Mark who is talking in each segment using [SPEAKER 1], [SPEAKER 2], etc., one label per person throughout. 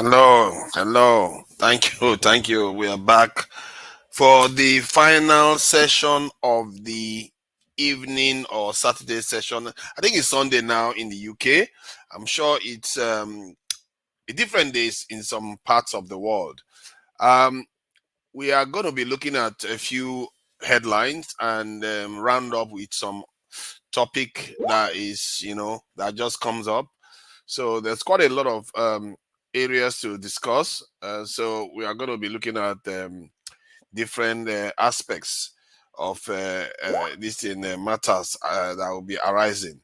[SPEAKER 1] Hello. Thank you. We are back for the final session of the evening or Saturday session. I think it's Sunday now in the UK. I'm sure it's a different days in some parts of the world. Um, we are going to be looking at a few headlines and round up with some topic that is, that just comes up. So there's quite a lot of areas to discuss. So we are going to be looking at different aspects of these matters that will be arising.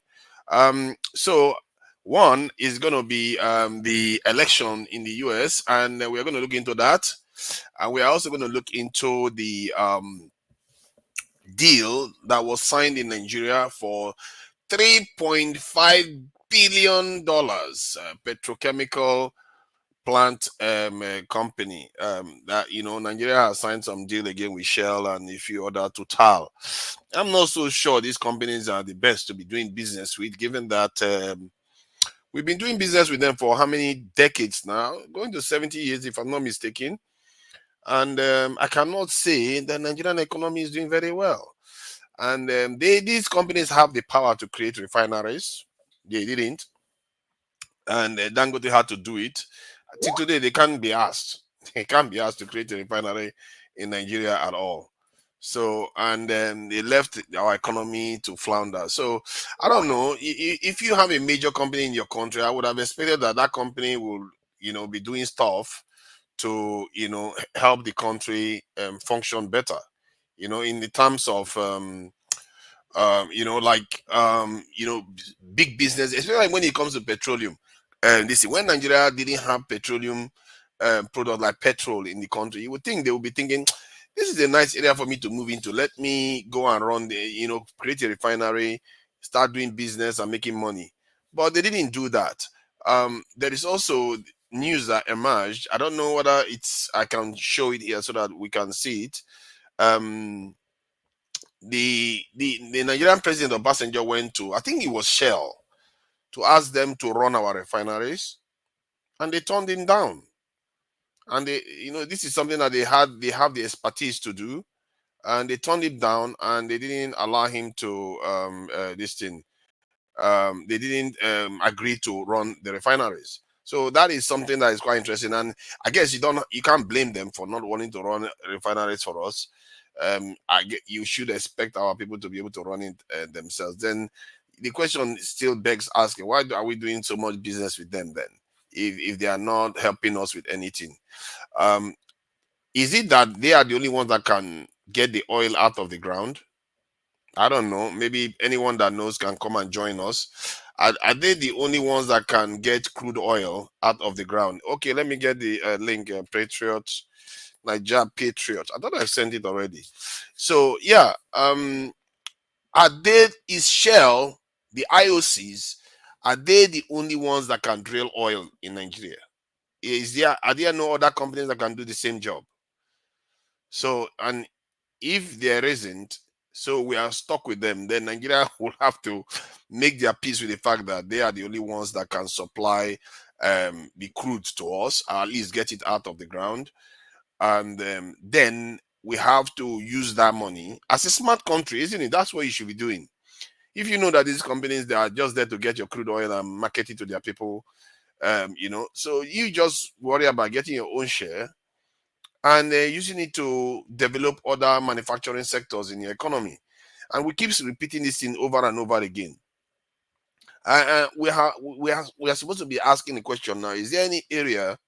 [SPEAKER 1] So one is going to be the election in the US, and we are going to look into that. And we are also going to look into the deal that was signed in Nigeria for $3.5 billion petrochemical plant company that Nigeria has signed some deal again with Shell and a few other Total. I'm not so sure these companies are the best to be doing business with, given that we've been doing business with them for how many decades now, going to 70 years if I'm not mistaken. And I cannot say the Nigerian economy is doing very well. And these companies have the power to create refineries. They didn't, and Dangote had to do it. Till today, they can't be asked. They can't be asked to create a refinery in Nigeria at all. So, and then they left our economy to flounder. So, I don't know. If you have a major company in your country, I would have expected that that company will, be doing stuff to, help the country function better. In the terms of like big business, especially when it comes to petroleum. This when Nigeria didn't have petroleum product like petrol in the country, you would think they would be thinking, this is a nice area for me to move into. Let me go and run the, create a refinery, start doing business and making money. But they didn't do that. There is also news that emerged. I don't know whether I can show it here so that we can see it. Um, the Nigerian president Obasanjo went to, I think it was Shell, to ask them to run our refineries, and they turned him down. And this is something that they have the expertise to do, and they turned him down, and they didn't allow him to this thing. They didn't agree to run the refineries. So that is something that is quite interesting, and I guess you can't blame them for not wanting to run refineries for us. You should expect our people to be able to run it themselves. Then the question still begs asking, why are we doing so much business with them then, if they are not helping us with anything? Um, is it that they are the only ones that can get the oil out of the ground? I don't know. Maybe anyone that knows can come and join us. Are they the only ones that can get crude oil out of the ground? Okay, let me get the link. Patriot, Niger Patriot. I thought I sent it already. So yeah, is Shell, the IOCs, are they the only ones that can drill oil in Nigeria? Are there no other companies that can do the same job? So, and if there isn't, so we are stuck with them, then Nigeria will have to make their peace with the fact that they are the only ones that can supply the crude to us, or at least get it out of the ground. And then we have to use that money as a smart country, isn't it? That's what you should be doing. If you know that these companies, they are just there to get your crude oil and market it to their people, so you just worry about getting your own share and using it to develop other manufacturing sectors in the economy. And we keep repeating this thing over and over again. We are supposed to be asking the question now: is there any area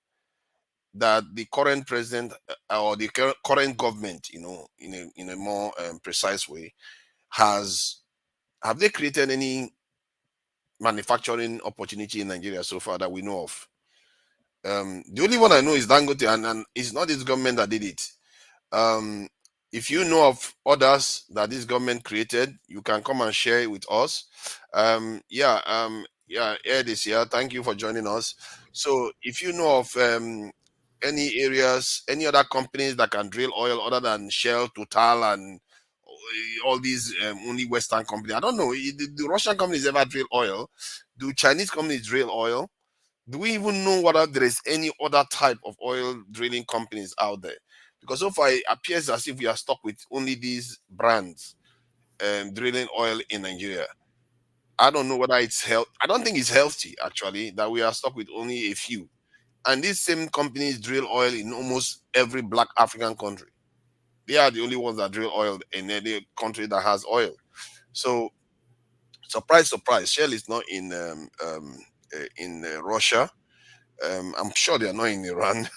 [SPEAKER 1] that the current president or the current government, in a more precise way, have they created any manufacturing opportunity in Nigeria so far that we know of? The only one I know is Dangote, and it's not this government that did it. Um, if you know of others that this government created, you can come and share it with us. Ed is here. Thank you for joining us. So, if you know of any areas, any other companies that can drill oil other than Shell, Total, and all these only Western companies, I don't know. The Russian companies ever drill oil? Do Chinese companies drill oil? Do we even know whether there is any other type of oil drilling companies out there? Because so far it appears as if we are stuck with only these brands drilling oil in Nigeria. I don't know whether it's health. I don't think it's healthy actually that we are stuck with only a few. And these same companies drill oil in almost every black African country. They are the only ones that drill oil in any country that has oil. So surprise, surprise, Shell is not in Russia. I'm sure they are not in Iran,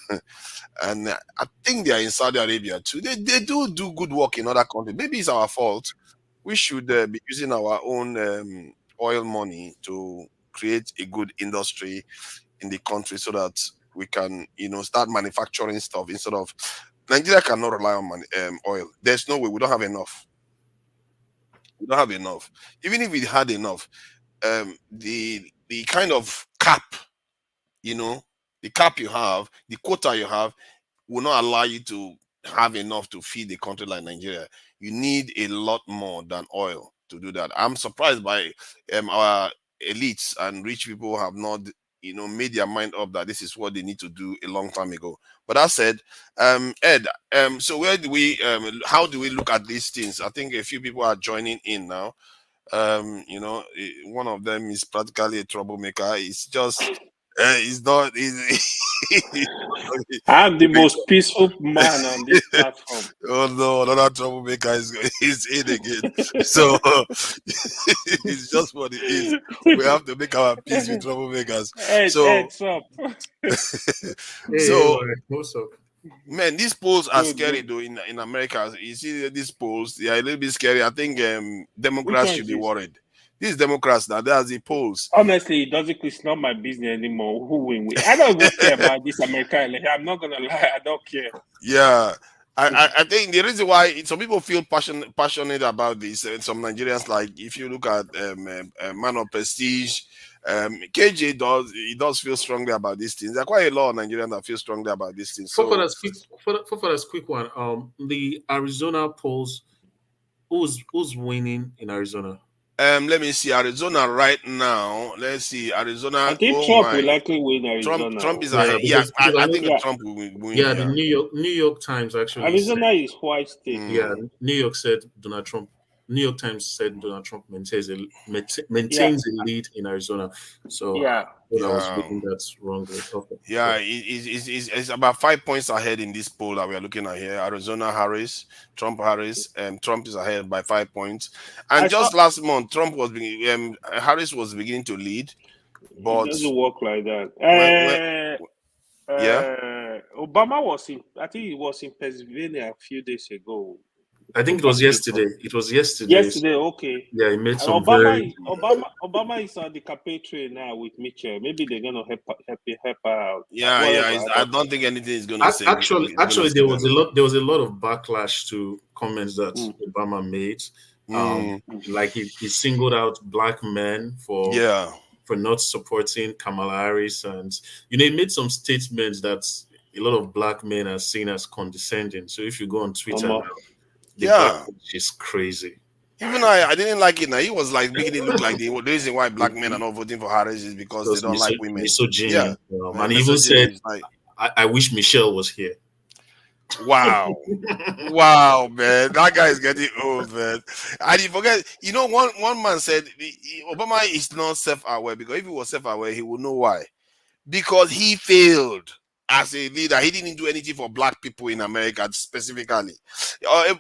[SPEAKER 1] and I think they are in Saudi Arabia too. They do good work in other countries. Maybe it's our fault. We should be using our own oil money to create a good industry in the country so that we can, start manufacturing stuff instead of Nigeria cannot rely on oil. There's no way. We don't have enough. We don't have enough. Even if we had enough, the kind of cap, you know, the cap you have, the quota you have, will not allow you to have enough to feed a country like Nigeria. You need a lot more than oil to do that. I'm surprised by our elites and rich people have not, made their mind up that this is what they need to do a long time ago. But that said, Ed, so where do we, how do we look at these things? I think a few people are joining in now. One of them is practically a troublemaker. It's just, he's not. He's
[SPEAKER 2] I'm the
[SPEAKER 1] not
[SPEAKER 2] most peaceful man on this platform.
[SPEAKER 1] oh no, another troublemaker is in again. So it's just what it is. We have to make our peace with troublemakers. So
[SPEAKER 2] Heads up.
[SPEAKER 3] Hey,
[SPEAKER 1] so
[SPEAKER 3] what's up?
[SPEAKER 1] man, these polls are
[SPEAKER 2] Good,
[SPEAKER 1] scary
[SPEAKER 2] good.
[SPEAKER 1] though in America. You see these polls, they are a little bit scary. I think
[SPEAKER 2] Which
[SPEAKER 1] Democrats
[SPEAKER 2] one
[SPEAKER 1] should
[SPEAKER 2] is
[SPEAKER 1] be
[SPEAKER 2] this?
[SPEAKER 1] worried. These Democrats now, that's the polls.
[SPEAKER 2] Honestly, it doesn't. It's not my business anymore. Who win? I don't even care about this American election. I'm not gonna lie. I don't care.
[SPEAKER 1] Yeah. I think the reason why some people feel passionate about this, and some Nigerians, like if you look at Man of Prestige, KJ does feel strongly about these things. There are quite a lot of Nigerians that feel strongly about these things.
[SPEAKER 3] For
[SPEAKER 1] So
[SPEAKER 3] that quick, for that quick one, the Arizona polls, who's winning in Arizona?
[SPEAKER 1] let me see Arizona right now. Let's see
[SPEAKER 2] I
[SPEAKER 1] Arizona.
[SPEAKER 2] think
[SPEAKER 1] Oh
[SPEAKER 2] Trump will
[SPEAKER 1] my,
[SPEAKER 2] likely win
[SPEAKER 1] Trump
[SPEAKER 2] Arizona.
[SPEAKER 1] is
[SPEAKER 3] Yeah,
[SPEAKER 1] ahead. Yeah,
[SPEAKER 3] because I
[SPEAKER 1] I
[SPEAKER 3] know,
[SPEAKER 1] think
[SPEAKER 2] Yeah,
[SPEAKER 1] Trump will win.
[SPEAKER 3] yeah, the
[SPEAKER 1] Yeah.
[SPEAKER 3] New York Times actually said,
[SPEAKER 2] Arizona is white state.
[SPEAKER 3] yeah,
[SPEAKER 1] Mm.
[SPEAKER 3] New York said Donald Trump. New York Times said Donald Trump
[SPEAKER 2] Yeah,
[SPEAKER 3] maintains a lead in Arizona. So I
[SPEAKER 2] yeah.
[SPEAKER 3] thought I was
[SPEAKER 1] Yeah.
[SPEAKER 3] reading that wrongly. Okay,
[SPEAKER 1] Yeah,
[SPEAKER 3] cool.
[SPEAKER 1] it's about 5 points ahead in this poll that we are looking at here. Arizona Harris, Trump Harris, and Trump is ahead by 5 points.
[SPEAKER 2] I
[SPEAKER 1] And
[SPEAKER 2] saw
[SPEAKER 1] just last month, Harris was beginning to lead,
[SPEAKER 2] it
[SPEAKER 1] but
[SPEAKER 2] doesn't work like that.
[SPEAKER 1] when yeah,
[SPEAKER 2] Obama was in. I think he was in Pennsylvania a few days ago
[SPEAKER 3] I
[SPEAKER 2] to
[SPEAKER 3] think it was
[SPEAKER 2] campaign for.
[SPEAKER 3] yesterday. It was yesterday.
[SPEAKER 2] Yesterday, okay.
[SPEAKER 3] Yeah, he made
[SPEAKER 2] And
[SPEAKER 3] some very.
[SPEAKER 2] Obama is on the campaign trail now with Mitchell. Maybe they're gonna help her out.
[SPEAKER 1] yeah,
[SPEAKER 2] Whatever, I
[SPEAKER 1] I
[SPEAKER 2] don't know.
[SPEAKER 1] don't think anything is gonna save is gonna
[SPEAKER 3] Actually,
[SPEAKER 1] save them.
[SPEAKER 3] there was a lot of backlash to comments that
[SPEAKER 2] Mm,
[SPEAKER 3] Obama made. Um,
[SPEAKER 1] Mm,
[SPEAKER 2] mm.
[SPEAKER 3] like he singled out black men
[SPEAKER 1] yeah,
[SPEAKER 3] for not supporting Kamala Harris, and he made some statements that a lot of black men are seen as condescending. So if you go on Twitter
[SPEAKER 2] Omo.
[SPEAKER 3] now, the
[SPEAKER 1] yeah.
[SPEAKER 3] backlash is crazy.
[SPEAKER 1] Even I didn't like it. Now he was like making it look like the reason why black men are not voting for Harris is because they
[SPEAKER 3] Just
[SPEAKER 1] don't like women. Yeah,
[SPEAKER 3] misogyny, and he even
[SPEAKER 1] misogyny
[SPEAKER 3] said,
[SPEAKER 1] is like
[SPEAKER 3] I wish Michelle was here."
[SPEAKER 1] wow. Wow, man, that guy is getting old, man. And you forget, one man said Obama is not self-aware because if he was self-aware, he would know why. Because he failed as a leader. He didn't do anything for black people in America specifically.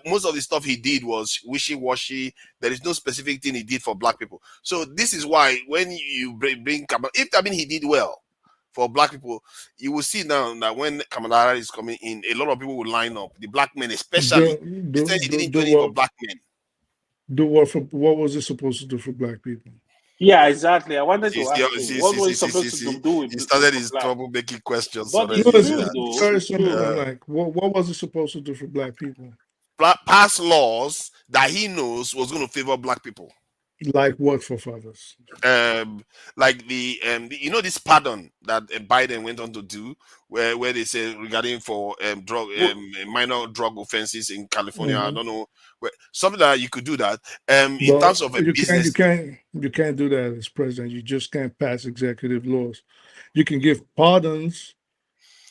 [SPEAKER 1] Most of the stuff he did was wishy-washy. There is no specific thing he did for black people. So this is why when you bring Kamala, if I mean he did well for black people, you will see now that when Kamala Harris is coming in, a lot of people will line up. The black men, especially.
[SPEAKER 4] Do
[SPEAKER 1] He
[SPEAKER 4] do
[SPEAKER 1] said he
[SPEAKER 4] do,
[SPEAKER 1] didn't do
[SPEAKER 4] do
[SPEAKER 1] anything for
[SPEAKER 4] what
[SPEAKER 1] black men.
[SPEAKER 4] do what for what was it supposed to do for black people?
[SPEAKER 2] Yeah, exactly. I wanted
[SPEAKER 1] See,
[SPEAKER 2] to
[SPEAKER 1] see,
[SPEAKER 2] ask him
[SPEAKER 1] see,
[SPEAKER 2] what
[SPEAKER 1] see,
[SPEAKER 2] was
[SPEAKER 1] see,
[SPEAKER 2] he
[SPEAKER 1] see, see,
[SPEAKER 2] supposed to
[SPEAKER 1] see.
[SPEAKER 2] do
[SPEAKER 1] He started
[SPEAKER 2] for
[SPEAKER 1] his
[SPEAKER 2] black.
[SPEAKER 1] troublemaking questions
[SPEAKER 2] But
[SPEAKER 1] already.
[SPEAKER 2] it's
[SPEAKER 4] No,
[SPEAKER 1] You see
[SPEAKER 2] true
[SPEAKER 1] that?
[SPEAKER 4] it's
[SPEAKER 2] though.
[SPEAKER 4] very
[SPEAKER 2] It's
[SPEAKER 4] simple.
[SPEAKER 2] true.
[SPEAKER 4] I'm like, what was it supposed to do for black people?
[SPEAKER 1] Pass laws that he knows was going to favor black people.
[SPEAKER 4] Like what forefathers?
[SPEAKER 1] Like you know this pardon that Biden went on to do, where they say regarding for drug minor drug offenses in California. I
[SPEAKER 4] Hmm.
[SPEAKER 1] don't know, something that you could do that. In
[SPEAKER 4] But
[SPEAKER 1] terms of a
[SPEAKER 4] you
[SPEAKER 1] business,
[SPEAKER 4] can't, you can't do that as president. You just can't pass executive laws. You can give pardons,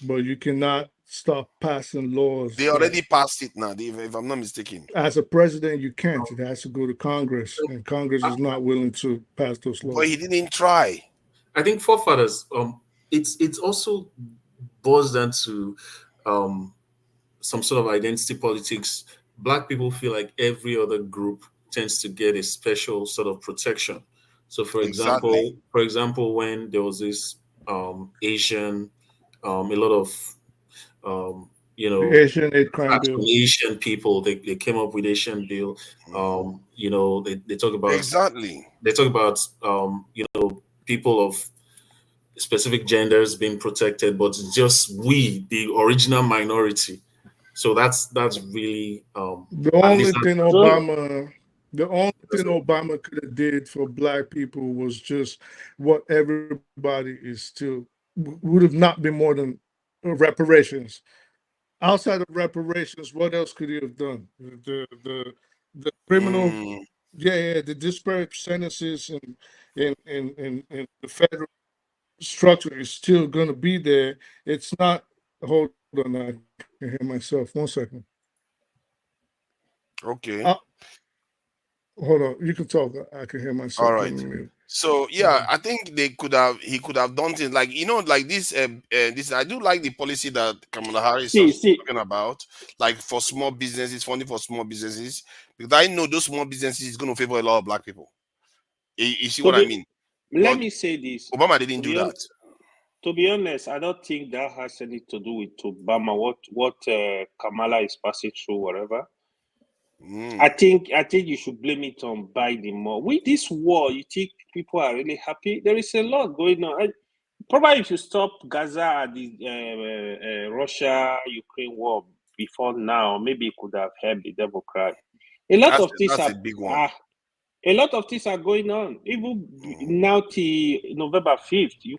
[SPEAKER 4] but you cannot stop passing laws
[SPEAKER 1] they
[SPEAKER 4] that,
[SPEAKER 1] already passed it now. If I'm not mistaken.
[SPEAKER 4] as a president, you can't. It has to go to Congress, and Congress is not willing to pass those
[SPEAKER 1] But
[SPEAKER 4] laws.
[SPEAKER 1] he didn't try.
[SPEAKER 3] I think forefathers. It's also boils down to um some sort of identity politics. Black people feel like every other group tends to get a special sort of protection. So,
[SPEAKER 1] Exactly.
[SPEAKER 3] for example, when there was this Asian, a lot of you
[SPEAKER 4] The
[SPEAKER 3] know
[SPEAKER 4] Asian hate crime
[SPEAKER 3] attacks on
[SPEAKER 4] bill.
[SPEAKER 3] Asian people, they came up with Asian bill. They talk about
[SPEAKER 1] Exactly.
[SPEAKER 3] people of specific genders being protected, but it's just we, the original minority. So that's really
[SPEAKER 4] The
[SPEAKER 3] at least
[SPEAKER 4] only thing
[SPEAKER 2] So
[SPEAKER 4] Obama, the only
[SPEAKER 3] that's
[SPEAKER 4] thing Obama could have did for black people was just what everybody is still would have not been more than reparations. Outside of reparations, what else could he have done? The criminal,
[SPEAKER 1] Mm,
[SPEAKER 4] yeah, the disparate sentences and the federal structure is still going to be there. It's not. Hold on, I can hear myself. 1 second.
[SPEAKER 1] okay.
[SPEAKER 4] Hold on, you can talk. I can hear
[SPEAKER 1] All
[SPEAKER 4] myself. Let
[SPEAKER 1] right.
[SPEAKER 4] me mute.
[SPEAKER 1] So yeah, I think he could have done things like, like this. This, I do like the policy that Kamala Harris was
[SPEAKER 2] see,
[SPEAKER 1] talking about, like for small businesses, funding for small businesses, because I know those small businesses is going to favor a lot of black people. You see
[SPEAKER 2] to
[SPEAKER 1] what I
[SPEAKER 2] be
[SPEAKER 1] mean?
[SPEAKER 2] let
[SPEAKER 1] But
[SPEAKER 2] me say this.
[SPEAKER 1] Obama
[SPEAKER 2] To
[SPEAKER 1] didn't do
[SPEAKER 2] be
[SPEAKER 1] that.
[SPEAKER 2] on, to be honest, I don't think that has anything to do with Obama. What Kamala is passing through, whatever.
[SPEAKER 1] Mm,
[SPEAKER 2] I think you should blame it on Biden more. With this war, you think people are really happy? There is a lot going on. Probably if you stop Gaza and the Russia Ukraine war before now, maybe it could have helped the Democrat. A lot of things
[SPEAKER 1] that's
[SPEAKER 2] are
[SPEAKER 1] a big one.
[SPEAKER 2] ah, a lot of things are going on. Even now till November 5th, you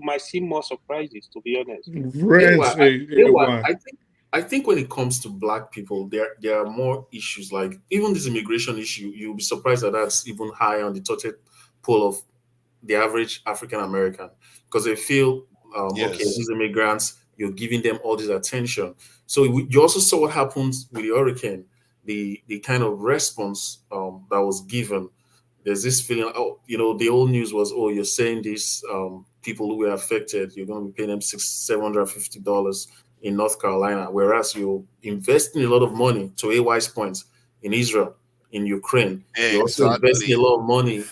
[SPEAKER 2] might see more surprises. To be honest,
[SPEAKER 3] AY.
[SPEAKER 4] Rents
[SPEAKER 3] AY,
[SPEAKER 4] a
[SPEAKER 3] I think when it comes to black people, there are more issues like even this immigration issue. You'll be surprised that that's even higher on the totem pole of the average African American because they feel okay,
[SPEAKER 1] Yes.
[SPEAKER 3] these immigrants, you're giving them all this attention. So you also saw what happens with the hurricane, the kind of response that was given. There's this feeling, oh, the old news was, oh, you're saying these people who were affected, you're going to be paying them $750 in North Carolina, whereas you're investing a lot of money to AY's points in Israel, in Ukraine. You're also investing a
[SPEAKER 1] Exactly.
[SPEAKER 3] lot of money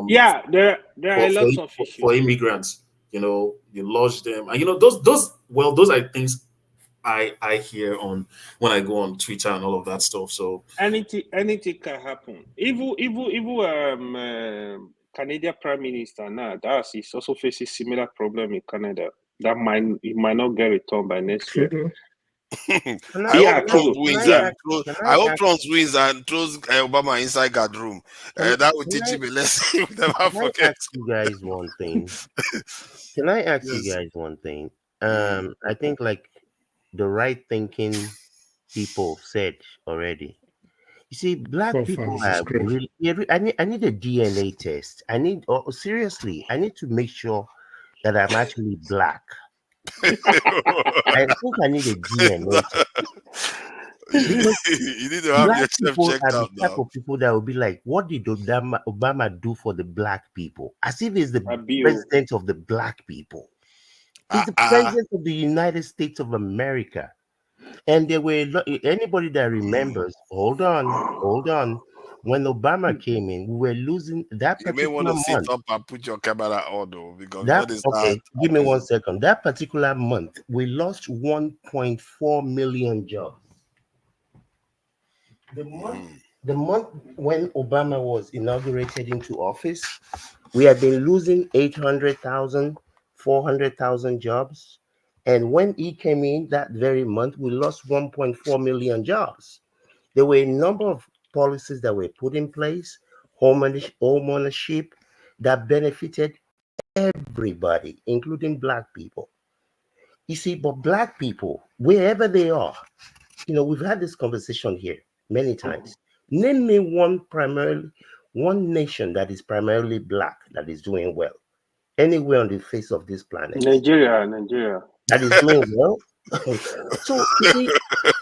[SPEAKER 2] yeah, there are a lot of
[SPEAKER 3] for
[SPEAKER 2] issues.
[SPEAKER 3] immigrants. You lodge them, and those are things I hear on when I go on Twitter and all of that stuff. So
[SPEAKER 2] Anything can happen. Even Canadian Prime Minister now, that's he's also facing similar problem in Canada. That might not get returned by next year.
[SPEAKER 4] true.
[SPEAKER 1] I
[SPEAKER 5] Can I
[SPEAKER 1] hope
[SPEAKER 2] Yeah,
[SPEAKER 5] can I
[SPEAKER 1] Trump
[SPEAKER 2] true.
[SPEAKER 5] can
[SPEAKER 1] wins
[SPEAKER 5] I
[SPEAKER 2] Yeah.
[SPEAKER 1] and
[SPEAKER 5] ask
[SPEAKER 1] throws.
[SPEAKER 5] can
[SPEAKER 1] I
[SPEAKER 5] I
[SPEAKER 1] hope
[SPEAKER 5] ask
[SPEAKER 1] Trump wins and throws Obama inside guard room.
[SPEAKER 5] can
[SPEAKER 1] That would
[SPEAKER 5] can
[SPEAKER 1] teach
[SPEAKER 5] I
[SPEAKER 1] him a lesson. He will never
[SPEAKER 5] can I
[SPEAKER 1] forget.
[SPEAKER 5] ask you guys one thing? Can I ask you
[SPEAKER 1] Yes.
[SPEAKER 5] guys one thing?
[SPEAKER 1] Mm,
[SPEAKER 5] I think like the right thinking people said already. You see, black people
[SPEAKER 4] Forefathers is
[SPEAKER 5] have
[SPEAKER 4] crazy.
[SPEAKER 5] really. I need a DNA test. Oh, seriously, I need to make sure that I'm actually black. I think I need a DNA test because
[SPEAKER 1] you need to have
[SPEAKER 5] black
[SPEAKER 1] yourself
[SPEAKER 5] people
[SPEAKER 1] checked
[SPEAKER 5] are the
[SPEAKER 1] out
[SPEAKER 5] type
[SPEAKER 1] now.
[SPEAKER 5] of people that will be like, what did Obama do for the black people? As if he's the
[SPEAKER 2] Abiu.
[SPEAKER 5] president of the black people. He's
[SPEAKER 1] Ah,
[SPEAKER 5] the
[SPEAKER 1] ah.
[SPEAKER 5] president of the United States of America. And there were anybody that
[SPEAKER 1] Mm.
[SPEAKER 5] remembers, hold on. When Obama came in, we were losing that
[SPEAKER 1] You may want
[SPEAKER 5] particular
[SPEAKER 1] to sit
[SPEAKER 5] month.
[SPEAKER 1] up and put your camera on though, because
[SPEAKER 5] That
[SPEAKER 1] all this that
[SPEAKER 5] okay, give me
[SPEAKER 1] happens.
[SPEAKER 5] 1 second. That particular month, we lost 1.4 million jobs. The month,
[SPEAKER 1] Mm.
[SPEAKER 5] the month when Obama was inaugurated into office, we had been losing 800,000, 400,000 jobs. And when he came in that very month, we lost 1.4 million jobs. There were a number of policies that were put in place. home ownership that benefited everybody, including black people. You see, but black people, wherever they are, we've had this conversation here many times. Name me one nation that is primarily black that is doing well anywhere on the face of this planet
[SPEAKER 2] Nigeria.
[SPEAKER 5] that is doing well. So you see,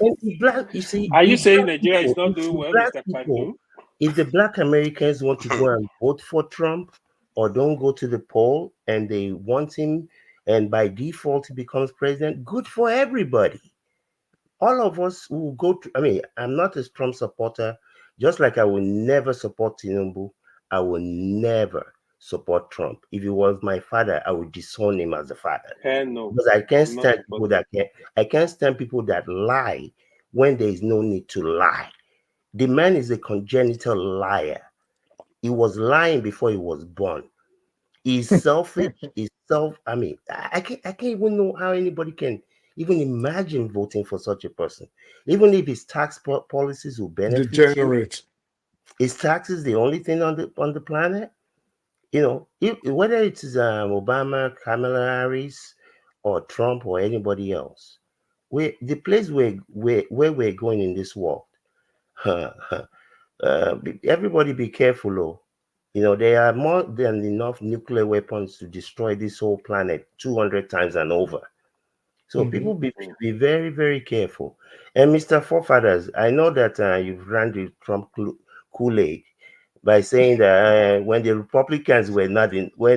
[SPEAKER 5] and the black,
[SPEAKER 2] Are you
[SPEAKER 5] the
[SPEAKER 2] saying
[SPEAKER 5] black
[SPEAKER 2] Nigeria is
[SPEAKER 5] people,
[SPEAKER 2] not doing well, Mr. Panicking?
[SPEAKER 5] if the black Americans want to go and vote for Trump or don't go to the poll and they want him, and by default he becomes president, good for everybody. All of us will go to, I mean, I'm not a Trump supporter, just like I will never support Tinubu. I will never support Trump. If he was my father, I would disown him as a father.
[SPEAKER 2] Hell no.
[SPEAKER 5] Because I can't
[SPEAKER 2] I'm not
[SPEAKER 5] stand people
[SPEAKER 2] supporting.
[SPEAKER 5] I can't stand people that lie when there is no need to lie. The man is a congenital liar. He was lying before he was born. He's selfish. I mean, I can't even know how anybody can even imagine voting for such a person. Even if his policies will benefit you,
[SPEAKER 4] Degenerate.
[SPEAKER 5] is taxes the only thing on the planet? Whether it is Obama, Kamala Harris, or Trump, or anybody else, the place where we're going in this world, everybody be careful, oh. There are more than enough nuclear weapons to destroy this whole planet 200 times and over. So
[SPEAKER 4] Mhm.
[SPEAKER 5] people be very, very careful. And Mr. Forefathers, I know that you've run the Trump Kool-Aid by saying that when the Republicans when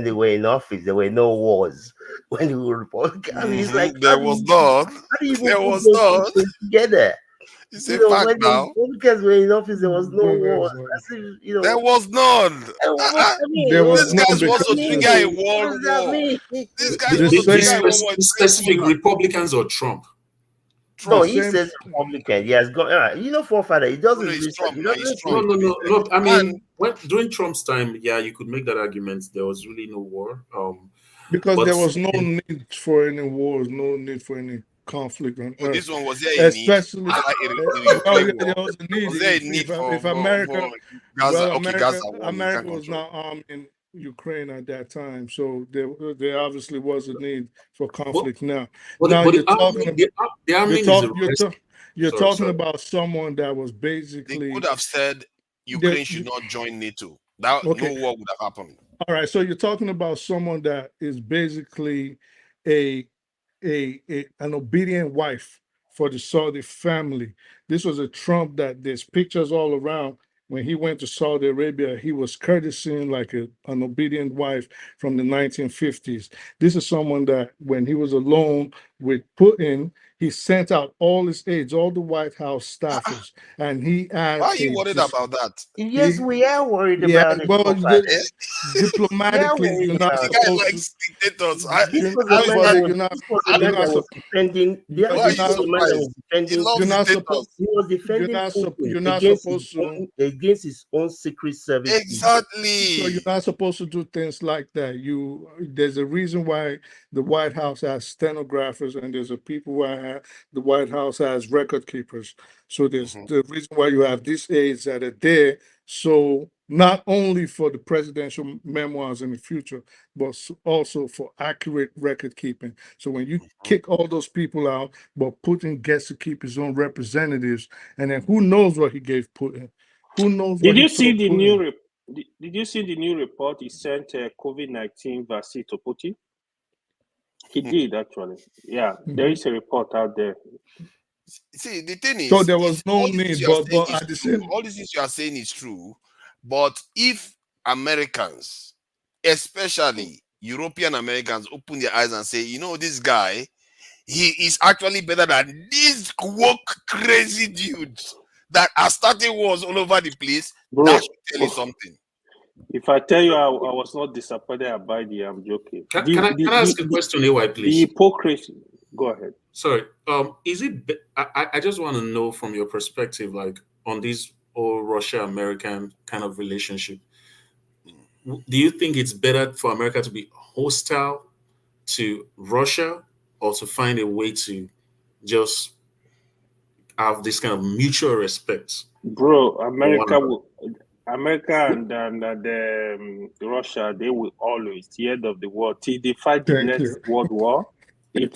[SPEAKER 5] they were in office, there were no wars. When they were Republicans, I mean, it's like,
[SPEAKER 1] There was none.
[SPEAKER 5] how do you even
[SPEAKER 1] There
[SPEAKER 5] put
[SPEAKER 1] was
[SPEAKER 5] those two
[SPEAKER 1] none.
[SPEAKER 5] things together?
[SPEAKER 1] It's a fact
[SPEAKER 5] When the
[SPEAKER 1] now.
[SPEAKER 5] Republicans were in office, there was no wars.
[SPEAKER 4] There's no-
[SPEAKER 5] As if,
[SPEAKER 1] There was none.
[SPEAKER 5] what
[SPEAKER 1] Uh-uh.
[SPEAKER 5] I
[SPEAKER 4] There
[SPEAKER 5] mean,
[SPEAKER 4] was
[SPEAKER 1] This
[SPEAKER 5] what
[SPEAKER 1] guy
[SPEAKER 4] none
[SPEAKER 1] is supposed
[SPEAKER 5] does
[SPEAKER 1] to
[SPEAKER 5] that
[SPEAKER 4] because
[SPEAKER 1] trigger
[SPEAKER 5] mean?
[SPEAKER 1] a
[SPEAKER 5] What
[SPEAKER 1] world
[SPEAKER 5] does that
[SPEAKER 1] war.
[SPEAKER 5] mean?
[SPEAKER 1] This guy is
[SPEAKER 4] the
[SPEAKER 1] supposed to trigger
[SPEAKER 3] This,
[SPEAKER 1] a
[SPEAKER 4] same
[SPEAKER 1] world war. It's
[SPEAKER 3] specific
[SPEAKER 1] Ebola.
[SPEAKER 3] Republicans or Trump?
[SPEAKER 5] No,
[SPEAKER 4] the
[SPEAKER 1] Trump.
[SPEAKER 5] he
[SPEAKER 4] same
[SPEAKER 5] says Republican. He has gone. Forefather, he does
[SPEAKER 1] No, no,
[SPEAKER 5] his
[SPEAKER 1] it's
[SPEAKER 5] research.
[SPEAKER 1] Trump
[SPEAKER 5] He
[SPEAKER 1] now. It's
[SPEAKER 5] doesn't
[SPEAKER 3] No,
[SPEAKER 1] Trump.
[SPEAKER 5] sleep.
[SPEAKER 3] no, no. Look, I
[SPEAKER 1] And
[SPEAKER 3] mean, during Trump's time, yeah, you could make that argument. There was really no war.
[SPEAKER 4] because
[SPEAKER 3] But
[SPEAKER 4] there was no
[SPEAKER 3] second,
[SPEAKER 4] need for any wars, no need for any conflict on
[SPEAKER 1] oh,
[SPEAKER 4] earth.
[SPEAKER 1] this one was there a need?
[SPEAKER 4] Especially,
[SPEAKER 1] The
[SPEAKER 4] well,
[SPEAKER 1] Ukraine
[SPEAKER 4] yeah, there
[SPEAKER 1] war.
[SPEAKER 4] was a need.
[SPEAKER 1] Was there a
[SPEAKER 4] If
[SPEAKER 1] need for
[SPEAKER 4] if America,
[SPEAKER 1] Gaza?
[SPEAKER 4] well,
[SPEAKER 1] Okay, Gaza
[SPEAKER 4] America
[SPEAKER 1] one you can't
[SPEAKER 4] America was
[SPEAKER 1] control.
[SPEAKER 4] not arming Ukraine at that time, so there obviously was a need for
[SPEAKER 3] but
[SPEAKER 4] conflict. Now,
[SPEAKER 3] but,
[SPEAKER 4] now
[SPEAKER 3] but
[SPEAKER 4] you're
[SPEAKER 3] the
[SPEAKER 4] talking
[SPEAKER 3] army,
[SPEAKER 4] about
[SPEAKER 3] the army
[SPEAKER 4] you're
[SPEAKER 3] is
[SPEAKER 4] talk
[SPEAKER 3] a
[SPEAKER 4] you're
[SPEAKER 3] risk.
[SPEAKER 4] talk, you're
[SPEAKER 3] Sorry,
[SPEAKER 4] talking
[SPEAKER 3] sorry.
[SPEAKER 4] about someone that was
[SPEAKER 1] They could
[SPEAKER 4] basically
[SPEAKER 1] have said
[SPEAKER 4] there.
[SPEAKER 1] Ukraine should not join NATO. That no
[SPEAKER 4] Okay,
[SPEAKER 1] war would have happened.
[SPEAKER 4] all right. So you're talking about someone that is basically a an obedient wife for the Saudi family. This was a Trump that there's pictures all around. When he went to Saudi Arabia, he was courtesying like an obedient wife from the 1950s. This is someone that when he was alone with Putin, he sent out all his aides, all the White House staffers, and he
[SPEAKER 1] Why
[SPEAKER 4] had
[SPEAKER 1] are you
[SPEAKER 4] a
[SPEAKER 1] worried about that?
[SPEAKER 5] Yes,
[SPEAKER 4] he,
[SPEAKER 5] we are worried
[SPEAKER 4] yeah,
[SPEAKER 5] about it,
[SPEAKER 4] well,
[SPEAKER 5] Forefather. We are
[SPEAKER 4] diplomatically,
[SPEAKER 5] worried
[SPEAKER 4] you're not
[SPEAKER 1] The
[SPEAKER 5] about
[SPEAKER 1] guy
[SPEAKER 5] it.
[SPEAKER 4] supposed to.
[SPEAKER 1] likes dictators. I,
[SPEAKER 5] This
[SPEAKER 4] You,
[SPEAKER 5] was a
[SPEAKER 1] how is
[SPEAKER 5] man
[SPEAKER 1] that?
[SPEAKER 5] that
[SPEAKER 4] brother,
[SPEAKER 5] was. This was a man
[SPEAKER 1] How,
[SPEAKER 5] that was defending.
[SPEAKER 4] you're
[SPEAKER 1] why are
[SPEAKER 5] This
[SPEAKER 1] you
[SPEAKER 5] was
[SPEAKER 4] not
[SPEAKER 5] a man that
[SPEAKER 1] surprised?
[SPEAKER 5] was
[SPEAKER 1] He
[SPEAKER 5] defending.
[SPEAKER 1] loves
[SPEAKER 4] you're not supposed
[SPEAKER 1] dictators.
[SPEAKER 5] He was defending Putin
[SPEAKER 4] you're not
[SPEAKER 5] against his
[SPEAKER 4] supposed to.
[SPEAKER 5] own secret service people.
[SPEAKER 4] So you're
[SPEAKER 1] Exactly.
[SPEAKER 4] not supposed to do things like that. There's a reason why the White House has stenographers, and there's a people why the White House has record keepers. So there's
[SPEAKER 1] Mhm.
[SPEAKER 4] the reason why you have these aides that are there. So not only for the presidential memoirs in the future, but also for accurate record keeping. So when you kick all those people out, but Putin gets to keep his own representatives, and then who knows what he gave Putin? Who knows what
[SPEAKER 2] Did
[SPEAKER 4] he
[SPEAKER 2] you see
[SPEAKER 4] told
[SPEAKER 2] the
[SPEAKER 4] Putin?
[SPEAKER 2] did you see the new report he sent COVID-19 vaccine to Putin? He did actually. Yeah, there
[SPEAKER 4] Mhm.
[SPEAKER 2] is a report out there.
[SPEAKER 1] See, the thing
[SPEAKER 4] So there
[SPEAKER 1] is
[SPEAKER 4] was no
[SPEAKER 1] all these things
[SPEAKER 4] need,
[SPEAKER 1] you are saying
[SPEAKER 4] but
[SPEAKER 1] is
[SPEAKER 4] at the
[SPEAKER 1] true.
[SPEAKER 4] same,
[SPEAKER 1] All these things you are saying is true. But if Americans, especially European Americans, open their eyes and say, this guy, he is actually better than these woke crazy dudes that are starting wars all over the place, that
[SPEAKER 2] Bro,
[SPEAKER 1] should tell you something.
[SPEAKER 2] if I tell you I was not disappointed about the, I'm joking.
[SPEAKER 3] Can I ask a question, AY,
[SPEAKER 2] The
[SPEAKER 3] please?
[SPEAKER 2] hypocrisy. Go ahead.
[SPEAKER 3] Sorry. Is it? I just want to know from your perspective, like on this whole Russia-American kind of relationship. Do you think it's better for America to be hostile to Russia, or to find a way to just have this kind of mutual respect
[SPEAKER 2] Bro,
[SPEAKER 3] for one
[SPEAKER 2] America
[SPEAKER 3] another?
[SPEAKER 2] will America and Russia, they will always, the end of the world, till they fight the
[SPEAKER 4] Thank
[SPEAKER 2] next
[SPEAKER 4] you.
[SPEAKER 2] world war, they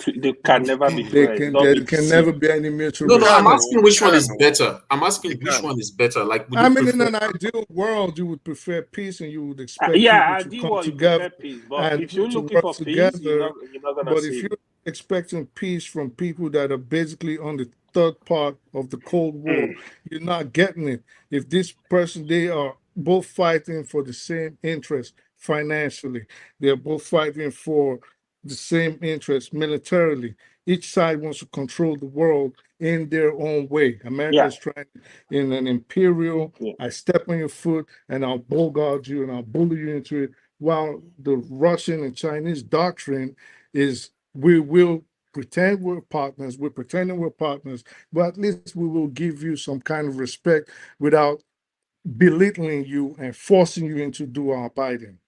[SPEAKER 2] can never be friends. Don't
[SPEAKER 4] There
[SPEAKER 2] be
[SPEAKER 4] can
[SPEAKER 2] deceived.
[SPEAKER 4] never be any mutual
[SPEAKER 3] No,
[SPEAKER 1] They
[SPEAKER 3] no, I'm
[SPEAKER 1] can,
[SPEAKER 4] respect.
[SPEAKER 1] oh,
[SPEAKER 3] asking
[SPEAKER 1] they
[SPEAKER 3] which one
[SPEAKER 1] can,
[SPEAKER 3] is
[SPEAKER 1] oh,
[SPEAKER 3] better. I'm
[SPEAKER 1] they
[SPEAKER 3] asking which
[SPEAKER 1] can.
[SPEAKER 3] one is better. Like, would
[SPEAKER 4] I
[SPEAKER 3] you
[SPEAKER 4] mean, in
[SPEAKER 3] prefer?
[SPEAKER 4] an ideal world, you would prefer peace and you would expect
[SPEAKER 2] Yeah,
[SPEAKER 4] people
[SPEAKER 2] I
[SPEAKER 4] to
[SPEAKER 2] do
[SPEAKER 4] come
[SPEAKER 2] what you
[SPEAKER 4] together
[SPEAKER 2] prefer peace, but
[SPEAKER 4] and
[SPEAKER 2] if you're
[SPEAKER 4] to
[SPEAKER 2] looking
[SPEAKER 4] work
[SPEAKER 2] for peace,
[SPEAKER 4] together.
[SPEAKER 2] you're not gonna
[SPEAKER 4] But if
[SPEAKER 2] see
[SPEAKER 4] you're
[SPEAKER 2] it.
[SPEAKER 4] expecting peace from people that are basically on the third part of the Cold War,
[SPEAKER 2] Mm,
[SPEAKER 4] you're not getting it. If this person, they are both fighting for the same interest financially, they're both fighting for the same interest militarily. Each side wants to control the world in their own way. America
[SPEAKER 2] yeah,
[SPEAKER 4] is trying in an imperial,
[SPEAKER 2] yeah,
[SPEAKER 4] I step on your foot and I'll bogart you and I'll bully you into it. While the Russian and Chinese doctrine is we will pretend we're partners, we're pretending we're partners, but at least we will give you some kind of respect without belittling you and forcing you into do our biting.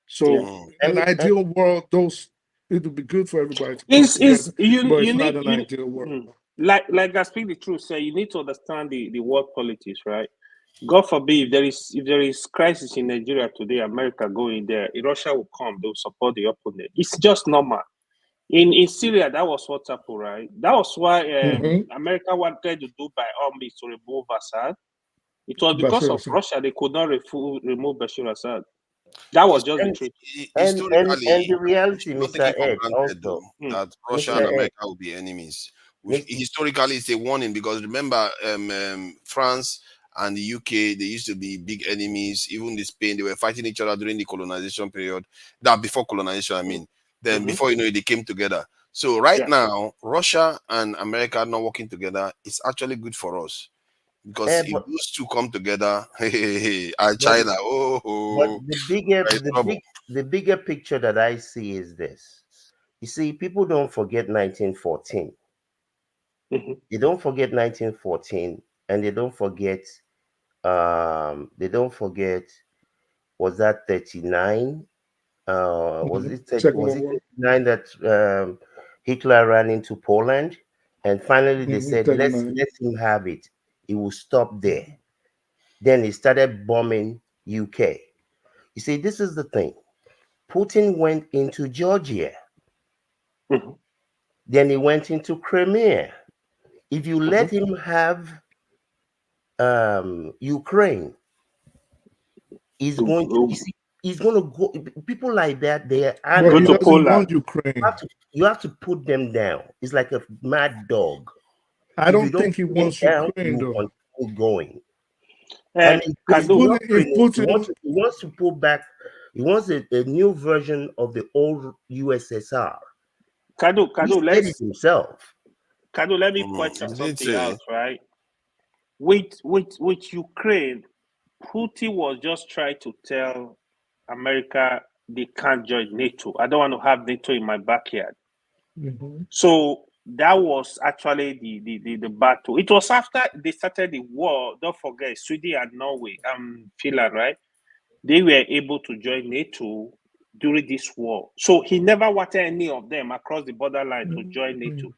[SPEAKER 2] yeah.
[SPEAKER 4] So,
[SPEAKER 1] Mm.
[SPEAKER 4] in
[SPEAKER 5] And
[SPEAKER 4] an
[SPEAKER 5] it,
[SPEAKER 4] ideal world, those it would be good for everybody to come
[SPEAKER 2] Is
[SPEAKER 4] together, but
[SPEAKER 2] you
[SPEAKER 4] it's not
[SPEAKER 2] need
[SPEAKER 4] an
[SPEAKER 2] you
[SPEAKER 4] ideal world.
[SPEAKER 2] mm, like I speak the truth. Say you need to understand the world politics, right? God forbid if there is crisis in Nigeria today, America go in there, Russia will come, they'll support the opponent. It's just normal. In Syria, that was what happened, right? That was why
[SPEAKER 4] Mm-hmm.
[SPEAKER 2] America wanted to do by all means to remove Assad. It was because
[SPEAKER 4] Bashir
[SPEAKER 2] of
[SPEAKER 4] Assad.
[SPEAKER 2] Russia they could not remove Bashir Assad. That was just the
[SPEAKER 1] Histori-
[SPEAKER 5] and
[SPEAKER 2] truth.
[SPEAKER 5] and
[SPEAKER 1] Historically,
[SPEAKER 5] the
[SPEAKER 1] we
[SPEAKER 5] reality,
[SPEAKER 1] should not take
[SPEAKER 5] Mr.
[SPEAKER 1] it for
[SPEAKER 5] Ed,
[SPEAKER 1] granted, though,
[SPEAKER 5] also,
[SPEAKER 2] Mm,
[SPEAKER 1] that Russia
[SPEAKER 5] Mr.
[SPEAKER 1] and
[SPEAKER 2] mm,
[SPEAKER 5] Ed,
[SPEAKER 1] America will be enemies.
[SPEAKER 5] Mis-
[SPEAKER 1] Historically, it's a warning because remember, France and the UK, they used to be big enemies. Even the Spain, they were fighting each other during the colonization period. That before colonization, I
[SPEAKER 2] mm,
[SPEAKER 1] mean. Then
[SPEAKER 2] mm-hmm.
[SPEAKER 1] before you know it, they came together. So right
[SPEAKER 2] Yeah.
[SPEAKER 1] now, Russia and America not working together is actually good for us because
[SPEAKER 5] Ed,
[SPEAKER 1] if those two come together, and
[SPEAKER 5] but
[SPEAKER 1] China,
[SPEAKER 5] but
[SPEAKER 1] oh, we're in trouble.
[SPEAKER 5] the bigger picture that I see is this. You see, people don't forget 1914.
[SPEAKER 2] Mm-hmm.
[SPEAKER 5] They don't forget 1914, and they don't forget, was that 39?
[SPEAKER 4] Mm-hmm. Second
[SPEAKER 5] Was
[SPEAKER 4] World
[SPEAKER 5] it
[SPEAKER 4] War.
[SPEAKER 5] 39 that Hitler ran into Poland, and finally they
[SPEAKER 4] Mm-hmm.
[SPEAKER 5] said,
[SPEAKER 4] '39.
[SPEAKER 5] let him have it. He will stop there. Then he started bombing UK. You see, this is the thing. Putin went into Georgia,
[SPEAKER 2] Mm-hmm.
[SPEAKER 5] then he went into Crimea. If you let
[SPEAKER 2] Mm-hmm.
[SPEAKER 5] him have Ukraine, he's going to. You see, he's going to go. People like that, they are
[SPEAKER 4] But
[SPEAKER 2] Go
[SPEAKER 4] he
[SPEAKER 2] to
[SPEAKER 5] animals.
[SPEAKER 4] doesn't
[SPEAKER 2] Poland.
[SPEAKER 4] want Ukraine.
[SPEAKER 5] You have to put them down. It's like a mad dog.
[SPEAKER 4] I
[SPEAKER 5] If you
[SPEAKER 4] don't
[SPEAKER 5] don't
[SPEAKER 4] think he
[SPEAKER 5] put him
[SPEAKER 4] wants
[SPEAKER 5] down, he
[SPEAKER 4] Ukraine
[SPEAKER 5] will
[SPEAKER 4] though.
[SPEAKER 5] continue going. And
[SPEAKER 4] If
[SPEAKER 5] he's
[SPEAKER 2] Kadu,
[SPEAKER 5] not
[SPEAKER 4] Putin, if
[SPEAKER 5] doing it.
[SPEAKER 4] Putin,
[SPEAKER 5] He wants to pull back. He wants a new version of the old USSR. He
[SPEAKER 2] Kadu,
[SPEAKER 5] said it himself.
[SPEAKER 2] Let me
[SPEAKER 1] Mm,
[SPEAKER 2] point
[SPEAKER 1] you
[SPEAKER 2] out
[SPEAKER 1] did
[SPEAKER 2] something
[SPEAKER 1] say.
[SPEAKER 2] out, right? With Ukraine, Putin was just trying to tell America they can't join NATO. I don't want to have NATO in my backyard.
[SPEAKER 4] Mhm.
[SPEAKER 2] So that was actually the battle. It was after they started the war. Don't forget, Sweden and Norway and Finland, right? They were able to join NATO during this war. So he never wanted any of them across the borderline to join NATO.
[SPEAKER 4] Mhm.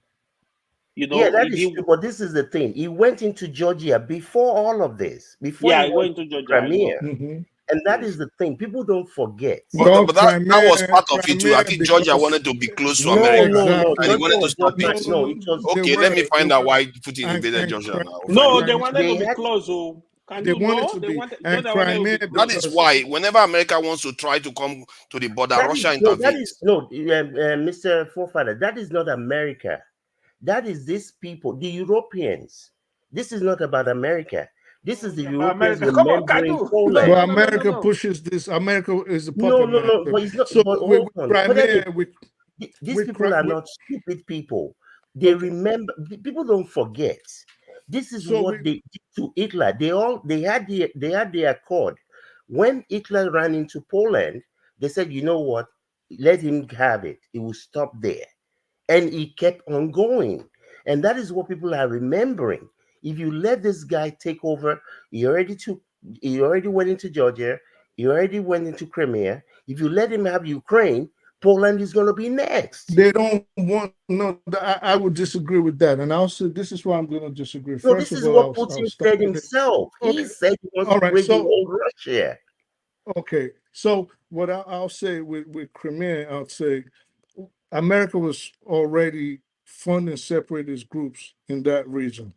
[SPEAKER 2] You
[SPEAKER 5] Yeah,
[SPEAKER 2] know,
[SPEAKER 5] that
[SPEAKER 2] he
[SPEAKER 5] is
[SPEAKER 2] did.
[SPEAKER 5] true. But this is the thing. He went into Georgia before all of this, before he
[SPEAKER 2] Yeah, he
[SPEAKER 5] went
[SPEAKER 2] went to
[SPEAKER 5] to
[SPEAKER 2] Georgia. I
[SPEAKER 5] Crimea.
[SPEAKER 2] know.
[SPEAKER 4] Mhm.
[SPEAKER 5] And that
[SPEAKER 2] Mm.
[SPEAKER 5] is the thing. People don't forget.
[SPEAKER 4] No,
[SPEAKER 1] But that was
[SPEAKER 4] Crimea,
[SPEAKER 1] part of it too. I think Georgia
[SPEAKER 4] because
[SPEAKER 1] wanted to be close to
[SPEAKER 5] No,
[SPEAKER 1] America,
[SPEAKER 5] no, no.
[SPEAKER 1] and he
[SPEAKER 4] exactly.
[SPEAKER 5] Georgia
[SPEAKER 1] wanted to
[SPEAKER 5] was
[SPEAKER 1] stop
[SPEAKER 5] not
[SPEAKER 1] it.
[SPEAKER 5] part.
[SPEAKER 4] No,
[SPEAKER 5] No,
[SPEAKER 4] no,
[SPEAKER 5] it was.
[SPEAKER 4] they
[SPEAKER 1] Okay, let me
[SPEAKER 4] were, they
[SPEAKER 1] find out
[SPEAKER 4] were,
[SPEAKER 1] why Putin invaded
[SPEAKER 4] and
[SPEAKER 1] Georgia now. I'll find
[SPEAKER 2] No,
[SPEAKER 1] it.
[SPEAKER 2] they
[SPEAKER 4] Crimea,
[SPEAKER 2] wanted
[SPEAKER 5] They
[SPEAKER 2] to be
[SPEAKER 5] had.
[SPEAKER 2] close. Oh, can
[SPEAKER 4] they
[SPEAKER 2] you
[SPEAKER 4] wanted
[SPEAKER 2] know?
[SPEAKER 4] to
[SPEAKER 2] They
[SPEAKER 4] be,
[SPEAKER 2] wanted
[SPEAKER 4] and
[SPEAKER 2] Georgia wanted to
[SPEAKER 4] Crimea
[SPEAKER 2] be
[SPEAKER 1] That
[SPEAKER 2] close.
[SPEAKER 1] is
[SPEAKER 4] because
[SPEAKER 1] why whenever America wants to try to come to the border,
[SPEAKER 5] That is
[SPEAKER 1] Russia
[SPEAKER 5] no. That is
[SPEAKER 1] intervenes.
[SPEAKER 5] no, Mr. Forefather. That is not America. That is these people, the Europeans. This is not about America. This is
[SPEAKER 2] No,
[SPEAKER 5] the
[SPEAKER 2] it's about
[SPEAKER 5] Europeans
[SPEAKER 2] America. Come on,
[SPEAKER 5] remembering
[SPEAKER 2] Kadu. No,
[SPEAKER 5] Poland.
[SPEAKER 2] no,
[SPEAKER 4] but
[SPEAKER 2] no, no, no,
[SPEAKER 4] America
[SPEAKER 2] no.
[SPEAKER 4] pushes this. America is the
[SPEAKER 5] No,
[SPEAKER 4] puppet
[SPEAKER 5] no, no.
[SPEAKER 4] master.
[SPEAKER 5] But it's not.
[SPEAKER 4] So
[SPEAKER 5] But
[SPEAKER 4] with
[SPEAKER 5] hold on. Whether they
[SPEAKER 4] Crimea,
[SPEAKER 5] these people are
[SPEAKER 4] With,
[SPEAKER 5] not stupid people. They
[SPEAKER 4] okay,
[SPEAKER 5] remember. People don't forget. This is
[SPEAKER 4] so
[SPEAKER 5] what
[SPEAKER 4] we
[SPEAKER 5] they did to Hitler. They had the accord. When Hitler ran into Poland, they said, you know what? Let him have it. It will stop there, and he kept on going. And that is what people are remembering. If you let this guy take over, he already went into Georgia, he already went into Crimea. If you let him have Ukraine, Poland is going to be next.
[SPEAKER 4] They don't want no. I would disagree with that, and I'll say this is why I'm going to disagree.
[SPEAKER 5] No,
[SPEAKER 4] First
[SPEAKER 5] this
[SPEAKER 4] of
[SPEAKER 5] is
[SPEAKER 4] all,
[SPEAKER 5] what
[SPEAKER 4] I'll
[SPEAKER 5] Putin
[SPEAKER 4] start
[SPEAKER 5] said
[SPEAKER 4] with it.
[SPEAKER 5] himself. He
[SPEAKER 4] Okay,
[SPEAKER 5] said he wants
[SPEAKER 4] all
[SPEAKER 5] to
[SPEAKER 4] right.
[SPEAKER 5] break the
[SPEAKER 4] So
[SPEAKER 5] whole Russia.
[SPEAKER 4] okay, so what I'll say with Crimea, I'll say America was already funding separatist groups in that region.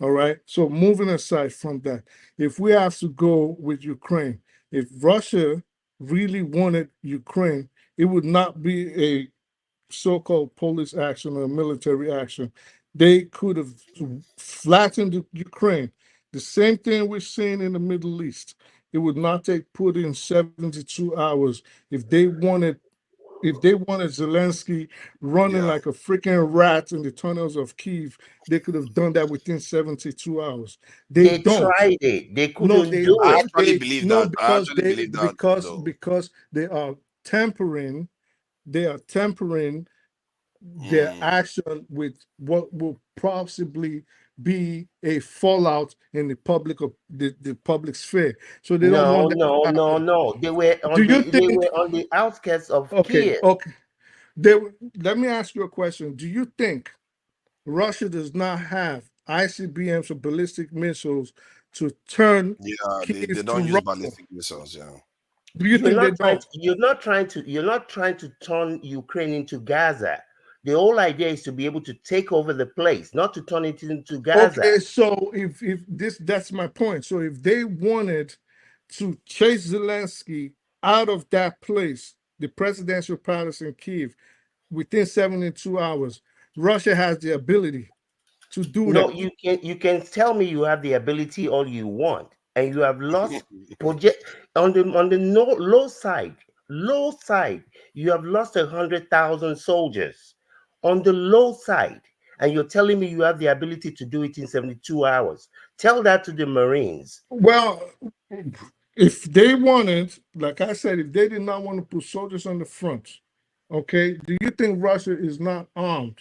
[SPEAKER 4] All right. So moving aside from that, if we have to go with Ukraine, if Russia really wanted Ukraine, it would not be a so-called police action or military action. They could have flattened Ukraine. The same thing we're seeing in the Middle East. It would not take Putin 72 hours if they wanted Zelensky running
[SPEAKER 1] Yeah.
[SPEAKER 4] like a freaking rat in the tunnels of Kiev, they could have done that within 72 hours. They
[SPEAKER 5] They
[SPEAKER 4] don't.
[SPEAKER 5] tried it. They
[SPEAKER 4] No,
[SPEAKER 5] couldn't
[SPEAKER 4] they
[SPEAKER 5] do
[SPEAKER 1] I
[SPEAKER 5] it.
[SPEAKER 4] don't.
[SPEAKER 1] actually
[SPEAKER 4] They
[SPEAKER 1] believe
[SPEAKER 4] no
[SPEAKER 1] that. I
[SPEAKER 4] because
[SPEAKER 1] actually
[SPEAKER 4] they
[SPEAKER 1] believe that though.
[SPEAKER 4] because they are tempering tempering their
[SPEAKER 1] Mm.
[SPEAKER 4] action with what will possibly be a fallout in the public sphere. So they don't
[SPEAKER 5] No,
[SPEAKER 4] want that to
[SPEAKER 5] no, no,
[SPEAKER 4] happen.
[SPEAKER 5] no.
[SPEAKER 4] Do you
[SPEAKER 5] They
[SPEAKER 4] think
[SPEAKER 5] were on the outskirts of
[SPEAKER 4] okay,
[SPEAKER 5] Kiev.
[SPEAKER 4] okay. Let me ask you a question. Do you think Russia does not have ICBMs or ballistic missiles to turn
[SPEAKER 1] Yeah, they
[SPEAKER 4] Kiev to
[SPEAKER 1] don't use
[SPEAKER 4] rubble?
[SPEAKER 1] ballistic missiles. Yeah.
[SPEAKER 4] Do you think they don't?
[SPEAKER 5] You're not trying to turn Ukraine into Gaza. The whole idea is to be able to take over the place, not to turn it into Gaza.
[SPEAKER 4] Okay, so if this that's my point. So if they wanted to chase Zelensky out of that place, the presidential palace in Kiev, within 72 hours, Russia has the ability to do
[SPEAKER 5] No,
[SPEAKER 4] that.
[SPEAKER 5] you can tell me you have the ability all you want, and you have lost project on the no, low side, you have lost 100,000 soldiers on the low side, and you're telling me you have the ability to do it in 72 hours. Tell that to the Marines.
[SPEAKER 4] Well, if they wanted, like I said, if they did not want to put soldiers on the front, okay, do you think Russia is not armed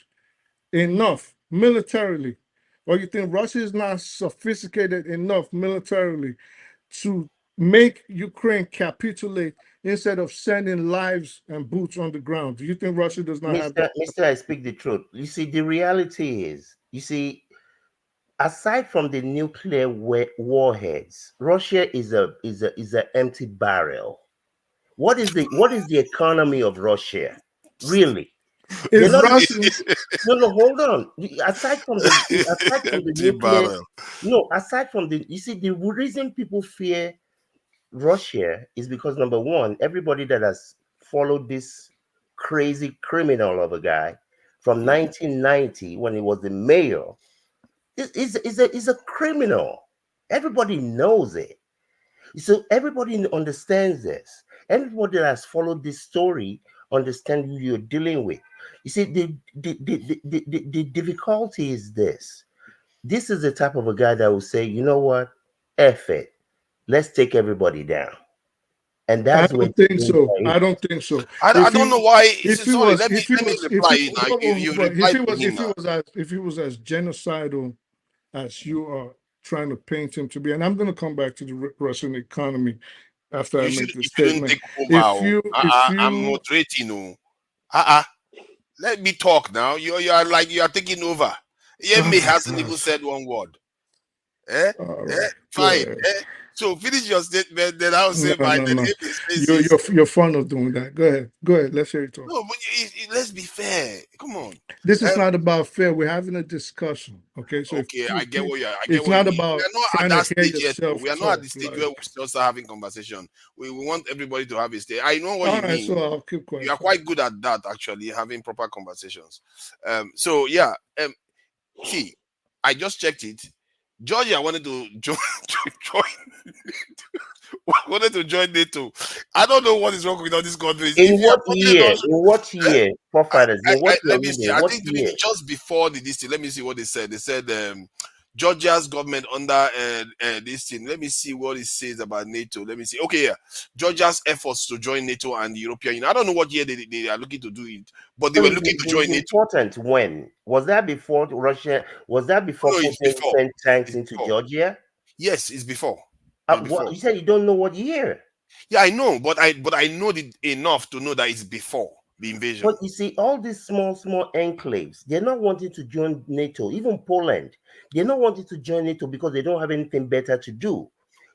[SPEAKER 4] enough militarily? Or you think Russia is not sophisticated enough militarily to make Ukraine capitulate instead of sending lives and boots on the ground? Do you think Russia does not have that?
[SPEAKER 5] Mister, I speak the truth. You see, the reality is, you see, aside from the nuclear warheads, Russia is a empty barrel. What is the economy of Russia? Really? They're
[SPEAKER 4] Is
[SPEAKER 5] not.
[SPEAKER 4] Russia
[SPEAKER 5] No, no, hold on. Aside from the
[SPEAKER 1] Empty
[SPEAKER 5] nuclear,
[SPEAKER 1] barrel.
[SPEAKER 5] no, aside from the, you see, the reason people fear Russia is because number one, everybody that has followed this crazy criminal of a guy from 1990 when he was the mayor is a criminal. Everybody knows it. So everybody understands this. Everybody that has followed this story understand who you're dealing with. You see, the difficulty is this. This is the type of a guy that will say, you know what, F it, let's take everybody down. And
[SPEAKER 4] I
[SPEAKER 5] that's where
[SPEAKER 4] don't
[SPEAKER 5] the
[SPEAKER 4] think so.
[SPEAKER 5] danger
[SPEAKER 4] I
[SPEAKER 5] is.
[SPEAKER 4] don't think so.
[SPEAKER 1] I don't know why.
[SPEAKER 4] If he
[SPEAKER 1] Sorry,
[SPEAKER 4] was if he
[SPEAKER 1] let me
[SPEAKER 4] was if
[SPEAKER 1] reply
[SPEAKER 4] he
[SPEAKER 1] you now. You
[SPEAKER 4] but if
[SPEAKER 1] replied
[SPEAKER 4] he
[SPEAKER 1] to
[SPEAKER 4] was
[SPEAKER 1] him now.
[SPEAKER 4] if he was as genocidal as you are trying to paint him to be, and I'm going to come back to the Russian economy after I make this
[SPEAKER 1] You shouldn't
[SPEAKER 4] statement.
[SPEAKER 1] take over. Oh.
[SPEAKER 4] If
[SPEAKER 1] I'm
[SPEAKER 4] you
[SPEAKER 1] moderating. Oh. Uh-uh. Let me talk now. You are like you are taking over.
[SPEAKER 4] oh
[SPEAKER 1] Yemi
[SPEAKER 4] my
[SPEAKER 1] hasn't even
[SPEAKER 4] gosh,
[SPEAKER 1] said one word. Eh?
[SPEAKER 4] all
[SPEAKER 1] Eh?
[SPEAKER 4] right, go
[SPEAKER 1] Fine.
[SPEAKER 4] ahead.
[SPEAKER 1] Eh? So finish your statement, then I'll
[SPEAKER 4] No,
[SPEAKER 1] say
[SPEAKER 4] no,
[SPEAKER 1] mine.
[SPEAKER 4] no,
[SPEAKER 1] Then
[SPEAKER 4] no.
[SPEAKER 1] if his face is
[SPEAKER 4] You're fond of doing that. Go ahead. Let's hear you talk.
[SPEAKER 1] no, but let's be fair. Come on.
[SPEAKER 4] This is
[SPEAKER 1] Um,
[SPEAKER 4] not about fair. We're having a discussion. Okay, so
[SPEAKER 1] okay, I get
[SPEAKER 4] it's
[SPEAKER 1] what you
[SPEAKER 4] not
[SPEAKER 1] mean. We
[SPEAKER 4] about
[SPEAKER 1] are not at
[SPEAKER 4] trying to
[SPEAKER 1] that
[SPEAKER 4] hear
[SPEAKER 1] stage yet. Though.
[SPEAKER 4] yourself
[SPEAKER 1] We are not at the
[SPEAKER 4] talk.
[SPEAKER 1] stage where we
[SPEAKER 4] Like,
[SPEAKER 1] still start having conversation. We want everybody to have a stage. I know what
[SPEAKER 4] all
[SPEAKER 1] you
[SPEAKER 4] right, so
[SPEAKER 1] mean.
[SPEAKER 4] I'll keep
[SPEAKER 1] You
[SPEAKER 4] quiet
[SPEAKER 1] are
[SPEAKER 4] for now.
[SPEAKER 1] quite good at that, actually, having proper conversations. So yeah. See, I just checked it. Georgia wanted to join, join wanted to join NATO. I don't know what is wrong with all these countries.
[SPEAKER 5] In
[SPEAKER 1] If you are
[SPEAKER 5] what
[SPEAKER 1] probably
[SPEAKER 5] year?
[SPEAKER 1] not,
[SPEAKER 5] In what
[SPEAKER 1] eh,
[SPEAKER 5] year? Forefathers, in what
[SPEAKER 1] let
[SPEAKER 5] year
[SPEAKER 1] me
[SPEAKER 5] we
[SPEAKER 1] see.
[SPEAKER 5] in
[SPEAKER 1] I
[SPEAKER 5] what
[SPEAKER 1] think
[SPEAKER 5] year?
[SPEAKER 1] just before the this thing, let me see what they said. They said Georgia's government under this thing. Let me see what it says about NATO. Let me see. Okay, yeah, Georgia's efforts to join NATO and the European Union. I don't know what year they are looking to do it, but they
[SPEAKER 5] No,
[SPEAKER 1] were looking to join
[SPEAKER 5] it's
[SPEAKER 1] NATO.
[SPEAKER 5] important. When was that? Before Russia? Was that
[SPEAKER 1] Oh,
[SPEAKER 5] before
[SPEAKER 1] no, it's
[SPEAKER 5] Putin
[SPEAKER 1] before.
[SPEAKER 5] sent tanks
[SPEAKER 1] It's
[SPEAKER 5] into
[SPEAKER 1] before.
[SPEAKER 5] Georgia?
[SPEAKER 1] Yes, it's before. It's
[SPEAKER 5] What
[SPEAKER 1] before.
[SPEAKER 5] you said? You don't know what year?
[SPEAKER 1] Yeah, I know, but I know enough to know that it's before the invasion.
[SPEAKER 5] But you see, all these small enclaves, they're not wanting to join NATO. Even Poland, they're not wanting to join NATO because they don't have anything better to do.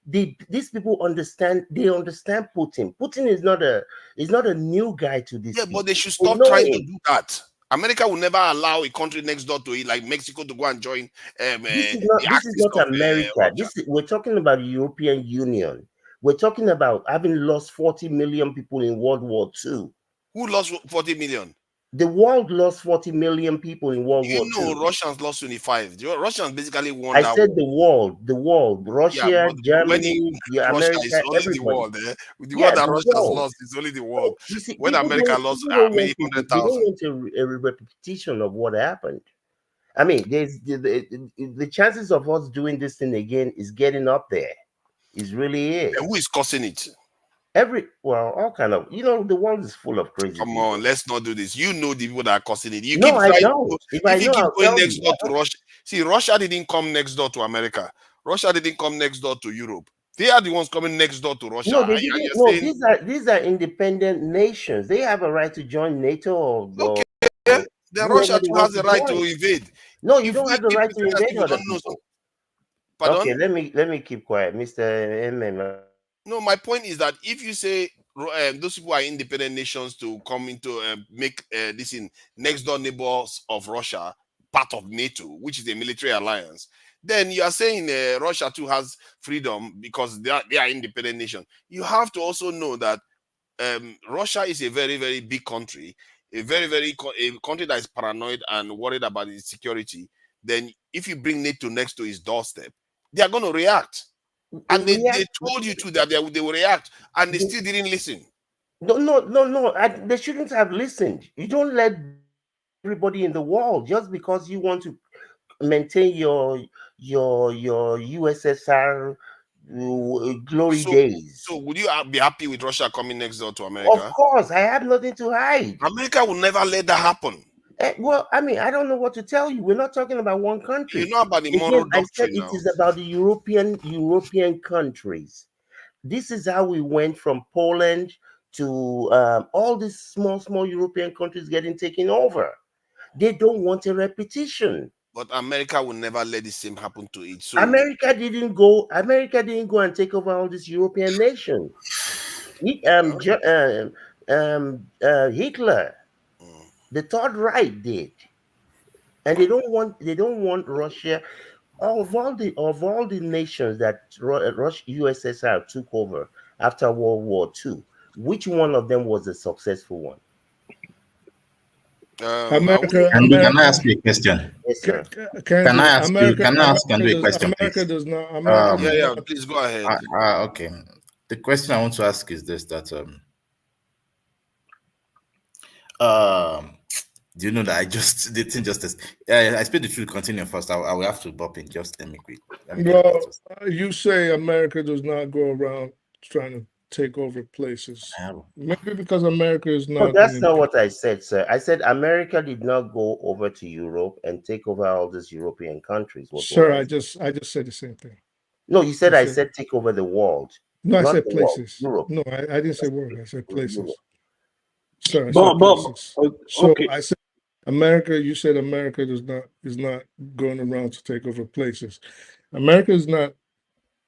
[SPEAKER 5] These people understand. They understand Putin. Putin is not a new guy to these
[SPEAKER 1] Yeah, but
[SPEAKER 5] people.
[SPEAKER 1] they should
[SPEAKER 5] They
[SPEAKER 1] stop
[SPEAKER 5] know
[SPEAKER 1] trying to
[SPEAKER 5] him.
[SPEAKER 1] do that. America will never allow a country next door to it, like Mexico, to go and join the
[SPEAKER 5] This is
[SPEAKER 1] axis
[SPEAKER 5] not
[SPEAKER 1] of
[SPEAKER 5] America.
[SPEAKER 1] Russia.
[SPEAKER 5] We're talking about the European Union. We're talking about having lost 40 million people in World War II.
[SPEAKER 1] Who lost 40 million?
[SPEAKER 5] The world lost 40 million people in World War
[SPEAKER 1] You
[SPEAKER 5] II.
[SPEAKER 1] know, Russians lost 25. The Russians basically won
[SPEAKER 5] I
[SPEAKER 1] that
[SPEAKER 5] said
[SPEAKER 1] war.
[SPEAKER 5] the world,
[SPEAKER 1] Yeah,
[SPEAKER 5] Russia,
[SPEAKER 1] but when he
[SPEAKER 5] Germany,
[SPEAKER 1] Russia is
[SPEAKER 5] America,
[SPEAKER 1] only the
[SPEAKER 5] everybody.
[SPEAKER 1] world. The
[SPEAKER 5] Yeah,
[SPEAKER 1] one that
[SPEAKER 5] the
[SPEAKER 1] Russia has
[SPEAKER 5] world.
[SPEAKER 1] lost is only the world.
[SPEAKER 5] So, you see,
[SPEAKER 1] When America lost
[SPEAKER 5] people don't
[SPEAKER 1] many
[SPEAKER 5] want to,
[SPEAKER 1] hundred
[SPEAKER 5] they don't
[SPEAKER 1] thousand.
[SPEAKER 5] want a repetition of what happened. I mean, there's the chances of us doing this thing again is getting up there. It really
[SPEAKER 1] And who
[SPEAKER 5] is.
[SPEAKER 1] is causing it?
[SPEAKER 5] All kind of, the world is full of crazy
[SPEAKER 1] Come on,
[SPEAKER 5] people.
[SPEAKER 1] let's not do this. You know the people that are causing it. You
[SPEAKER 5] No,
[SPEAKER 1] keep
[SPEAKER 5] I
[SPEAKER 1] trying to
[SPEAKER 5] don't. If I
[SPEAKER 1] if you
[SPEAKER 5] know,
[SPEAKER 1] keep
[SPEAKER 5] I'll
[SPEAKER 1] going
[SPEAKER 5] tell
[SPEAKER 1] next
[SPEAKER 5] you.
[SPEAKER 1] door to Russia. See, Russia didn't come next door to America. Russia didn't come next door to Europe. They are the ones coming next door to Russia.
[SPEAKER 5] No, they
[SPEAKER 1] And
[SPEAKER 5] didn't.
[SPEAKER 1] you're
[SPEAKER 5] No,
[SPEAKER 1] saying,
[SPEAKER 5] these are independent nations. They have a right to join NATO
[SPEAKER 1] okay,
[SPEAKER 5] or
[SPEAKER 1] then Russia
[SPEAKER 5] whoever they
[SPEAKER 1] too
[SPEAKER 5] want
[SPEAKER 1] has
[SPEAKER 5] to
[SPEAKER 1] the right to
[SPEAKER 5] join.
[SPEAKER 1] invade.
[SPEAKER 5] No, you
[SPEAKER 1] If
[SPEAKER 5] don't
[SPEAKER 1] we
[SPEAKER 5] have the
[SPEAKER 1] keep
[SPEAKER 5] right to
[SPEAKER 1] pretending as
[SPEAKER 5] invade
[SPEAKER 1] people
[SPEAKER 5] other
[SPEAKER 1] don't know,
[SPEAKER 5] people. Okay,
[SPEAKER 1] pardon?
[SPEAKER 5] let me keep quiet, Mr.
[SPEAKER 1] No, my point is that if you say those people are independent nations to come into make this in next door neighbors of Russia part of NATO, which is a military alliance, then you are saying Russia too has freedom because they are independent nation. You have to also know that Russia is a very very big country, a a country that is paranoid and worried about its security. Then if you bring NATO next to his doorstep, they are going to react. And they
[SPEAKER 5] React.
[SPEAKER 1] told you too that they will react, and they
[SPEAKER 5] They-
[SPEAKER 1] still didn't listen.
[SPEAKER 5] no. They shouldn't have listened. You don't let everybody in the world just because you want to maintain your USSR glory
[SPEAKER 1] So,
[SPEAKER 5] days.
[SPEAKER 1] so would you be happy with Russia coming next door to
[SPEAKER 5] Of
[SPEAKER 1] America?
[SPEAKER 5] course, I have nothing to hide.
[SPEAKER 1] America will never let that happen.
[SPEAKER 5] Well, I mean, I don't know what to tell you. We're not talking about one
[SPEAKER 1] You
[SPEAKER 5] country.
[SPEAKER 1] know about the
[SPEAKER 5] Again,
[SPEAKER 1] moral
[SPEAKER 5] I said
[SPEAKER 1] doctrine
[SPEAKER 5] it
[SPEAKER 1] now.
[SPEAKER 5] is about the European countries. This is how we went from Poland to all these small European countries getting taken over. They don't want a repetition.
[SPEAKER 1] But America will never let the same happen to it. So,
[SPEAKER 5] America didn't go and take over all these European nations.
[SPEAKER 1] well,
[SPEAKER 5] Hitler,
[SPEAKER 1] mm,
[SPEAKER 5] the Third Reich did, and they don't want Russia. Of all the nations that Russia USSR took over after World War II, which one of them was a successful one?
[SPEAKER 1] I wouldn't.
[SPEAKER 4] America,
[SPEAKER 6] Andy, can I
[SPEAKER 4] America,
[SPEAKER 6] ask you a question?
[SPEAKER 5] Yes, sir.
[SPEAKER 6] Can
[SPEAKER 4] Kendra,
[SPEAKER 6] I ask you?
[SPEAKER 4] America,
[SPEAKER 6] Can I ask Andy a question,
[SPEAKER 4] America
[SPEAKER 6] please?
[SPEAKER 4] does not, America
[SPEAKER 1] Yeah,
[SPEAKER 4] does
[SPEAKER 6] Um.
[SPEAKER 1] yeah.
[SPEAKER 4] not.
[SPEAKER 1] Please go ahead.
[SPEAKER 6] Okay. The question I want to ask is this: that um, do you know that I just the thing just I speak the truth. Continue first. I will have to bop in. Just let me quick. Let me get this
[SPEAKER 4] Well,
[SPEAKER 6] first.
[SPEAKER 4] you say America does not go around trying to take over places.
[SPEAKER 6] I have-
[SPEAKER 4] Maybe because America is
[SPEAKER 5] No,
[SPEAKER 4] not an
[SPEAKER 5] that's not
[SPEAKER 4] imp-
[SPEAKER 5] what I said, sir. I said America did not go over to Europe and take over all these European countries. Was what
[SPEAKER 4] Sir,
[SPEAKER 5] I said.
[SPEAKER 4] I just said the same thing.
[SPEAKER 5] No, you
[SPEAKER 4] I
[SPEAKER 5] said I
[SPEAKER 4] said
[SPEAKER 5] said take over the world,
[SPEAKER 4] no, I
[SPEAKER 5] not
[SPEAKER 4] said
[SPEAKER 5] the world.
[SPEAKER 4] places.
[SPEAKER 5] Europe.
[SPEAKER 4] No, I didn't say world. I said
[SPEAKER 5] Europe.
[SPEAKER 4] places. Sir, I said
[SPEAKER 2] But
[SPEAKER 4] places. So
[SPEAKER 2] okay.
[SPEAKER 4] I said America. You said America is not going around to take over places. America is not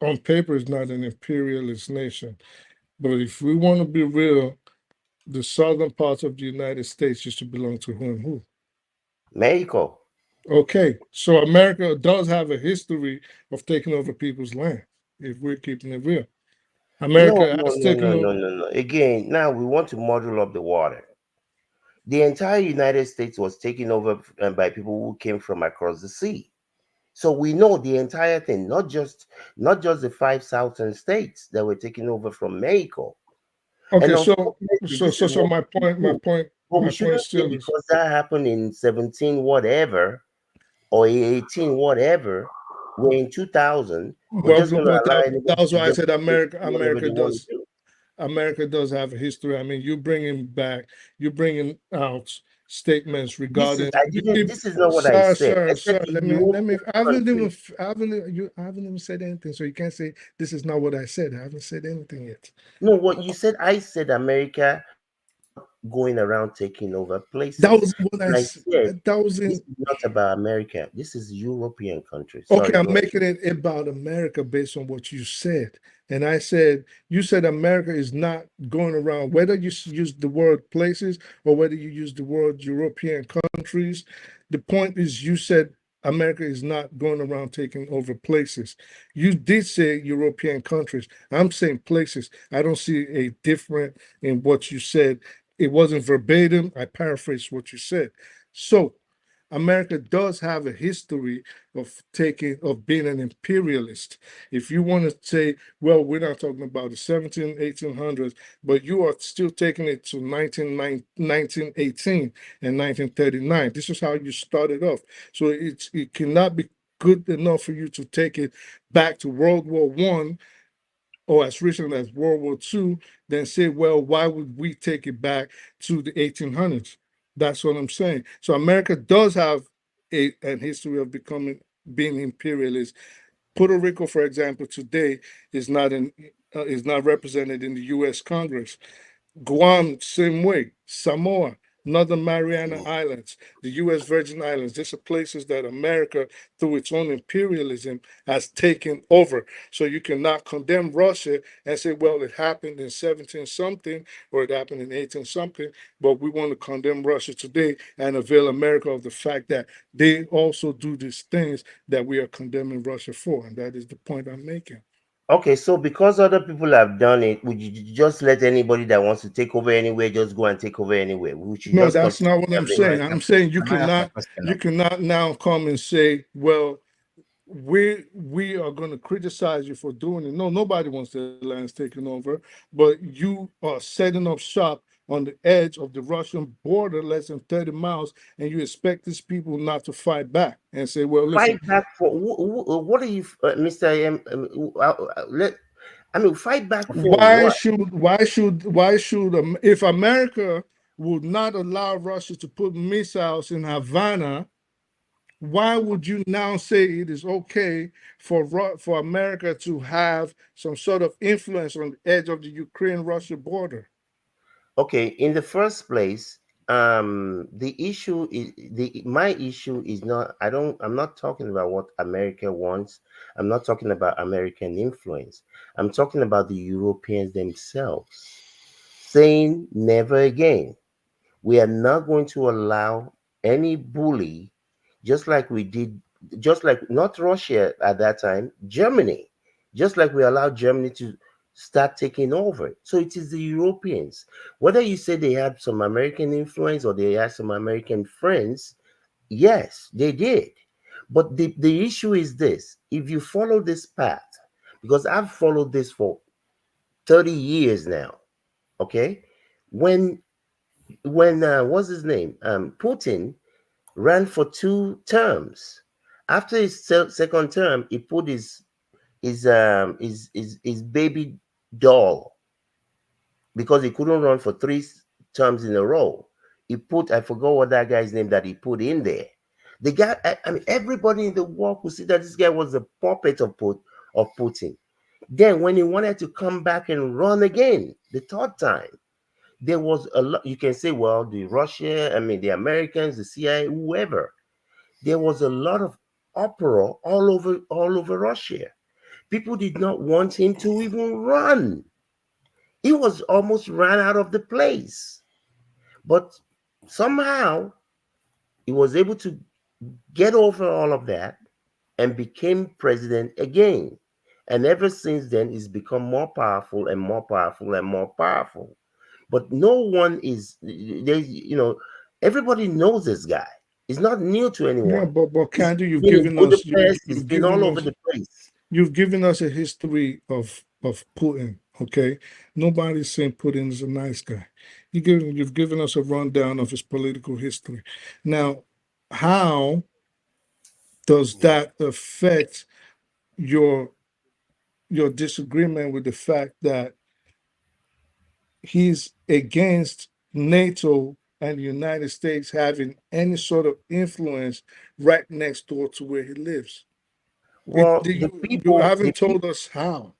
[SPEAKER 4] on paper is not an imperialist nation. But if we want to be real, the southern parts of the United States used to belong to who and who.
[SPEAKER 5] Mexico.
[SPEAKER 4] Okay, so America does have a history of taking over people's land. If we're keeping it real,
[SPEAKER 5] No,
[SPEAKER 4] America
[SPEAKER 5] no,
[SPEAKER 4] has
[SPEAKER 5] no,
[SPEAKER 4] taken
[SPEAKER 5] no,
[SPEAKER 4] over.
[SPEAKER 5] no, no, no. Again, now we want to muddle up the water. The entire United States was taken over by people who came from across the sea. So we know the entire thing, not just the five southern states that were taken over from Mexico. And
[SPEAKER 4] Okay, so
[SPEAKER 5] unfortunately,
[SPEAKER 4] so
[SPEAKER 5] this
[SPEAKER 4] so
[SPEAKER 5] is
[SPEAKER 4] so
[SPEAKER 5] what
[SPEAKER 4] my
[SPEAKER 5] we
[SPEAKER 4] point, my
[SPEAKER 5] do.
[SPEAKER 4] point,
[SPEAKER 5] But we
[SPEAKER 4] my point
[SPEAKER 5] shouldn't say
[SPEAKER 4] still is
[SPEAKER 5] because that happened in 17 whatever or 18 whatever, we're in 2000, we're
[SPEAKER 4] well,
[SPEAKER 5] just going to
[SPEAKER 4] but
[SPEAKER 5] allow
[SPEAKER 4] that,
[SPEAKER 5] anybody
[SPEAKER 4] that's
[SPEAKER 5] to
[SPEAKER 4] why I
[SPEAKER 5] just
[SPEAKER 4] said
[SPEAKER 5] do whatever they want to do.
[SPEAKER 4] America does have a history. I mean, you bringing out statements regarding
[SPEAKER 5] This is not what I
[SPEAKER 4] sir,
[SPEAKER 5] said. I
[SPEAKER 4] sir,
[SPEAKER 5] said
[SPEAKER 4] sir.
[SPEAKER 5] the
[SPEAKER 4] Let me.
[SPEAKER 5] European countries.
[SPEAKER 4] I haven't even said anything, so you can't say this is not what I said. I haven't said anything yet.
[SPEAKER 5] No, what you said, I said America going around taking over
[SPEAKER 4] That
[SPEAKER 5] places.
[SPEAKER 4] was what
[SPEAKER 5] And I said,
[SPEAKER 4] that was
[SPEAKER 5] this
[SPEAKER 4] in.
[SPEAKER 5] is not about America. This is European country.
[SPEAKER 4] Okay,
[SPEAKER 5] Sorry,
[SPEAKER 4] I'm
[SPEAKER 5] go ahead.
[SPEAKER 4] making it about America based on what you said. And I said, you said America is not going around, whether you use the word places or whether you use the word European countries. The point is, you said America is not going around taking over places. You did say European countries. I'm saying places. I don't see a different in what you said. It wasn't verbatim. I paraphrased what you said. So, America does have a history of being an imperialist. If you want to say, well, we're not talking about the 17, 1800s, but you are still taking it to 1918 and 1939. This is how you started off. So it cannot be good enough for you to take it back to World War I or as recent as World War II, then say, well, why would we take it back to the 1800s? That's what I'm saying. So America does have an history of being imperialist. Puerto Rico, for example, today is not represented in the U.S. Congress. Guam, same way. Samoa, Northern Mariana Islands, the U.S. Virgin Islands. These are places that America, through its own imperialism, has taken over. So you cannot condemn Russia and say, well, it happened in 17 something or it happened in 18 something, but we want to condemn Russia today and avail America of the fact that they also do these things that we are condemning Russia for. And that is the point I'm making.
[SPEAKER 5] Okay, so because other people have done it, would you just let anybody that wants to take over anywhere just go and take over anywhere? We should
[SPEAKER 4] No,
[SPEAKER 5] just
[SPEAKER 4] that's
[SPEAKER 5] continue
[SPEAKER 4] not what I'm
[SPEAKER 5] having.
[SPEAKER 6] Sorry,
[SPEAKER 4] saying. I'm saying
[SPEAKER 6] can I ask my question
[SPEAKER 4] you
[SPEAKER 6] now?
[SPEAKER 4] cannot now come and say, well, we are going to criticize you for doing it. No, nobody wants their lands taken over, but you are setting up shop on the edge of the Russian border, less than 30 miles, and you expect these people not to fight back and say, well, listen,
[SPEAKER 5] Fight back for what are you, Mr. Let, I mean, fight back for what?
[SPEAKER 4] if America would not allow Russia to put missiles in Havana, why would you now say it is okay for America to have some sort of influence on the edge of the Ukraine-Russia border?
[SPEAKER 5] Okay, in the first place, the issue is the my issue is not. I'm not talking about what America wants. I'm not talking about American influence. I'm talking about the Europeans themselves saying never again. We are not going to allow any bully, just like we did, just like not Russia at that time, Germany, just like we allowed Germany to start taking over. So it is the Europeans. Whether you say they had some American influence or they had some American friends, yes, they did. But the issue is this: if you follow this path, because I've followed this for 30 years now, okay? When what's his name? Putin ran for 2 terms. After his second term, he put his baby doll because he couldn't run for 3 terms in a row. He put, I forgot what that guy's name that he put in there. The guy, I mean, everybody in the world could see that this guy was a puppet of Putin. Then when he wanted to come back and run again the third time, there was a lot. You can say, well, the Russia, I mean, the Americans, the CIA, whoever. There was a lot of uproar all over Russia. People did not want him to even run. He was almost ran out of the place. But somehow he was able to get over all of that and became president again. And ever since then, he's become more powerful and more powerful and more powerful. But no one is there's everybody knows this guy. He's not new to
[SPEAKER 4] Yeah,
[SPEAKER 5] anyone.
[SPEAKER 4] but
[SPEAKER 5] He's
[SPEAKER 4] Candy,
[SPEAKER 5] been in Budapest, he's been all over the place.
[SPEAKER 4] you've given us a history of Putin. Okay, nobody's saying Putin is a nice guy. You've given us a rundown of his political history. Now, how does
[SPEAKER 1] Yeah.
[SPEAKER 4] that affect your disagreement with the fact that he's against NATO and the United States having any sort of influence right next door to where he lives?
[SPEAKER 5] Well,
[SPEAKER 4] You haven't told us how.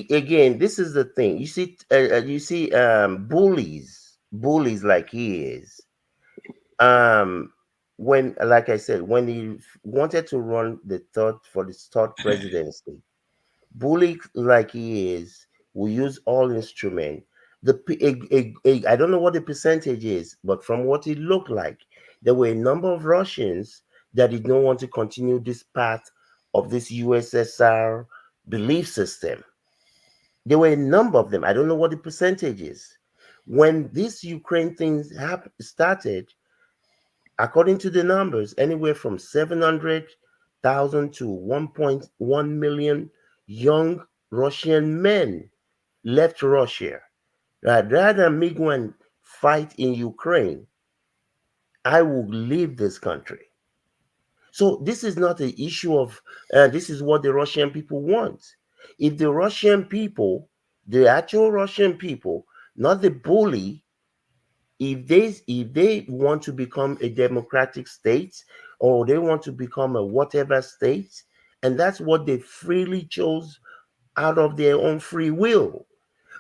[SPEAKER 5] again, this is the thing. You see, bullies. bullies like he is, um, when, like I said, when he wanted to run the third presidency, bully like he is will use all instrument. I don't know what the percentage is, but from what it looked like, there were a number of Russians that did not want to continue this path of this USSR belief system. There were a number of them. I don't know what the percentage is. When this Ukraine thing started, according to the numbers, anywhere from 700,000 to 1.1 million young Russian men left Russia. Right? Rather than me go and fight in Ukraine, I will leave this country. So this is not an issue of, this is what the Russian people want. If the Russian people, the actual Russian people, not the bully, if they want to become a democratic state, or they want to become a whatever state, and that's what they freely chose out of their own free will.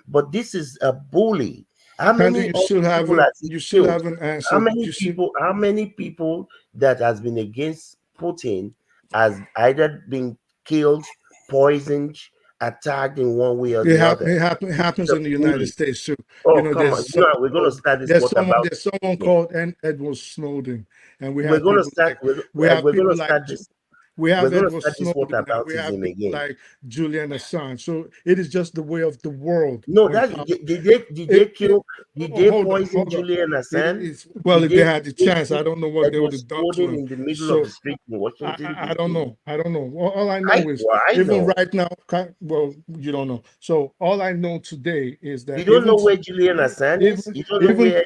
[SPEAKER 5] But this is a bully. How
[SPEAKER 4] Candy,
[SPEAKER 5] many other people has he
[SPEAKER 4] you still
[SPEAKER 5] killed?
[SPEAKER 4] haven't
[SPEAKER 5] How
[SPEAKER 4] answered.
[SPEAKER 5] many people? How many people that has been against Putin has either been killed, poisoned, attacked in one way or the other?
[SPEAKER 4] It
[SPEAKER 5] This is
[SPEAKER 4] happens
[SPEAKER 5] a
[SPEAKER 4] in the United
[SPEAKER 5] bully.
[SPEAKER 4] States too. You
[SPEAKER 5] Oh,
[SPEAKER 4] know,
[SPEAKER 5] come on. You know, we're going to start this what about
[SPEAKER 4] there's someone
[SPEAKER 5] again.
[SPEAKER 4] called Edward Snowden, and
[SPEAKER 5] We're going to start. We're going to start this.
[SPEAKER 4] we
[SPEAKER 5] We're
[SPEAKER 4] have
[SPEAKER 5] going to
[SPEAKER 4] Edward
[SPEAKER 5] start this what
[SPEAKER 4] Snowden, and we have
[SPEAKER 5] aboutism
[SPEAKER 4] people
[SPEAKER 5] again.
[SPEAKER 4] like Julian Assange. So it is just the way of the world
[SPEAKER 5] No,
[SPEAKER 4] when
[SPEAKER 5] that
[SPEAKER 4] power.
[SPEAKER 5] did they kill? Did
[SPEAKER 4] Oh,
[SPEAKER 5] they
[SPEAKER 4] hold on,
[SPEAKER 5] poison
[SPEAKER 4] hold on.
[SPEAKER 5] Julian Assange?
[SPEAKER 4] It's well, if they had the
[SPEAKER 5] Did they
[SPEAKER 4] chance,
[SPEAKER 5] put
[SPEAKER 4] I don't know what they would
[SPEAKER 5] Edward
[SPEAKER 4] have done to
[SPEAKER 5] Snowden
[SPEAKER 4] him.
[SPEAKER 5] in the middle of the
[SPEAKER 4] So
[SPEAKER 5] street in Washington
[SPEAKER 4] I don't
[SPEAKER 5] D.C.?
[SPEAKER 4] know. I don't know. All I know is
[SPEAKER 5] I
[SPEAKER 4] even
[SPEAKER 5] know.
[SPEAKER 4] right now. Well, you don't know. So all I know today is
[SPEAKER 5] You
[SPEAKER 4] that
[SPEAKER 5] don't know where Julian Assange is.
[SPEAKER 4] even
[SPEAKER 5] You don't know
[SPEAKER 4] even
[SPEAKER 5] where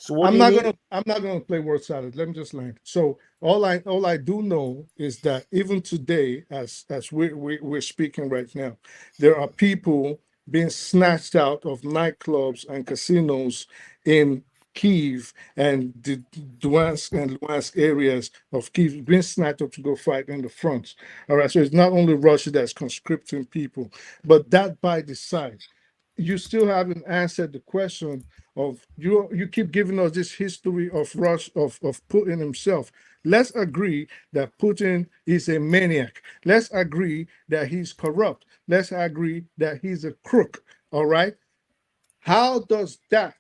[SPEAKER 5] Snowden is.
[SPEAKER 4] I'm not gonna play word salad. Let me just land. So all I do know is that even today, as we're speaking right now, there are people being snatched out of nightclubs and casinos in Kiev and the Donetsk and Luhansk areas of Kiev being snatched up to go fight in the fronts. All right. So it's not only Russia that's conscripting people, but that by the side, you still haven't answered the question of you keep giving us this history of of Putin himself. Let's agree that Putin is a maniac. Let's agree that he's corrupt. Let's agree that he's a crook. All right. How does that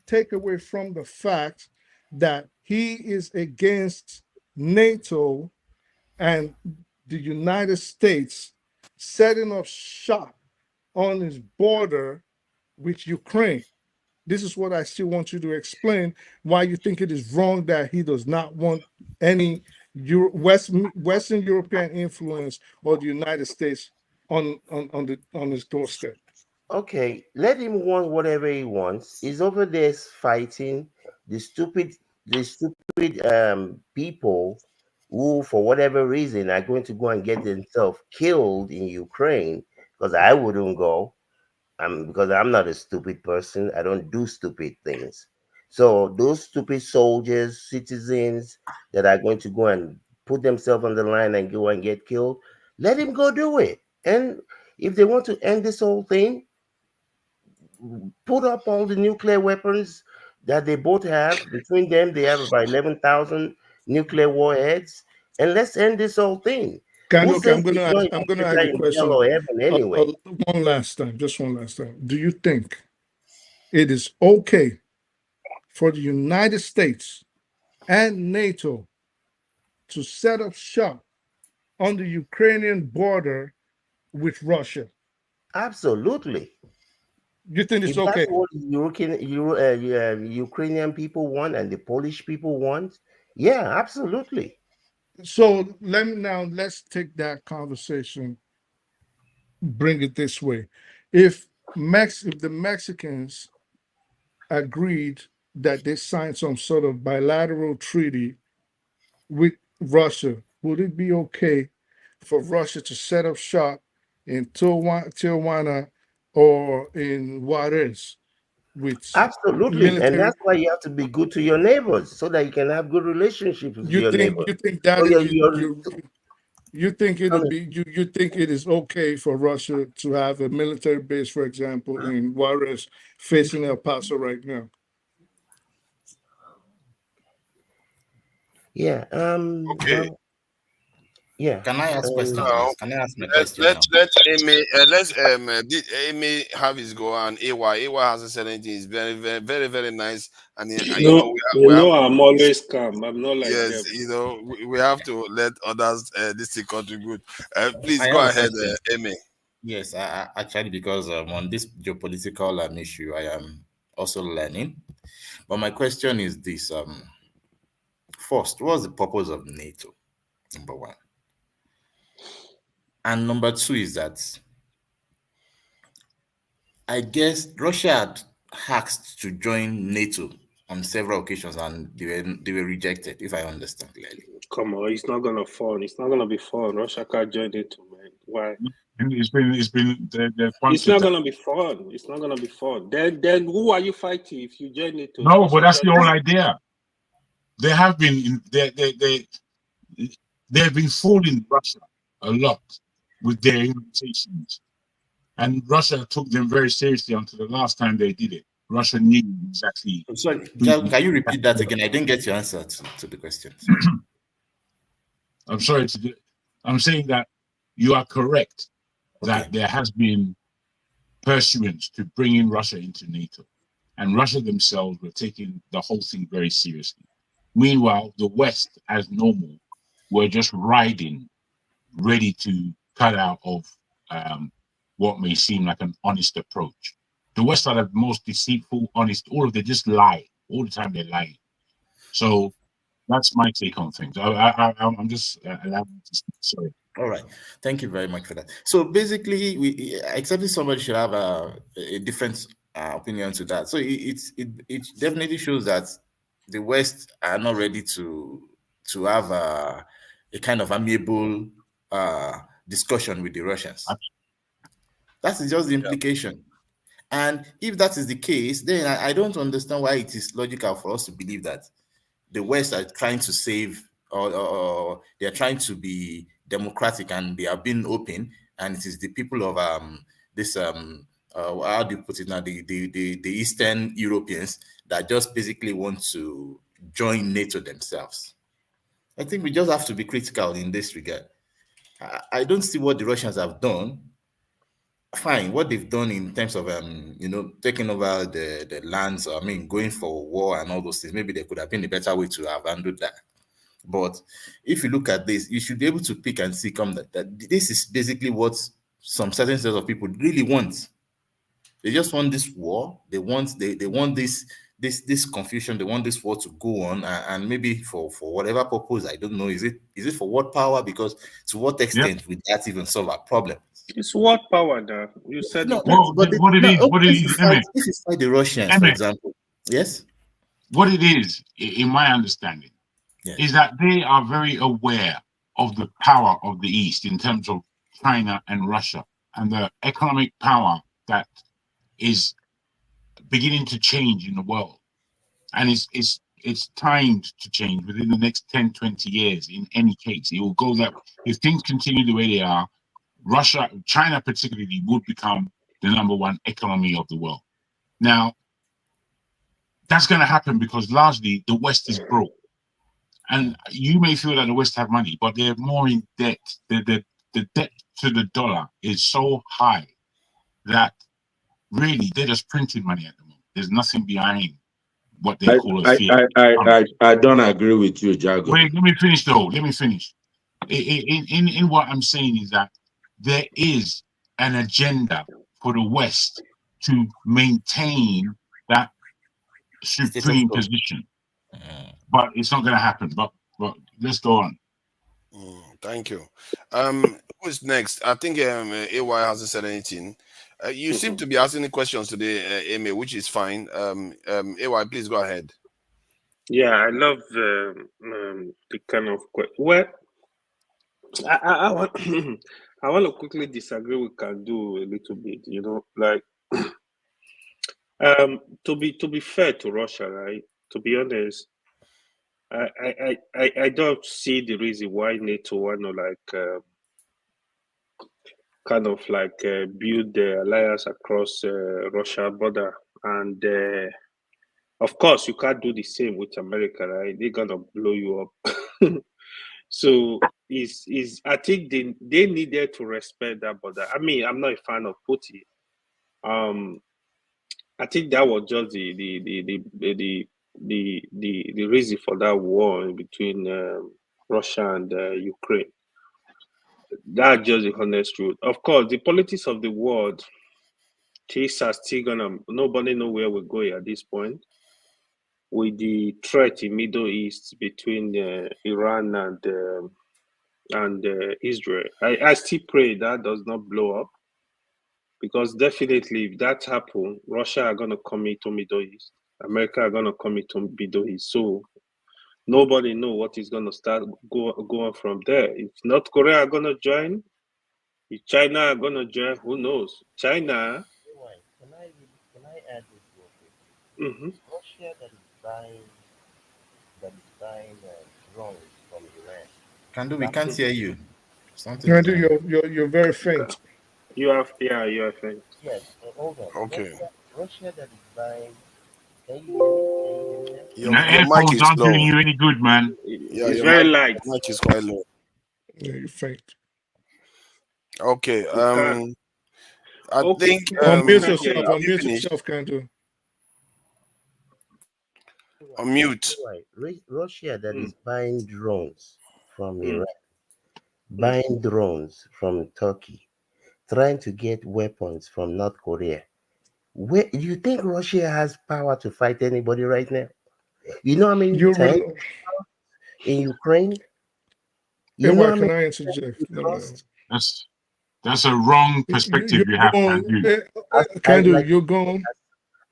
[SPEAKER 4] take away from the fact that he is against NATO and the United States setting up shop on his border with Ukraine? This is what I still want you to explain why you think it is wrong that he does not want any Western European influence or the United States on his doorstep.
[SPEAKER 5] Okay, let him want whatever he wants. He's over there fighting the stupid people who, for whatever reason, are going to go and get themselves killed in Ukraine. Because I wouldn't go. Because I'm not a stupid person. I don't do stupid things. So those stupid soldiers, citizens that are going to go and put themselves on the line and go and get killed, let him go do it. And if they want to end this whole thing, put up all the nuclear weapons that they both have. Between them, they have about 11,000 nuclear warheads. And let's end this whole thing.
[SPEAKER 4] Can
[SPEAKER 5] Who
[SPEAKER 4] okay,
[SPEAKER 5] says they don't
[SPEAKER 4] I'm
[SPEAKER 5] even
[SPEAKER 4] gonna ask
[SPEAKER 5] better
[SPEAKER 4] the
[SPEAKER 5] in hell
[SPEAKER 4] question
[SPEAKER 5] or heaven anyway?
[SPEAKER 4] one last time, just one last time. Do you think it is okay for the United States and NATO to set up shop on the Ukrainian border with Russia?
[SPEAKER 5] Absolutely.
[SPEAKER 4] You think it's
[SPEAKER 5] If that's
[SPEAKER 4] okay?
[SPEAKER 5] what Ukrainian people want and the Polish people want, yeah, absolutely.
[SPEAKER 4] So let's take that conversation, bring it this way. If the Mexicans agreed that they signed some sort of bilateral treaty with Russia, would it be okay for Russia to set up shop in Tijuana or in Juarez with
[SPEAKER 5] Absolutely. And
[SPEAKER 4] military?
[SPEAKER 5] that's why you have to be good to your neighbors so that you can have good relationships with your neighbors.
[SPEAKER 4] You think that
[SPEAKER 5] So
[SPEAKER 4] is
[SPEAKER 5] you're
[SPEAKER 4] You think it'll
[SPEAKER 5] Um,
[SPEAKER 4] be you think it is okay for Russia to have a military base, for example, in Juarez facing El Paso right now?
[SPEAKER 5] yeah.
[SPEAKER 1] Okay.
[SPEAKER 5] Well, yeah.
[SPEAKER 6] Can I ask question,
[SPEAKER 5] Um,
[SPEAKER 1] Now
[SPEAKER 6] please? Can I ask my
[SPEAKER 1] let
[SPEAKER 6] question
[SPEAKER 1] let
[SPEAKER 6] now?
[SPEAKER 1] let Amy Amy have his go, and AY hasn't said anything. He's very nice, and
[SPEAKER 2] No,
[SPEAKER 1] we
[SPEAKER 2] you
[SPEAKER 1] have
[SPEAKER 2] know
[SPEAKER 1] to,
[SPEAKER 2] I'm always calm. I'm not like
[SPEAKER 1] yes,
[SPEAKER 2] them.
[SPEAKER 1] we have to let others this thing contribute. Please
[SPEAKER 6] I
[SPEAKER 1] go
[SPEAKER 6] have a
[SPEAKER 1] ahead,
[SPEAKER 6] question.
[SPEAKER 1] Amy.
[SPEAKER 6] Yes, actually, because on this geopolitical issue, I am also learning. But my question is this: first, what's the purpose of NATO? Number one, and number two is that I guess Russia had asked to join NATO on several occasions, and they were rejected, if I understand clearly.
[SPEAKER 2] Come on, it's not gonna fun. It's not gonna be fun. Russia can't join it, man. Why?
[SPEAKER 7] And it's been the
[SPEAKER 2] It's
[SPEAKER 7] bunch of
[SPEAKER 2] not
[SPEAKER 7] times.
[SPEAKER 2] gonna be fun. It's not gonna be fun. Then who are you fighting if you join it?
[SPEAKER 7] No, but
[SPEAKER 2] Russia
[SPEAKER 7] that's the
[SPEAKER 2] can't
[SPEAKER 7] whole
[SPEAKER 2] join.
[SPEAKER 7] idea. They have been they have been fooling Russia a lot with their invitations, and Russia took them very seriously until the last time they did it. Russia knew exactly
[SPEAKER 6] I'm sorry,
[SPEAKER 7] who
[SPEAKER 6] can you
[SPEAKER 7] to
[SPEAKER 6] repeat that again? I didn't get your answer to the question. Sorry.
[SPEAKER 7] I'm sorry to do. I'm saying that you are correct
[SPEAKER 6] Okay.
[SPEAKER 7] that there has been pursuance to bring in Russia into NATO, and Russia themselves were taking the whole thing very seriously. Meanwhile, the West, as normal, were just riding, ready to cut out of what may seem like an honest approach. The West are the most deceitful, honest. All of they just lie all the time. They lie. So that's my take on things. I'm just allowing to speak. Sorry.
[SPEAKER 6] All right. Thank you very much for that. So basically, we accepting somebody should have a different opinion to that. So it definitely shows that the West are not ready to have a kind of amiable discussion with the Russians. That is just the implication. And if that is the case, then I don't understand why it is logical for us to believe that the West are trying to save, or they are trying to be democratic, and they are being open, and it is the people of this how do you put it now, the Eastern Europeans that just basically want to join NATO themselves. I think we just have to be critical in this regard. I don't see what the Russians have done. Fine, what they've done in terms of taking over the lands, I mean, going for war and all those things, maybe there could have been a better way to have handled that. But if you look at this, you should be able to pick and see that this is basically what some certain set of people really want. They just want this war. They want this confusion. They want this war to go on, and maybe for whatever purpose. I don't know. Is it for what power? Because to what
[SPEAKER 7] Yep.
[SPEAKER 6] extent would that even solve our problem?
[SPEAKER 2] It's what power now. You said
[SPEAKER 6] No,
[SPEAKER 2] it
[SPEAKER 6] no,
[SPEAKER 2] all.
[SPEAKER 6] but
[SPEAKER 7] What it
[SPEAKER 6] no.
[SPEAKER 7] is,
[SPEAKER 6] If you fight, the Russians, for
[SPEAKER 7] Emmett,
[SPEAKER 6] example, yes,
[SPEAKER 7] what it is, in my understanding,
[SPEAKER 6] yeah,
[SPEAKER 7] is that they are very aware of the power of the East in terms of China and Russia and the economic power that is beginning to change in the world. And it's timed to change within the next 10, 20 years. In any case, it will go that if things continue the way they are, Russia, China particularly, would become the number one economy of the world. Now, that's going to happen because largely the West is broke. And you may feel that the West have money, but they're more in debt. The debt to the dollar is so high that really they're just printing money at the moment. There's nothing behind what they
[SPEAKER 8] I,
[SPEAKER 7] call a
[SPEAKER 8] I,
[SPEAKER 7] fiat
[SPEAKER 8] I, I,
[SPEAKER 7] currency.
[SPEAKER 8] I don't agree with you, Jago.
[SPEAKER 7] Wait, let me finish though. Let me finish. In what I'm saying is that there is an agenda for the West to maintain that
[SPEAKER 6] status
[SPEAKER 7] supreme
[SPEAKER 6] quo.
[SPEAKER 7] position, but it's not going to happen. But let's go on.
[SPEAKER 1] Thank you. Who's next? I think AY hasn't said anything. You seem to be asking the questions today, Amy, which is fine. AY, please go ahead.
[SPEAKER 2] Yeah, I love the kind of well. I want I want to quickly disagree with Kandu a little bit. Like to be fair to Russia, right? To be honest, I don't see the reason why NATO want to kind of build the alliance across Russia border, and of course you can't do the same with America, right? They're gonna blow you up. So is I think they needed to respect that border. I mean, I'm not a fan of Putin. I think that was just the reason for that war between Russia and Ukraine. That's just the honest truth. Of course, the politics of the world, things are still gonna. Nobody know where we're going at this point. With the threat in Middle East between Iran and Israel, I still pray that does not blow up, because definitely if that happen, Russia are gonna come into Middle East, America are gonna come into Middle East. So nobody know what is gonna start going from there. If North Korea are gonna join, if China are gonna join, who knows? China.
[SPEAKER 5] Can I add this real quick?
[SPEAKER 2] Mm-hmm.
[SPEAKER 5] Russia that is buying drones from Iran.
[SPEAKER 6] Kandu, we can't hear you. Something is
[SPEAKER 4] Kandu,
[SPEAKER 6] going on.
[SPEAKER 4] you're very faint.
[SPEAKER 2] You have faint.
[SPEAKER 5] Yes, hold on.
[SPEAKER 1] Okay.
[SPEAKER 5] Russia that is buying. Can you hear me? Can you hear me?
[SPEAKER 7] The
[SPEAKER 1] Your mic
[SPEAKER 7] earphones
[SPEAKER 1] is
[SPEAKER 7] aren't doing
[SPEAKER 1] low.
[SPEAKER 7] you any good, man.
[SPEAKER 1] Yeah,
[SPEAKER 2] It's very light.
[SPEAKER 1] your mic is quite low.
[SPEAKER 4] Yeah, you're faint.
[SPEAKER 1] Okay.
[SPEAKER 2] You can't.
[SPEAKER 1] I
[SPEAKER 2] Okay.
[SPEAKER 1] think
[SPEAKER 4] Unmute
[SPEAKER 2] Can't hear
[SPEAKER 4] yourself.
[SPEAKER 2] you.
[SPEAKER 1] have you
[SPEAKER 4] Unmute
[SPEAKER 1] finished?
[SPEAKER 4] yourself, Kandu.
[SPEAKER 1] Unmute.
[SPEAKER 5] Right. Russia that
[SPEAKER 2] Mm.
[SPEAKER 5] is buying drones from
[SPEAKER 2] Mm.
[SPEAKER 5] Iran, buying drones from Turkey, trying to get weapons from North Korea. Where you think Russia has power to fight anybody right now? You know how many
[SPEAKER 4] You
[SPEAKER 5] tanks
[SPEAKER 4] will.
[SPEAKER 5] in Ukraine? You know
[SPEAKER 4] Why
[SPEAKER 5] how
[SPEAKER 4] can
[SPEAKER 5] many
[SPEAKER 4] I
[SPEAKER 5] tanks
[SPEAKER 4] interject?
[SPEAKER 5] it costs?
[SPEAKER 7] That's a wrong perspective
[SPEAKER 4] You're
[SPEAKER 7] you have,
[SPEAKER 4] going.
[SPEAKER 7] Andrew.
[SPEAKER 4] Kandu,
[SPEAKER 5] Like
[SPEAKER 4] you're going.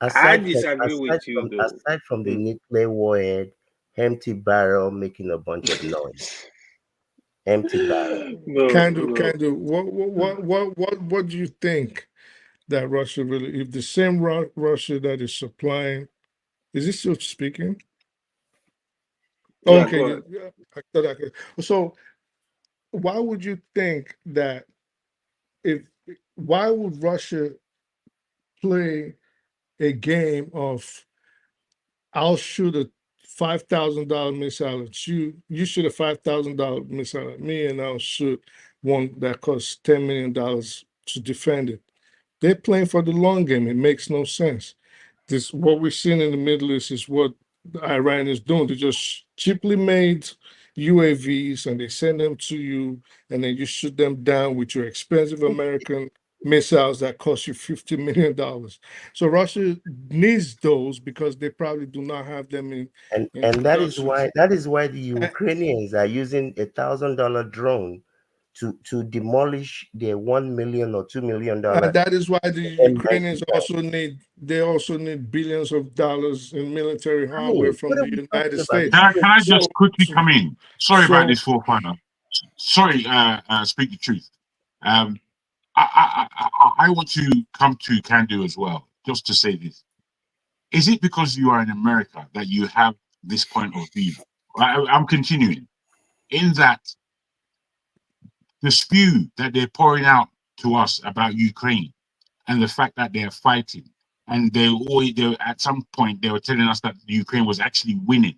[SPEAKER 2] I disagree with you, though.
[SPEAKER 5] aside from the
[SPEAKER 2] Mm.
[SPEAKER 5] nuclear warhead, empty barrel making a bunch of noise. Empty barrel.
[SPEAKER 4] Kandu,
[SPEAKER 2] No.
[SPEAKER 4] Kandu. What do you think that Russia really? If the same Russia that is supplying, is this still speaking?
[SPEAKER 2] Yeah,
[SPEAKER 4] Okay,
[SPEAKER 2] go ahead.
[SPEAKER 4] yeah, I thought I could. So, why would you think that if why would Russia play a game of I'll shoot a $5,000 missile at you, you shoot a $5,000 missile at me, and I'll shoot one that costs $10 million to defend it. They're playing for the long game. It makes no sense. This what we're seeing in the Middle East is what Iran is doing. They just cheaply made UAVs and they send them to you, and then you shoot them down with your expensive American missiles that cost you $50 million. So Russia needs those because they probably do not have them in
[SPEAKER 5] And
[SPEAKER 4] production.
[SPEAKER 5] that is why the
[SPEAKER 4] And,
[SPEAKER 5] Ukrainians are using $1,000 drone to demolish their $1 million or $2 million
[SPEAKER 4] that is why the
[SPEAKER 5] M90
[SPEAKER 4] Ukrainians
[SPEAKER 5] barrel.
[SPEAKER 4] also need billions of dollars in military
[SPEAKER 5] I
[SPEAKER 4] hardware
[SPEAKER 5] mean,
[SPEAKER 4] from
[SPEAKER 5] what are
[SPEAKER 4] the
[SPEAKER 5] we
[SPEAKER 4] United
[SPEAKER 5] talking about?
[SPEAKER 4] States.
[SPEAKER 5] This
[SPEAKER 7] Can
[SPEAKER 5] is
[SPEAKER 7] I
[SPEAKER 4] So
[SPEAKER 7] just quickly
[SPEAKER 4] so
[SPEAKER 7] come in? Sorry about
[SPEAKER 4] so
[SPEAKER 7] this, forefather. Sorry, speak the truth. I want to come to Kandu as well, just to say this. Is it because you are in America that you have this point of view? I'm continuing. In that, the spew that they're pouring out to us about Ukraine and the fact that they're fighting, and they at some point they were telling us that Ukraine was actually winning.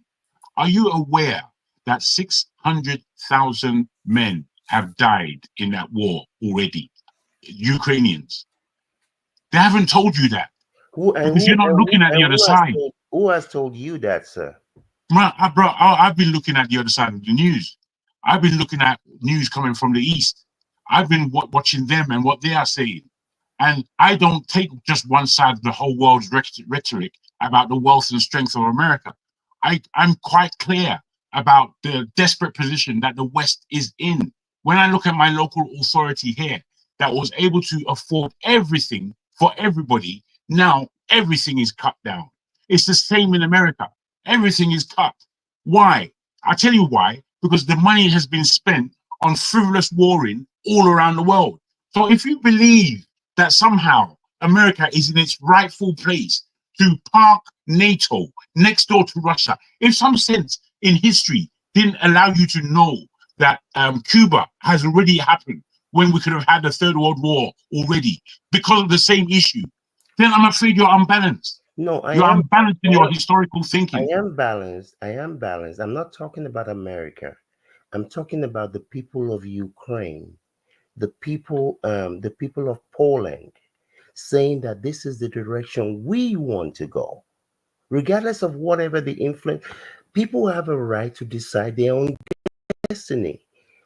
[SPEAKER 7] Are you aware that 600,000 men have died in that war already? Ukrainians. They haven't told you that because you're not looking at the other side.
[SPEAKER 5] who has told you that, sir?
[SPEAKER 7] I've been looking at the other side of the news. I've been looking at news coming from the East. I've been watching them and what they are saying. And I don't take just one side of the whole world's rhetoric about the wealth and strength of America. I'm quite clear about the desperate position that the West is in. When I look at my local authority here that was able to afford everything for everybody, now everything is cut down. It's the same in America. Everything is cut. Why? I'll tell you why. Because the money has been spent on frivolous warring all around the world. So if you believe that somehow America is in its rightful place to park NATO next door to Russia, in some sense, in history didn't allow you to know that Cuba has already happened when we could have had a third world war already because of the same issue, then I'm afraid you're unbalanced.
[SPEAKER 5] No, I
[SPEAKER 7] You're
[SPEAKER 5] am.
[SPEAKER 7] unbalanced in
[SPEAKER 5] I
[SPEAKER 7] your
[SPEAKER 5] am.
[SPEAKER 7] historical
[SPEAKER 5] I
[SPEAKER 7] thinking.
[SPEAKER 5] am balanced. I am balanced. I'm not talking about America. I'm talking about the people of Ukraine, the people of Poland, saying that this is the direction we want to go, regardless of whatever the influence. People have a right to decide their own destiny,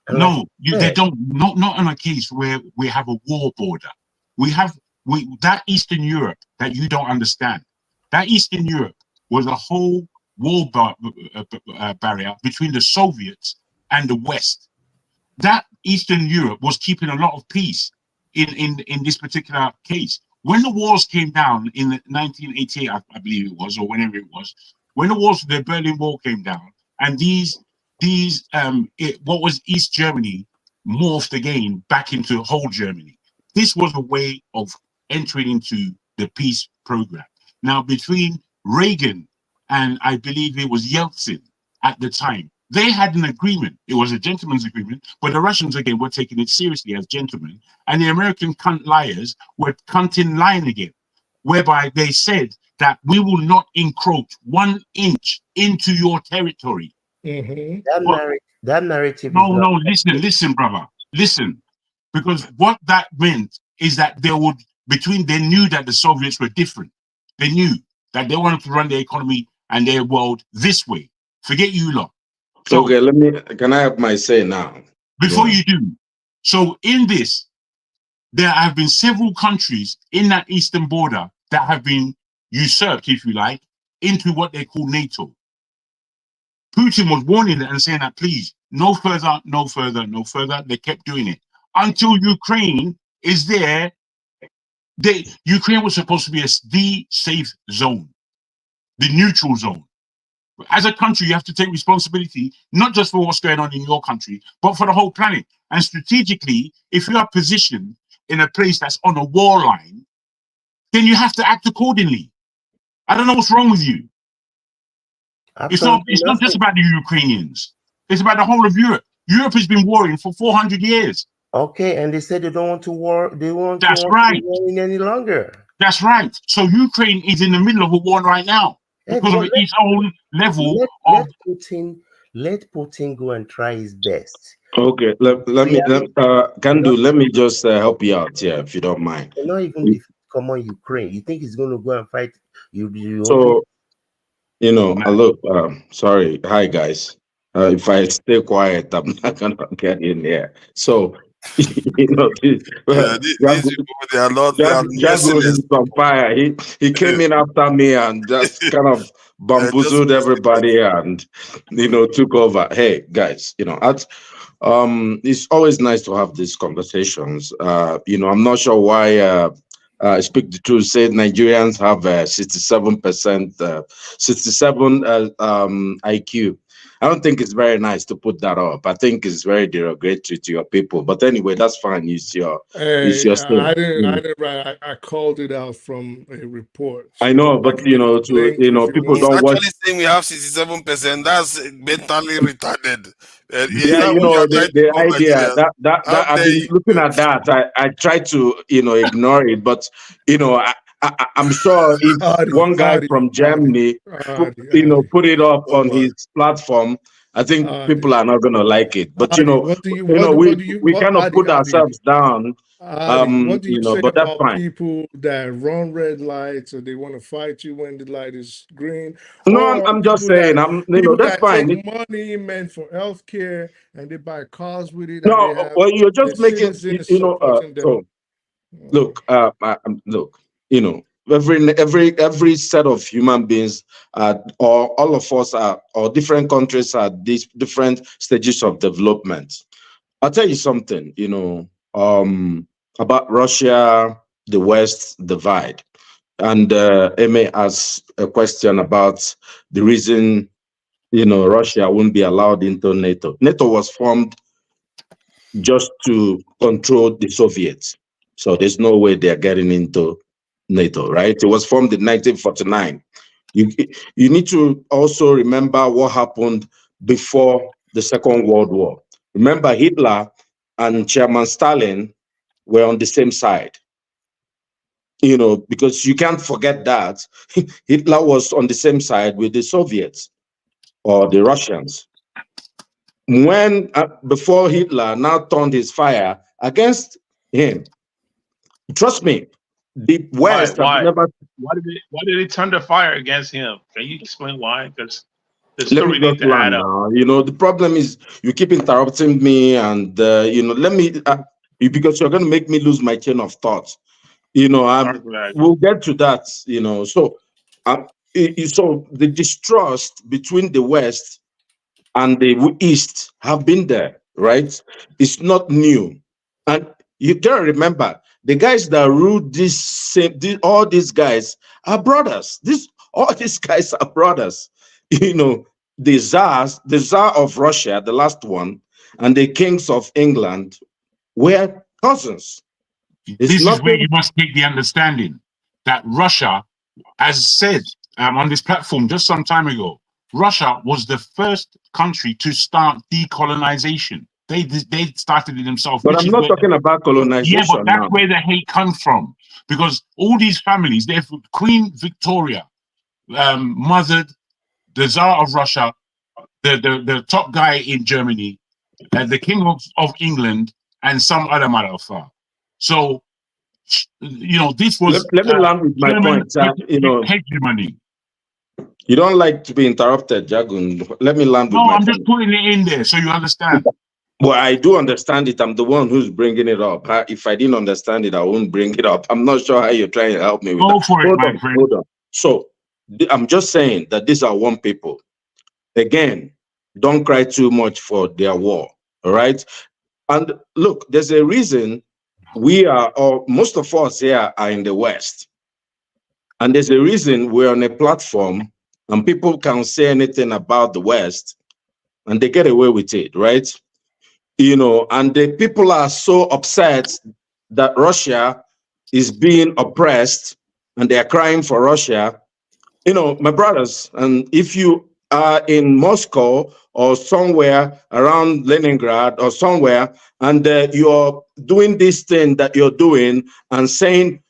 [SPEAKER 5] and like
[SPEAKER 7] No,
[SPEAKER 5] you
[SPEAKER 7] they
[SPEAKER 5] said,
[SPEAKER 7] don't. Not in a case where we have a war border. We have that Eastern Europe that you don't understand. That Eastern Europe was a whole barrier between the Soviets and the West. That Eastern Europe was keeping a lot of peace in this particular case. When the walls came down in 1988, I believe it was, or whenever it was, when the Berlin Wall came down, and what was East Germany morphed again back into whole Germany. This was a way of entering into the peace program. Now, between Reagan and I believe it was Yeltsin at the time, they had an agreement. It was a gentleman's agreement, but the Russians again were taking it seriously as gentlemen, and the American cunt liars were cunting lying again, whereby they said that we will not encroach 1 inch into your territory.
[SPEAKER 4] Mm-hmm.
[SPEAKER 7] But
[SPEAKER 5] that narrative is not.
[SPEAKER 7] no, listen, brother, listen, because what that meant is that they knew that the Soviets were different. They knew that they wanted to run their economy and their world this way. Forget you lot. So
[SPEAKER 8] Okay, can I have my say now?
[SPEAKER 7] before you do, so in this, there have been several countries in that eastern border that have been usurped, if you like, into what they call NATO. Putin was warning them and saying that, please, no further, no further, no further. They kept doing it until Ukraine is there. Ukraine was supposed to be the safe zone, the neutral zone. As a country, you have to take responsibility, not just for what's going on in your country, but for the whole planet. And strategically, if you are positioned in a place that's on a war line, then you have to act accordingly. I don't know what's wrong with you.
[SPEAKER 5] Absolutely
[SPEAKER 7] It's not just
[SPEAKER 5] nothing.
[SPEAKER 7] about the Ukrainians. It's about the whole of Europe. Europe has been warring for 400 years.
[SPEAKER 5] Okay, and they said they don't want to war. They want
[SPEAKER 7] That's
[SPEAKER 5] to be
[SPEAKER 7] right.
[SPEAKER 5] warring any longer.
[SPEAKER 7] That's right. So Ukraine is in the middle of a war right now
[SPEAKER 5] Hey,
[SPEAKER 7] because of
[SPEAKER 5] but
[SPEAKER 7] its own level of.
[SPEAKER 5] let Putin go and try his best.
[SPEAKER 8] Okay, let
[SPEAKER 5] We
[SPEAKER 8] me
[SPEAKER 5] are
[SPEAKER 8] let me just help you out here if you don't mind.
[SPEAKER 5] not even defeat common Ukraine. You think he's going to go and fight you okay?
[SPEAKER 8] So look, sorry, hi guys. If I stay quiet, I'm not gonna get in there. So,
[SPEAKER 1] Yeah, these
[SPEAKER 8] Jago,
[SPEAKER 1] people, they are not, they are
[SPEAKER 8] Jago
[SPEAKER 1] merciless
[SPEAKER 8] is on
[SPEAKER 1] people.
[SPEAKER 8] fire. He came in after me and just kind of
[SPEAKER 1] They're just
[SPEAKER 8] bamboozled
[SPEAKER 1] merciless.
[SPEAKER 8] everybody and took over. Hey guys, it's always nice to have these conversations. I'm not sure why. I speak the truth. Say Nigerians have 67%, 67 IQ. I don't think it's very nice to put that up. I think it's very derogatory to your people. But anyway, that's fine. It's your
[SPEAKER 4] Hey,
[SPEAKER 8] thing.
[SPEAKER 4] I didn't write. I called it out from a report.
[SPEAKER 8] I
[SPEAKER 4] So
[SPEAKER 8] know,
[SPEAKER 4] I
[SPEAKER 8] but
[SPEAKER 4] can give you the link if you
[SPEAKER 8] people
[SPEAKER 1] He's
[SPEAKER 4] want.
[SPEAKER 8] don't watch.
[SPEAKER 1] actually saying we have 67%. That's mentally retarded. Is
[SPEAKER 8] Yeah,
[SPEAKER 1] that what you are trying to
[SPEAKER 8] the
[SPEAKER 1] tell
[SPEAKER 8] idea
[SPEAKER 1] Nigerians?
[SPEAKER 8] that
[SPEAKER 1] How
[SPEAKER 8] I've
[SPEAKER 1] dare
[SPEAKER 8] been
[SPEAKER 1] you?
[SPEAKER 8] looking at that. I try to ignore it, but I'm sure if
[SPEAKER 4] Adi,
[SPEAKER 8] one guy
[SPEAKER 4] Adi,
[SPEAKER 8] from
[SPEAKER 4] Adi,
[SPEAKER 8] Germany
[SPEAKER 4] Adi, Adi,
[SPEAKER 8] put it up
[SPEAKER 1] Oh
[SPEAKER 8] on
[SPEAKER 1] my.
[SPEAKER 8] his platform, I think people
[SPEAKER 4] Adi,
[SPEAKER 8] are not gonna like it. But
[SPEAKER 4] Adi. What do you
[SPEAKER 8] we kind of
[SPEAKER 4] Adi,
[SPEAKER 8] put ourselves down,
[SPEAKER 4] Adi, what do you say
[SPEAKER 8] but that's
[SPEAKER 4] about
[SPEAKER 8] fine.
[SPEAKER 4] people that run red lights or they want to fight you when the light is green,
[SPEAKER 8] No,
[SPEAKER 4] or
[SPEAKER 8] I'm just saying,
[SPEAKER 4] people
[SPEAKER 8] that's
[SPEAKER 4] that take
[SPEAKER 8] fine.
[SPEAKER 4] money meant for healthcare and they buy cars with it and they
[SPEAKER 8] No,
[SPEAKER 4] have
[SPEAKER 8] well, you're
[SPEAKER 4] the
[SPEAKER 8] just making,
[SPEAKER 4] citizens supporting them.
[SPEAKER 8] so look, look, every set of human beings, or all of us are, or different countries are these different stages of development. I'll tell you something, about Russia, the West divide, and Eme asked a question about the reason Russia wouldn't be allowed into NATO. NATO was formed just to control the Soviets. So there's no way they're getting into NATO, right? It was formed in 1949. You need to also remember what happened before the Second World War. Remember, Hitler and Chairman Stalin were on the same side. Because you can't forget that Hitler was on the same side with the Soviets or the Russians. When before Hitler now turned his fire against him, trust me, the West have never.
[SPEAKER 9] Why did they turn the fire against him? Can you explain why? Because the
[SPEAKER 8] Let me
[SPEAKER 9] story
[SPEAKER 8] just
[SPEAKER 9] needs to add
[SPEAKER 8] land
[SPEAKER 9] up.
[SPEAKER 8] now. The problem is you keep interrupting me, and let me because you're going to make me lose my chain of thought. We'll get to that. So the distrust between the West and the East have been there, right? It's not new, and you gotta remember the guys that rule all these guys are brothers. All these guys are brothers. The Tsar of Russia, the last one, and the kings of England were cousins.
[SPEAKER 7] This is where you must take the understanding that Russia, as said on this platform just some time ago, Russia was the first country to start decolonization. They started it themselves.
[SPEAKER 8] But I'm not talking about colonization.
[SPEAKER 7] Yeah, but that's where the hate comes from, because all these families, Queen Victoria mothered the Tsar of Russia, the top guy in Germany, the King of England, and some other motherfucker. So, this was
[SPEAKER 8] let me land with my point.
[SPEAKER 7] Hegemony.
[SPEAKER 8] You don't like to be interrupted, Jagun. Let me land with my point. No,
[SPEAKER 7] I'm just putting it in there so you understand.
[SPEAKER 8] Well, I do understand it. I'm the one who's bringing it up. If I didn't understand it, I wouldn't bring it up. I'm not sure how you're trying to help me with that.
[SPEAKER 7] Go for it, my friend.
[SPEAKER 8] Hold on. So, I'm just saying that these are one people. Again, don't cry too much for their war, all right? And look, there's a reason or most of us here are in the West. And there's a reason we're on a platform and people can say anything about the West and they get away with it, right? And the people are so upset that Russia is being oppressed and they are crying for Russia. My brothers, and if you are in Moscow or somewhere around Leningrad or somewhere, and you're doing this thing that you're doing and saying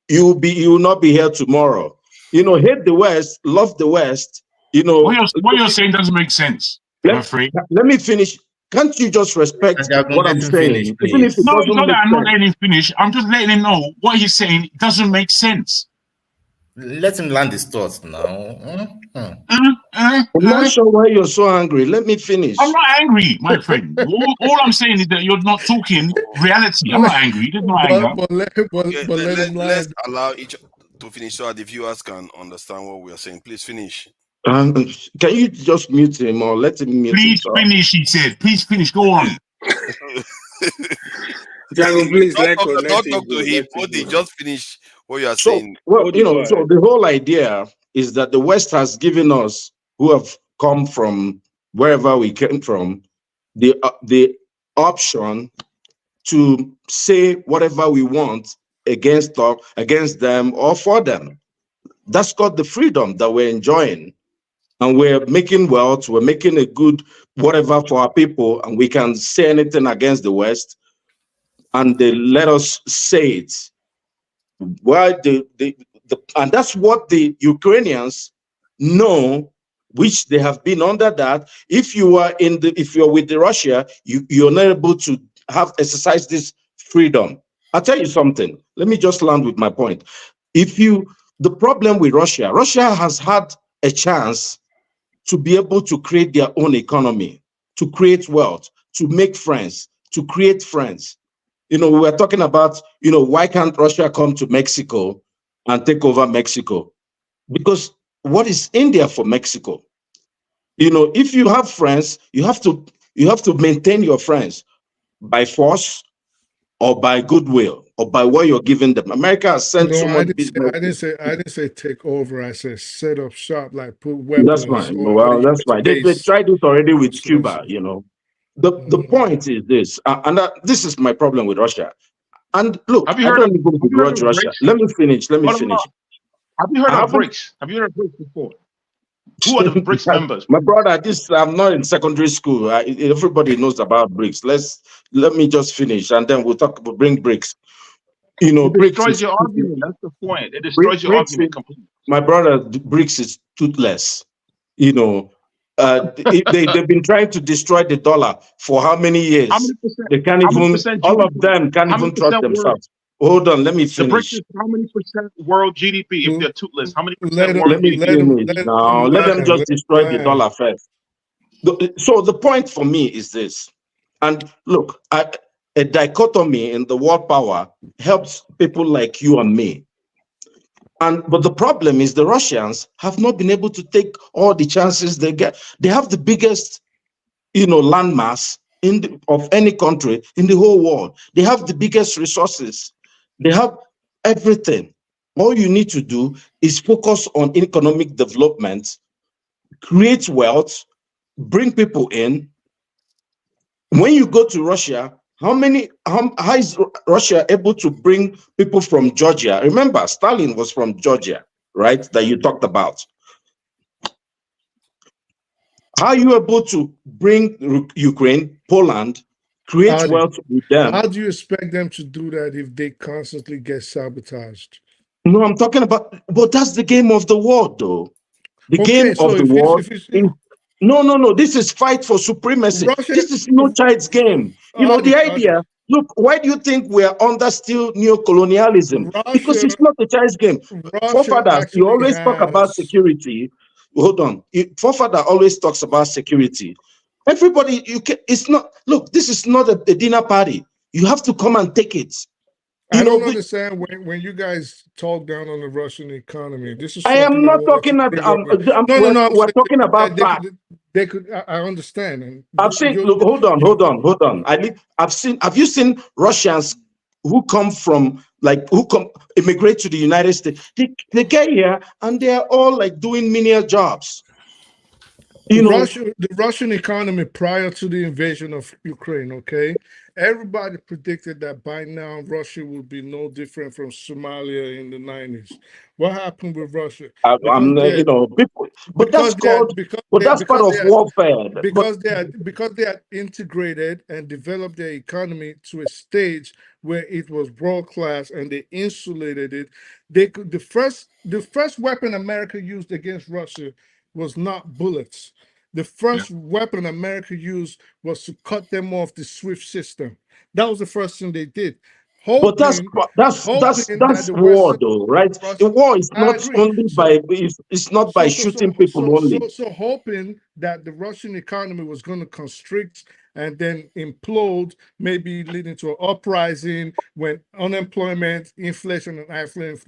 [SPEAKER 8] you will not be here tomorrow. Hate the West, love the West.
[SPEAKER 7] What you're saying doesn't make sense. I'm afraid.
[SPEAKER 8] Let me finish. Can't you just respect what I'm saying?
[SPEAKER 7] No, it's not that I'm not letting him finish. I'm just letting him know what he's saying doesn't make sense.
[SPEAKER 6] Let him land his thoughts now.
[SPEAKER 8] I'm not sure why you're so angry. Let me finish.
[SPEAKER 7] I'm not angry, my friend. all I'm saying is that you're not talking reality. I'm not angry. There's no anger.
[SPEAKER 4] But let him land.
[SPEAKER 1] Let's allow each to finish so that the viewers can understand what we are saying. Please finish.
[SPEAKER 8] Can you just mute him or let him mute
[SPEAKER 7] Please
[SPEAKER 8] himself?
[SPEAKER 7] finish, he said. Please finish. Go on.
[SPEAKER 2] Jago, please
[SPEAKER 1] don't talk to him. Odi, just finish what you are saying.
[SPEAKER 8] Well, so the whole idea is that the West has given us, who have come from wherever we came from, the option to say whatever we want against them or for them. That's called the freedom that we're enjoying. And we're making wealth, we're making a good whatever for our people, and we can say anything against the West, and they let us say it. Why and that's what the Ukrainians know, which they have been under that. If you're with the Russia, you're not able to exercise this freedom. I'll tell you something. Let me just land with my point. The problem with Russia has had a chance to be able to create their own economy, to create wealth, to make friends, to create friends. We were talking about, why can't Russia come to Mexico and take over Mexico? Because what is India for Mexico? If you have friends, you have to maintain your friends by force or by goodwill or by what you're giving them. America has sent so much business.
[SPEAKER 4] I didn't say take over. I said set up shop, like put weapons.
[SPEAKER 8] That's fine. Well, that's fine. They tried it already with Cuba. The point is this, and this is my problem with Russia. And look, I don't even begrudge Russia. Let me finish.
[SPEAKER 7] Have you heard of BRICS? Have you heard of BRICS before?
[SPEAKER 9] Who are the BRICS members?
[SPEAKER 8] My brother, this I'm not in secondary school. Everybody knows about BRICS. Let me just finish, and then we'll bring BRICS. You know,
[SPEAKER 9] It
[SPEAKER 8] BRICS
[SPEAKER 9] destroys
[SPEAKER 8] is
[SPEAKER 9] your argument. That's the point. It destroys your
[SPEAKER 8] BRICS is,
[SPEAKER 9] argument completely.
[SPEAKER 8] my brother. BRICS is toothless. You know, they've been trying to destroy the dollar for how many
[SPEAKER 9] How
[SPEAKER 8] years?
[SPEAKER 9] many percent?
[SPEAKER 8] They can't
[SPEAKER 9] How many
[SPEAKER 8] even.
[SPEAKER 9] percent
[SPEAKER 8] All of
[SPEAKER 9] GDP?
[SPEAKER 8] them can't
[SPEAKER 9] How many
[SPEAKER 8] even trust
[SPEAKER 9] percent world?
[SPEAKER 8] themselves. Hold on, let me
[SPEAKER 9] The BRICS
[SPEAKER 8] finish.
[SPEAKER 9] is how many percent world GDP if they're toothless? How many percent
[SPEAKER 4] Let
[SPEAKER 9] world
[SPEAKER 8] Let me
[SPEAKER 4] him,
[SPEAKER 9] GDP?
[SPEAKER 4] let him,
[SPEAKER 8] finish
[SPEAKER 4] let
[SPEAKER 8] now.
[SPEAKER 4] him
[SPEAKER 8] Let them
[SPEAKER 4] land.
[SPEAKER 8] just
[SPEAKER 4] Let him
[SPEAKER 8] destroy the
[SPEAKER 4] land.
[SPEAKER 8] dollar first. So the point for me is this, and look, a dichotomy in the world power helps people like you and me. But the problem is the Russians have not been able to take all the chances they get. They have the biggest, landmass of any country in the whole world. They have the biggest resources. They have everything. All you need to do is focus on economic development, create wealth, bring people in. When you go to Russia, how is Russia able to bring people from Georgia? Remember, Stalin was from Georgia, right? That you talked about. How are you able to bring Ukraine, Poland, create
[SPEAKER 4] Adi,
[SPEAKER 8] wealth with them?
[SPEAKER 4] how do you expect them to do that if they constantly get sabotaged?
[SPEAKER 8] No, I'm talking about, but that's the game of the war, though. The game
[SPEAKER 4] Okay,
[SPEAKER 8] of
[SPEAKER 4] so
[SPEAKER 8] the
[SPEAKER 4] if
[SPEAKER 8] war
[SPEAKER 4] it's
[SPEAKER 8] is no. This is fight for supremacy.
[SPEAKER 4] Russia,
[SPEAKER 8] This is no child's game. The
[SPEAKER 4] Adi,
[SPEAKER 8] idea. Look, why do you think we are under still neo-colonialism? Because
[SPEAKER 4] Russia,
[SPEAKER 8] it's not a child's game.
[SPEAKER 4] Russia
[SPEAKER 8] Forefathers, you
[SPEAKER 4] actually
[SPEAKER 8] always talk about
[SPEAKER 4] has.
[SPEAKER 8] security. Hold on. Forefather always talks about security. Everybody, it's not. Look, this is not a dinner party. You have to come and take it.
[SPEAKER 4] I don't understand when you guys talk down on the Russian economy. This is
[SPEAKER 8] I am
[SPEAKER 4] something I
[SPEAKER 8] not
[SPEAKER 4] wanted to
[SPEAKER 8] talking.
[SPEAKER 4] bring up. No, no, no. I'm
[SPEAKER 8] We're
[SPEAKER 4] saying
[SPEAKER 8] talking
[SPEAKER 4] that
[SPEAKER 8] about facts.
[SPEAKER 4] they could. I understand, and
[SPEAKER 8] I've seen.
[SPEAKER 4] you,
[SPEAKER 8] Look, hold on. I've seen. Have you seen Russians who immigrate to the United States? They get here and they are all like doing menial jobs.
[SPEAKER 4] the Russian economy prior to the invasion of Ukraine, okay? Everybody predicted that by now Russia would be no different from Somalia in the 90s. What happened with Russia? Because
[SPEAKER 8] I'm,
[SPEAKER 4] they
[SPEAKER 8] people, but
[SPEAKER 4] because
[SPEAKER 8] that's
[SPEAKER 4] they had
[SPEAKER 8] called.
[SPEAKER 4] because
[SPEAKER 8] But
[SPEAKER 4] they
[SPEAKER 8] that's part
[SPEAKER 4] because
[SPEAKER 8] of
[SPEAKER 4] they had
[SPEAKER 8] warfare. But
[SPEAKER 4] because they had integrated and developed their economy to a stage where it was world class and they insulated it. They could the first weapon America used against Russia was not bullets. The
[SPEAKER 7] Yeah.
[SPEAKER 4] first weapon America used was to cut them off the SWIFT system. That was the first thing they did,
[SPEAKER 8] But
[SPEAKER 4] hoping that
[SPEAKER 8] that's
[SPEAKER 4] the
[SPEAKER 8] war,
[SPEAKER 4] Western
[SPEAKER 8] though, right? The
[SPEAKER 4] Russia.
[SPEAKER 8] war is
[SPEAKER 4] I
[SPEAKER 8] not
[SPEAKER 4] agree.
[SPEAKER 8] only by it's not by shooting people only.
[SPEAKER 4] Hoping that the Russian economy was going to constrict and then implode, maybe leading to an uprising when unemployment, inflation, and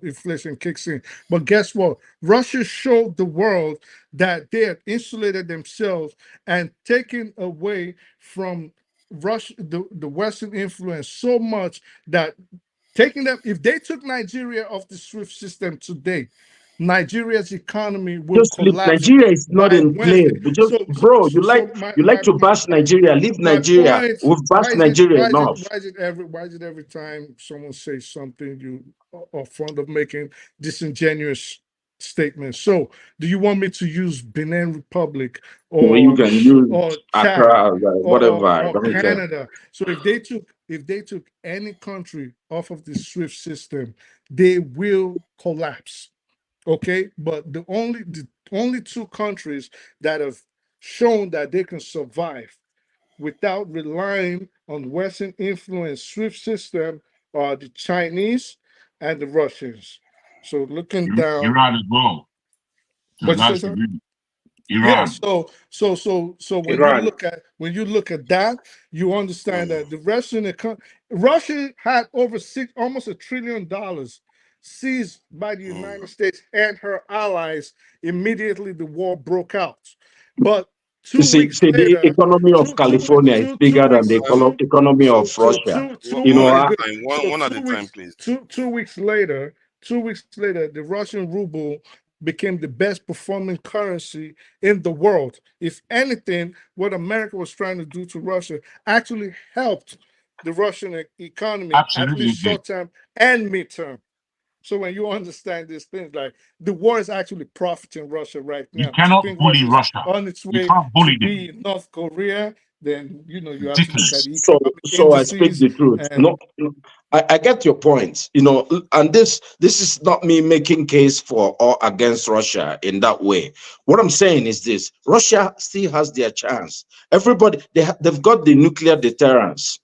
[SPEAKER 4] inflation kicks in. But guess what? Russia showed the world that they had insulated themselves and taken away from Russia, the Western influence so much that taking them, if they took Nigeria off the SWIFT system today, Nigeria's economy will
[SPEAKER 8] Just look,
[SPEAKER 4] collapse
[SPEAKER 8] Nigeria is not
[SPEAKER 4] by
[SPEAKER 8] in play.
[SPEAKER 4] Wednesday.
[SPEAKER 8] But just, bro, you like to bash Nigeria. Leave
[SPEAKER 4] My
[SPEAKER 8] Nigeria.
[SPEAKER 4] point,
[SPEAKER 8] We've bashed Nigeria enough.
[SPEAKER 4] why is it every time someone says something you are fond of making disingenuous statements? So do you want me to use Benin Republic
[SPEAKER 8] Or you
[SPEAKER 4] or
[SPEAKER 8] can use
[SPEAKER 4] Chad
[SPEAKER 8] Accra, whatever. I
[SPEAKER 4] or
[SPEAKER 8] don't care.
[SPEAKER 4] Canada? So if they took any country off of the SWIFT system, they will collapse. Okay, but the only two countries that have shown that they can survive without relying on Western influence SWIFT system are the Chinese and the Russians. So looking down,
[SPEAKER 7] Iran as well. So
[SPEAKER 4] what you say,
[SPEAKER 7] that's the
[SPEAKER 4] sir?
[SPEAKER 7] agreement.
[SPEAKER 4] Yeah,
[SPEAKER 7] Iran.
[SPEAKER 4] so
[SPEAKER 2] Iran.
[SPEAKER 4] when you look at that, you understand that the Russia had over almost $1 trillion seized by the United States and her allies immediately the war broke out. But
[SPEAKER 8] You
[SPEAKER 4] two weeks
[SPEAKER 8] see, the
[SPEAKER 4] later,
[SPEAKER 8] economy of California is
[SPEAKER 4] two
[SPEAKER 8] bigger than the
[SPEAKER 4] weeks two
[SPEAKER 8] economy
[SPEAKER 4] so
[SPEAKER 8] of
[SPEAKER 4] so
[SPEAKER 8] Russia.
[SPEAKER 4] two
[SPEAKER 8] You
[SPEAKER 4] two
[SPEAKER 1] One
[SPEAKER 8] know,
[SPEAKER 1] at
[SPEAKER 4] okay
[SPEAKER 1] a
[SPEAKER 4] good.
[SPEAKER 1] time.
[SPEAKER 4] So
[SPEAKER 1] One at a
[SPEAKER 4] two
[SPEAKER 1] time,
[SPEAKER 4] weeks
[SPEAKER 1] please.
[SPEAKER 4] two weeks later, the Russian ruble became the best performing currency in the world. If anything, what America was trying to do to Russia actually helped the Russian economy, at
[SPEAKER 7] Absolutely
[SPEAKER 4] least
[SPEAKER 7] it did.
[SPEAKER 4] short term and midterm. So when you understand these things, like the war is actually profiting Russia right
[SPEAKER 7] You
[SPEAKER 4] now. If you
[SPEAKER 7] cannot
[SPEAKER 4] think
[SPEAKER 7] bully
[SPEAKER 4] Russia is
[SPEAKER 7] Russia.
[SPEAKER 4] on its
[SPEAKER 7] You
[SPEAKER 4] way
[SPEAKER 7] can't
[SPEAKER 4] to
[SPEAKER 7] bully them.
[SPEAKER 4] be North Korea, then you have to look at
[SPEAKER 7] Ridiculous.
[SPEAKER 4] the
[SPEAKER 8] So,
[SPEAKER 4] economic
[SPEAKER 8] so I speak
[SPEAKER 4] indices
[SPEAKER 8] the truth.
[SPEAKER 4] and
[SPEAKER 8] No, I get your point. And this is not me making case for or against Russia in that way. What I'm saying is this: Russia still has their chance. Everybody, they've got the nuclear deterrence.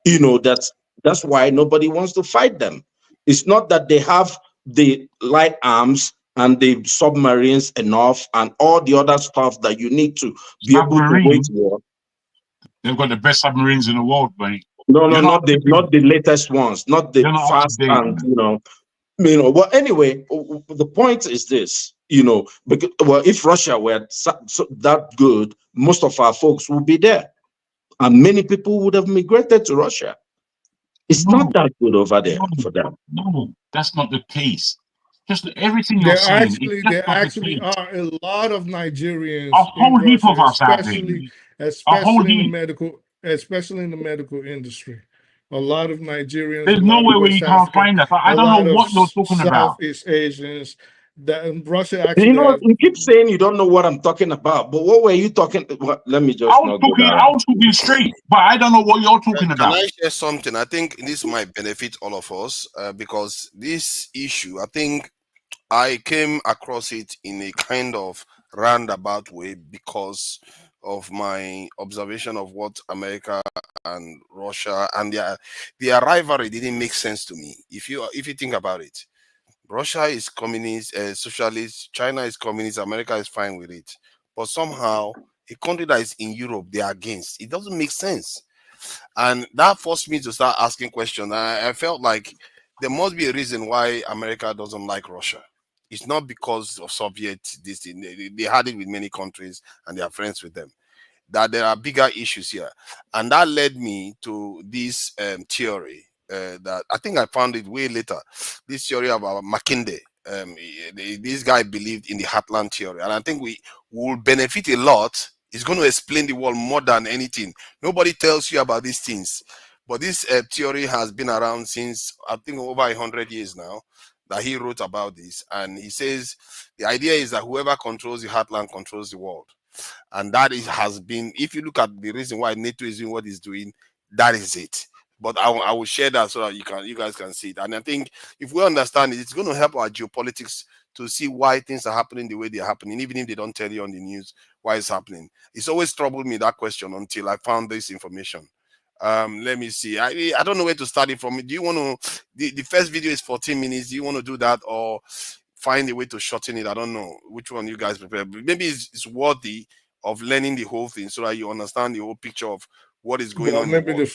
[SPEAKER 8] That's why nobody wants to fight them. It's not that they have the light arms and the submarines enough and all the other stuff that you need to be able to wage
[SPEAKER 7] Submarine.
[SPEAKER 8] war.
[SPEAKER 7] They've got the best submarines in the world, buddy.
[SPEAKER 8] No, no,
[SPEAKER 7] You're not up to date.
[SPEAKER 8] not the latest ones, not the
[SPEAKER 7] You're not up to
[SPEAKER 8] fast
[SPEAKER 7] date,
[SPEAKER 8] and
[SPEAKER 7] man.
[SPEAKER 8] Well, anyway, the point is this, because, well, if Russia were that good, most of our folks would be there, and many people would have migrated to Russia. It's
[SPEAKER 7] No,
[SPEAKER 8] not that good over there
[SPEAKER 7] no,
[SPEAKER 8] for them.
[SPEAKER 7] no. That's not the case. Just everything you're
[SPEAKER 4] there
[SPEAKER 7] saying, it's just
[SPEAKER 4] there
[SPEAKER 7] not the
[SPEAKER 4] actually
[SPEAKER 7] case.
[SPEAKER 4] are a lot of
[SPEAKER 7] A
[SPEAKER 4] Nigerians in
[SPEAKER 7] whole heap
[SPEAKER 4] Russia,
[SPEAKER 7] of us out there. A whole heap.
[SPEAKER 4] especially in the medical industry. A lot of Nigerians,
[SPEAKER 7] There's
[SPEAKER 4] a lot of
[SPEAKER 7] nowhere where
[SPEAKER 4] West
[SPEAKER 7] you can't
[SPEAKER 4] African,
[SPEAKER 7] find us. I
[SPEAKER 4] a
[SPEAKER 7] don't know
[SPEAKER 4] lot of
[SPEAKER 7] what you're talking about.
[SPEAKER 4] Southeast Asians. That Russia actually has.
[SPEAKER 8] You keep saying you don't know what I'm talking about, but what were you talking? Let me just not go
[SPEAKER 7] I
[SPEAKER 8] down.
[SPEAKER 7] was talking straight, but I don't know what you're talking
[SPEAKER 1] Can
[SPEAKER 7] about.
[SPEAKER 1] I share something? I think this might benefit all of us because this issue, I think I came across it in a kind of roundabout way because of my observation of what America and Russia and their rivalry didn't make sense to me. If you think about it, Russia is communist, socialist. China is communist. America is fine with it, but somehow a country that is in Europe they are against. It doesn't make sense, and that forced me to start asking questions. I felt like there must be a reason why America doesn't like Russia. It's not because of Soviet this thing. They had it with many countries and they are friends with them. That there are bigger issues here, and that led me to this theory that I think I found it way later. This theory about McKinsey. This guy believed in the Heartland theory, and I think we will benefit a lot. It's going to explain the world more than anything. Nobody tells you about these things, but this theory has been around since I think over 100 years now. That he wrote about this, and he says the idea is that whoever controls the heartland controls the world, and has been. If you look at the reason why NATO is doing what it's doing, that is it. But I will share that so that you guys can see it. And I think if we understand it, it's going to help our geopolitics to see why things are happening the way they're happening, even if they don't tell you on the news why it's happening. It's always troubled me that question until I found this information. Let me see. I don't know where to start it from. Do you want to? The first video is 14 minutes. Do you want to do that or find a way to shorten it? I don't know which one you guys prepare. Maybe it's worthy of learning the whole thing so that you understand the whole picture of what is going
[SPEAKER 4] Well,
[SPEAKER 1] on in the
[SPEAKER 4] maybe
[SPEAKER 1] world.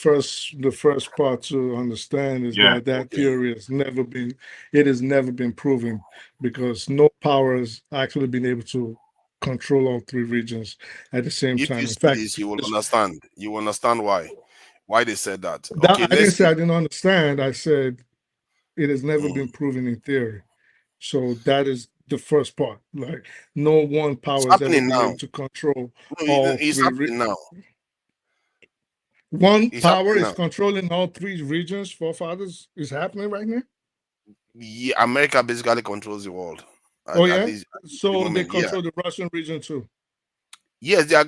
[SPEAKER 4] the first part to understand is
[SPEAKER 7] Yeah.
[SPEAKER 4] that
[SPEAKER 1] Okay.
[SPEAKER 4] theory has never been proven because no power has actually been able to control all three regions at the same
[SPEAKER 1] If you
[SPEAKER 4] time. In
[SPEAKER 1] see
[SPEAKER 4] fact,
[SPEAKER 1] this, you will understand. You will understand why they said that.
[SPEAKER 4] that
[SPEAKER 1] Okay,
[SPEAKER 4] I didn't
[SPEAKER 1] let's
[SPEAKER 4] say
[SPEAKER 1] see.
[SPEAKER 4] I didn't understand. I said it has never
[SPEAKER 1] Mm.
[SPEAKER 4] been proven in theory. So that is the first part. Like no one
[SPEAKER 1] It's
[SPEAKER 4] power has ever
[SPEAKER 1] happening
[SPEAKER 4] been
[SPEAKER 1] now.
[SPEAKER 4] able to control
[SPEAKER 1] No,
[SPEAKER 4] all
[SPEAKER 1] it's
[SPEAKER 4] three.
[SPEAKER 1] happening now.
[SPEAKER 4] One
[SPEAKER 1] It's
[SPEAKER 4] power
[SPEAKER 1] happening
[SPEAKER 4] is
[SPEAKER 1] now.
[SPEAKER 4] controlling all three regions. Forefathers is happening right now.
[SPEAKER 1] Yeah, America basically controls the world
[SPEAKER 4] Oh
[SPEAKER 1] at
[SPEAKER 4] yeah.
[SPEAKER 1] the
[SPEAKER 4] So they
[SPEAKER 1] moment. Yeah.
[SPEAKER 4] control the Russian region too.
[SPEAKER 1] Yes, they are.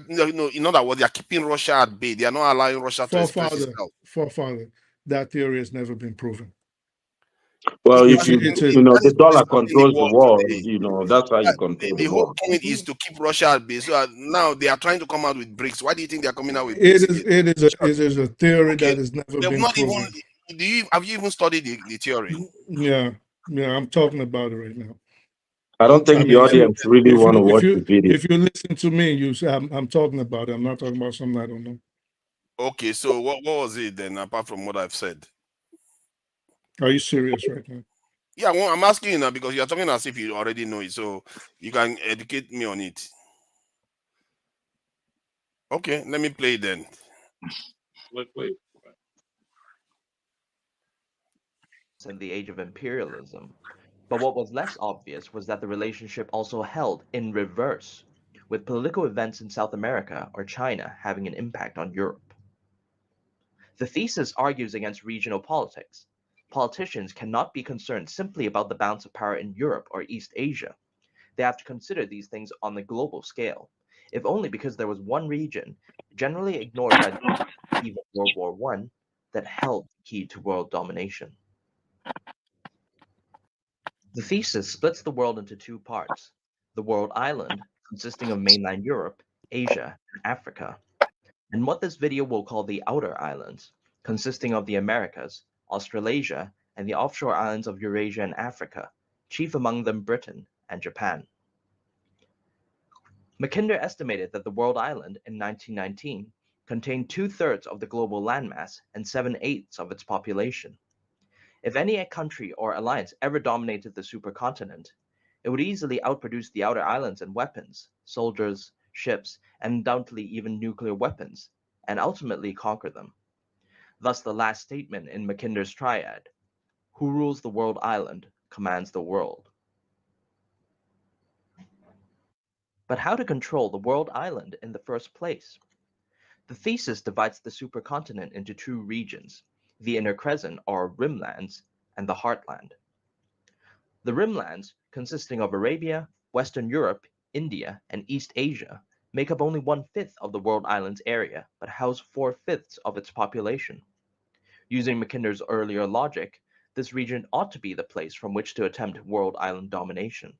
[SPEAKER 1] In other words, they are keeping Russia at bay. They are not allowing Russia to express itself.
[SPEAKER 4] Forefather. That theory has never been proven.
[SPEAKER 8] Well,
[SPEAKER 1] It
[SPEAKER 8] if
[SPEAKER 1] has
[SPEAKER 4] It's a,
[SPEAKER 8] you
[SPEAKER 1] been
[SPEAKER 4] it's a
[SPEAKER 1] proven. That
[SPEAKER 8] the
[SPEAKER 1] is what is
[SPEAKER 8] dollar
[SPEAKER 1] happening in the
[SPEAKER 8] controls the
[SPEAKER 1] world
[SPEAKER 8] world,
[SPEAKER 1] today.
[SPEAKER 8] that's how you
[SPEAKER 1] That,
[SPEAKER 8] control
[SPEAKER 1] the
[SPEAKER 8] the
[SPEAKER 1] whole
[SPEAKER 8] world.
[SPEAKER 1] point is to keep Russia at bay. So now they are trying to come out with BRICS. Why do you think they are coming out with
[SPEAKER 4] it
[SPEAKER 1] BRICS
[SPEAKER 4] is
[SPEAKER 1] again?
[SPEAKER 4] it is a
[SPEAKER 1] Sure.
[SPEAKER 4] it is a theory
[SPEAKER 1] Okay,
[SPEAKER 4] that has never
[SPEAKER 1] they've
[SPEAKER 4] been
[SPEAKER 1] not even.
[SPEAKER 4] proven.
[SPEAKER 1] Have you even studied the theory?
[SPEAKER 4] Yeah, yeah, I'm talking about it right now.
[SPEAKER 8] I don't
[SPEAKER 4] I
[SPEAKER 8] think the
[SPEAKER 4] mean,
[SPEAKER 8] audience really want to watch the video.
[SPEAKER 4] if you listen to me, you say I'm talking about it. I'm not talking about something I don't know.
[SPEAKER 1] Okay, so what was it then, apart from what I've said?
[SPEAKER 4] Are you serious right now?
[SPEAKER 1] Yeah, well, I'm asking you now because you're talking as if you already know it, so you can educate me on it. Okay, let me play it then.
[SPEAKER 9] Wait.
[SPEAKER 10] In the age of imperialism. But what was less obvious was that the relationship also held in reverse, with political events in South America or China having an impact on Europe. The thesis argues against regional politics. Politicians cannot be concerned simply about the balance of power in Europe or East Asia. They have to consider these things on the global scale, if only because there was one region, generally ignored by the eve of World War I, that held the key to world domination. The thesis splits the world into two parts: the world island, consisting of mainland Europe, Asia, and Africa, and what this video will call the outer islands, consisting of the Americas, Australasia, and the offshore islands of Eurasia and Africa, chief among them Britain and Japan. Mackinder estimated that the world island in 1919 contained 2/3 of the global landmass and 7/8 of its population. If any country or alliance ever dominated the supercontinent, it would easily outproduce the outer islands in weapons, soldiers, ships, and undoubtedly even nuclear weapons, and ultimately conquer them. Thus the last statement in Mackinder's triad: who rules the world island commands the world. But how to control the world island in the first place? The thesis divides the supercontinent into two regions: the inner crescent or rimlands and the heartland. The rimlands, consisting of Arabia, Western Europe, India, and East Asia, make up only 1/5 of the world island's area, but house 4/5 of its population. Using Mackinder's earlier logic, this region ought to be the place from which to attempt world island domination.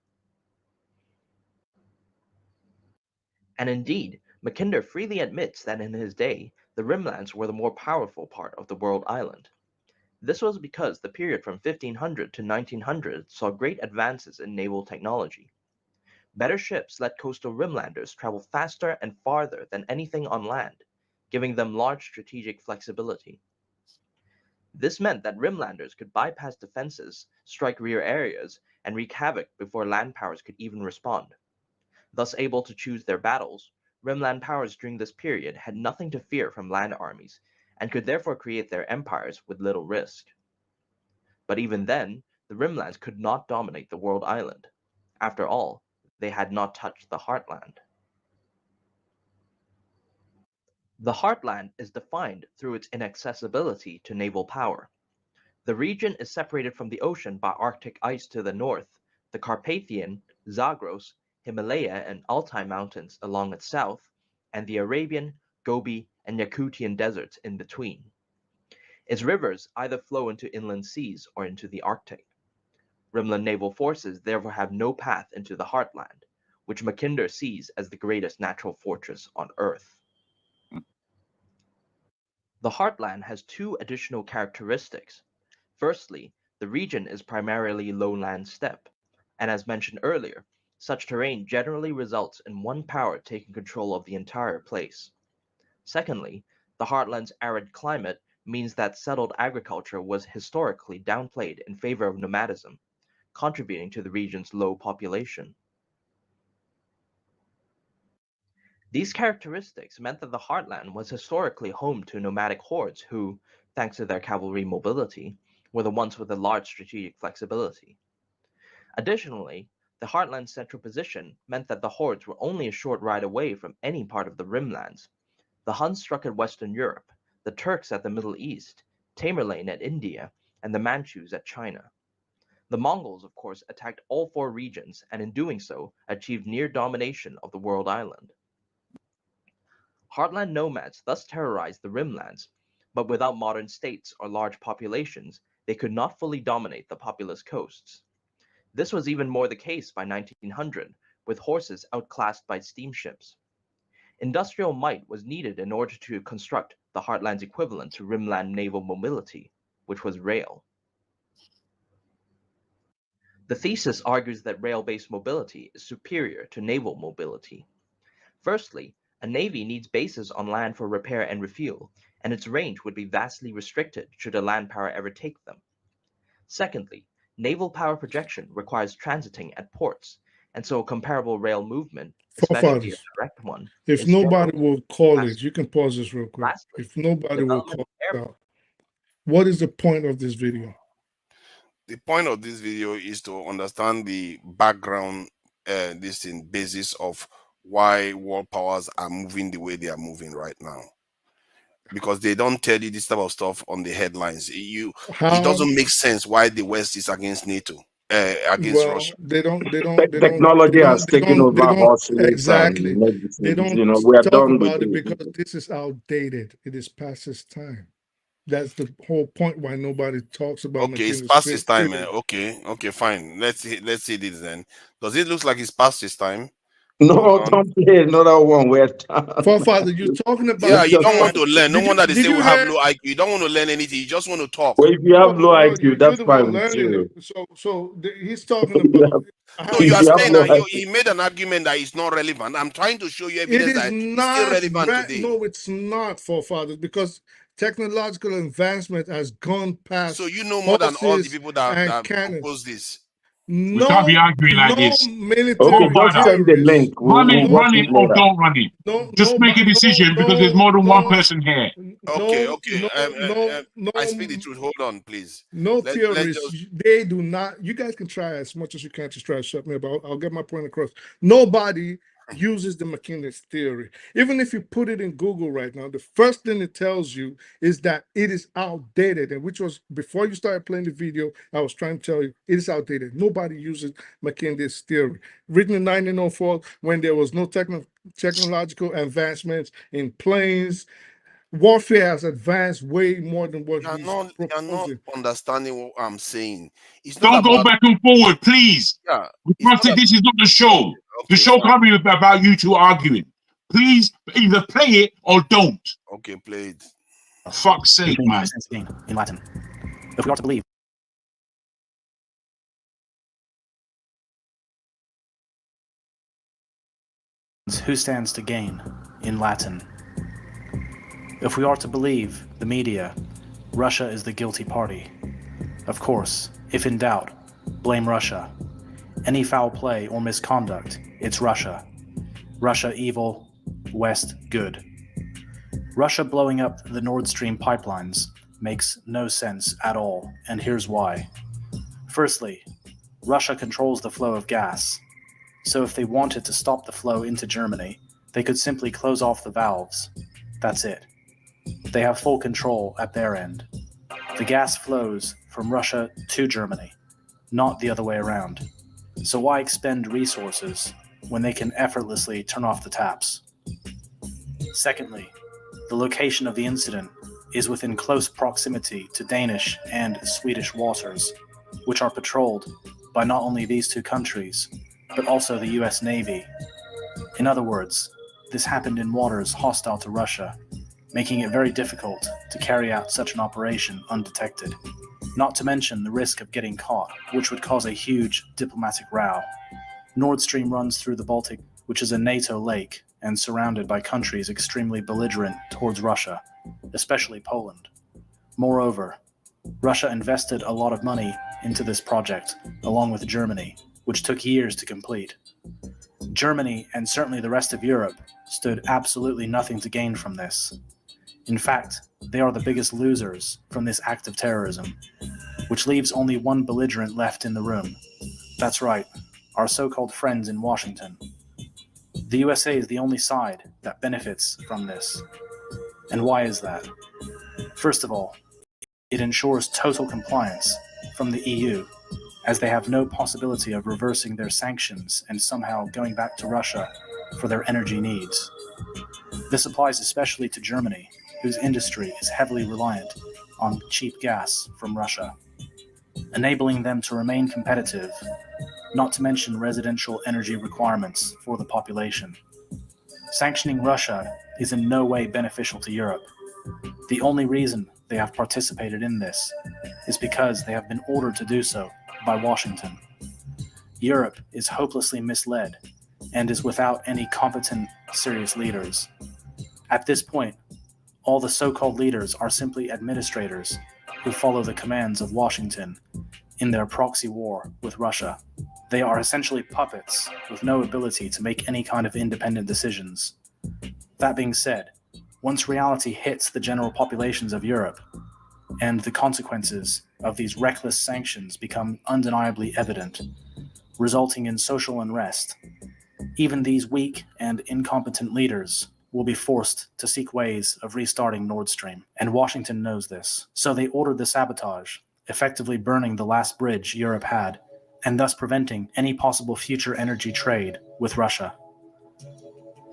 [SPEAKER 10] And indeed, Mackinder freely admits that in his day, the rimlands were the more powerful part of the world island. This was because the period from 1500 to 1900 saw great advances in naval technology. Better ships let coastal rimlanders travel faster and farther than anything on land, giving them large strategic flexibility. This meant that rimlanders could bypass defenses, strike rear areas, and wreak havoc before land powers could even respond. Thus able to choose their battles, rimland powers during this period had nothing to fear from land armies, and could therefore create their empires with little risk. But even then, the rimlands could not dominate the world island. After all, they had not touched the heartland. The heartland is defined through its inaccessibility to naval power. The region is separated from the ocean by Arctic ice to the north, the Carpathian, Zagros, Himalaya, and Altai mountains along its south, and the Arabian, Gobi, and Yakutian deserts in between. Its rivers either flow into inland seas or into the Arctic. Rimland naval forces therefore have no path into the heartland, which Mackinder sees as the greatest natural fortress on Earth. The heartland has two additional characteristics. Firstly, the region is primarily lowland steppe, and as mentioned earlier, such terrain generally results in one power taking control of the entire place. Secondly, the heartland's arid climate means that settled agriculture was historically downplayed in favor of nomadism, contributing to the region's low population. These characteristics meant that the heartland was historically home to nomadic hordes who, thanks to their cavalry mobility, were the ones with a large strategic flexibility. Additionally, the heartland's central position meant that the hordes were only a short ride away from any part of the rimlands. The Huns struck at Western Europe, the Turks at the Middle East, Tamerlane at India, and the Manchus at China. The Mongols, of course, attacked all four regions and in doing so achieved near domination of the world island. Heartland nomads thus terrorized the rimlands, but without modern states or large populations, they could not fully dominate the populous coasts. This was even more the case by 1900, with horses outclassed by steamships. Industrial might was needed in order to construct the heartland's equivalent to rimland naval mobility, which was rail. The thesis argues that rail-based mobility is superior to naval mobility. Firstly, a navy needs bases on land for repair and refuel, and its range would be vastly restricted should a land power ever take them. Secondly, naval power projection requires transiting at ports, and so a comparable rail movement, especially a
[SPEAKER 4] Forefathers,
[SPEAKER 10] direct one,
[SPEAKER 4] if
[SPEAKER 10] is
[SPEAKER 4] nobody
[SPEAKER 10] generally
[SPEAKER 4] will call it,
[SPEAKER 10] faster.
[SPEAKER 4] you can pause this real quick.
[SPEAKER 10] Lastly,
[SPEAKER 4] If nobody will
[SPEAKER 10] development
[SPEAKER 4] call
[SPEAKER 10] of
[SPEAKER 4] it
[SPEAKER 10] air
[SPEAKER 4] out, what is the point of this video?
[SPEAKER 1] The point of this video is to understand the background, this in basis of why world powers are moving the way they are moving right now. because they don't tell you this type of stuff on the headlines. It
[SPEAKER 4] How?
[SPEAKER 1] doesn't make sense why the West is against NATO, against Russia.
[SPEAKER 4] Well, they don't, they don't, they don't, they
[SPEAKER 8] Technology has
[SPEAKER 4] don't, they
[SPEAKER 8] taken
[SPEAKER 4] don't, they
[SPEAKER 8] over
[SPEAKER 4] don't
[SPEAKER 8] horses and
[SPEAKER 4] exactly. They
[SPEAKER 8] medicines.
[SPEAKER 4] don't
[SPEAKER 8] We are
[SPEAKER 4] talk
[SPEAKER 8] done with
[SPEAKER 4] about it
[SPEAKER 8] this.
[SPEAKER 4] because this is outdated. It is past its time. That's the whole point why nobody talks about
[SPEAKER 1] Okay, it's
[SPEAKER 4] McKinney's
[SPEAKER 1] past his time, man.
[SPEAKER 4] theory.
[SPEAKER 1] Okay, fine. Let's see this then. Does it look like it's past his time? Hold
[SPEAKER 8] No,
[SPEAKER 1] on.
[SPEAKER 8] don't play another one. We're done.
[SPEAKER 4] Forefather, you're talking
[SPEAKER 1] Yeah,
[SPEAKER 4] about
[SPEAKER 1] you
[SPEAKER 8] Let's just
[SPEAKER 1] don't want
[SPEAKER 4] time.
[SPEAKER 1] to learn. No
[SPEAKER 4] Did you
[SPEAKER 1] wonder they
[SPEAKER 4] did
[SPEAKER 1] say we
[SPEAKER 4] you
[SPEAKER 1] have
[SPEAKER 4] learn?
[SPEAKER 1] low IQ. You don't want to learn anything. You just want to talk.
[SPEAKER 8] well, if you have low
[SPEAKER 4] Well,
[SPEAKER 8] IQ,
[SPEAKER 4] you're
[SPEAKER 8] that's
[SPEAKER 4] the
[SPEAKER 8] fine
[SPEAKER 4] one
[SPEAKER 8] with
[SPEAKER 4] learning
[SPEAKER 8] you.
[SPEAKER 4] it. He's talking
[SPEAKER 8] If you
[SPEAKER 4] about
[SPEAKER 8] have,
[SPEAKER 1] No,
[SPEAKER 4] how
[SPEAKER 1] you
[SPEAKER 8] if
[SPEAKER 1] are
[SPEAKER 8] you have
[SPEAKER 1] saying
[SPEAKER 8] low
[SPEAKER 1] that
[SPEAKER 4] time.
[SPEAKER 8] IQ,
[SPEAKER 1] he made an argument that is not relevant. I'm trying to show you
[SPEAKER 4] It
[SPEAKER 1] evidence
[SPEAKER 4] is
[SPEAKER 1] that it's still
[SPEAKER 4] not
[SPEAKER 1] relevant today.
[SPEAKER 4] no, it's not, forefathers, because technological advancement has gone
[SPEAKER 1] So
[SPEAKER 4] past
[SPEAKER 1] you know more than all the
[SPEAKER 4] horses
[SPEAKER 1] people that
[SPEAKER 4] and
[SPEAKER 1] that
[SPEAKER 4] cannons.
[SPEAKER 1] propose this.
[SPEAKER 7] We can't be
[SPEAKER 4] No,
[SPEAKER 7] arguing like
[SPEAKER 4] no
[SPEAKER 7] this.
[SPEAKER 8] okay,
[SPEAKER 7] Oh,
[SPEAKER 4] military
[SPEAKER 8] just
[SPEAKER 7] brother,
[SPEAKER 8] send the
[SPEAKER 4] theorists.
[SPEAKER 8] link.
[SPEAKER 7] run it,
[SPEAKER 8] We'll
[SPEAKER 4] No,
[SPEAKER 8] watch
[SPEAKER 7] run
[SPEAKER 8] it
[SPEAKER 7] it, or
[SPEAKER 8] later.
[SPEAKER 7] don't run it.
[SPEAKER 4] no,
[SPEAKER 7] Just
[SPEAKER 4] no,
[SPEAKER 7] make a decision because there's more than one person here.
[SPEAKER 1] Okay,
[SPEAKER 4] no,
[SPEAKER 1] okay. I speak the truth. Hold on, please.
[SPEAKER 4] no
[SPEAKER 1] Let's
[SPEAKER 4] theorists.
[SPEAKER 1] just.
[SPEAKER 4] They do not. You guys can try as much as you can to try to shut me up. I'll get my point across. Nobody uses the McKinney's theory. Even if you put it in Google right now, the first thing it tells you is that it is outdated. And which was before you started playing the video, I was trying to tell you it is outdated. Nobody uses McKinney's theory. Written in 1904, when there was no technological advancements in planes, warfare has advanced way more than what he's
[SPEAKER 1] You're not
[SPEAKER 4] proposing.
[SPEAKER 1] understanding what I'm saying. It's not
[SPEAKER 7] Don't go
[SPEAKER 1] about.
[SPEAKER 7] back and forward, please.
[SPEAKER 1] Yeah.
[SPEAKER 7] We
[SPEAKER 1] It's
[SPEAKER 7] can't
[SPEAKER 1] not
[SPEAKER 7] say
[SPEAKER 1] about.
[SPEAKER 7] this is not the
[SPEAKER 1] Okay,
[SPEAKER 7] show. The
[SPEAKER 1] okay,
[SPEAKER 7] show
[SPEAKER 1] fine.
[SPEAKER 7] can't be about you two arguing. Please either play it or don't.
[SPEAKER 1] Okay, play it.
[SPEAKER 7] For fuck's sake, man.
[SPEAKER 11] In Latin. If we are to believe who stands to gain in Latin. If we are to believe the media, Russia is the guilty party. Of course, if in doubt, blame Russia. Any foul play or misconduct, it's Russia. Russia evil, West good. Russia blowing up the Nord Stream pipelines makes no sense at all, and here's why. Firstly, Russia controls the flow of gas, so if they wanted to stop the flow into Germany, they could simply close off the valves. That's it. They have full control at their end. The gas flows from Russia to Germany, not the other way around. So why expend resources when they can effortlessly turn off the taps? Secondly, the location of the incident is within close proximity to Danish and Swedish waters, which are patrolled by not only these two countries, but also the US Navy. In other words, this happened in waters hostile to Russia, making it very difficult to carry out such an operation undetected. Not to mention the risk of getting caught, which would cause a huge diplomatic row. Nord Stream runs through the Baltic, which is a NATO lake and surrounded by countries extremely belligerent towards Russia, especially Poland. Moreover, Russia invested a lot of money into this project, along with Germany, which took years to complete. Germany, and certainly the rest of Europe, stood absolutely nothing to gain from this. In fact, they are the biggest losers from this act of terrorism, which leaves only one belligerent left in the room. That's right, our so-called friends in Washington. The USA is the only side that benefits from this. And why is that? First of all, it ensures total compliance from the EU, as they have no possibility of reversing their sanctions and somehow going back to Russia for their energy needs. This applies especially to Germany, whose industry is heavily reliant on cheap gas from Russia, enabling them to remain competitive, not to mention residential energy requirements for the population. Sanctioning Russia is in no way beneficial to Europe. The only reason they have participated in this is because they have been ordered to do so by Washington. Europe is hopelessly misled and is without any competent, serious leaders. At this point, all the so-called leaders are simply administrators who follow the commands of Washington in their proxy war with Russia. They are essentially puppets with no ability to make any kind of independent decisions. That being said, once reality hits the general populations of Europe, and the consequences of these reckless sanctions become undeniably evident, resulting in social unrest, even these weak and incompetent leaders will be forced to seek ways of restarting Nord Stream, and Washington knows this. So they ordered the sabotage, effectively burning the last bridge Europe had, and thus preventing any possible future energy trade with Russia.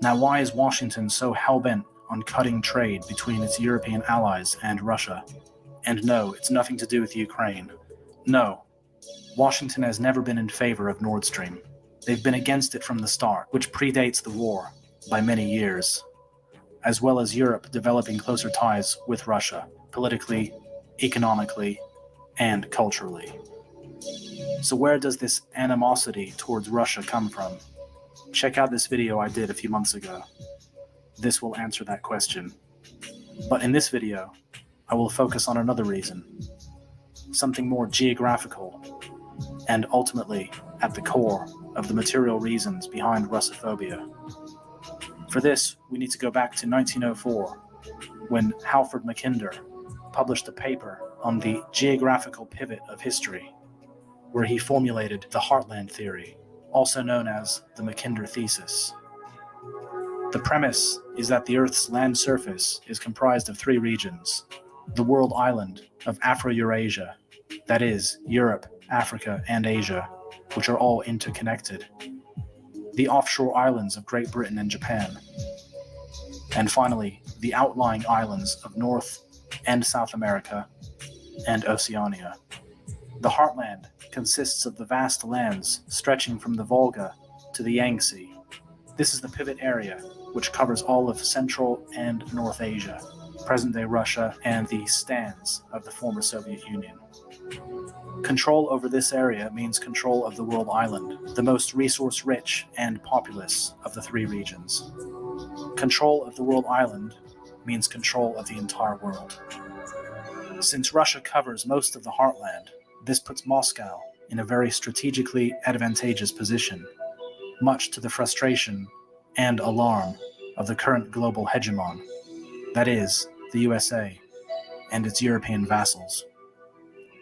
[SPEAKER 11] Now, why is Washington so hell-bent on cutting trade between its European allies and Russia? And no, it's nothing to do with Ukraine. No, Washington has never been in favor of Nord Stream. They've been against it from the start, which predates the war by many years, as well as Europe developing closer ties with Russia, politically, economically, and culturally. So where does this animosity towards Russia come from? Check out this video I did a few months ago. This will answer that question. But in this video, I will focus on another reason, something more geographical, and ultimately at the core of the material reasons behind Russophobia. For this, we need to go back to 1904, when Halford Mackinder published a paper on the geographical pivot of history, where he formulated the Heartland theory, also known as the Mackinder thesis. The premise is that the Earth's land surface is comprised of three regions: the world island of Afro-Eurasia, that is, Europe, Africa, and Asia, which are all interconnected; the offshore islands of Great Britain and Japan; and finally, the outlying islands of North and South America and Oceania. The Heartland consists of the vast lands stretching from the Volga to the Yangtze. This is the pivot area, which covers all of Central and North Asia, present-day Russia, and the stands of the former Soviet Union. Control over this area means control of the world island, the most resource-rich and populous of the three regions. Control of the world island means control of the entire world. Since Russia covers most of the heartland, this puts Moscow in a very strategically advantageous position, much to the frustration and alarm of the current global hegemon, that is, the USA and its European vassals.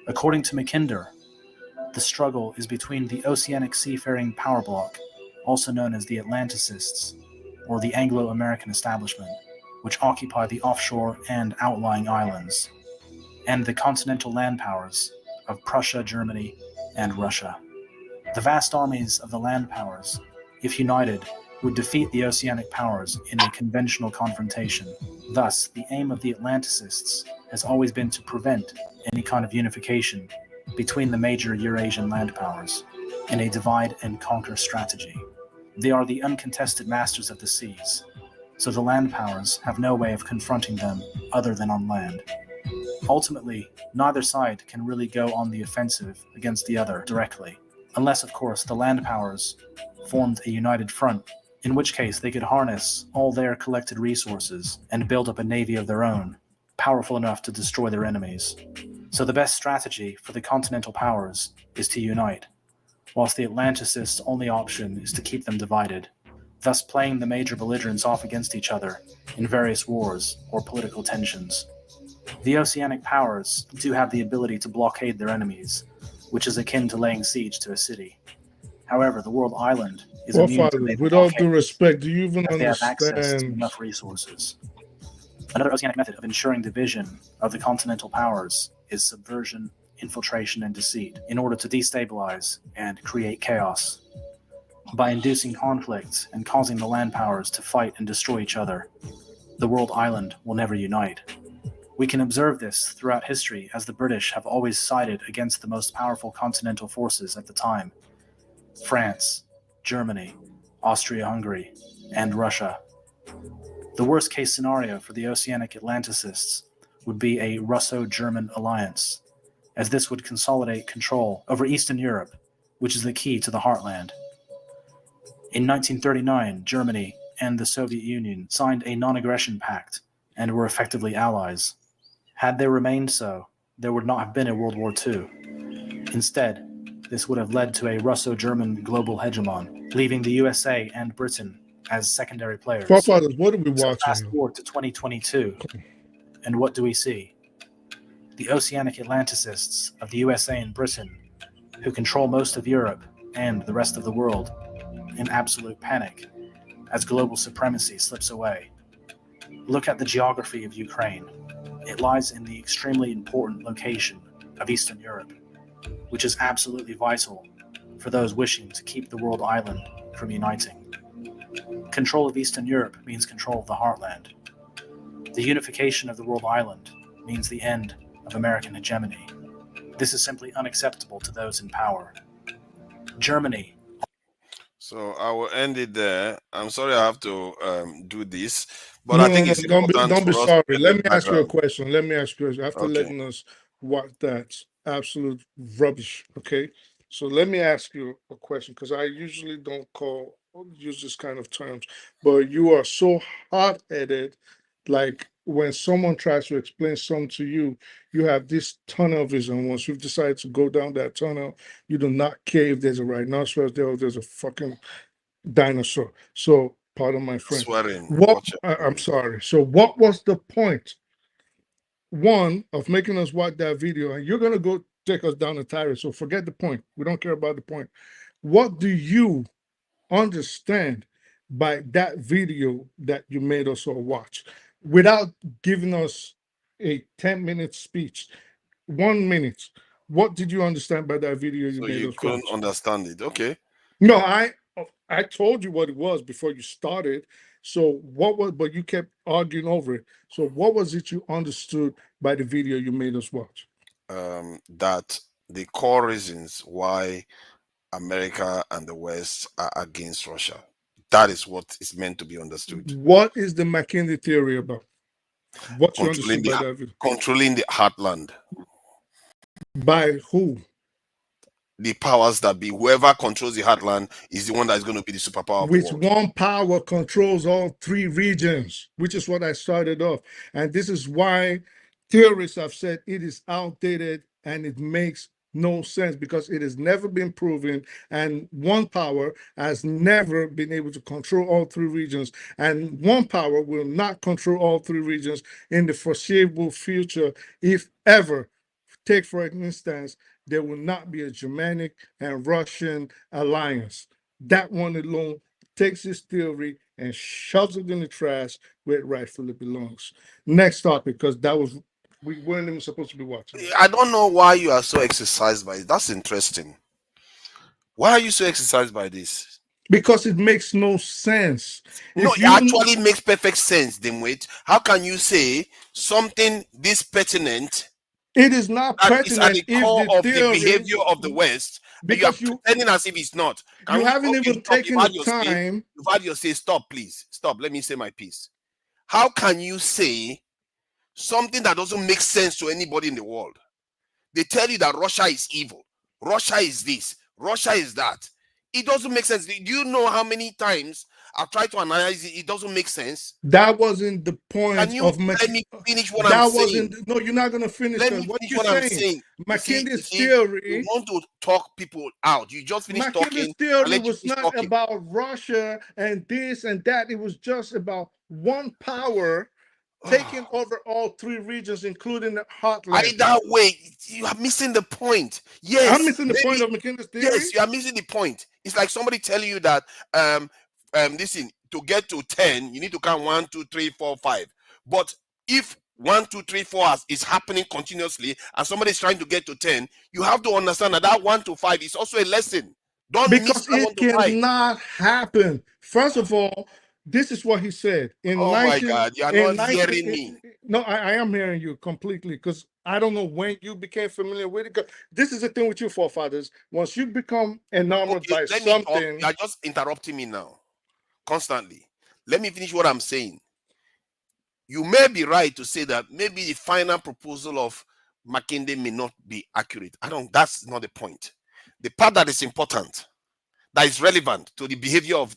[SPEAKER 11] According to Mackinder, the struggle is between the oceanic seafaring power bloc, also known as the Atlanticists, or the Anglo-American establishment, which occupy the offshore and outlying islands, and the continental land powers of Prussia, Germany, and Russia. The vast armies of the land powers, if united, would defeat the oceanic powers in a conventional confrontation. Thus, the aim of the Atlanticists has always been to prevent any kind of unification between the major Eurasian land powers in a divide-and-conquer strategy. They are the uncontested masters of the seas, so the land powers have no way of confronting them other than on land. Ultimately, neither side can really go on the offensive against the other directly, unless, of course, the land powers formed a united front, in which case they could harness all their collected resources and build up a navy of their own, powerful enough to destroy their enemies. So the best strategy for the continental powers is to unite, whilst the Atlanticists' only option is to keep them divided, thus playing the major belligerents off against each other in various wars or political tensions. The oceanic powers do have the ability to blockade their enemies, which is akin to laying siege to a city. However, the world island is immune to
[SPEAKER 4] Forefathers,
[SPEAKER 11] naval
[SPEAKER 4] with all
[SPEAKER 11] blockade,
[SPEAKER 4] due respect, do you even
[SPEAKER 11] as they have access to
[SPEAKER 4] understand?
[SPEAKER 11] enough resources. Another oceanic method of ensuring division of the continental powers is subversion, infiltration, and deceit, in order to destabilize and create chaos. By inducing conflict and causing the land powers to fight and destroy each other, the world island will never unite. We can observe this throughout history, as the British have always sided against the most powerful continental forces at the time: France, Germany, Austria-Hungary, and Russia. The worst-case scenario for the oceanic Atlanticists would be a Russo-German alliance, as this would consolidate control over Eastern Europe, which is the key to the heartland. In 1939, Germany and the Soviet Union signed a non-aggression pact and were effectively allies. Had they remained so, there would not have been a World War II. Instead, this would have led to a Russo-German global hegemon, leaving the USA and Britain as secondary players.
[SPEAKER 4] Forefathers, what are we
[SPEAKER 11] So
[SPEAKER 4] watching
[SPEAKER 11] fast
[SPEAKER 4] here?
[SPEAKER 11] forward to 2022, and what do we see? The oceanic Atlanticists of the USA and Britain, who control most of Europe and the rest of the world, in absolute panic as global supremacy slips away. Look at the geography of Ukraine. It lies in the extremely important location of Eastern Europe, which is absolutely vital for those wishing to keep the world island from uniting. Control of Eastern Europe means control of the heartland. The unification of the world island means the end of American hegemony. This is simply unacceptable to those in power. Germany.
[SPEAKER 1] So I will end it there. I'm sorry I have to do this, but I
[SPEAKER 4] No, no,
[SPEAKER 1] think
[SPEAKER 4] no.
[SPEAKER 1] it's
[SPEAKER 4] Don't be,
[SPEAKER 1] important
[SPEAKER 4] don't be
[SPEAKER 1] for us to
[SPEAKER 4] sorry.
[SPEAKER 1] get
[SPEAKER 4] Let
[SPEAKER 1] the
[SPEAKER 4] me ask you a
[SPEAKER 1] background.
[SPEAKER 4] question. Let me ask you a question. After
[SPEAKER 1] Okay.
[SPEAKER 4] letting us what that's absolute rubbish. Okay. So let me ask you a question because I usually don't use this kind of terms, but you are so hot headed. Like when someone tries to explain something to you, you have this tunnel vision. Once you've decided to go down that tunnel, you do not care if there's a rhinoceros there or there's a fucking dinosaur. So, pardon my French.
[SPEAKER 1] Swearing.
[SPEAKER 4] What
[SPEAKER 1] Watch it.
[SPEAKER 4] I'm sorry. So, what was the point? One of making us watch that video, and you're gonna go take us down the tirade. So forget the point. We don't care about the point. What do you understand by that video that you made us all watch without giving us a 10-minute speech? 1 minute. What did you understand by that video you
[SPEAKER 1] So
[SPEAKER 4] made
[SPEAKER 1] you
[SPEAKER 4] us
[SPEAKER 1] couldn't
[SPEAKER 4] watch?
[SPEAKER 1] understand it. Okay.
[SPEAKER 4] No, I told you what it was before you started. So what was but you kept arguing over it. So what was it you understood by the video you made us watch?
[SPEAKER 1] That the core reasons why America and the West are against Russia. That is what is meant to be understood.
[SPEAKER 4] What is the McKinsey theory about? What you
[SPEAKER 1] Controlling
[SPEAKER 4] understood by
[SPEAKER 1] the
[SPEAKER 4] that video?
[SPEAKER 1] controlling the heartland.
[SPEAKER 4] By who?
[SPEAKER 1] The powers that be. Whoever controls the heartland is the one that is going to be the superpower of the
[SPEAKER 4] Which
[SPEAKER 1] world.
[SPEAKER 4] one power controls all three regions, which is what I started off. And this is why theorists have said it is outdated and it makes no sense because it has never been proven. And one power has never been able to control all three regions. And one power will not control all three regions in the foreseeable future, if ever. Take, for instance, there will not be a Germanic and Russian alliance. That one alone takes this theory and shoves it in the trash where it rightfully belongs. Next topic, because that was we weren't even supposed to be watching that.
[SPEAKER 1] I don't know why you are so exercised by it. That's interesting. Why are you so exercised by this?
[SPEAKER 4] Because it makes no sense.
[SPEAKER 1] No,
[SPEAKER 4] If
[SPEAKER 1] it
[SPEAKER 4] you
[SPEAKER 1] actually makes perfect sense, Dimwit. How can you say something this pertinent
[SPEAKER 4] it is not
[SPEAKER 1] that is at
[SPEAKER 4] pertinent
[SPEAKER 1] the
[SPEAKER 4] if
[SPEAKER 1] core
[SPEAKER 4] the
[SPEAKER 1] of the
[SPEAKER 4] theory,
[SPEAKER 1] behavior of the West, and you are
[SPEAKER 4] because
[SPEAKER 1] pretending as if it's not? Can
[SPEAKER 4] you
[SPEAKER 1] we?
[SPEAKER 4] haven't
[SPEAKER 1] Okay,
[SPEAKER 4] even
[SPEAKER 1] stop. You've
[SPEAKER 4] taken the
[SPEAKER 1] had your say.
[SPEAKER 4] time.
[SPEAKER 1] You've had your say. Stop, please. Stop. Let me say my piece. How can you say something that doesn't make sense to anybody in the world? They tell you that Russia is evil. Russia is this. Russia is that. It doesn't make sense. Do you know how many times I've tried to analyze it? It doesn't make sense.
[SPEAKER 4] That wasn't the
[SPEAKER 1] Can
[SPEAKER 4] point
[SPEAKER 1] you
[SPEAKER 4] of
[SPEAKER 1] let me finish what I'm
[SPEAKER 4] that
[SPEAKER 1] saying?
[SPEAKER 4] wasn't no, you're not gonna finish
[SPEAKER 1] Let
[SPEAKER 4] because
[SPEAKER 1] me
[SPEAKER 4] what
[SPEAKER 1] finish
[SPEAKER 4] you're
[SPEAKER 1] what I'm
[SPEAKER 4] saying,
[SPEAKER 1] saying. You
[SPEAKER 4] McKinney's
[SPEAKER 1] see, you
[SPEAKER 4] theory,
[SPEAKER 1] want to talk people out. You just finish talking
[SPEAKER 4] McKinney's
[SPEAKER 1] and
[SPEAKER 4] theory
[SPEAKER 1] let you
[SPEAKER 4] was
[SPEAKER 1] finish
[SPEAKER 4] not
[SPEAKER 1] talking.
[SPEAKER 4] about Russia and this and that. It was just about one power taking over all three regions, including the heartland.
[SPEAKER 1] Either way, you are missing the point.
[SPEAKER 4] I'm
[SPEAKER 1] Yes,
[SPEAKER 4] missing the point
[SPEAKER 1] maybe.
[SPEAKER 4] of McKinney's theory.
[SPEAKER 1] Yes, you are missing the point. It's like somebody telling you that listen, to get to 10, you need to count 1, 2, 3, 4, 5. But if 1, 2, 3, 4 is happening continuously and somebody is trying to get to 10, you have to understand that that 1 to 5 is also a lesson. Don't miss
[SPEAKER 4] Because
[SPEAKER 1] that
[SPEAKER 4] it
[SPEAKER 1] 1 to 5.
[SPEAKER 4] cannot happen. First of all, this is what he said in
[SPEAKER 1] Oh my
[SPEAKER 4] 19
[SPEAKER 1] God, you are
[SPEAKER 4] in
[SPEAKER 1] not
[SPEAKER 4] 19
[SPEAKER 1] hearing me.
[SPEAKER 4] no, I am hearing you completely because I don't know when you became familiar with it. 'Cause this is the thing with you forefathers. Once you become enamored
[SPEAKER 1] Okay,
[SPEAKER 4] by
[SPEAKER 1] let me talk. You
[SPEAKER 4] something,
[SPEAKER 1] are just interrupting me now constantly. Let me finish what I'm saying. You may be right to say that maybe the final proposal of McKinsey may not be accurate. That's not the point. The part that is important, that is relevant to the behavior of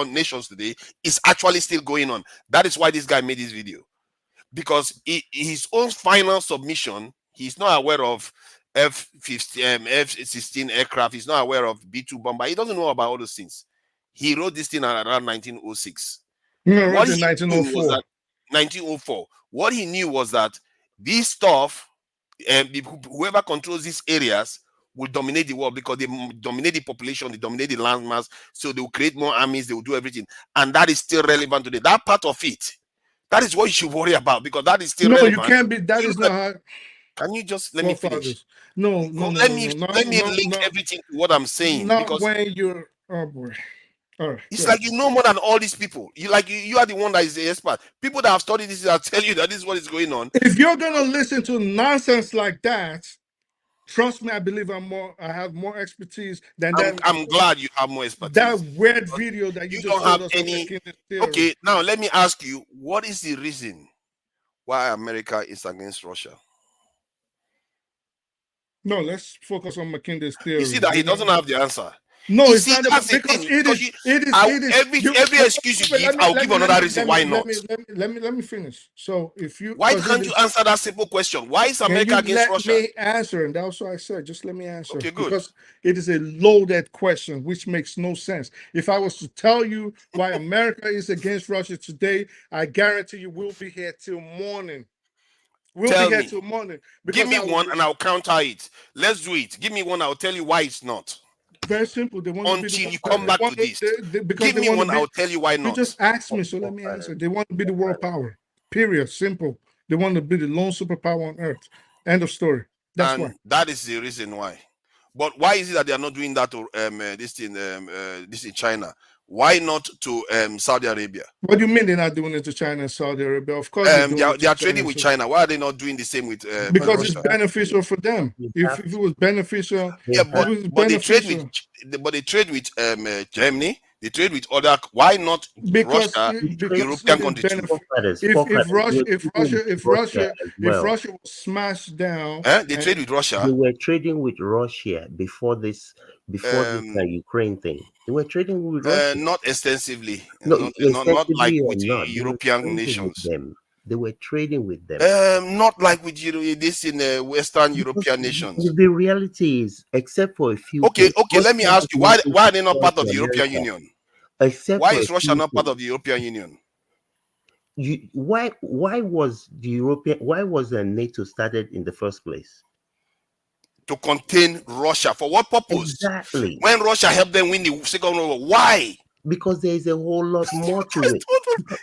[SPEAKER 1] nations today, is actually still going on. That is why this guy made this video. Because his own final submission, he's not aware of F-15, F-16 aircraft. He's not aware of B-2 bomber. He doesn't know about all those things. He wrote this thing around 1906.
[SPEAKER 4] I
[SPEAKER 1] What
[SPEAKER 4] wrote
[SPEAKER 1] he
[SPEAKER 4] in
[SPEAKER 1] knew was
[SPEAKER 4] 1904.
[SPEAKER 1] that 1904. What he knew was that this stuff, and whoever controls these areas will dominate the world because they dominate the population, they dominate the landmass, so they will create more armies, they will do everything, and that is still relevant today. That part of it, That is what you should worry about, because that is still
[SPEAKER 4] No, you
[SPEAKER 1] relevant.
[SPEAKER 4] can't be. That
[SPEAKER 1] You
[SPEAKER 4] is
[SPEAKER 1] look
[SPEAKER 4] not
[SPEAKER 1] at,
[SPEAKER 4] how
[SPEAKER 1] can you just let me finish?
[SPEAKER 4] forefathers. No, no, no,
[SPEAKER 1] Let
[SPEAKER 4] no,
[SPEAKER 1] me
[SPEAKER 4] no,
[SPEAKER 1] let
[SPEAKER 4] no,
[SPEAKER 1] me
[SPEAKER 4] no,
[SPEAKER 1] link
[SPEAKER 4] no.
[SPEAKER 1] everything to what I'm saying,
[SPEAKER 4] Not
[SPEAKER 1] because
[SPEAKER 4] when you're. Oh boy. All right.
[SPEAKER 1] it's
[SPEAKER 4] Go ahead.
[SPEAKER 1] like you know more than all these people. You are the one that is the expert. People that have studied this will tell you that this is what is going on.
[SPEAKER 4] If you're gonna listen to nonsense like that, trust me, I believe I have more expertise than
[SPEAKER 1] I'm glad you have more
[SPEAKER 4] that
[SPEAKER 1] expertise.
[SPEAKER 4] weird video that you
[SPEAKER 1] You
[SPEAKER 4] just
[SPEAKER 1] don't
[SPEAKER 4] showed
[SPEAKER 1] have
[SPEAKER 4] us on
[SPEAKER 1] any.
[SPEAKER 4] McKinney's theory.
[SPEAKER 1] Okay, now let me ask you, what is the reason why America is against Russia?
[SPEAKER 4] No, let's focus on McKinney's
[SPEAKER 1] You see
[SPEAKER 4] theory.
[SPEAKER 1] that he
[SPEAKER 4] We're not.
[SPEAKER 1] doesn't have the answer.
[SPEAKER 4] No,
[SPEAKER 1] You
[SPEAKER 4] it's
[SPEAKER 1] see,
[SPEAKER 4] not
[SPEAKER 1] that's
[SPEAKER 4] about,
[SPEAKER 1] the
[SPEAKER 4] because
[SPEAKER 1] thing.
[SPEAKER 4] it
[SPEAKER 1] Because
[SPEAKER 4] is.
[SPEAKER 1] you,
[SPEAKER 4] It is. You
[SPEAKER 1] every excuse you give, I'll give another reason why not.
[SPEAKER 4] let me finish. So if you,
[SPEAKER 1] Why
[SPEAKER 4] because it
[SPEAKER 1] can't you
[SPEAKER 4] is.
[SPEAKER 1] answer that simple question? Why is
[SPEAKER 4] Can
[SPEAKER 1] America
[SPEAKER 4] you
[SPEAKER 1] against
[SPEAKER 4] let
[SPEAKER 1] Russia?
[SPEAKER 4] me answer? And that's what I said. Just let me answer.
[SPEAKER 1] Okay, good.
[SPEAKER 4] Because it is a loaded question, which makes no sense. If I was to tell you why America is against Russia today, I guarantee you we'll be here till morning. We'll
[SPEAKER 1] Tell
[SPEAKER 4] be here
[SPEAKER 1] me.
[SPEAKER 4] till morning.
[SPEAKER 1] Give
[SPEAKER 4] Because
[SPEAKER 1] me one and I'll counter it. Let's do it. Give me one, I'll tell you why it's not.
[SPEAKER 4] very simple. They want to be the
[SPEAKER 1] Until
[SPEAKER 4] one.
[SPEAKER 1] you come
[SPEAKER 4] They
[SPEAKER 1] back
[SPEAKER 4] want
[SPEAKER 1] to this.
[SPEAKER 4] because
[SPEAKER 1] Give
[SPEAKER 4] they
[SPEAKER 1] me
[SPEAKER 4] want to
[SPEAKER 1] one,
[SPEAKER 4] be.
[SPEAKER 1] I'll tell you why
[SPEAKER 4] You
[SPEAKER 1] not.
[SPEAKER 4] just asked me, so let me answer. They want to be the world power. Period. Simple. They want to be the lone superpower on earth. End of story. That's why.
[SPEAKER 1] And that is the reason why. But why is it that they are not doing that to this in China? Why not to Saudi Arabia?
[SPEAKER 4] What do you mean they're not doing it to China and Saudi Arabia? Of course they're doing it
[SPEAKER 1] They
[SPEAKER 4] to
[SPEAKER 1] are
[SPEAKER 4] China.
[SPEAKER 1] trading with China. Why are they not doing the same with
[SPEAKER 4] Because
[SPEAKER 1] Russia?
[SPEAKER 4] it's beneficial for them. If it was beneficial,
[SPEAKER 1] Yeah,
[SPEAKER 4] if it was
[SPEAKER 1] but they trade
[SPEAKER 4] beneficial.
[SPEAKER 1] with Germany. They trade with other. Why not
[SPEAKER 4] Because
[SPEAKER 1] Russia?
[SPEAKER 4] because
[SPEAKER 1] European
[SPEAKER 4] it is
[SPEAKER 1] country too.
[SPEAKER 5] Forefathers,
[SPEAKER 4] if Russia
[SPEAKER 5] they were trading with Russia as
[SPEAKER 4] if
[SPEAKER 5] well.
[SPEAKER 4] Russia was smashed down
[SPEAKER 1] They trade with Russia.
[SPEAKER 5] They were trading with Russia before this Ukraine thing. They were trading with Russia.
[SPEAKER 1] Not extensively,
[SPEAKER 5] No,
[SPEAKER 1] not like
[SPEAKER 5] extensively or
[SPEAKER 1] with
[SPEAKER 5] not, they were
[SPEAKER 1] European
[SPEAKER 5] trading with
[SPEAKER 1] nations.
[SPEAKER 5] them. They were trading with them.
[SPEAKER 1] Not like with this in Western European
[SPEAKER 5] Because
[SPEAKER 1] nations.
[SPEAKER 5] the reality is, except for a few
[SPEAKER 1] Okay,
[SPEAKER 5] things,
[SPEAKER 1] let me
[SPEAKER 5] Russia
[SPEAKER 1] ask
[SPEAKER 5] has
[SPEAKER 1] you,
[SPEAKER 5] nothing
[SPEAKER 1] why
[SPEAKER 5] to
[SPEAKER 1] are they not
[SPEAKER 5] sell
[SPEAKER 1] part of
[SPEAKER 5] to
[SPEAKER 1] the European
[SPEAKER 5] America,
[SPEAKER 1] Union?
[SPEAKER 5] except
[SPEAKER 1] Why
[SPEAKER 5] for a
[SPEAKER 1] is Russia
[SPEAKER 5] few
[SPEAKER 1] not part
[SPEAKER 5] things.
[SPEAKER 1] of the European Union?
[SPEAKER 5] Why was the NATO started in the first place?
[SPEAKER 1] To contain Russia. For what purpose?
[SPEAKER 5] Exactly.
[SPEAKER 1] When Russia helped them win the Second World War, why?
[SPEAKER 5] Because there is a whole lot more to it.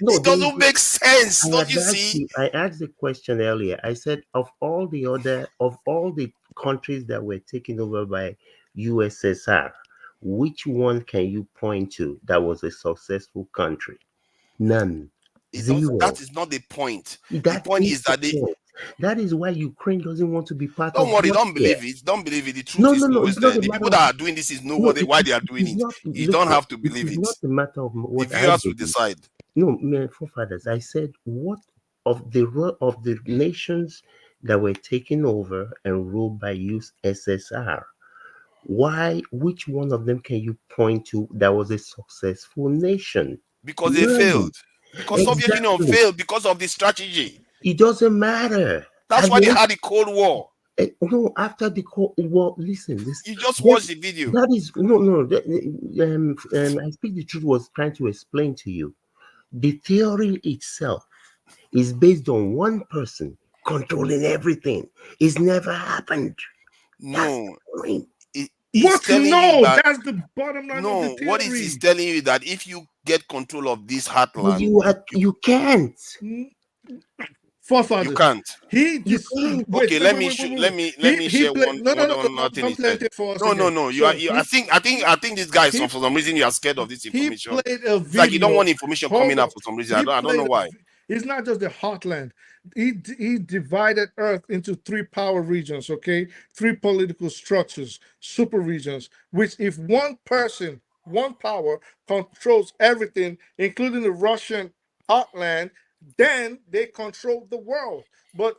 [SPEAKER 5] No,
[SPEAKER 1] It doesn't make sense, don't you
[SPEAKER 5] I
[SPEAKER 1] see?
[SPEAKER 5] asked the question earlier. I said of all the countries that were taken over by USSR, which one can you point to that was a successful country? None. Zero.
[SPEAKER 1] That is not the point. The
[SPEAKER 5] That
[SPEAKER 1] point
[SPEAKER 5] is
[SPEAKER 1] is
[SPEAKER 5] the
[SPEAKER 1] that they
[SPEAKER 5] point. That is why Ukraine doesn't want to be part
[SPEAKER 1] don't
[SPEAKER 5] of
[SPEAKER 1] worry, don't
[SPEAKER 5] Russia.
[SPEAKER 1] believe it. Don't believe it. The truth
[SPEAKER 5] No,
[SPEAKER 1] is
[SPEAKER 5] no, no.
[SPEAKER 1] always
[SPEAKER 5] It's not
[SPEAKER 1] there.
[SPEAKER 5] a
[SPEAKER 1] The
[SPEAKER 5] matter
[SPEAKER 1] people
[SPEAKER 5] of
[SPEAKER 1] that are doing this is know
[SPEAKER 5] no.
[SPEAKER 1] why they are doing
[SPEAKER 5] It's
[SPEAKER 1] it.
[SPEAKER 5] not.
[SPEAKER 1] You don't
[SPEAKER 5] Listen,
[SPEAKER 1] have to
[SPEAKER 5] it
[SPEAKER 1] believe
[SPEAKER 5] is
[SPEAKER 1] it.
[SPEAKER 5] not a matter of what
[SPEAKER 1] The
[SPEAKER 5] I
[SPEAKER 1] viewers will
[SPEAKER 5] believe.
[SPEAKER 1] decide.
[SPEAKER 5] No, my forefathers. I said what of the nations that were taken over and ruled by USSR. Why? Which one of them can you point to that was a successful nation?
[SPEAKER 1] Because they
[SPEAKER 5] None.
[SPEAKER 1] failed. Because Soviet Union
[SPEAKER 5] Exactly.
[SPEAKER 1] failed because of the strategy.
[SPEAKER 5] It doesn't matter.
[SPEAKER 1] That's
[SPEAKER 5] At
[SPEAKER 1] why
[SPEAKER 5] the
[SPEAKER 1] they
[SPEAKER 5] end,
[SPEAKER 1] had the Cold War.
[SPEAKER 5] no, after the Cold War, listen,
[SPEAKER 1] You just watch the video.
[SPEAKER 5] that is no. I speak the truth was trying to explain to you. The theory itself is based on one person controlling everything. It's never happened.
[SPEAKER 1] No. It's
[SPEAKER 4] What?
[SPEAKER 1] telling you
[SPEAKER 4] No,
[SPEAKER 1] that
[SPEAKER 4] that's the bottom line of the
[SPEAKER 1] what it is
[SPEAKER 4] theory.
[SPEAKER 1] telling you that if you get control of this heartland,
[SPEAKER 5] You can't.
[SPEAKER 1] you
[SPEAKER 4] Forefathers.
[SPEAKER 1] can't.
[SPEAKER 4] He
[SPEAKER 5] You
[SPEAKER 4] just
[SPEAKER 5] can't.
[SPEAKER 4] wait.
[SPEAKER 1] Okay,
[SPEAKER 4] Wait,
[SPEAKER 1] let
[SPEAKER 4] wait,
[SPEAKER 1] me
[SPEAKER 4] wait, wait, wait,
[SPEAKER 1] let
[SPEAKER 4] wait.
[SPEAKER 1] me let me
[SPEAKER 4] He
[SPEAKER 1] share
[SPEAKER 4] played.
[SPEAKER 1] one
[SPEAKER 4] No, no, no, no,
[SPEAKER 1] other thing
[SPEAKER 4] don't play
[SPEAKER 1] instead.
[SPEAKER 4] it for us
[SPEAKER 1] No,
[SPEAKER 4] again.
[SPEAKER 1] you are
[SPEAKER 4] So
[SPEAKER 1] I think this guy is
[SPEAKER 4] he
[SPEAKER 1] for some reason you are scared of this
[SPEAKER 4] he
[SPEAKER 1] information.
[SPEAKER 4] played a
[SPEAKER 1] It's like you don't
[SPEAKER 4] video.
[SPEAKER 1] want information
[SPEAKER 4] Hold
[SPEAKER 1] coming
[SPEAKER 4] on.
[SPEAKER 1] out for some reason.
[SPEAKER 4] He
[SPEAKER 1] I don't know
[SPEAKER 4] played.
[SPEAKER 1] why.
[SPEAKER 4] It's not just the heartland. He divided Earth into three power regions. Okay, three political structures, super regions. Which, if one person, one power controls everything, including the Russian heartland, then they control the world. But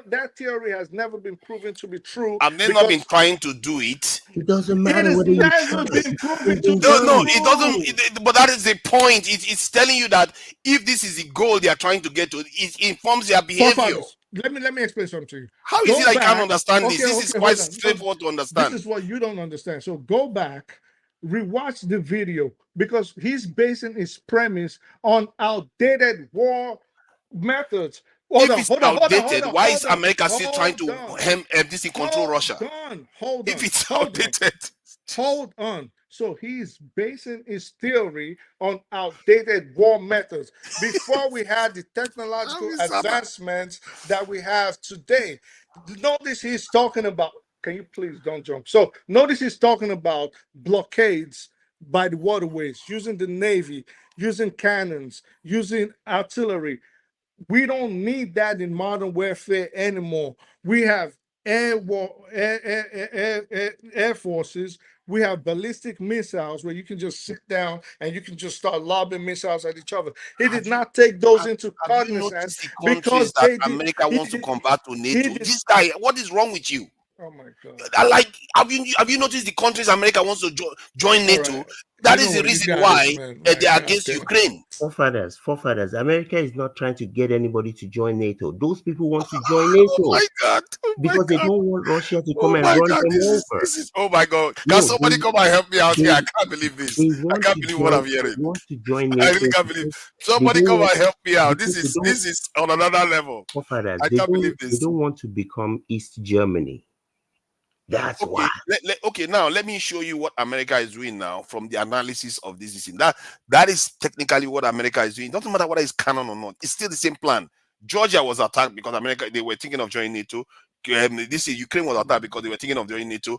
[SPEAKER 4] that theory has never been proven to be true
[SPEAKER 1] Have they not been
[SPEAKER 4] because
[SPEAKER 1] trying to do it?
[SPEAKER 5] It doesn't
[SPEAKER 4] it
[SPEAKER 5] matter
[SPEAKER 4] has
[SPEAKER 5] whether you
[SPEAKER 4] never
[SPEAKER 5] try.
[SPEAKER 4] been
[SPEAKER 5] It
[SPEAKER 4] proven
[SPEAKER 5] hasn't
[SPEAKER 4] to
[SPEAKER 5] been
[SPEAKER 4] be
[SPEAKER 1] No,
[SPEAKER 5] done.
[SPEAKER 1] it doesn't.
[SPEAKER 4] true.
[SPEAKER 1] But that is the point. It's telling you that if this is the goal they are trying to get to, it informs their behavior.
[SPEAKER 4] Forefathers, let me explain something to you.
[SPEAKER 1] How is it
[SPEAKER 4] Go
[SPEAKER 1] that you can't
[SPEAKER 4] back.
[SPEAKER 1] understand this?
[SPEAKER 4] Okay,
[SPEAKER 1] This is
[SPEAKER 4] okay,
[SPEAKER 1] quite
[SPEAKER 4] hold on. No,
[SPEAKER 1] straightforward to
[SPEAKER 4] this
[SPEAKER 1] understand.
[SPEAKER 4] is what you don't understand. So go back, rewatch the video because he's basing his premise on outdated war methods. Hold
[SPEAKER 1] If
[SPEAKER 4] on,
[SPEAKER 1] it's
[SPEAKER 4] hold on, hold on, hold
[SPEAKER 1] outdated,
[SPEAKER 4] on,
[SPEAKER 1] why is
[SPEAKER 4] hold on,
[SPEAKER 1] America still trying
[SPEAKER 4] hold
[SPEAKER 1] to
[SPEAKER 4] on,
[SPEAKER 1] hem this and control Russia?
[SPEAKER 4] hold
[SPEAKER 1] If
[SPEAKER 4] on,
[SPEAKER 1] it's
[SPEAKER 4] hold on,
[SPEAKER 1] outdated,
[SPEAKER 4] hold on. So he's basing his theory on outdated war methods before we had the technological advancements that we have today. Notice he's talking about, can you please don't jump? So notice he's talking about blockades by the waterways, using the Navy, using cannons, using artillery. We don't need that in modern warfare anymore. We have air forces. We have ballistic missiles where you can just sit down and you can just start lobbing missiles at each other. He did not take those into
[SPEAKER 1] Have you
[SPEAKER 4] cognizance
[SPEAKER 1] noticed the countries
[SPEAKER 4] because
[SPEAKER 1] that
[SPEAKER 4] they did.
[SPEAKER 1] America wants to convert to NATO? This guy, what is wrong with you?
[SPEAKER 4] Oh my God!
[SPEAKER 1] Have you noticed the countries America wants to join NATO?
[SPEAKER 4] Right.
[SPEAKER 1] That is the reason why they are against Ukraine.
[SPEAKER 5] Forefathers. America is not trying to get anybody to join NATO. Those people want to join NATO.
[SPEAKER 1] Oh my God!
[SPEAKER 5] Because they don't want Russia to come and run them over.
[SPEAKER 1] Oh my God! Can somebody come and help me out here? I can't believe this. I can't believe what I'm hearing.
[SPEAKER 5] They want to join NATO.
[SPEAKER 1] I really can't believe. Somebody come and help me out. This is on another level.
[SPEAKER 5] Forefathers,
[SPEAKER 1] I can't believe this.
[SPEAKER 5] They don't want to become East Germany. That's why.
[SPEAKER 1] Okay, now let me show you what America is doing now from the analysis of this. That is technically what America is doing. It doesn't matter whether it's canon or not. It's still the same plan. Georgia was attacked because they were thinking of joining NATO. This is Ukraine was attacked because they were thinking of joining NATO.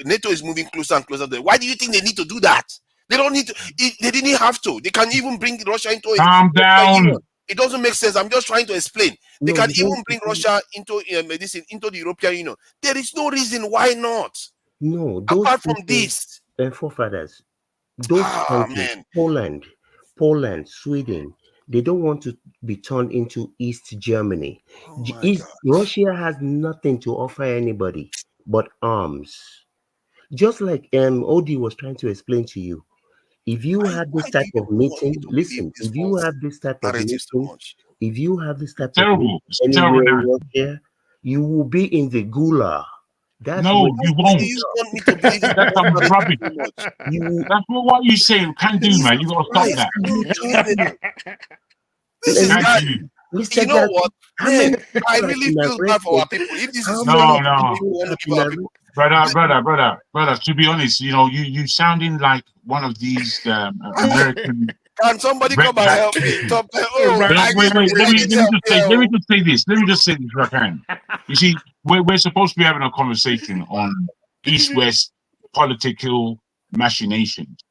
[SPEAKER 1] NATO is moving closer and closer to them. Why do you think they need to do that? They don't need to. They didn't have to. They can even bring Russia into it.
[SPEAKER 7] Calm down.
[SPEAKER 1] It doesn't make sense. I'm just trying to explain. They can even bring Russia into the European Union. There is no reason why not.
[SPEAKER 5] No,
[SPEAKER 1] apart from this,
[SPEAKER 5] forefathers, those countries, Poland, Sweden, they don't want to be turned into East Germany. Russia has nothing to offer anybody but arms. Just like Odi was trying to explain to you. If you have this type of meeting, listen, if you have this type of meeting, if you have this type of meeting anywhere in Russia, you will be in the gulag.
[SPEAKER 7] That's no, you won't. That's some rubbish. That's what you say you can't do, man. You gotta stop that.
[SPEAKER 1] This is guy. You know what? Man, I really feel bad for our people. If this is
[SPEAKER 7] brother. To be honest, you sounding like one of these American.
[SPEAKER 1] Can somebody come and help me?
[SPEAKER 7] Wait. Let me just say this. If I can. You see, we're supposed to be having a conversation on East-West political machinations,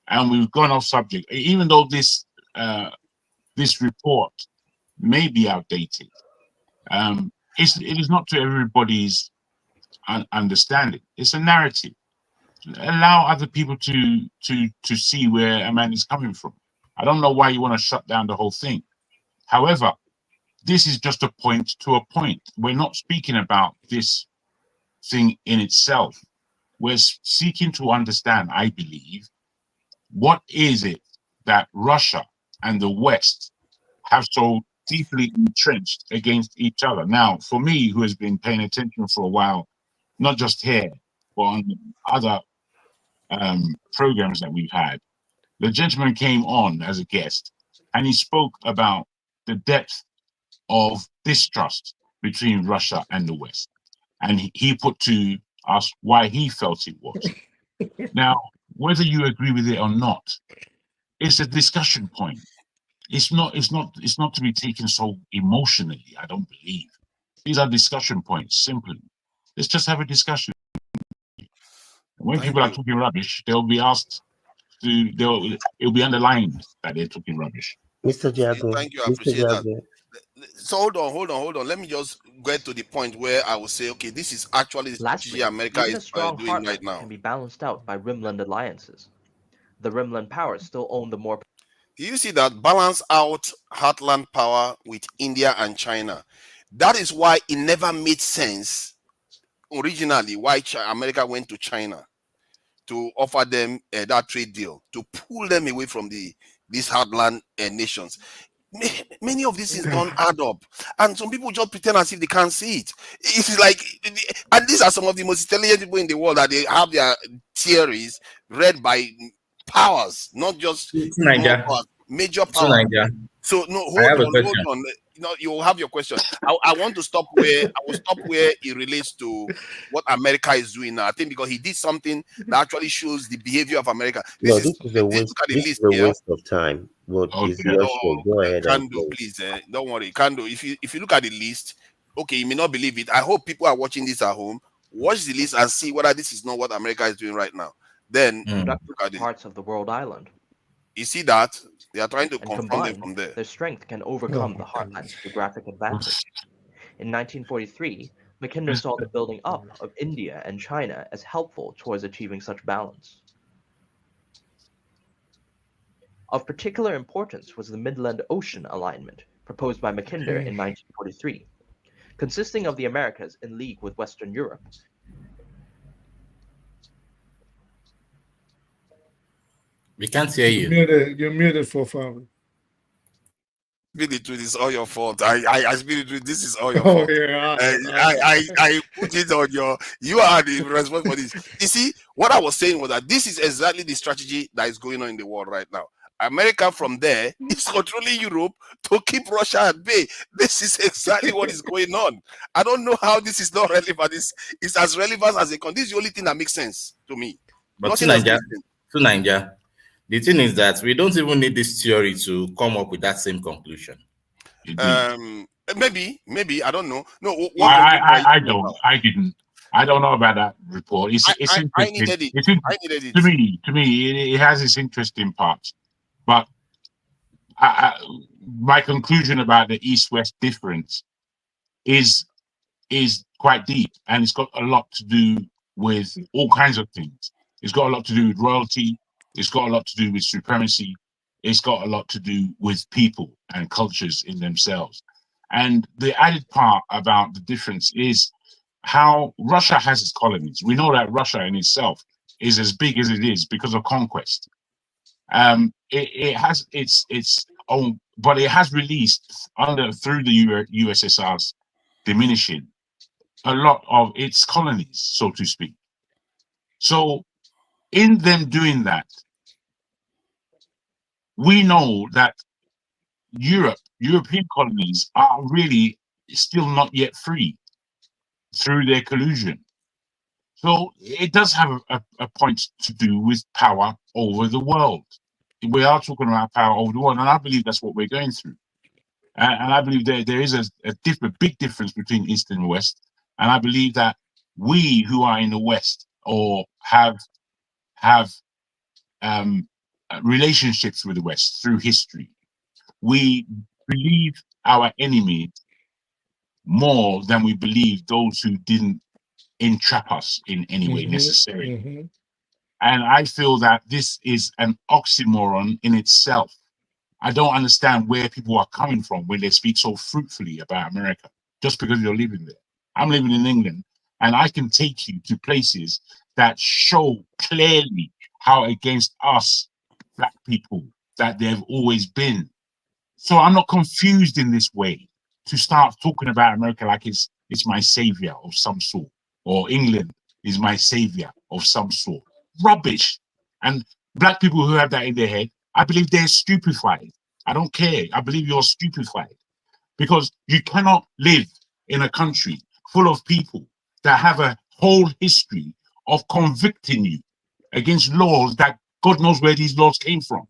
[SPEAKER 7] and we've gone off subject. Even though this report may be outdated, it is not to everybody's understanding. It's a narrative. Allow other people to see where a man is coming from. I don't know why you want to shut down the whole thing. However, this is just a point to a point. We're not speaking about this thing in itself. We're seeking to understand, I believe, what is it that Russia and the West have so deeply entrenched against each other. Now, for me, who has been paying attention for a while, not just here, but on other programs that we've had, the gentleman came on as a guest and he spoke about the depth of distrust between Russia and the West. And he put to us why he felt it was. Now, whether you agree with it or not, it's a discussion point. It's not to be taken so emotionally, I don't believe. These are discussion points, simply. Let's just have a discussion. When people are talking rubbish, they'll be asked it'll be underlined that they're talking rubbish.
[SPEAKER 5] Mr. Jago.
[SPEAKER 1] Thank you, I appreciate that. So hold on. Let me just get to the point where I will say, okay, this is actually the strategy America is doing right now.
[SPEAKER 10] Can be balanced out by rimland alliances. The rimland powers still own the more.
[SPEAKER 1] Do you see that balance out heartland power with India and China? That is why it never made sense originally why America went to China to offer them that trade deal, to pull them away from these heartland nations. Many of these things don't add up, and some people just pretend as if they can't see it. It's like, and these are some of the most intelligent people in the world, that they have their theories read by powers, not just major powers. So no, hold on. you will have your question. I want to stop where I will stop where it relates to what America is doing now. I think because he did something that actually shows the behavior of America.
[SPEAKER 5] No,
[SPEAKER 1] This is look at the
[SPEAKER 5] this is
[SPEAKER 1] list
[SPEAKER 5] a
[SPEAKER 1] here.
[SPEAKER 5] waste of time. But it's
[SPEAKER 7] Okay.
[SPEAKER 5] your show. Go ahead and
[SPEAKER 1] Kando,
[SPEAKER 5] close.
[SPEAKER 1] please, don't worry, Kando. If you look at the list, okay, you may not believe it. I hope people are watching this at home. Watch the list and see whether this is not what America is doing right now. Then
[SPEAKER 6] Mm.
[SPEAKER 1] look at it.
[SPEAKER 10] Parts of the world island,
[SPEAKER 1] You see that they are trying to
[SPEAKER 10] and
[SPEAKER 1] confront them
[SPEAKER 10] combined,
[SPEAKER 1] from there.
[SPEAKER 10] their strength can
[SPEAKER 4] Oh
[SPEAKER 10] overcome
[SPEAKER 4] my
[SPEAKER 10] the heartland's
[SPEAKER 4] goodness.
[SPEAKER 10] geographic advantage. In 1943, Mackinder saw the building up of India and China as helpful towards achieving such balance. Of particular importance was the Midland Ocean alignment, proposed by Mackinder in 1943, consisting of the Americas in league with Western Europe.
[SPEAKER 6] We can't hear
[SPEAKER 4] You're
[SPEAKER 6] you.
[SPEAKER 4] muted. You're muted for Fabi.
[SPEAKER 1] Spirit, this is all your fault. I Spirit, this is all your
[SPEAKER 4] Oh
[SPEAKER 1] fault.
[SPEAKER 4] yeah.
[SPEAKER 1] I put it on your. You are the responsible for this. You see, what I was saying was that this is exactly the strategy that is going on in the world right now. America from there is controlling Europe to keep Russia at bay. This is exactly what is going on. I don't know how this is not relevant. It's as relevant as a con. This is the only thing that makes sense to me.
[SPEAKER 6] But
[SPEAKER 1] Nothing else
[SPEAKER 6] Nigeria,
[SPEAKER 1] makes sense.
[SPEAKER 6] to Nigeria, the thing is that we don't even need this theory to come up with that same conclusion.
[SPEAKER 1] Maybe I don't know. No, what conclusion
[SPEAKER 7] I,
[SPEAKER 1] are you
[SPEAKER 7] I, I
[SPEAKER 1] talking
[SPEAKER 7] don't.
[SPEAKER 1] about?
[SPEAKER 7] I didn't. I don't know about that report. It's
[SPEAKER 1] I
[SPEAKER 7] interesting.
[SPEAKER 1] needed it.
[SPEAKER 7] It's
[SPEAKER 1] I needed it.
[SPEAKER 7] to me, it has its interesting parts. But my conclusion about the East-West difference is quite deep, and it's got a lot to do with all kinds of things. It's got a lot to do with royalty. It's got a lot to do with supremacy. It's got a lot to do with people and cultures in themselves. And the added part about the difference is how Russia has its colonies. We know that Russia in itself is as big as it is because of conquest. It has its own, but it has released through the USSR's diminishing a lot of its colonies, so to speak. So in them doing that, we know that European colonies are really still not yet free through their collusion. So it does have a point to do with power over the world. We are talking about power over the world, and I believe that's what we're going through. And I believe there is a big difference between East and West. And I believe that we who are in the West or have relationships with the West through history, we believe our enemies more than we believe those who didn't entrap us in any way necessarily. And I feel that this is an oxymoron in itself. I don't understand where people are coming from when they speak so fruitfully about America, just because you're living there. I'm living in England, and I can take you to places that show clearly how against us, black people, that they've always been. So I'm not confused in this way to start talking about America like it's my savior of some sort, or England is my savior of some sort. Rubbish. And black people who have that in their head, I believe they're stupefied. I don't care. I believe you're stupefied because you cannot live in a country full of people that have a whole history of convicting you against laws that God knows where these laws came from.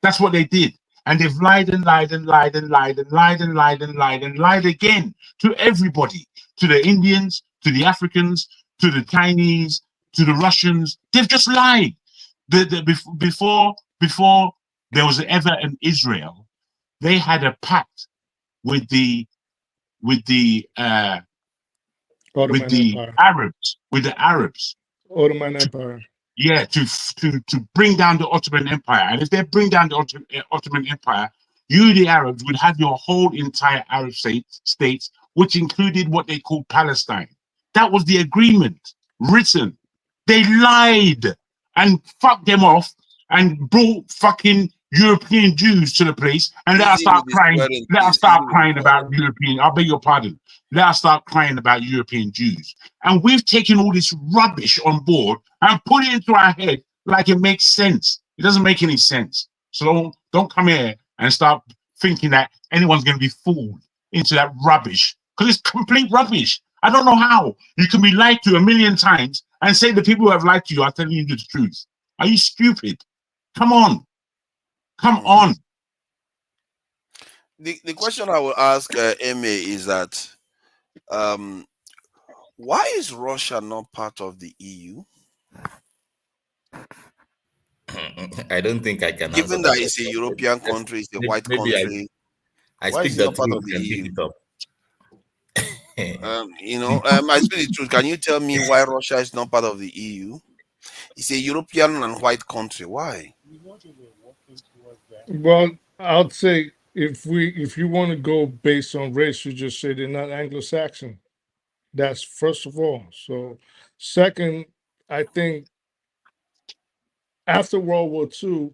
[SPEAKER 7] That's what they did. And they've lied and lied and lied and lied and lied and lied and lied and lied again to everybody, to the Indians, to the Africans, to the Chinese, to the Russians. They've just lied. Before there was ever an Israel, they had a pact with the Arabs.
[SPEAKER 4] Ottoman Empire.
[SPEAKER 7] Yeah, to bring down the Ottoman Empire. And if they bring down the Ottoman Empire, you, the Arabs, would have your whole entire Arab states, which included what they called Palestine. That was the agreement written. They lied and fucked them off and brought fucking European Jews to the place and let us start crying. Let us start crying about European. I beg your pardon. Let us start crying about European Jews. And we've taken all this rubbish on board and put it into our head like it makes sense. It doesn't make any sense. So don't come here and start thinking that anyone's going to be fooled into that rubbish, because it's complete rubbish. I don't know how you can be lied to a million times and say the people who have lied to you are telling you the truth. Are you stupid? Come on. Come on.
[SPEAKER 1] The question I will ask Eme is that why is Russia not part of the EU?
[SPEAKER 6] I don't think I can answer
[SPEAKER 1] Given
[SPEAKER 6] that
[SPEAKER 1] that it's a
[SPEAKER 6] question.
[SPEAKER 1] European country, it's a white
[SPEAKER 6] Maybe
[SPEAKER 1] country,
[SPEAKER 6] I
[SPEAKER 1] why
[SPEAKER 6] speak
[SPEAKER 1] is it
[SPEAKER 6] the
[SPEAKER 1] not part
[SPEAKER 6] truth
[SPEAKER 1] of the
[SPEAKER 6] and pick
[SPEAKER 1] EU?
[SPEAKER 6] it up.
[SPEAKER 1] I speak the truth. Can you tell me why Russia is not part of the EU? It's a European and white country. Why?
[SPEAKER 4] Well, I'd say if you want to go based on race, you just say they're not Anglo-Saxon. That's first of all. So, second, I think after World War II,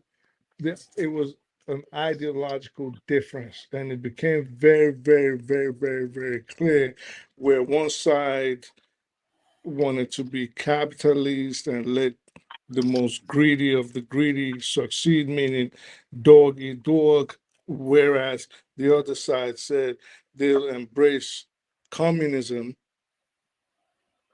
[SPEAKER 4] it was an ideological difference, and it became very, very, very, very, very clear where one side wanted to be capitalist and let the most greedy of the greedy succeed, meaning dog eat dog, whereas the other side said they'll embrace communism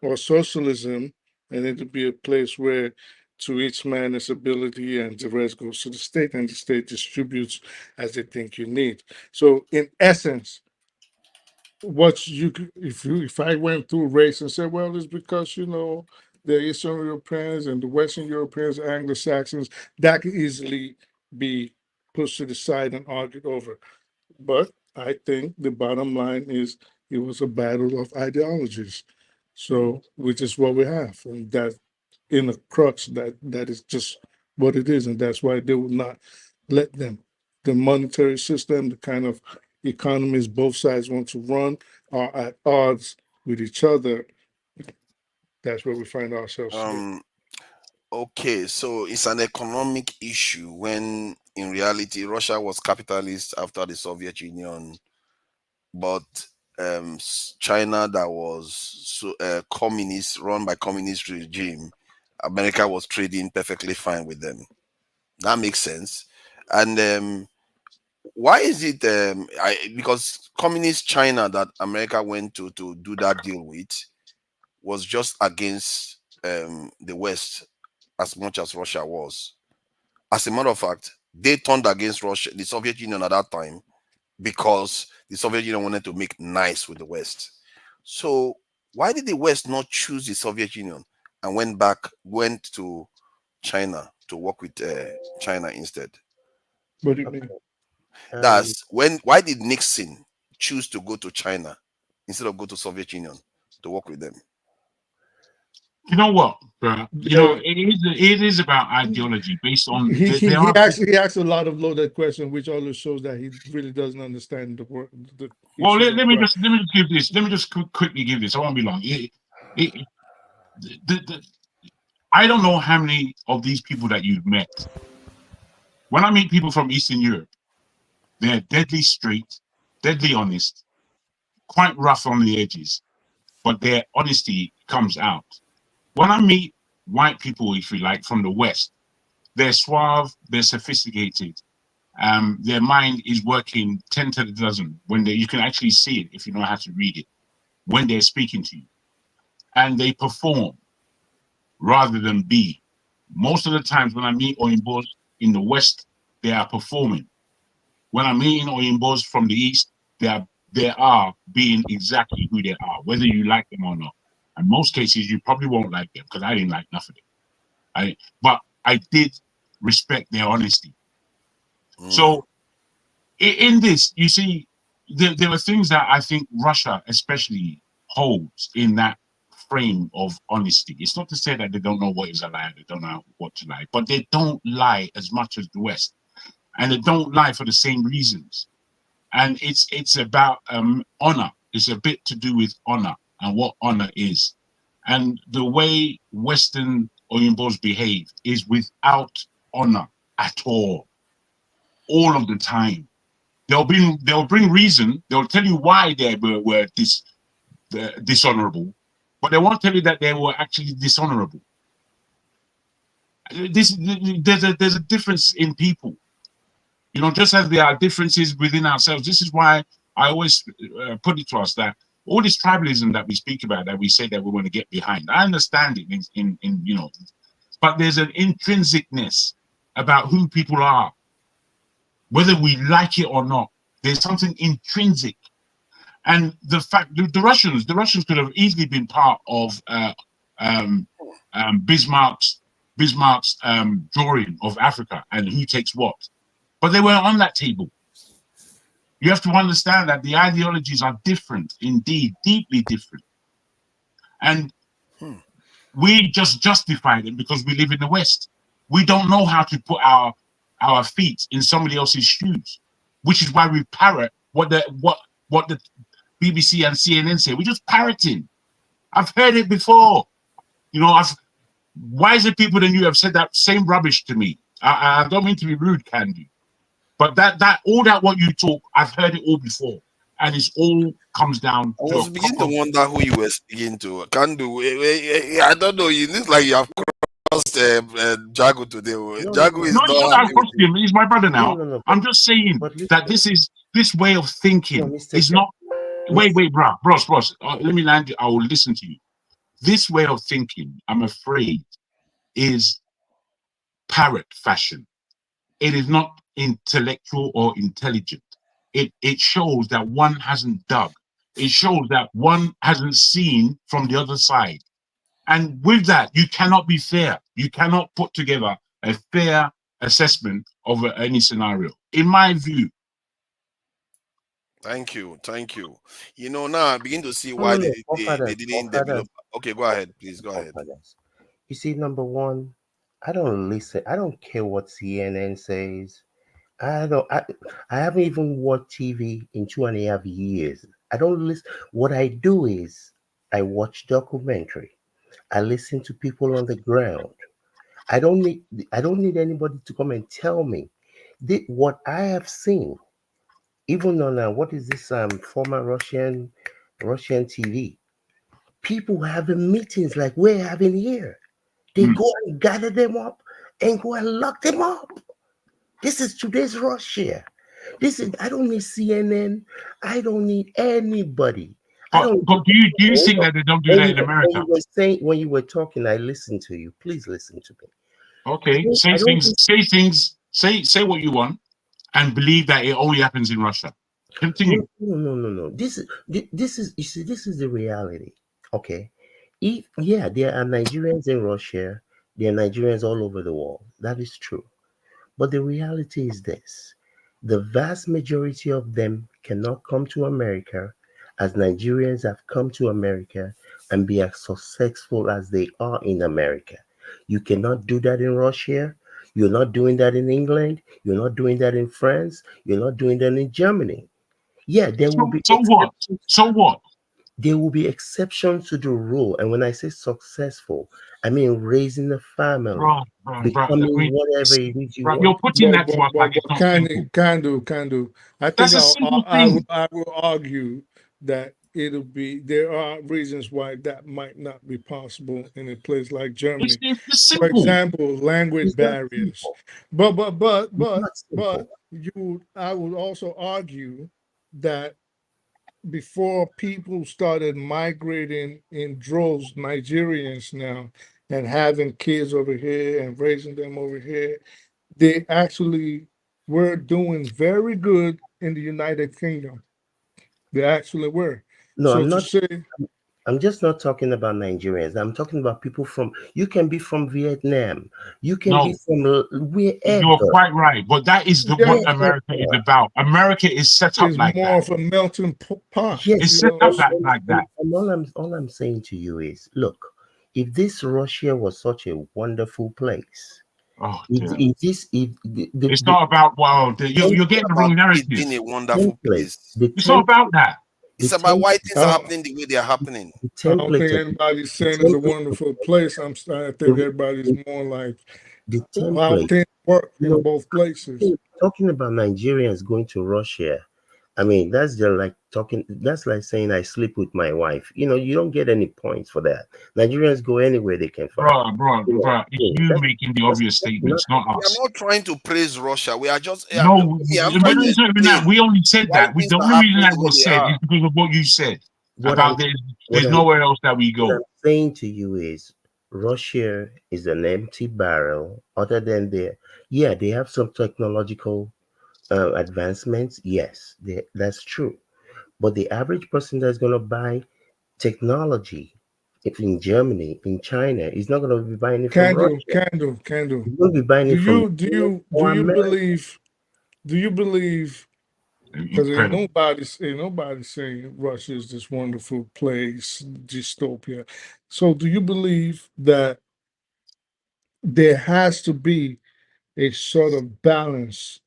[SPEAKER 4] or socialism, and it'll be a place where to each man his ability and the rest goes to the state and the state distributes as they think you need. So in essence, what you if I went through race and said, well, it's because the Eastern Europeans and the Western Europeans, Anglo-Saxons, that could easily be pushed to the side and argued over. But I think the bottom line is it was a battle of ideologies. So, which is what we have, and that in a crux that is just what it is, and that's why they will not let them. The monetary system, the kind of economies both sides want to run, are at odds with each other. That's where we find ourselves today.
[SPEAKER 1] Okay, so it's an economic issue when in reality Russia was capitalist after the Soviet Union, but China that was communist, run by communist regime, America was trading perfectly fine with them. That makes sense. And why is it? Because communist China that America went to do that deal with was just against the West as much as Russia was. As a matter of fact, they turned against Russia, the Soviet Union at that time, because the Soviet Union wanted to make nice with the West. So why did the West not choose the Soviet Union and went to China to work with China instead?
[SPEAKER 4] What do you
[SPEAKER 5] Okay.
[SPEAKER 4] mean?
[SPEAKER 1] That's when. Why did Nixon choose to go to China instead of go to Soviet Union to work with them?
[SPEAKER 7] You know what, bro?
[SPEAKER 4] Uh,
[SPEAKER 7] It is about ideology based on
[SPEAKER 4] he, he
[SPEAKER 7] there
[SPEAKER 4] he
[SPEAKER 7] are
[SPEAKER 4] actually he asks a lot of loaded questions, which always shows that he really doesn't understand the
[SPEAKER 7] well,
[SPEAKER 4] issues on
[SPEAKER 7] let
[SPEAKER 4] the
[SPEAKER 7] me
[SPEAKER 4] ground.
[SPEAKER 7] just give this. Let me just quickly give this. I won't be long. It, the, I don't know how many of these people that you've met. When I meet people from Eastern Europe, they're deadly straight, deadly honest, quite rough on the edges, but their honesty comes out. When I meet white people, if you like, from the West, they're suave, they're sophisticated. Their mind is working 10 to the dozen you can actually see it if you know how to read it when they're speaking to you. And they perform rather than be. Most of the times when I meet Oyimbos in the West, they are performing. When I'm meeting Oyimbos from the East, they are being exactly who they are, whether you like them or not. In most cases, you probably won't like them because I didn't like nothing. But I did respect their honesty.
[SPEAKER 1] Mm.
[SPEAKER 7] So in this, you see, there are things that I think Russia especially holds in that frame of honesty. It's not to say that they don't know what is a lie, they don't know what to lie, but they don't lie as much as the West, and they don't lie for the same reasons. And it's about honor. It's a bit to do with honor and what honor is, and the way Western Oyimbos behave is without honor at all of the time. They'll bring reason. They'll tell you why they were dishonorable, but they won't tell you that they were actually dishonorable. There's a difference in people. You know, just as there are differences within ourselves. This is why I always put it to us that all this tribalism that we speak about, that we say that we want to get behind, I understand it in you know, but there's an intrinsicness about who people are, whether we like it or not. There's something intrinsic, and the fact the Russians could have easily been part of um, Bismarck's drawing of Africa and who takes what, but they weren't on that table. You have to understand that the ideologies are different, indeed, deeply different. And we just justify them because we live in the West. We don't know how to put our feet in somebody else's shoes, which is why we parrot what the BBC and CNN say. We're just parroting. I've heard it before. You know, wiser people than you have said that same rubbish to me. I don't mean to be rude, Candy. But that all that what you talk, I've heard it all before, and it's all comes down.
[SPEAKER 1] I was beginning to wonder who you were speaking to. Kandu, I don't know. You look like you have crossed Jago today. Jago is
[SPEAKER 7] not
[SPEAKER 1] not
[SPEAKER 7] I crossed him. He's my brother now.
[SPEAKER 5] No.
[SPEAKER 7] I'm just saying that this way of thinking is not. Wait, bros. Let me land you. I will listen to you. This way of thinking, I'm afraid, is parrot fashion. It is not intellectual or intelligent. It shows that one hasn't dug. It shows that one hasn't seen from the other side. And with that, you cannot be fair. You cannot put together a fair assessment of any scenario, in my view.
[SPEAKER 1] Thank you. You know, now I begin to see why they didn't develop. Okay, go ahead, please. Go ahead.
[SPEAKER 5] You see, number one, I don't listen. I don't care what CNN says. I haven't even watched TV in 2.5 years. I don't listen. What I do is I watch documentary. I listen to people on the ground. I don't need anybody to come and tell me what I have seen. Even on what is this former Russian TV? People having meetings like we're having here. They go and gather them up and go and lock them up. This is today's Russia. I don't need CNN. I don't need anybody.
[SPEAKER 7] But do you think that they don't do that in America?
[SPEAKER 5] When you were talking, I listened to you. Please listen to me.
[SPEAKER 7] Okay, say what you want and believe that it only happens in Russia. Continue.
[SPEAKER 5] No. This is you see, this is the reality. Okay. There are Nigerians in Russia, there are Nigerians all over the world. That is true. But the reality is this: the vast majority of them cannot come to America as Nigerians have come to America and be as successful as they are in America. You cannot do that in Russia. You're not doing that in England. You're not doing that in France. You're not doing that in Germany. Yeah, there will be.
[SPEAKER 7] So what?
[SPEAKER 5] There will be exceptions to the rule. And when I say successful, I mean raising a family, becoming whatever it is you want.
[SPEAKER 7] You're putting that to us like it's not simple.
[SPEAKER 4] Can do. I think
[SPEAKER 7] That's a simple thing.
[SPEAKER 4] I will argue that there are reasons why that might not be possible in a place like Germany.
[SPEAKER 7] It's
[SPEAKER 4] For example, language barriers. But I would also argue that before people started migrating in droves, Nigerians now, and having kids over here and raising them over here, they actually were doing very good in the United Kingdom. They actually were.
[SPEAKER 5] No,
[SPEAKER 4] so
[SPEAKER 5] I'm just not talking about Nigerians. I'm talking about people you can be from Vietnam. You can be from wherever.
[SPEAKER 7] You're quite right. But that is what America is about. America is set up like that.
[SPEAKER 4] It's more of a melting pot.
[SPEAKER 5] Yes,
[SPEAKER 7] it's set up like that.
[SPEAKER 5] And all I'm saying to you is, look, if this Russia was such a wonderful place,
[SPEAKER 7] it's not about you're getting the wrong narrative.
[SPEAKER 1] It's been a wonderful place.
[SPEAKER 7] It's not about that.
[SPEAKER 1] It's about why things are happening the way they are happening.
[SPEAKER 4] I don't think anybody's saying it's a wonderful place. I think everybody's more like how things work in both places.
[SPEAKER 5] Talking about Nigerians going to Russia I mean, that's just like talking. That's like saying I sleep with my wife. You don't get any points for that. Nigerians go anywhere they can find.
[SPEAKER 7] It's you making the obvious
[SPEAKER 5] That's
[SPEAKER 7] statements,
[SPEAKER 5] nothing.
[SPEAKER 7] not
[SPEAKER 1] We are
[SPEAKER 7] us.
[SPEAKER 1] not trying to praise Russia. We are just, yeah,
[SPEAKER 7] No,
[SPEAKER 1] me, I'm
[SPEAKER 7] but
[SPEAKER 1] trying to
[SPEAKER 7] it's not even that.
[SPEAKER 1] explain
[SPEAKER 7] We only said
[SPEAKER 1] why
[SPEAKER 7] that.
[SPEAKER 1] things
[SPEAKER 7] The
[SPEAKER 1] are
[SPEAKER 7] only reason
[SPEAKER 1] happening
[SPEAKER 7] that
[SPEAKER 1] the way
[SPEAKER 7] was
[SPEAKER 1] they
[SPEAKER 7] said
[SPEAKER 1] are.
[SPEAKER 7] is because of what you said
[SPEAKER 5] What I'm
[SPEAKER 7] about
[SPEAKER 5] what
[SPEAKER 7] there's
[SPEAKER 5] I'm
[SPEAKER 7] nowhere else that we
[SPEAKER 5] what
[SPEAKER 7] go.
[SPEAKER 5] I'm saying to you is Russia is an empty barrel. Other than they have some technological advancements. Yes, that's true. But the average person that's going to buy technology, if in Germany, in China, is not going to be buying it from Russia.
[SPEAKER 4] Candle.
[SPEAKER 5] He's going to be buying
[SPEAKER 4] Do
[SPEAKER 5] it from
[SPEAKER 4] you do
[SPEAKER 5] Europe
[SPEAKER 4] you do
[SPEAKER 5] or
[SPEAKER 4] you
[SPEAKER 5] America.
[SPEAKER 4] believe? Do you believe? Because
[SPEAKER 7] Incredible.
[SPEAKER 4] ain't nobody saying Russia is this wonderful place, dystopia. So, do you believe that there has to be a sort of balance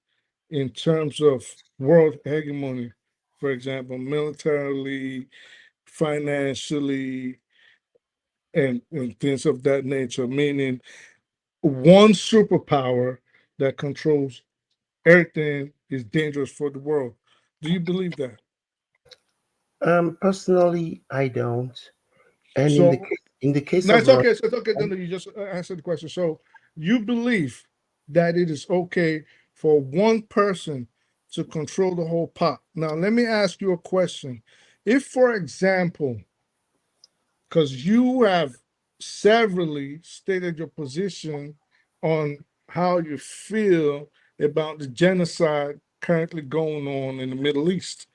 [SPEAKER 4] in terms of world hegemony? For example, militarily, financially, and things of that nature. Meaning, one superpower that controls everything is dangerous for the world. Do you believe that?
[SPEAKER 5] Personally, I don't. And
[SPEAKER 4] So
[SPEAKER 5] in the case
[SPEAKER 4] no,
[SPEAKER 5] of
[SPEAKER 4] it's
[SPEAKER 5] Russia,
[SPEAKER 4] okay. So it's okay. No, no, you just answered the question. So you believe that it is okay for one person to control the whole pot. Now, let me ask you a question. If, for example, because you have severally stated your position on how you feel about the genocide currently going on in the Middle East.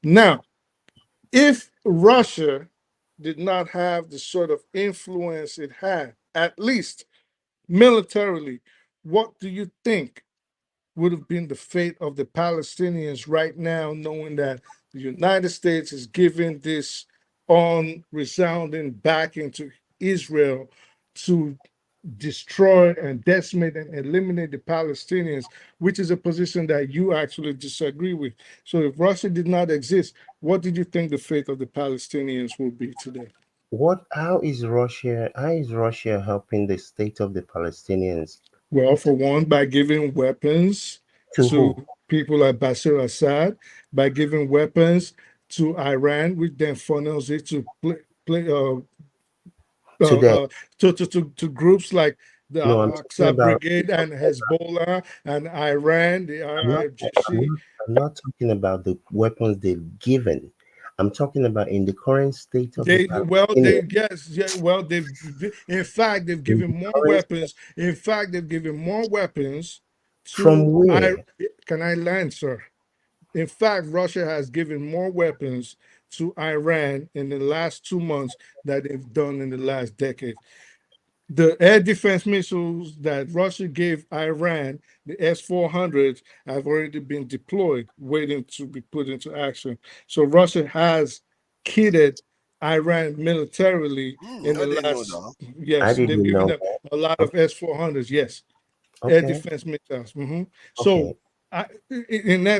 [SPEAKER 4] Now, if Russia did not have the sort of influence it had, at least militarily, what do you think would have been the fate of the Palestinians right now, knowing that the United States is giving this resounding backing to Israel to destroy and decimate and eliminate the Palestinians, which is a position that you actually disagree with. So, if Russia did not exist, what did you think the fate of the Palestinians would be today?
[SPEAKER 5] how is Russia helping the state of the Palestinians?
[SPEAKER 4] Well, for one, by giving weapons
[SPEAKER 5] To who?
[SPEAKER 4] to people like Bashar Assad, by giving weapons to Iran, which then funnels it to play
[SPEAKER 5] To them?
[SPEAKER 4] to groups like the
[SPEAKER 5] No,
[SPEAKER 4] Al
[SPEAKER 5] I'm talking
[SPEAKER 4] Aqsa
[SPEAKER 5] about.
[SPEAKER 4] Brigade and Hezbollah and Iran, the
[SPEAKER 5] I'm not. I'm
[SPEAKER 4] IRGC.
[SPEAKER 5] not. I'm not talking about the weapons they've given. I'm talking about in the current state of the Palestinians.
[SPEAKER 4] In fact, they've
[SPEAKER 5] In
[SPEAKER 4] given
[SPEAKER 5] the
[SPEAKER 4] more
[SPEAKER 5] current
[SPEAKER 4] weapons. In fact, they've given more weapons
[SPEAKER 5] from
[SPEAKER 4] to I.
[SPEAKER 5] where?
[SPEAKER 4] Can I land, sir? In fact, Russia has given more weapons to Iran in the last 2 months than they've done in the last decade. The air defense missiles that Russia gave Iran, the S-400s, have already been deployed, waiting to be put into action. So Russia has kitted Iran militarily in
[SPEAKER 1] I
[SPEAKER 4] the
[SPEAKER 1] didn't know
[SPEAKER 4] last,
[SPEAKER 1] that.
[SPEAKER 5] I
[SPEAKER 4] yes, they've
[SPEAKER 5] didn't
[SPEAKER 4] given
[SPEAKER 5] know
[SPEAKER 4] them
[SPEAKER 5] that.
[SPEAKER 4] a lot of S-400s, yes, air
[SPEAKER 5] Okay.
[SPEAKER 4] defense missiles.
[SPEAKER 5] Okay.
[SPEAKER 4] So,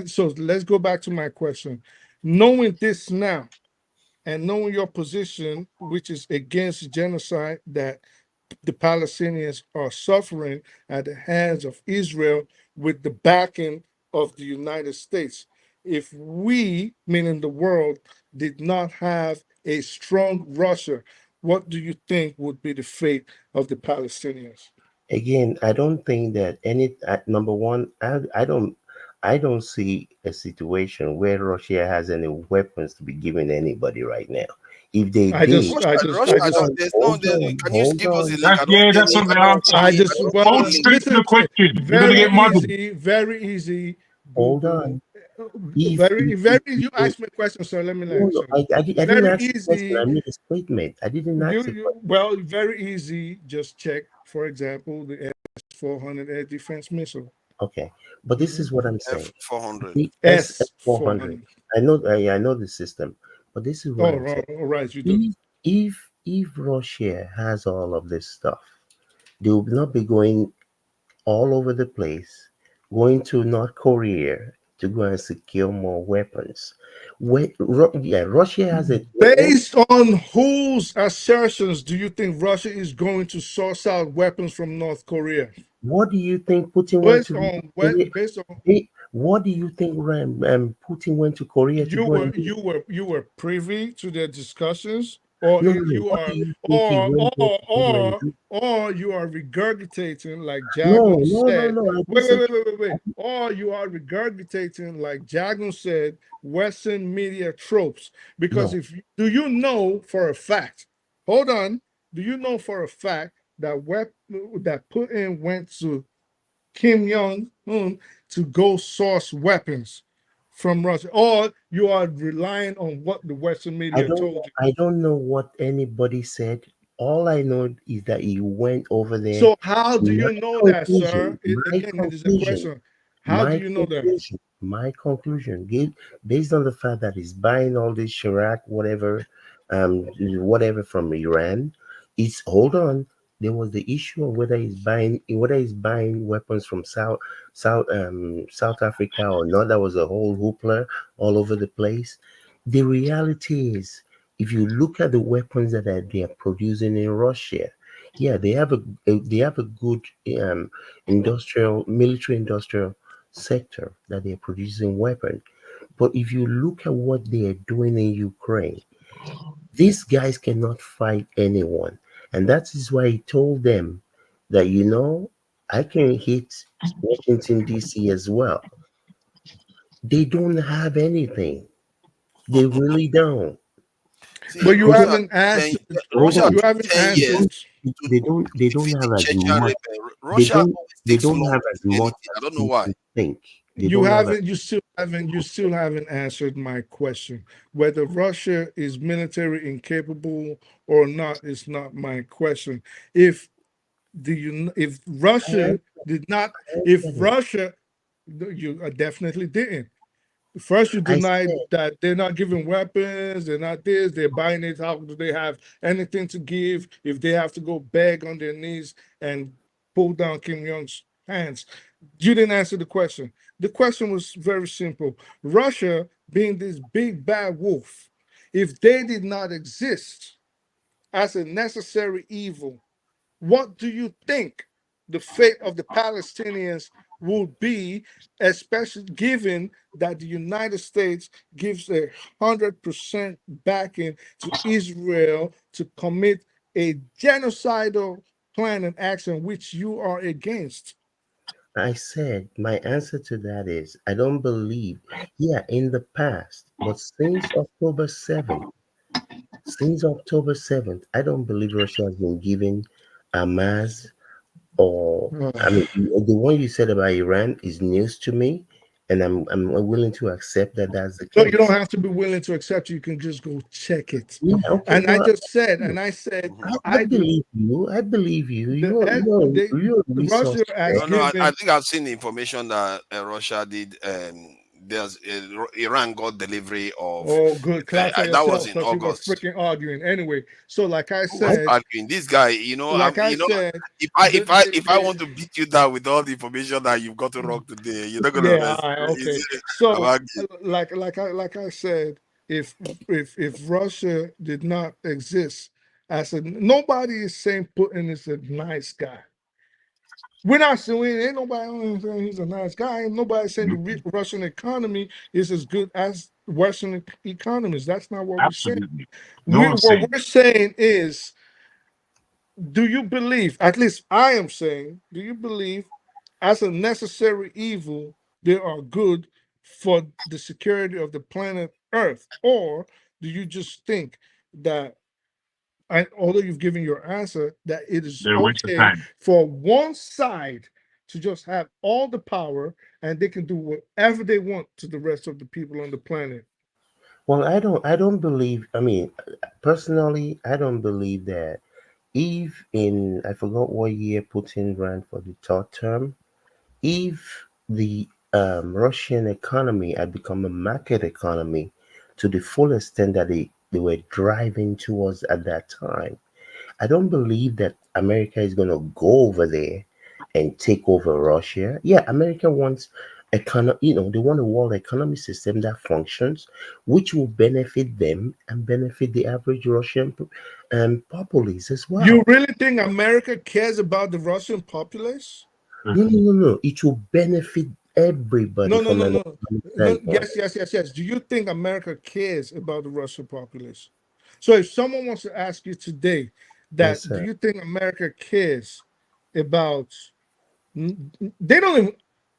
[SPEAKER 4] so let's go back to my question. Knowing this now, and knowing your position, which is against genocide, that the Palestinians are suffering at the hands of Israel with the backing of the United States. If we, meaning the world, did not have a strong Russia, what do you think would be the fate of the Palestinians?
[SPEAKER 5] Again, I don't think that number one, I don't see a situation where Russia has any weapons to be giving anybody right now. If they
[SPEAKER 4] I
[SPEAKER 5] did,
[SPEAKER 4] just,
[SPEAKER 1] Russia,
[SPEAKER 4] I just,
[SPEAKER 1] Russia,
[SPEAKER 4] I
[SPEAKER 5] hold
[SPEAKER 4] just,
[SPEAKER 5] on,
[SPEAKER 1] there's no.
[SPEAKER 5] hold on,
[SPEAKER 1] Can you
[SPEAKER 5] hold
[SPEAKER 1] give us a
[SPEAKER 5] on.
[SPEAKER 1] link?
[SPEAKER 7] That's not the answer.
[SPEAKER 4] I
[SPEAKER 1] I
[SPEAKER 4] just,
[SPEAKER 1] don't
[SPEAKER 4] well,
[SPEAKER 1] see
[SPEAKER 7] Go
[SPEAKER 1] a link.
[SPEAKER 7] straight to the
[SPEAKER 4] listen,
[SPEAKER 7] question. You're gonna
[SPEAKER 4] very
[SPEAKER 7] get muddled.
[SPEAKER 4] easy, very easy.
[SPEAKER 5] Hold on.
[SPEAKER 4] Very easy.
[SPEAKER 5] If
[SPEAKER 4] You
[SPEAKER 5] they,
[SPEAKER 4] asked me a question, sir. Let me
[SPEAKER 5] no,
[SPEAKER 4] land,
[SPEAKER 5] no,
[SPEAKER 4] sir.
[SPEAKER 5] I didn't
[SPEAKER 4] Very
[SPEAKER 5] ask a question. I
[SPEAKER 4] easy.
[SPEAKER 5] made a statement. I didn't ask a question.
[SPEAKER 4] Well, very easy. Just check, for example, the S-400 air defense missile.
[SPEAKER 5] Okay, but this is what I'm saying.
[SPEAKER 1] F400.
[SPEAKER 5] The SS-400.
[SPEAKER 4] S-400.
[SPEAKER 5] I know the system, but this is what
[SPEAKER 4] Oh,
[SPEAKER 5] I'm saying.
[SPEAKER 4] all right, you do.
[SPEAKER 5] If Russia has all of this stuff, they will not be going all over the place, going to North Korea to go and secure more weapons. Russia has it.
[SPEAKER 4] Based on whose assertions do you think Russia is going to source out weapons from North Korea?
[SPEAKER 5] What do you think Putin wants
[SPEAKER 4] Based
[SPEAKER 5] to do?
[SPEAKER 4] on what? Based on
[SPEAKER 5] What do you think Putin went to Korea to
[SPEAKER 4] You
[SPEAKER 5] go and
[SPEAKER 4] were
[SPEAKER 5] do?
[SPEAKER 4] privy to their discussions, or
[SPEAKER 5] No, no, no.
[SPEAKER 4] you
[SPEAKER 5] What do
[SPEAKER 4] are,
[SPEAKER 5] you think he went there to go and do?
[SPEAKER 4] or you are regurgitating like
[SPEAKER 5] No,
[SPEAKER 4] Jagun
[SPEAKER 5] no, no,
[SPEAKER 4] said.
[SPEAKER 5] no. I
[SPEAKER 4] Wait,
[SPEAKER 5] just said,
[SPEAKER 4] or you are regurgitating like Jagun said Western media tropes. Because
[SPEAKER 5] no.
[SPEAKER 4] if do you know for a fact? Hold on. Do you know for a fact that that Putin went to Kim Jong Un to go source weapons from Russia, or you are relying on what the Western media told you?
[SPEAKER 5] I don't know what anybody said. All I know is that he went over there.
[SPEAKER 4] So how do
[SPEAKER 5] My
[SPEAKER 4] you know that, sir?
[SPEAKER 5] conclusion, my
[SPEAKER 4] Again, it is a
[SPEAKER 5] conclusion,
[SPEAKER 4] question. How do you know that?
[SPEAKER 5] my conclusion, based on the fact that he's buying all this Chirac, whatever from Iran. It's hold on. There was the issue of whether he's buying weapons from South Africa or not. That was a whole hoopla all over the place. The reality is, if you look at the weapons that they are producing in Russia, yeah, they have a good um, military industrial sector that they're producing weapons. But if you look at what they are doing in Ukraine, these guys cannot fight anyone. And that is why he told them that, I can hit Washington, D.C. as well. They don't have anything. They really don't.
[SPEAKER 1] See,
[SPEAKER 4] But you
[SPEAKER 5] They don't,
[SPEAKER 4] haven't answered.
[SPEAKER 5] hold
[SPEAKER 1] Russia
[SPEAKER 5] on.
[SPEAKER 4] You
[SPEAKER 1] took
[SPEAKER 4] haven't
[SPEAKER 1] 10
[SPEAKER 5] They
[SPEAKER 1] years
[SPEAKER 4] answered.
[SPEAKER 5] don't,
[SPEAKER 1] to
[SPEAKER 5] they don't
[SPEAKER 1] defeat
[SPEAKER 5] have
[SPEAKER 1] the
[SPEAKER 5] as
[SPEAKER 1] Chechen
[SPEAKER 5] much.
[SPEAKER 1] rebel.
[SPEAKER 5] They
[SPEAKER 1] Russia
[SPEAKER 5] don't,
[SPEAKER 1] always
[SPEAKER 5] they
[SPEAKER 1] takes
[SPEAKER 5] don't
[SPEAKER 1] long
[SPEAKER 5] have
[SPEAKER 1] to
[SPEAKER 5] as
[SPEAKER 1] do
[SPEAKER 5] much
[SPEAKER 1] anything. I
[SPEAKER 5] as
[SPEAKER 1] don't know why.
[SPEAKER 5] people think. They don't have as,
[SPEAKER 4] You still haven't answered my question. Whether Russia is military incapable or not is not my question. If if
[SPEAKER 5] I
[SPEAKER 4] Russia did not, if
[SPEAKER 5] answered it.
[SPEAKER 4] Russia, you definitely didn't. First, you
[SPEAKER 5] I
[SPEAKER 4] denied
[SPEAKER 5] said,
[SPEAKER 4] that they're not giving weapons, they're not this, they're buying it. How do they have anything to give if they have to go beg on their knees and pull down Kim Jong's hands? You didn't answer the question. The question was very simple. Russia, being this big bad wolf, if they did not exist as a necessary evil, what do you think the fate of the Palestinians would be, especially given that the United States gives 100% backing to Israel to commit a genocidal plan and action which you are against?
[SPEAKER 5] my answer to that is, I don't believe, yeah, in the past, but since October 7th, I don't believe Russia has been giving Hamas or, I mean, the one you said about Iran is news to me, and I'm willing to accept that that's the
[SPEAKER 4] No, you don't
[SPEAKER 5] case.
[SPEAKER 4] have to be willing to accept it. You can just go check it.
[SPEAKER 5] Yeah, okay,
[SPEAKER 4] And I
[SPEAKER 5] well,
[SPEAKER 4] just said, and I said,
[SPEAKER 5] I
[SPEAKER 4] I do.
[SPEAKER 5] believe you. I believe you.
[SPEAKER 4] The,
[SPEAKER 5] You're a
[SPEAKER 4] Russia
[SPEAKER 5] resource
[SPEAKER 4] has
[SPEAKER 1] No, no, I
[SPEAKER 4] given.
[SPEAKER 1] think I've seen the information that Russia did. There's Iran got delivery of
[SPEAKER 4] Oh, good. Clap for
[SPEAKER 1] that was
[SPEAKER 4] yourself
[SPEAKER 1] in
[SPEAKER 4] because you were
[SPEAKER 1] August.
[SPEAKER 4] freaking arguing. Anyway, so
[SPEAKER 1] Who was arguing? This guy,
[SPEAKER 4] like I said,
[SPEAKER 1] if I want to beat you down with all the information that you've got to wrong today, you're not gonna
[SPEAKER 4] yeah,
[SPEAKER 1] rest.
[SPEAKER 4] all right,
[SPEAKER 1] You
[SPEAKER 4] okay.
[SPEAKER 1] see, I'm
[SPEAKER 4] So,
[SPEAKER 1] arguing.
[SPEAKER 4] like I said, if Russia did not exist as a nobody is saying Putin is a nice guy. We're not saying ain't nobody saying he's a nice guy. Ain't nobody saying the Russian economy is as good as Western economies. That's not what we're saying.
[SPEAKER 7] Absolutely. No one's
[SPEAKER 4] What
[SPEAKER 7] saying
[SPEAKER 4] we're saying is, do you believe, at least I am saying, do you believe as a necessary evil, they are good for the security of the planet Earth? Or do you just think that, and although you've given your answer, that it is
[SPEAKER 7] they're a waste of
[SPEAKER 4] okay
[SPEAKER 7] time.
[SPEAKER 4] for one side to just have all the power and they can do whatever they want to the rest of the people on the planet?
[SPEAKER 5] Well, I don't believe. I mean, personally, I don't believe that. If in I forgot what year Putin ran for the third term, if the Russian economy had become a market economy to the full extent that they were driving towards at that time, I don't believe that America is going to go over there and take over Russia. Yeah, America wants they want a world economy system that functions, which will benefit them and benefit the average Russian populace as
[SPEAKER 4] You
[SPEAKER 5] well.
[SPEAKER 4] really think America cares about the Russian populace?
[SPEAKER 5] No, no, no, no. It will benefit everybody
[SPEAKER 4] No, no,
[SPEAKER 5] from
[SPEAKER 4] no,
[SPEAKER 5] an
[SPEAKER 4] no.
[SPEAKER 5] economic
[SPEAKER 4] No,
[SPEAKER 5] standpoint.
[SPEAKER 4] yes, yes, yes, yes. Do you think America cares about the Russian populace? So if someone wants to ask you today
[SPEAKER 5] Yes,
[SPEAKER 4] that, do
[SPEAKER 5] sir.
[SPEAKER 4] you think America cares about, they don't even,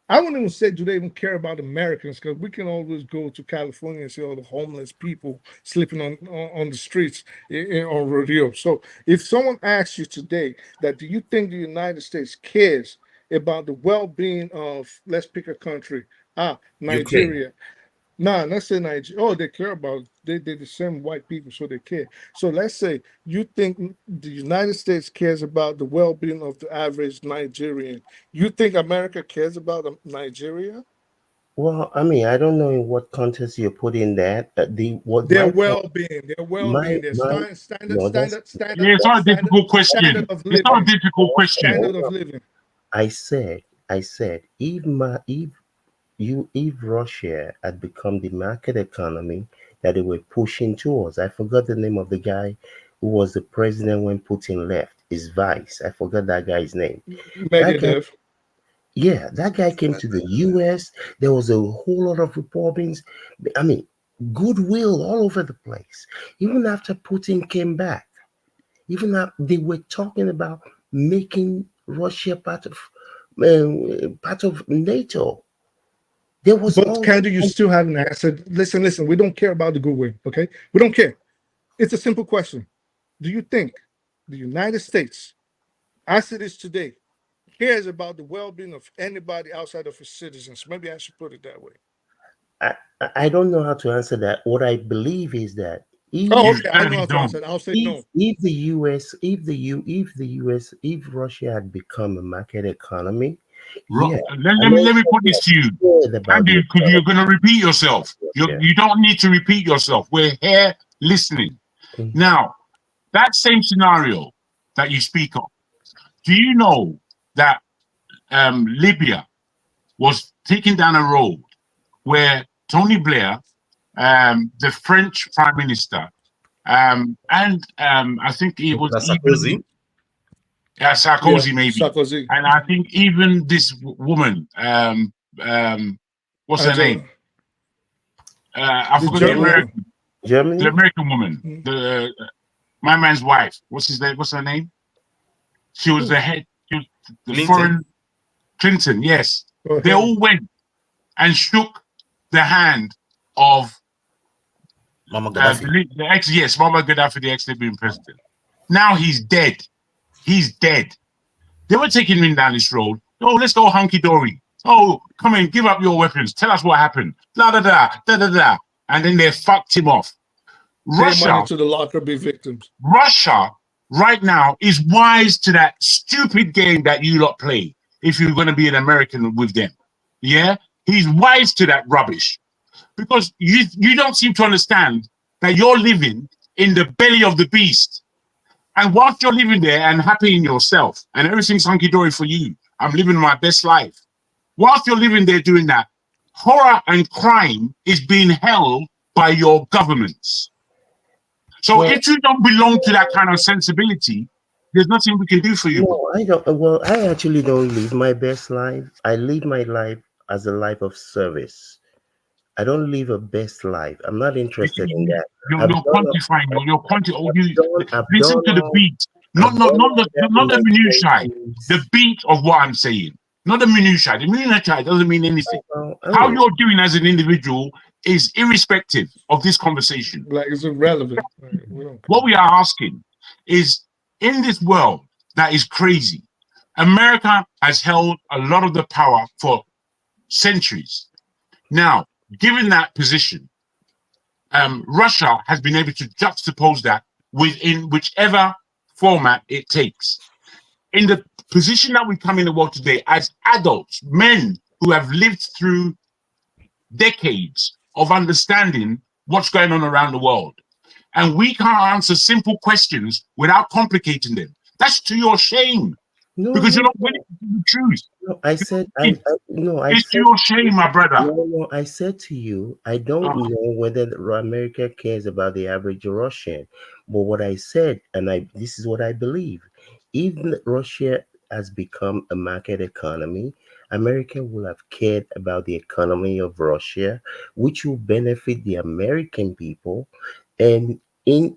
[SPEAKER 4] I wouldn't even say, do they even care about Americans? Because we can always go to California and see all the homeless people sleeping on the streets on rodeo. So if someone asks you today that, do you think the United States cares about the well-being of, let's pick a country,
[SPEAKER 6] Ukraine.
[SPEAKER 4] Nigeria. Nah, let's say Nigeria. Oh, they care about, they're the same white people, so they care. So let's say you think the United States cares about the well-being of the average Nigerian. You think America cares about Nigeria?
[SPEAKER 5] Well, I mean, I don't know in what context you're putting that. The what
[SPEAKER 4] Their
[SPEAKER 5] my point,
[SPEAKER 4] well-being, their
[SPEAKER 5] my
[SPEAKER 4] well-being, their
[SPEAKER 5] my
[SPEAKER 4] standard,
[SPEAKER 5] no,
[SPEAKER 4] standard, standard,
[SPEAKER 7] Yeah, it's not a
[SPEAKER 4] standard,
[SPEAKER 7] difficult
[SPEAKER 4] standard
[SPEAKER 7] question.
[SPEAKER 4] of
[SPEAKER 7] It's not a
[SPEAKER 4] living,
[SPEAKER 7] difficult question.
[SPEAKER 4] standard
[SPEAKER 5] hold
[SPEAKER 4] of
[SPEAKER 5] on.
[SPEAKER 4] living.
[SPEAKER 5] If Russia had become the market economy that they were pushing towards, I forgot the name of the guy who was the president when Putin left, his vice. I forgot that guy's name. That guy,
[SPEAKER 4] Medvedev.
[SPEAKER 5] yeah, that guy came to the US. There was a whole lot of Republicans. I mean, goodwill all over the place. Even after Putin came back, even after they were talking about making Russia part of NATO. There was
[SPEAKER 4] But
[SPEAKER 5] all
[SPEAKER 4] Candy, you still haven't answered. Listen, listen. We don't care about the goodwill. Okay, we don't care. It's a simple question. Do you think the United States, as it is today, cares about the well-being of anybody outside of its citizens? Maybe I should put it that way.
[SPEAKER 5] I don't know how to answer that. What I believe is that
[SPEAKER 4] Oh,
[SPEAKER 7] You
[SPEAKER 5] if
[SPEAKER 4] okay. I know
[SPEAKER 7] certainly
[SPEAKER 4] how to
[SPEAKER 7] don't.
[SPEAKER 4] answer it. I'll say no.
[SPEAKER 5] if the US if Russia had become a market economy, yeah,
[SPEAKER 7] Let me
[SPEAKER 5] America
[SPEAKER 7] put
[SPEAKER 5] would
[SPEAKER 7] this to you,
[SPEAKER 5] have cared about the
[SPEAKER 7] Andy, because you're
[SPEAKER 5] economy
[SPEAKER 7] going to repeat yourself.
[SPEAKER 5] of
[SPEAKER 7] You
[SPEAKER 5] Russia.
[SPEAKER 7] you don't need to repeat yourself. We're here listening.
[SPEAKER 5] Mhm.
[SPEAKER 7] Now, that same scenario that you speak of, do you know that Libya was taken down a road where Tony Blair, the French Prime Minister, and I think it was
[SPEAKER 6] Nicolas
[SPEAKER 7] even
[SPEAKER 6] Sarkozy.
[SPEAKER 4] Yeah,
[SPEAKER 7] Sarkozy, maybe,
[SPEAKER 4] Sarkozy,
[SPEAKER 7] and I think even this woman, what's her name?
[SPEAKER 4] Angela,
[SPEAKER 7] I
[SPEAKER 4] the
[SPEAKER 7] forgot the
[SPEAKER 4] German
[SPEAKER 5] Germany,
[SPEAKER 4] one.
[SPEAKER 5] Germany.
[SPEAKER 7] American woman,
[SPEAKER 4] Mhm.
[SPEAKER 7] the my man's wife. What's his name? What's her name? She was
[SPEAKER 5] Who?
[SPEAKER 7] the head, she was the
[SPEAKER 6] Clinton.
[SPEAKER 7] foreign Clinton. Yes,
[SPEAKER 4] Oh,
[SPEAKER 7] they
[SPEAKER 4] Hillary.
[SPEAKER 7] all went and shook the hand of
[SPEAKER 6] Mama Gaddafi.
[SPEAKER 7] the ex. Yes, Muammar Gaddafi, the ex-Libyan president. Now he's dead. He's dead. They were taking him down this road. Oh, let's go hunky dory. Oh, come in, give up your weapons. Tell us what happened. Da da da da da da. And then they fucked him off.
[SPEAKER 4] Pay money
[SPEAKER 7] Russia,
[SPEAKER 4] to the locker, be victims.
[SPEAKER 7] Russia, right now is wise to that stupid game that you lot play. If you're going to be an American with them, yeah, he's wise to that rubbish because you don't seem to understand that you're living in the belly of the beast. And whilst you're living there and happy in yourself and everything's hunky dory for you, I'm living my best life. Whilst you're living there doing that, horror and crime is being held by your governments. So
[SPEAKER 5] Well,
[SPEAKER 7] if you don't belong to that kind of sensibility, there's nothing we can do for you, bro.
[SPEAKER 5] no, I don't. Well, I actually don't live my best life. I live my life as a life of service. I don't live a best life. I'm not
[SPEAKER 7] You see,
[SPEAKER 5] interested in that.
[SPEAKER 7] you're,
[SPEAKER 5] I've
[SPEAKER 7] you're
[SPEAKER 5] done.
[SPEAKER 7] quantifying. You're quantifying.
[SPEAKER 5] I've
[SPEAKER 7] Listen
[SPEAKER 5] done
[SPEAKER 7] to the
[SPEAKER 5] all.
[SPEAKER 7] beat,
[SPEAKER 5] I've done all that
[SPEAKER 7] not
[SPEAKER 5] in
[SPEAKER 7] the
[SPEAKER 5] my
[SPEAKER 7] minutiae. The
[SPEAKER 5] twenties.
[SPEAKER 7] beat of what I'm saying, not the minutiae. The minutiae doesn't mean anything.
[SPEAKER 5] Well, I
[SPEAKER 7] How
[SPEAKER 5] mean,
[SPEAKER 7] you're doing as an individual is irrespective of this conversation.
[SPEAKER 4] Like it's irrelevant. Like, we don't
[SPEAKER 7] What
[SPEAKER 4] care.
[SPEAKER 7] we are asking is, in this world that is crazy, America has held a lot of the power for centuries. Now, given that position, Russia has been able to juxtapose that within whichever format it takes. In the position that we come in the world today, as adults, men who have lived through decades of understanding what's going on around the world, and we can't answer simple questions without complicating them. That's to your shame
[SPEAKER 5] no,
[SPEAKER 7] because you're
[SPEAKER 5] no,
[SPEAKER 7] not willing
[SPEAKER 5] no.
[SPEAKER 7] to do the truth.
[SPEAKER 5] No, I said, no, I
[SPEAKER 7] It's to
[SPEAKER 5] said,
[SPEAKER 7] your shame, my brother.
[SPEAKER 5] no, no, I said to you, I don't
[SPEAKER 7] Oh,
[SPEAKER 5] know whether America cares about the average Russian, but what I said, and this is what I believe, if Russia has become a market economy America will have cared about the economy of Russia, which will benefit the American people, and in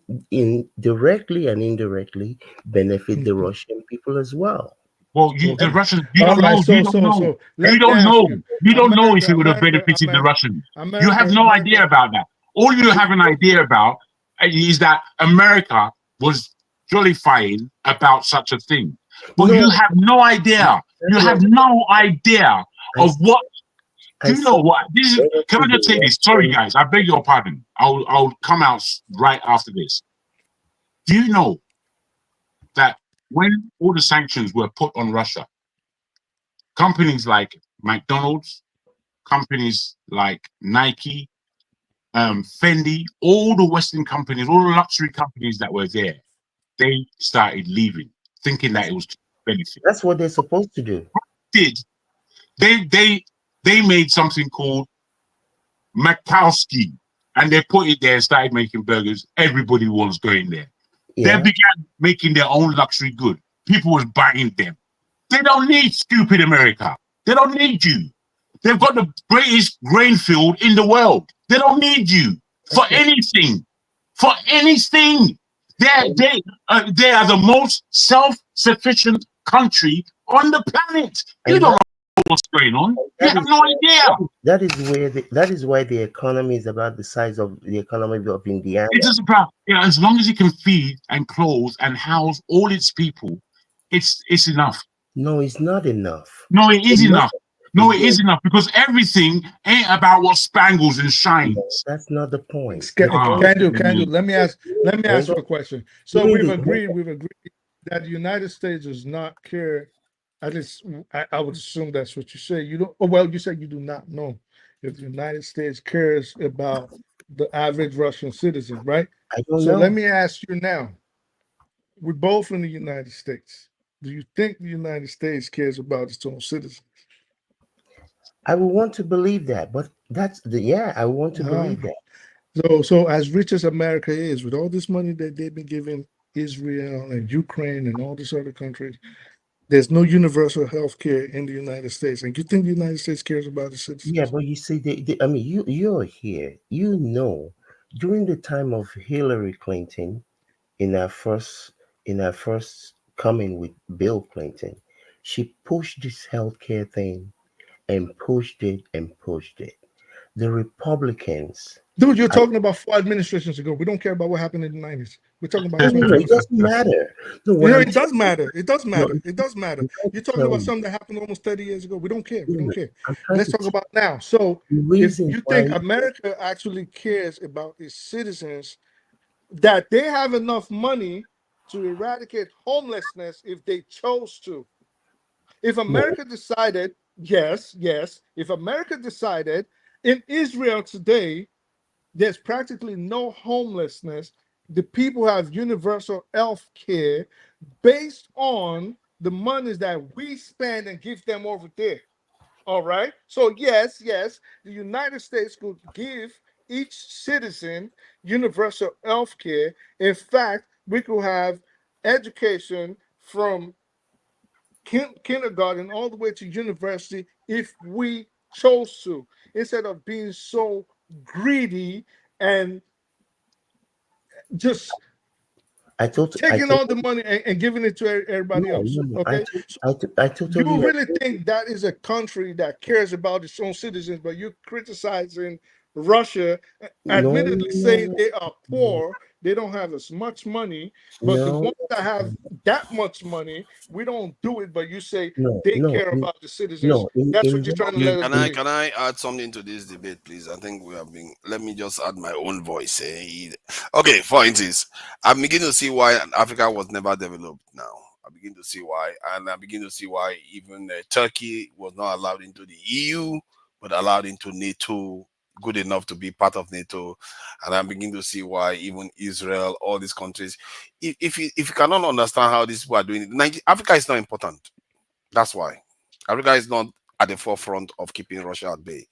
[SPEAKER 5] directly and indirectly benefit the
[SPEAKER 4] Mhm.
[SPEAKER 5] Russian people as well.
[SPEAKER 7] Well, the
[SPEAKER 4] Okay.
[SPEAKER 7] Russians,
[SPEAKER 4] All right.
[SPEAKER 7] you don't know,
[SPEAKER 4] Let me ask you,
[SPEAKER 7] you don't know if
[SPEAKER 4] America,
[SPEAKER 7] it would have
[SPEAKER 4] America,
[SPEAKER 7] benefited the Russians. You have no idea
[SPEAKER 4] America.
[SPEAKER 7] about that. All you have an idea about is that America was jollifying about such a thing, but you
[SPEAKER 5] No,
[SPEAKER 7] have no idea. You
[SPEAKER 5] that's
[SPEAKER 7] have
[SPEAKER 5] not.
[SPEAKER 7] no idea
[SPEAKER 5] I
[SPEAKER 7] of what.
[SPEAKER 5] I
[SPEAKER 7] Do you know
[SPEAKER 5] said
[SPEAKER 7] what this is? Can I
[SPEAKER 5] benefit
[SPEAKER 7] just say
[SPEAKER 5] the
[SPEAKER 7] this? Sorry,
[SPEAKER 5] Russian.
[SPEAKER 7] guys. I beg your pardon. I'll come out right after this. Do you know that when all the sanctions were put on Russia, companies like McDonald's, companies like Nike, Fendi, all the Western companies, all the luxury companies that were there, they started leaving, thinking that it was to benefit.
[SPEAKER 5] That's what they're supposed to do.
[SPEAKER 7] Did they they they made something called Makowski, and they put it there and started making burgers. Everybody was going there. They
[SPEAKER 5] Yeah.
[SPEAKER 7] began making their own luxury good. People was buying them. They don't need stupid America. They don't need you. They've got the greatest grain field in the world. They don't need you for
[SPEAKER 5] That's not.
[SPEAKER 7] anything. For anything. They are the most self-sufficient country on the planet. You
[SPEAKER 5] And
[SPEAKER 7] don't
[SPEAKER 5] that
[SPEAKER 7] know what's going on. You
[SPEAKER 5] that
[SPEAKER 7] have
[SPEAKER 5] is
[SPEAKER 7] no idea.
[SPEAKER 5] that is where that is why the economy is about the size of the economy of Indiana.
[SPEAKER 7] It is about, as long as it can feed and clothe and house all its people, it's enough.
[SPEAKER 5] No, it's not enough.
[SPEAKER 7] No, it
[SPEAKER 5] The
[SPEAKER 7] is
[SPEAKER 5] money
[SPEAKER 7] enough. No,
[SPEAKER 5] is
[SPEAKER 7] it
[SPEAKER 5] going.
[SPEAKER 7] is enough because everything ain't about what spangles and
[SPEAKER 5] No,
[SPEAKER 7] shines.
[SPEAKER 5] that's not the point. The
[SPEAKER 7] Ah,
[SPEAKER 5] point
[SPEAKER 4] Can do,
[SPEAKER 5] is,
[SPEAKER 4] can do. Let me ask
[SPEAKER 5] hold
[SPEAKER 4] you
[SPEAKER 5] on.
[SPEAKER 4] a question. So
[SPEAKER 5] During the
[SPEAKER 4] we've agreed that the United States does not care. At least I would assume that's what you say. You don't. Oh, well, you said you do not know if the United States cares about the average Russian citizen, right?
[SPEAKER 5] I don't
[SPEAKER 4] So let
[SPEAKER 5] know.
[SPEAKER 4] me ask you now. We're both in the United States. Do you think the United States cares about its own citizens?
[SPEAKER 5] I would want to believe that, but that's the yeah. I want to
[SPEAKER 4] Ah,
[SPEAKER 5] believe that.
[SPEAKER 4] so as rich as America is, with all this money that they've been giving Israel and Ukraine and all these other countries, there's no universal health care in the United States. And you think the United States cares about its
[SPEAKER 5] Yeah,
[SPEAKER 4] citizens?
[SPEAKER 5] but you see, I mean, you're here. You know, during the time of Hillary Clinton, in her first coming with Bill Clinton, she pushed this healthcare thing and pushed it and pushed it. The Republicans,
[SPEAKER 4] Dude, you're
[SPEAKER 5] I,
[SPEAKER 4] talking about 4 administrations ago. We don't care about what happened in the 90s. We're talking about
[SPEAKER 5] no, no, no, it
[SPEAKER 4] 2025.
[SPEAKER 5] doesn't matter. No,
[SPEAKER 4] You
[SPEAKER 5] what
[SPEAKER 4] know,
[SPEAKER 5] I'm
[SPEAKER 4] it does
[SPEAKER 5] telling
[SPEAKER 4] matter. It does
[SPEAKER 5] no,
[SPEAKER 4] matter. It does matter.
[SPEAKER 5] I'm trying
[SPEAKER 4] You're
[SPEAKER 5] to
[SPEAKER 4] talking
[SPEAKER 5] tell
[SPEAKER 4] about
[SPEAKER 5] you,
[SPEAKER 4] something that happened almost 30 years ago. We don't care. We
[SPEAKER 5] no,
[SPEAKER 4] don't
[SPEAKER 5] no,
[SPEAKER 4] care.
[SPEAKER 5] I'm trying
[SPEAKER 4] Let's
[SPEAKER 5] to
[SPEAKER 4] talk
[SPEAKER 5] tell
[SPEAKER 4] about now. So
[SPEAKER 5] the
[SPEAKER 4] if
[SPEAKER 5] reason
[SPEAKER 4] you think
[SPEAKER 5] why.
[SPEAKER 4] America actually cares about its citizens, that they have enough money to eradicate homelessness if they chose to. If
[SPEAKER 5] No,
[SPEAKER 4] America decided, yes, if America decided in Israel today, there's practically no homelessness. The people have universal health care based on the monies that we spend and give them over there. All right. So, yes, the United States could give each citizen universal health care. In fact, we could have education from kindergarten all the way to university if we chose to, instead of being so greedy and just
[SPEAKER 5] I
[SPEAKER 4] taking
[SPEAKER 5] told
[SPEAKER 4] all the money and giving it to everybody
[SPEAKER 5] no,
[SPEAKER 4] else.
[SPEAKER 5] no, no.
[SPEAKER 4] Okay, so
[SPEAKER 5] I
[SPEAKER 4] you
[SPEAKER 5] totally
[SPEAKER 4] really
[SPEAKER 5] agree.
[SPEAKER 4] think that is a country that cares about its own citizens, but you're criticizing Russia,
[SPEAKER 5] No,
[SPEAKER 4] admittedly saying
[SPEAKER 5] no,
[SPEAKER 4] they are poor, they don't have as much money, but the
[SPEAKER 5] no,
[SPEAKER 4] ones that have that much money, we don't do it, but you say
[SPEAKER 5] no,
[SPEAKER 4] they
[SPEAKER 5] no,
[SPEAKER 4] care
[SPEAKER 5] no,
[SPEAKER 4] about the citizens.
[SPEAKER 5] no.
[SPEAKER 4] That's
[SPEAKER 5] In
[SPEAKER 4] what you're
[SPEAKER 5] that
[SPEAKER 4] trying to
[SPEAKER 1] Okay,
[SPEAKER 4] let us
[SPEAKER 5] in,
[SPEAKER 4] believe.
[SPEAKER 1] can I add something to this debate, please? I think we have been. Let me just add my own voice. Okay, for instance, I'm beginning to see why Africa was never developed. Now I begin to see why, and I begin to see why even Turkey was not allowed into the EU, but allowed into NATO. Good enough to be part of NATO, and I'm beginning to see why even Israel, all these countries. If you cannot understand how these people are doing it, Africa is not important. That's why Africa is not at the forefront of keeping Russia at bay.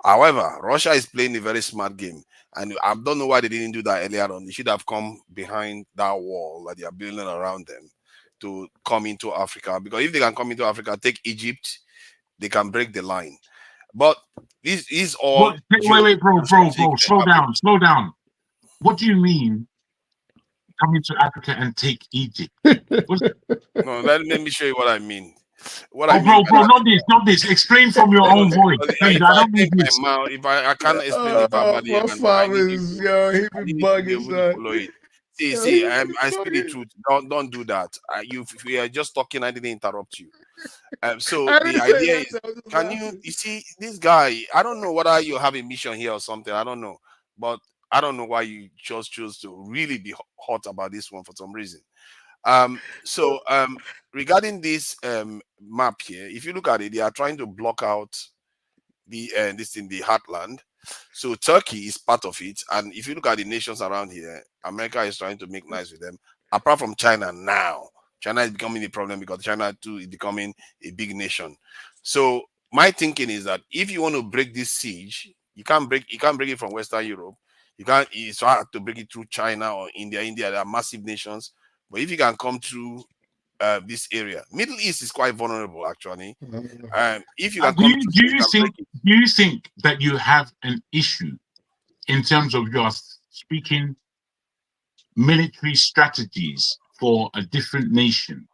[SPEAKER 1] However, Russia is playing a very smart game, and I don't know why they didn't do that earlier on. They should have come behind that wall that they are building around them to come into Africa. Because if they can come into Africa, take Egypt, they can break the line. But this is all
[SPEAKER 7] What? Wait, bro, slow down, slow down. What do you mean coming to Africa and take Egypt?
[SPEAKER 1] No, let me show you what I mean. What
[SPEAKER 7] Oh,
[SPEAKER 1] I mean by
[SPEAKER 7] bro,
[SPEAKER 1] that,
[SPEAKER 7] not this. Explain from your own voice, please.
[SPEAKER 1] if
[SPEAKER 7] I
[SPEAKER 1] I
[SPEAKER 7] don't need
[SPEAKER 1] take my
[SPEAKER 7] this.
[SPEAKER 1] mouth, if I can't explain it verbally,
[SPEAKER 4] My
[SPEAKER 1] and I need you
[SPEAKER 4] father's,
[SPEAKER 1] to,
[SPEAKER 4] yo, he be
[SPEAKER 1] I need you to be
[SPEAKER 4] bugging,
[SPEAKER 1] able to
[SPEAKER 4] son.
[SPEAKER 1] follow it.
[SPEAKER 4] Yo, he be
[SPEAKER 1] I speak the
[SPEAKER 4] bugging.
[SPEAKER 1] truth. Don't do that. If we are just talking, I didn't interrupt you. So
[SPEAKER 4] I
[SPEAKER 1] the
[SPEAKER 4] didn't say
[SPEAKER 1] idea is,
[SPEAKER 4] nothing. I was just
[SPEAKER 1] can
[SPEAKER 4] laughing.
[SPEAKER 1] you see this guy? I don't know whether you have a mission here or something. I don't know, but I don't know why you just chose to really be hot about this one for some reason. So regarding this map here, if you look at it, they are trying to block out this in the heartland. So Turkey is part of it, and if you look at the nations around here, America is trying to make nice with them. Apart from China now, China is becoming a problem because China too is becoming a big nation. So my thinking is that if you want to break this siege, you can't break it from Western Europe. You can't. It's hard to break it through China or India. India, they are massive nations. But if you can come through this area, Middle East is quite vulnerable actually. If you can come through, you can break it.
[SPEAKER 7] Do you think that you have an issue in terms of your speaking military strategies for a different nation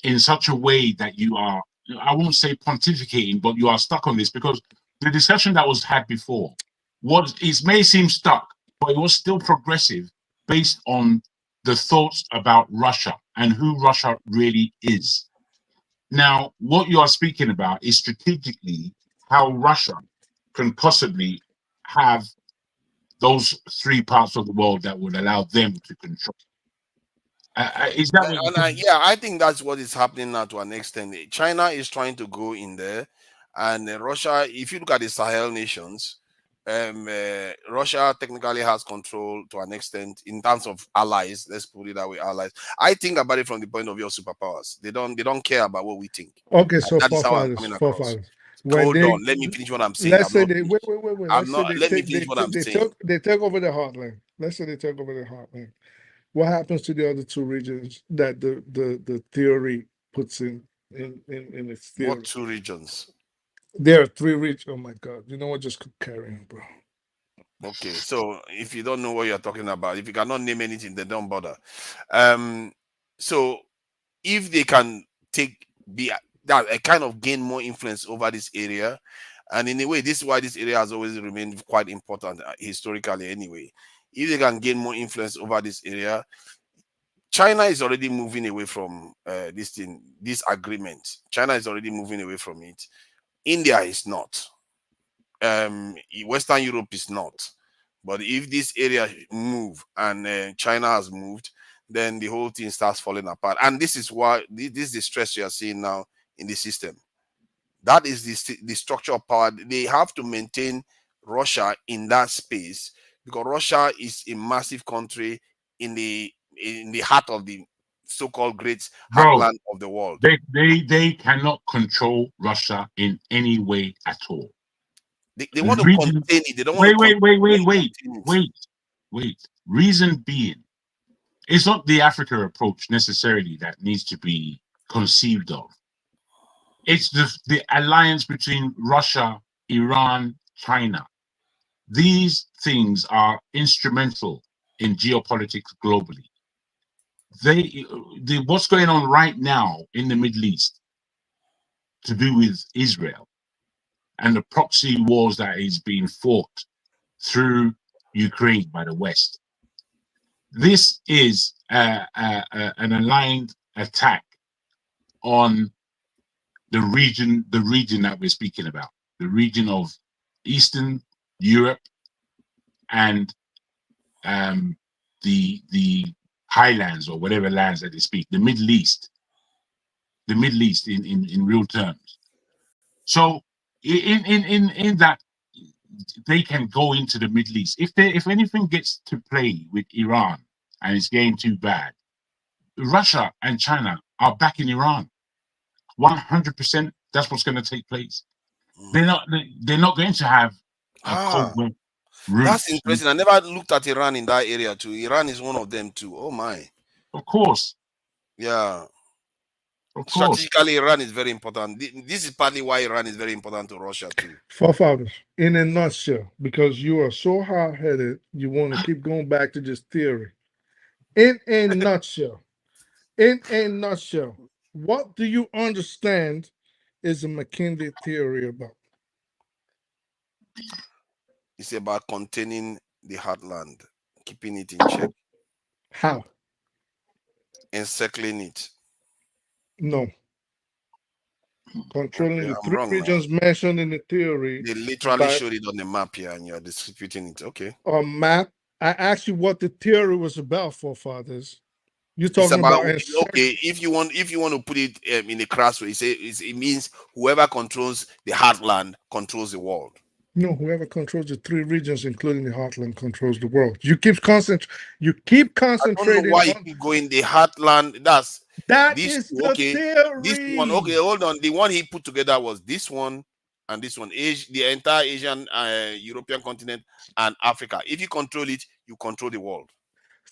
[SPEAKER 7] in such a way that you are, I won't say pontificating, but you are stuck on this? Because the discussion that was had before it may seem stuck, but it was still progressive based on the thoughts about Russia and who Russia really is. Now, what you are speaking about is strategically how Russia can possibly have those three parts of the world that would allow them to control. Is that what you're saying?
[SPEAKER 1] Yeah, I think that's what is happening now to an extent. China is trying to go in there, and Russia. If you look at the Sahel nations, Russia technically has control to an extent in terms of allies. Let's put it that way, allies. I think about it from the point of view of superpowers. They don't care about what we think.
[SPEAKER 4] Okay,
[SPEAKER 1] And
[SPEAKER 4] so
[SPEAKER 1] that is how I'm coming across.
[SPEAKER 4] forefathers. When
[SPEAKER 1] Hold
[SPEAKER 4] they,
[SPEAKER 1] on, let me finish what I'm saying.
[SPEAKER 4] let's say they wait.
[SPEAKER 1] I'm
[SPEAKER 4] Let's say
[SPEAKER 1] not. Let me finish what I'm saying.
[SPEAKER 4] they took over the heartland. Let's say they took over the heartland. What happens to the other two regions that the theory puts in its theory?
[SPEAKER 1] What two regions?
[SPEAKER 4] There are three regions. Oh my God! You know what? Just carry on, bro.
[SPEAKER 1] Okay, so if you don't know what you're talking about, if you cannot name anything, then don't bother. So if they can kind of gain more influence over this area, and in a way, this is why this area has always remained quite important historically. Anyway, if they can gain more influence over this area, China is already moving away from this agreement. China is already moving away from it. India is not. Western Europe is not. But if this area move and China has moved, then the whole thing starts falling apart. And this is why this is the stress you are seeing now in the system. That is the structure of power. They have to maintain Russia in that space because Russia is a massive country in the heart of the so-called great
[SPEAKER 7] Bro,
[SPEAKER 1] heartland of the world.
[SPEAKER 7] they cannot control Russia in any way at all.
[SPEAKER 1] They want to contain it. They don't want to
[SPEAKER 7] wait. Reason being, it's not the Africa approach necessarily that needs to be conceived of. It's the alliance between Russia, Iran, China. These things are instrumental in geopolitics globally. What's going on right now in the Middle East to do with Israel and the proxy wars that is being fought through Ukraine by the West. This is an aligned attack on the region that we're speaking about, the region of Eastern Europe and the highlands or whatever lands that they speak, the Middle East in real terms. So in that, they can go into the Middle East. If anything gets to play with Iran and it's getting too bad, Russia and China are back in Iran. 100%. That's what's going to take place. They're not going to have a Cold War route.
[SPEAKER 1] That's interesting. I never looked at Iran in that area too. Iran is one of them too. Oh my.
[SPEAKER 7] Of course.
[SPEAKER 1] Yeah.
[SPEAKER 7] Of course.
[SPEAKER 1] Strategically, Iran is very important. This is partly why Iran is very important to Russia too.
[SPEAKER 4] Forefathers, in a nutshell, because you are so hard headed, you want to keep going back to this theory. In a nutshell, what do you understand is a McKinsey theory about?
[SPEAKER 1] It's about containing the heartland, keeping it in check,
[SPEAKER 4] How?
[SPEAKER 1] encircling it.
[SPEAKER 4] No. Controlling
[SPEAKER 1] Okay,
[SPEAKER 4] the
[SPEAKER 1] I'm
[SPEAKER 4] three
[SPEAKER 1] wrong now.
[SPEAKER 4] regions mentioned in the theory
[SPEAKER 1] They literally
[SPEAKER 4] by
[SPEAKER 1] showed it on the map here, and you're disputing it. Okay,
[SPEAKER 4] a map. I asked you what the theory was about, forefathers. You're
[SPEAKER 1] it's
[SPEAKER 4] talking
[SPEAKER 1] about
[SPEAKER 4] about
[SPEAKER 1] okay. If you want to put it in a crass way, it means whoever controls the heartland controls the world.
[SPEAKER 4] no, whoever controls the three regions, including the heartland, controls the world. You keep
[SPEAKER 1] I don't know
[SPEAKER 4] concentrating
[SPEAKER 1] why you
[SPEAKER 4] on
[SPEAKER 1] keep going the heartland. That's
[SPEAKER 4] that
[SPEAKER 1] this
[SPEAKER 4] is the
[SPEAKER 1] okay. This one okay.
[SPEAKER 4] theory.
[SPEAKER 1] Hold on. The one he put together was this one and this one. The entire Asian, European continent and Africa. If you control it, you control the world.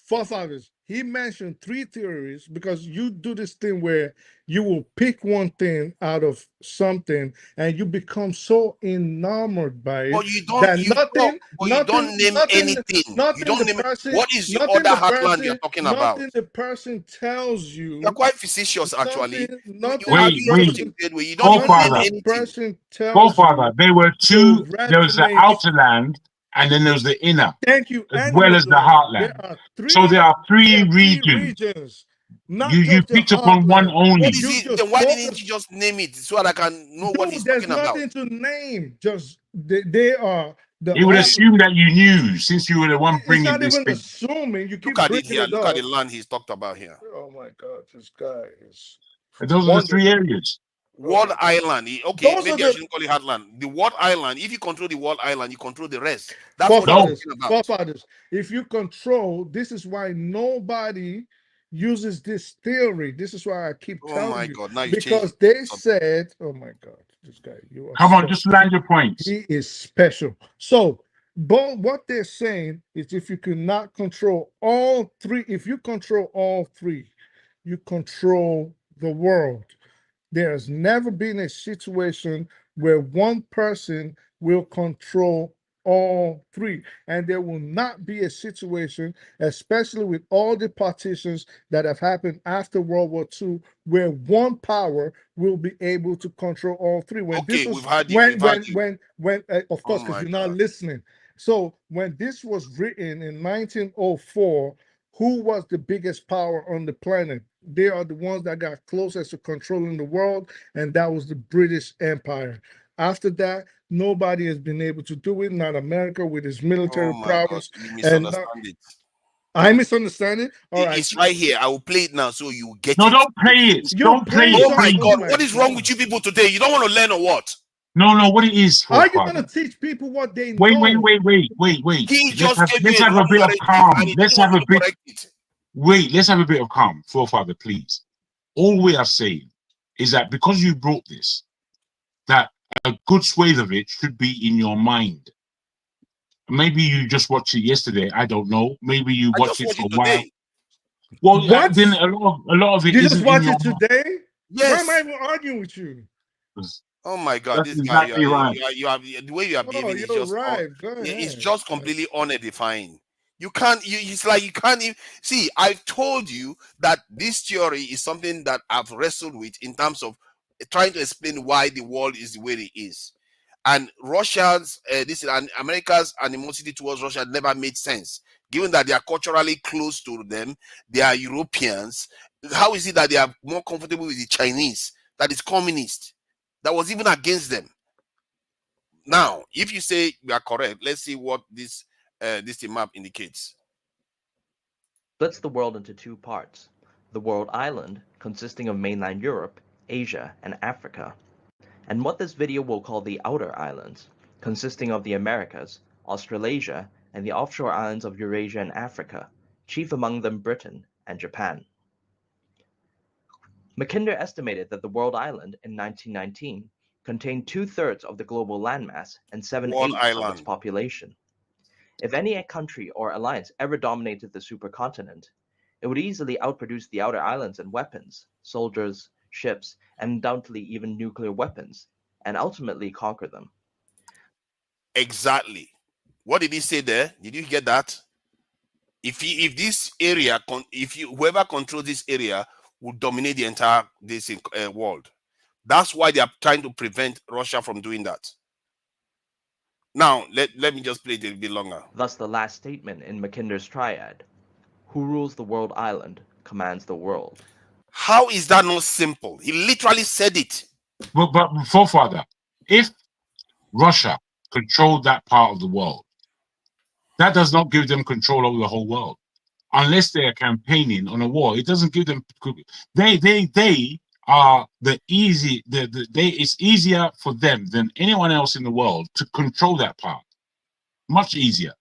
[SPEAKER 4] Forefathers, he mentioned three theories because you do this thing where you will pick one thing out of something and you become so enamored by it
[SPEAKER 1] But you don't
[SPEAKER 4] that
[SPEAKER 1] you talk,
[SPEAKER 4] nothing,
[SPEAKER 1] but you
[SPEAKER 4] nothing,
[SPEAKER 1] don't name
[SPEAKER 4] nothing,
[SPEAKER 1] anything. You
[SPEAKER 4] nothing
[SPEAKER 1] don't
[SPEAKER 4] the
[SPEAKER 1] name it.
[SPEAKER 4] person,
[SPEAKER 1] What is the
[SPEAKER 4] nothing
[SPEAKER 1] other
[SPEAKER 4] the
[SPEAKER 1] heartland you're
[SPEAKER 4] person,
[SPEAKER 1] talking about?
[SPEAKER 4] nothing the person tells
[SPEAKER 1] You're
[SPEAKER 4] you,
[SPEAKER 1] quite facetious, actually. You
[SPEAKER 4] nothing the
[SPEAKER 7] Wait,
[SPEAKER 1] argue in such
[SPEAKER 7] wait.
[SPEAKER 1] a
[SPEAKER 4] person,
[SPEAKER 1] weird way. You don't even name
[SPEAKER 7] Forefather,
[SPEAKER 4] nothing the
[SPEAKER 1] anything.
[SPEAKER 4] person tells
[SPEAKER 7] forefather.
[SPEAKER 4] you
[SPEAKER 7] There were
[SPEAKER 4] will
[SPEAKER 7] two. There was the
[SPEAKER 4] resonate.
[SPEAKER 7] outer land, and then there was the inner,
[SPEAKER 4] Thank you.
[SPEAKER 7] as
[SPEAKER 4] And the
[SPEAKER 7] well as the
[SPEAKER 4] middle. There
[SPEAKER 7] heartland.
[SPEAKER 4] are
[SPEAKER 7] So
[SPEAKER 4] three.
[SPEAKER 7] there are
[SPEAKER 4] There
[SPEAKER 7] three
[SPEAKER 4] are three
[SPEAKER 7] regions.
[SPEAKER 4] regions,
[SPEAKER 7] You
[SPEAKER 4] not
[SPEAKER 7] you
[SPEAKER 4] just the
[SPEAKER 7] picked up on one
[SPEAKER 4] heartland.
[SPEAKER 1] What
[SPEAKER 7] only.
[SPEAKER 1] is
[SPEAKER 4] You
[SPEAKER 1] it?
[SPEAKER 4] just
[SPEAKER 1] Then why didn't
[SPEAKER 4] focus.
[SPEAKER 1] you just name it so that I can know what
[SPEAKER 4] Dude,
[SPEAKER 1] he's
[SPEAKER 4] there's
[SPEAKER 1] talking about?
[SPEAKER 4] nothing to name. Just they are the
[SPEAKER 7] It would
[SPEAKER 4] all.
[SPEAKER 7] assume that you knew, since you were the one
[SPEAKER 4] It's
[SPEAKER 7] bringing
[SPEAKER 4] not
[SPEAKER 7] this
[SPEAKER 4] even
[SPEAKER 7] thing.
[SPEAKER 4] assuming. You
[SPEAKER 1] Look
[SPEAKER 4] keep
[SPEAKER 1] at it
[SPEAKER 4] bringing
[SPEAKER 1] here.
[SPEAKER 4] it
[SPEAKER 1] Look at the
[SPEAKER 4] up.
[SPEAKER 1] land he's talked about here.
[SPEAKER 4] Oh my God, this guy is
[SPEAKER 7] And those are the three
[SPEAKER 4] wonderful.
[SPEAKER 7] areas.
[SPEAKER 4] Oh
[SPEAKER 1] World
[SPEAKER 4] my God.
[SPEAKER 1] Island. Okay,
[SPEAKER 4] Those are
[SPEAKER 1] maybe I
[SPEAKER 4] the
[SPEAKER 1] shouldn't call it heartland. The World Island. If you control the World Island, you control the rest. That's what he's
[SPEAKER 7] No,
[SPEAKER 4] forefathers.
[SPEAKER 1] talking about.
[SPEAKER 4] Forefathers. If you control, this is why nobody uses this theory. This is why I keep
[SPEAKER 1] Oh
[SPEAKER 4] telling
[SPEAKER 1] my
[SPEAKER 4] you
[SPEAKER 1] God! Now you change
[SPEAKER 4] because
[SPEAKER 1] the
[SPEAKER 4] they
[SPEAKER 1] subject.
[SPEAKER 4] said, "Oh my God, this guy, you are
[SPEAKER 7] come on,
[SPEAKER 4] so."
[SPEAKER 7] just land your points.
[SPEAKER 4] He is special. So, but what they're saying is if you cannot control all three, if you control all three, you control the world. There has never been a situation where one person will control all three. And there will not be a situation, especially with all the partitions that have happened after World War II, where one power will be able to control all three. When this
[SPEAKER 1] Okay, we've
[SPEAKER 4] was
[SPEAKER 1] had you. We've had you.
[SPEAKER 4] of
[SPEAKER 1] Oh
[SPEAKER 4] course, because
[SPEAKER 1] my
[SPEAKER 4] you're not
[SPEAKER 1] God!
[SPEAKER 4] listening. So when this was written in 1904, who was the biggest power on the planet? They are the ones that got closest to controlling the world, and that was the British Empire. After that, nobody has been able to do it, not America with its
[SPEAKER 1] Oh
[SPEAKER 4] military
[SPEAKER 1] my God!
[SPEAKER 4] prowess.
[SPEAKER 1] You
[SPEAKER 4] And not,
[SPEAKER 1] misunderstand it.
[SPEAKER 4] I misunderstand it. All right.
[SPEAKER 1] It's right here. I will play it now so you get
[SPEAKER 7] No,
[SPEAKER 1] it.
[SPEAKER 7] don't play it.
[SPEAKER 4] You
[SPEAKER 7] Don't play
[SPEAKER 4] play
[SPEAKER 7] it,
[SPEAKER 1] Oh
[SPEAKER 4] some.
[SPEAKER 1] my
[SPEAKER 4] Oh
[SPEAKER 1] God!
[SPEAKER 7] please.
[SPEAKER 4] my
[SPEAKER 1] What is wrong with
[SPEAKER 4] God.
[SPEAKER 1] you people today? You don't want to learn or what?
[SPEAKER 7] No, no, what it is,
[SPEAKER 4] Are you going
[SPEAKER 7] forefather.
[SPEAKER 4] to teach people what they
[SPEAKER 7] Wait, wait,
[SPEAKER 4] know?
[SPEAKER 7] wait, wait, wait, wait.
[SPEAKER 1] He just gave
[SPEAKER 7] Let's
[SPEAKER 1] you a
[SPEAKER 7] have a
[SPEAKER 1] wrong
[SPEAKER 7] bit of
[SPEAKER 1] narrative and
[SPEAKER 7] calm.
[SPEAKER 1] he
[SPEAKER 7] Let's
[SPEAKER 1] doesn't want
[SPEAKER 7] have
[SPEAKER 1] you
[SPEAKER 7] a
[SPEAKER 1] to
[SPEAKER 7] bit.
[SPEAKER 1] correct it.
[SPEAKER 7] Wait, let's have a bit of calm, forefather, please. All we are saying is that because you brought this, that a good swathe of it should be in your mind. Maybe you just watched it yesterday. I don't know. Maybe you
[SPEAKER 1] I
[SPEAKER 7] watched
[SPEAKER 1] just
[SPEAKER 7] it
[SPEAKER 1] watched
[SPEAKER 7] for
[SPEAKER 1] it
[SPEAKER 7] a while.
[SPEAKER 1] today.
[SPEAKER 7] Well,
[SPEAKER 4] What?
[SPEAKER 7] then a lot of it
[SPEAKER 4] You just
[SPEAKER 7] isn't in
[SPEAKER 4] watch
[SPEAKER 7] your
[SPEAKER 4] it
[SPEAKER 7] mind.
[SPEAKER 4] today? Why am I
[SPEAKER 1] Yes.
[SPEAKER 4] even arguing with you?
[SPEAKER 1] Oh my God,
[SPEAKER 7] That's
[SPEAKER 1] this guy,
[SPEAKER 7] exactly right.
[SPEAKER 1] the way you are
[SPEAKER 4] Oh,
[SPEAKER 1] behaving is
[SPEAKER 4] you're
[SPEAKER 1] just,
[SPEAKER 4] right. Go
[SPEAKER 1] it's
[SPEAKER 4] ahead.
[SPEAKER 1] just completely unedifying. You can't, it's like you can't even see. I've told you that this theory is something that I've wrestled with in terms of trying to explain why the world is the way it is. And Russia's, and America's animosity towards Russia never made sense, given that they are culturally close to them. They are Europeans. How is it that they are more comfortable with the Chinese, that is communist, that was even against them? Now, if you say we are correct, let's see what this map indicates.
[SPEAKER 10] Splits the world into two parts: the world island, consisting of mainland Europe, Asia, and Africa, and what this video will call the outer islands, consisting of the Americas, Australasia, and the offshore islands of Eurasia and Africa, chief among them Britain and Japan. Mackinder estimated that the world island in 1919 contained 2/3 of the global landmass and
[SPEAKER 1] World
[SPEAKER 10] 7/8 of its
[SPEAKER 1] island.
[SPEAKER 10] population. If any country or alliance ever dominated the supercontinent, it would easily outproduce the outer islands in weapons, soldiers, ships, and undoubtedly even nuclear weapons, and ultimately conquer them.
[SPEAKER 1] Exactly. What did he say there? Did you get that? If this area, if you whoever controls this area will dominate the entire this world. That's why they are trying to prevent Russia from doing that. Now, let me just play it a bit longer.
[SPEAKER 10] Thus, the last statement in Mackinder's triad: who rules the world island commands the world.
[SPEAKER 1] How is that not simple? He literally said it.
[SPEAKER 7] But forefather, if Russia controlled that part of the world, that does not give them control over the whole world. Unless they are campaigning on a war, it doesn't give them. They are the easy. It's easier for them than anyone else in the world to control that part. Much easier.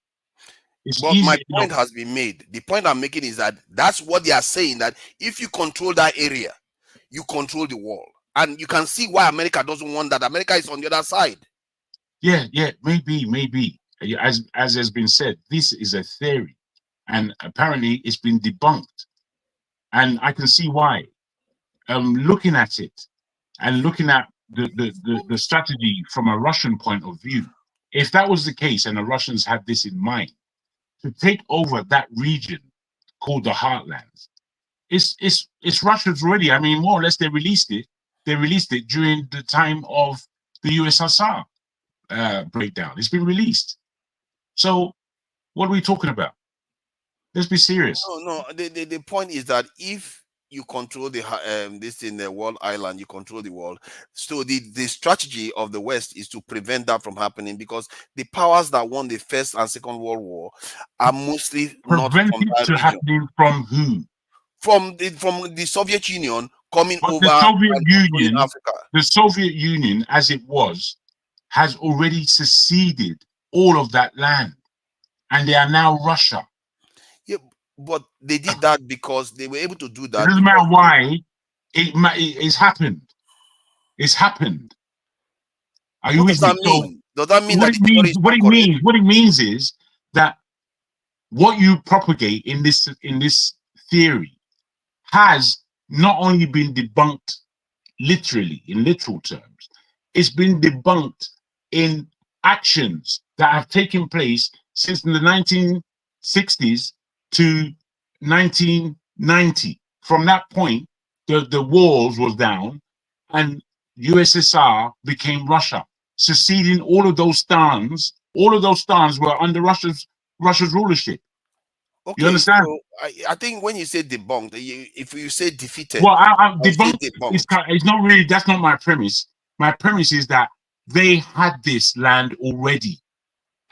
[SPEAKER 7] It's
[SPEAKER 1] But my
[SPEAKER 7] easier.
[SPEAKER 1] point has been made. The point I'm making is that that's what they are saying, that if you control that area, you control the world. And you can see why America doesn't want that. America is on the other side.
[SPEAKER 7] Yeah, maybe. As has been said, this is a theory, and apparently it's been debunked. And I can see why. Looking at it and looking at the strategy from a Russian point of view, if that was the case and the Russians had this in mind, to take over that region called the Heartlands, it's Russia's already. I mean, more or less, they released it. They released it during the time of the USSR breakdown. It's been released. So what are we talking about? Let's be serious.
[SPEAKER 1] No. The point is that if you control this in the world island, you control the world. So the strategy of the West is to prevent that from happening, because the powers that won the First and Second World War are mostly not
[SPEAKER 7] Prevent
[SPEAKER 1] from
[SPEAKER 7] it
[SPEAKER 1] that
[SPEAKER 7] to
[SPEAKER 1] region.
[SPEAKER 7] happening from who?
[SPEAKER 1] From the Soviet Union coming
[SPEAKER 7] But
[SPEAKER 1] over
[SPEAKER 7] the Soviet
[SPEAKER 1] and controlling
[SPEAKER 7] Union,
[SPEAKER 1] Africa.
[SPEAKER 7] the Soviet Union, as it was, has already seceded all of that land, and they are now Russia.
[SPEAKER 1] Yeah, but they did that because they were able to do
[SPEAKER 7] It
[SPEAKER 1] that
[SPEAKER 7] doesn't
[SPEAKER 1] because
[SPEAKER 7] matter why. It's happened. It's happened. Are you
[SPEAKER 1] what does
[SPEAKER 7] with me?
[SPEAKER 1] that
[SPEAKER 7] So
[SPEAKER 1] mean? Does that mean
[SPEAKER 7] what
[SPEAKER 1] that
[SPEAKER 7] it
[SPEAKER 1] the theory
[SPEAKER 7] means,
[SPEAKER 1] is not correct?
[SPEAKER 7] what it means is that what you propagate in this theory has not only been debunked literally in literal terms, it's been debunked in actions that have taken place since the 1960s to 1990. From that point, the walls was down and USSR became Russia, seceding all of those stans. All of those stans were under Russia's rulership. You
[SPEAKER 1] Okay,
[SPEAKER 7] understand?
[SPEAKER 1] so I think when you say debunked, if you say defeated,
[SPEAKER 7] Well, I
[SPEAKER 1] I'll say
[SPEAKER 7] debunked is
[SPEAKER 1] debunked.
[SPEAKER 7] it's not really. That's not my premise. My premise is that they had this land already,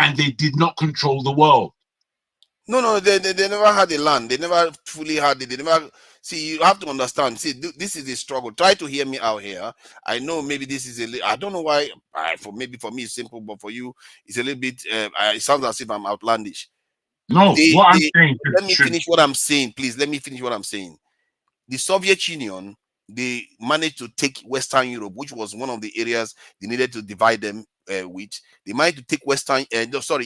[SPEAKER 7] and they did not control the world.
[SPEAKER 1] No, they never had a land. They never fully had it. They never. See, you have to understand. See, this is the struggle. Try to hear me out here. I know maybe this is I don't know why. For me it's simple, but for you it's a little bit. It sounds as if I'm outlandish.
[SPEAKER 7] No, what I'm saying
[SPEAKER 1] Let me
[SPEAKER 7] should
[SPEAKER 1] finish what I'm saying, please. Let me finish what I'm saying. The Soviet Union, they managed to take Western Europe, which was one of the areas they needed to divide them with. They managed to take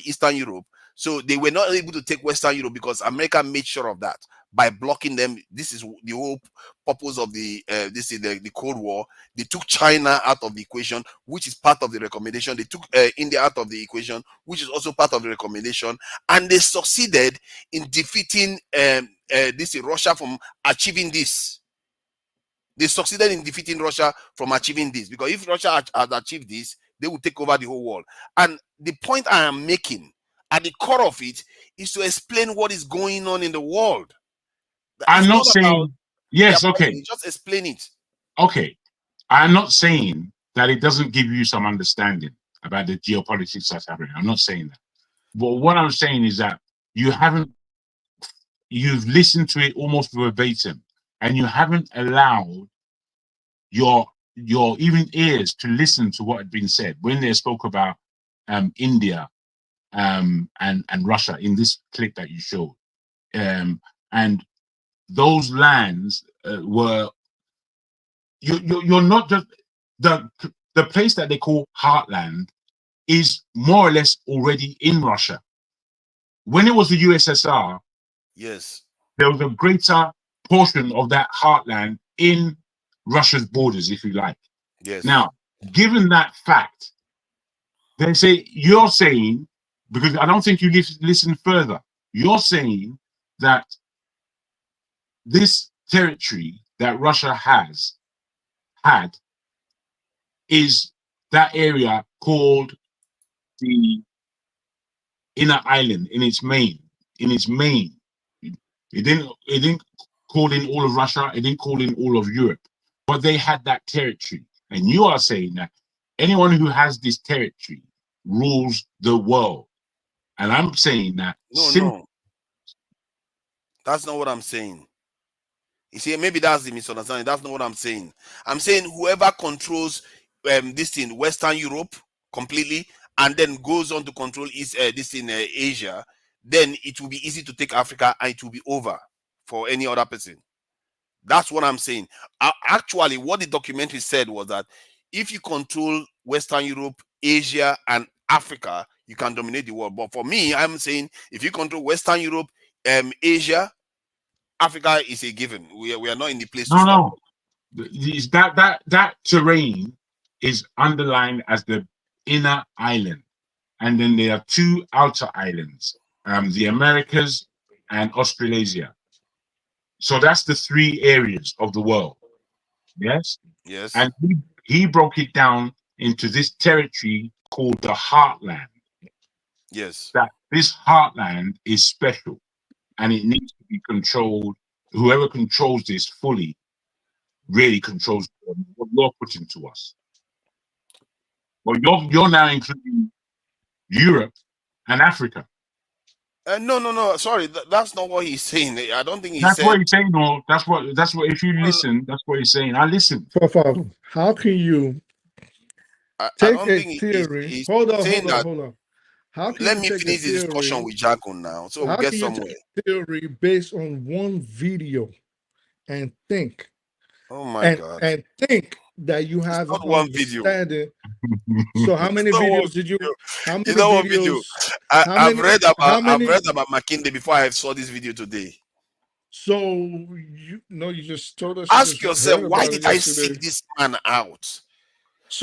[SPEAKER 1] Eastern Europe. So they were not able to take Western Europe because America made sure of that by blocking them. This is the whole purpose of this is the Cold War. They took China out of the equation, which is part of the recommendation. They took India out of the equation, which is also part of the recommendation, and they succeeded in defeating this is Russia from achieving this. They succeeded in defeating Russia from achieving this, because if Russia had achieved this, they would take over the whole world. And the point I am making at the core of it is to explain what is going on in the world.
[SPEAKER 7] I'm
[SPEAKER 1] It's
[SPEAKER 7] not
[SPEAKER 1] not about
[SPEAKER 7] saying yes.
[SPEAKER 1] their
[SPEAKER 7] Okay,
[SPEAKER 1] policy, just explain it.
[SPEAKER 7] okay. I'm not saying that it doesn't give you some understanding about the geopolitics that's happening. I'm not saying that. But what I'm saying is that you haven't. You've listened to it almost verbatim, and you haven't allowed your even ears to listen to what had been said when they spoke about India and Russia in this clip that you showed, and those lands were you're not just the place that they call Heartland is more or less already in Russia. When it was the USSR,
[SPEAKER 1] Yes.
[SPEAKER 7] there was a greater portion of that Heartland in Russia's borders, if you like.
[SPEAKER 1] Yes.
[SPEAKER 7] Now, given that fact, they say you're saying, because I don't think you listen further. You're saying that this territory that Russia has had is that area called the inner island in its main. It didn't call in all of Russia, it didn't call in all of Europe, but they had that territory. And you are saying that anyone who has this territory rules the world. And I'm saying that
[SPEAKER 1] No. That's not what I'm saying. You see, maybe that's the misunderstanding. That's not what I'm saying. I'm saying whoever controls this in Western Europe completely, and then goes on to control this in Asia, then it will be easy to take Africa, and it will be over for any other person. That's what I'm saying. Actually, what the documentary said was that if you control Western Europe, Asia, and Africa, you can dominate the world. But for me, I'm saying if you control Western Europe, Asia, Africa is a given. We are not in the place to stop.
[SPEAKER 7] no. That terrain is underlined as the inner island, and then there are two outer islands, the Americas and Australasia. So that's the three areas of the world. Yes.
[SPEAKER 1] Yes.
[SPEAKER 7] And he broke it down into this territory called the heartland.
[SPEAKER 1] Yes.
[SPEAKER 7] That this heartland is special and it needs to be controlled. Whoever controls this fully really controls what you're putting to us. Well, you're now including Europe and Africa.
[SPEAKER 1] No. Sorry, that's not what he's saying. I don't think he
[SPEAKER 7] That's
[SPEAKER 1] said.
[SPEAKER 7] what he's saying. No, that's what. If you listen, that's what he's saying. I listen.
[SPEAKER 4] How can you
[SPEAKER 1] I
[SPEAKER 4] take
[SPEAKER 1] don't
[SPEAKER 4] a
[SPEAKER 1] think
[SPEAKER 4] theory?
[SPEAKER 1] he's
[SPEAKER 4] Hold
[SPEAKER 1] saying that.
[SPEAKER 4] on. How can
[SPEAKER 1] Let
[SPEAKER 4] you
[SPEAKER 1] me
[SPEAKER 4] take a
[SPEAKER 1] finish the discussion
[SPEAKER 4] theory?
[SPEAKER 1] with Jackon now, so we'll
[SPEAKER 4] How
[SPEAKER 1] get
[SPEAKER 4] can you
[SPEAKER 1] somewhere.
[SPEAKER 4] take a theory based on one video and think
[SPEAKER 1] Oh my God!
[SPEAKER 4] and think that you have
[SPEAKER 1] It's
[SPEAKER 4] an
[SPEAKER 1] not one video.
[SPEAKER 4] understanding? So how many
[SPEAKER 1] It's not one
[SPEAKER 4] videos did you?
[SPEAKER 1] video.
[SPEAKER 4] How many
[SPEAKER 1] It's not one video.
[SPEAKER 4] videos? How
[SPEAKER 1] I've
[SPEAKER 4] many?
[SPEAKER 1] read
[SPEAKER 4] How
[SPEAKER 1] about
[SPEAKER 4] many?
[SPEAKER 1] McKinsey before I saw this video today.
[SPEAKER 4] So you just told us you
[SPEAKER 1] Ask
[SPEAKER 4] just
[SPEAKER 1] yourself,
[SPEAKER 4] heard
[SPEAKER 1] why
[SPEAKER 4] about it
[SPEAKER 1] did I
[SPEAKER 4] yesterday.
[SPEAKER 1] seek this man out?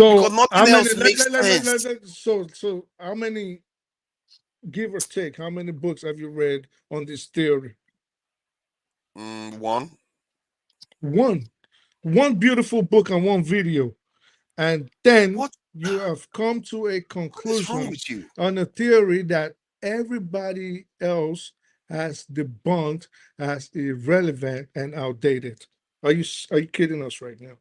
[SPEAKER 1] Because
[SPEAKER 4] So how
[SPEAKER 1] nothing
[SPEAKER 4] many?
[SPEAKER 1] else makes sense.
[SPEAKER 4] So how many? Give or take, how many books have you read on this theory?
[SPEAKER 1] One.
[SPEAKER 4] One beautiful book and one video, and then
[SPEAKER 1] What
[SPEAKER 4] you have come to a
[SPEAKER 1] is wrong
[SPEAKER 4] conclusion
[SPEAKER 1] with you?
[SPEAKER 4] on a theory that everybody else has debunked as irrelevant and outdated. Are you kidding us right now?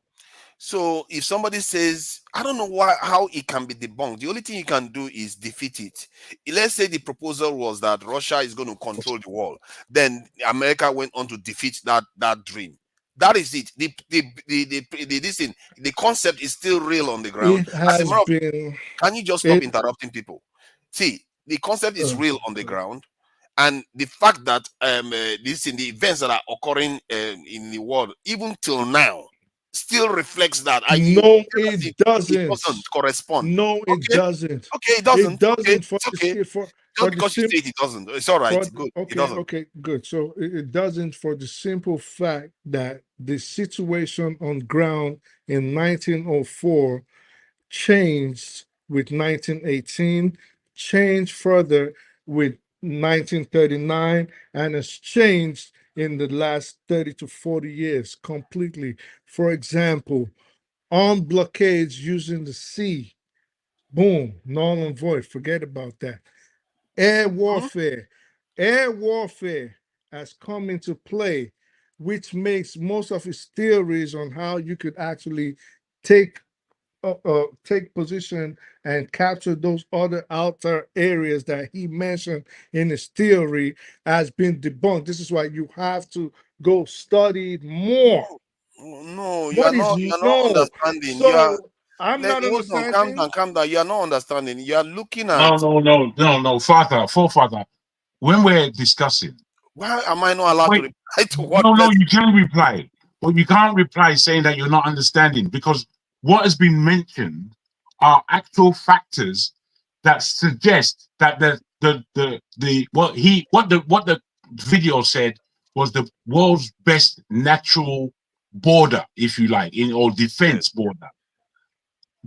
[SPEAKER 1] So if somebody says, I don't know how it can be debunked. The only thing you can do is defeat it. Let's say the proposal was that Russia is going to control the world. Then America went on to defeat that dream. That is it. This thing, the concept is still real on the ground.
[SPEAKER 4] It
[SPEAKER 1] As a
[SPEAKER 4] has
[SPEAKER 1] matter of,
[SPEAKER 4] been
[SPEAKER 1] can you just stop
[SPEAKER 4] it.
[SPEAKER 1] interrupting people? See, the concept is
[SPEAKER 4] Uh,
[SPEAKER 1] real on the ground, and the fact that this in the events that are occurring in the world, even till now, still reflects that. And you
[SPEAKER 4] no,
[SPEAKER 1] it
[SPEAKER 4] it
[SPEAKER 1] it
[SPEAKER 4] doesn't.
[SPEAKER 1] doesn't correspond.
[SPEAKER 4] No, it
[SPEAKER 1] Okay,
[SPEAKER 4] doesn't.
[SPEAKER 1] okay, it
[SPEAKER 4] It
[SPEAKER 1] doesn't. Okay,
[SPEAKER 4] doesn't for
[SPEAKER 1] it's okay.
[SPEAKER 4] the
[SPEAKER 1] Just
[SPEAKER 4] the
[SPEAKER 1] because you say it, it doesn't. It's all right. Good. It doesn't.
[SPEAKER 4] okay, good. So it doesn't for the simple fact that the situation on ground in 1904 changed with 1918, changed further with 1939, and has changed in the last 30 to 40 years completely. For example, armed blockades using the sea, boom, null and void. Forget about that. Air
[SPEAKER 1] Mhm.
[SPEAKER 4] warfare. Air warfare has come into play, which makes most of his theories on how you could actually take take position and capture those other outer areas that he mentioned in his theory has been debunked. This is why you have to go study more.
[SPEAKER 1] No, you are
[SPEAKER 4] What is
[SPEAKER 1] not. You are not
[SPEAKER 4] no?
[SPEAKER 1] understanding. You are.
[SPEAKER 4] So I'm
[SPEAKER 1] Let
[SPEAKER 4] not
[SPEAKER 1] hold on. Calm
[SPEAKER 4] understanding.
[SPEAKER 1] down. Calm down. You are not understanding. You are looking at.
[SPEAKER 7] No, forefather. When we're discussing,
[SPEAKER 1] Why am I not allowed to
[SPEAKER 7] wait,
[SPEAKER 1] reply to what
[SPEAKER 7] no,
[SPEAKER 1] person?
[SPEAKER 7] you can reply, but you can't reply saying that you're not understanding because what has been mentioned are actual factors that suggest that what the video said was the world's best natural border, if you like, in or defense border.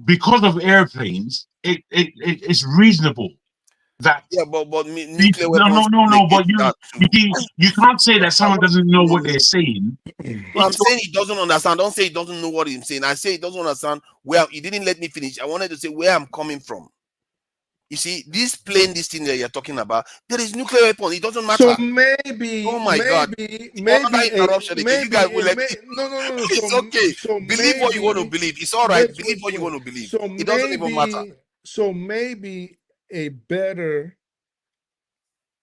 [SPEAKER 7] Because of airplanes, it's reasonable that
[SPEAKER 1] Yeah, but nuclear
[SPEAKER 7] no, no,
[SPEAKER 1] weapons
[SPEAKER 7] no, no.
[SPEAKER 1] negate
[SPEAKER 7] But you,
[SPEAKER 1] that
[SPEAKER 7] you
[SPEAKER 1] too.
[SPEAKER 7] see, you can't say that
[SPEAKER 1] Russia
[SPEAKER 7] someone
[SPEAKER 1] wants
[SPEAKER 7] doesn't
[SPEAKER 1] to
[SPEAKER 7] know what they're
[SPEAKER 1] know.
[SPEAKER 7] saying.
[SPEAKER 1] No, I'm
[SPEAKER 7] It's
[SPEAKER 1] saying he doesn't understand. Don't say he doesn't know what he's saying. I say he doesn't understand where he didn't let me finish. I wanted to say where I'm coming from. You see, this plane, this thing that you're talking about, there is nuclear weapon. It doesn't
[SPEAKER 4] So
[SPEAKER 1] matter. Oh my God. Another interruption again. You guys will let me.
[SPEAKER 4] no.
[SPEAKER 1] It's okay.
[SPEAKER 4] So
[SPEAKER 1] Believe what you want to
[SPEAKER 4] maybe
[SPEAKER 1] believe. It's all right.
[SPEAKER 4] wait
[SPEAKER 1] Believe
[SPEAKER 4] wait
[SPEAKER 1] what you
[SPEAKER 4] wait.
[SPEAKER 1] want to believe.
[SPEAKER 4] So
[SPEAKER 1] It doesn't even matter.
[SPEAKER 4] maybe a better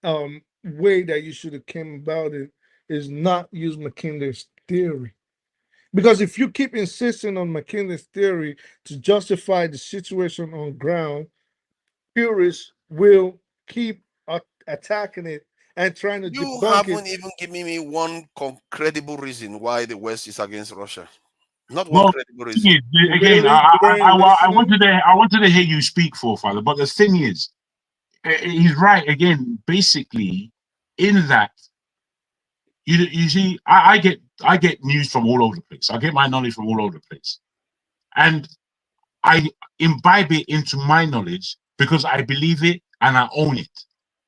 [SPEAKER 4] way that you should have came about it is not use McKinley's theory. Because if you keep insisting on McKinley's theory to justify the situation on ground, purists will keep attacking it and trying to
[SPEAKER 1] You
[SPEAKER 4] debunk it.
[SPEAKER 1] haven't even given me one credible reason why the West is against Russia. Not one
[SPEAKER 7] well.
[SPEAKER 1] credible
[SPEAKER 7] Thing
[SPEAKER 1] reason.
[SPEAKER 7] is, again,
[SPEAKER 4] Really? You ain't listening?
[SPEAKER 7] I wanted to hear you speak, forefather. But the thing is, he's right again. Basically, in that you see, I get news from all over the place. I get my knowledge from all over the place, and I imbibe it into my knowledge because I believe it and I own it.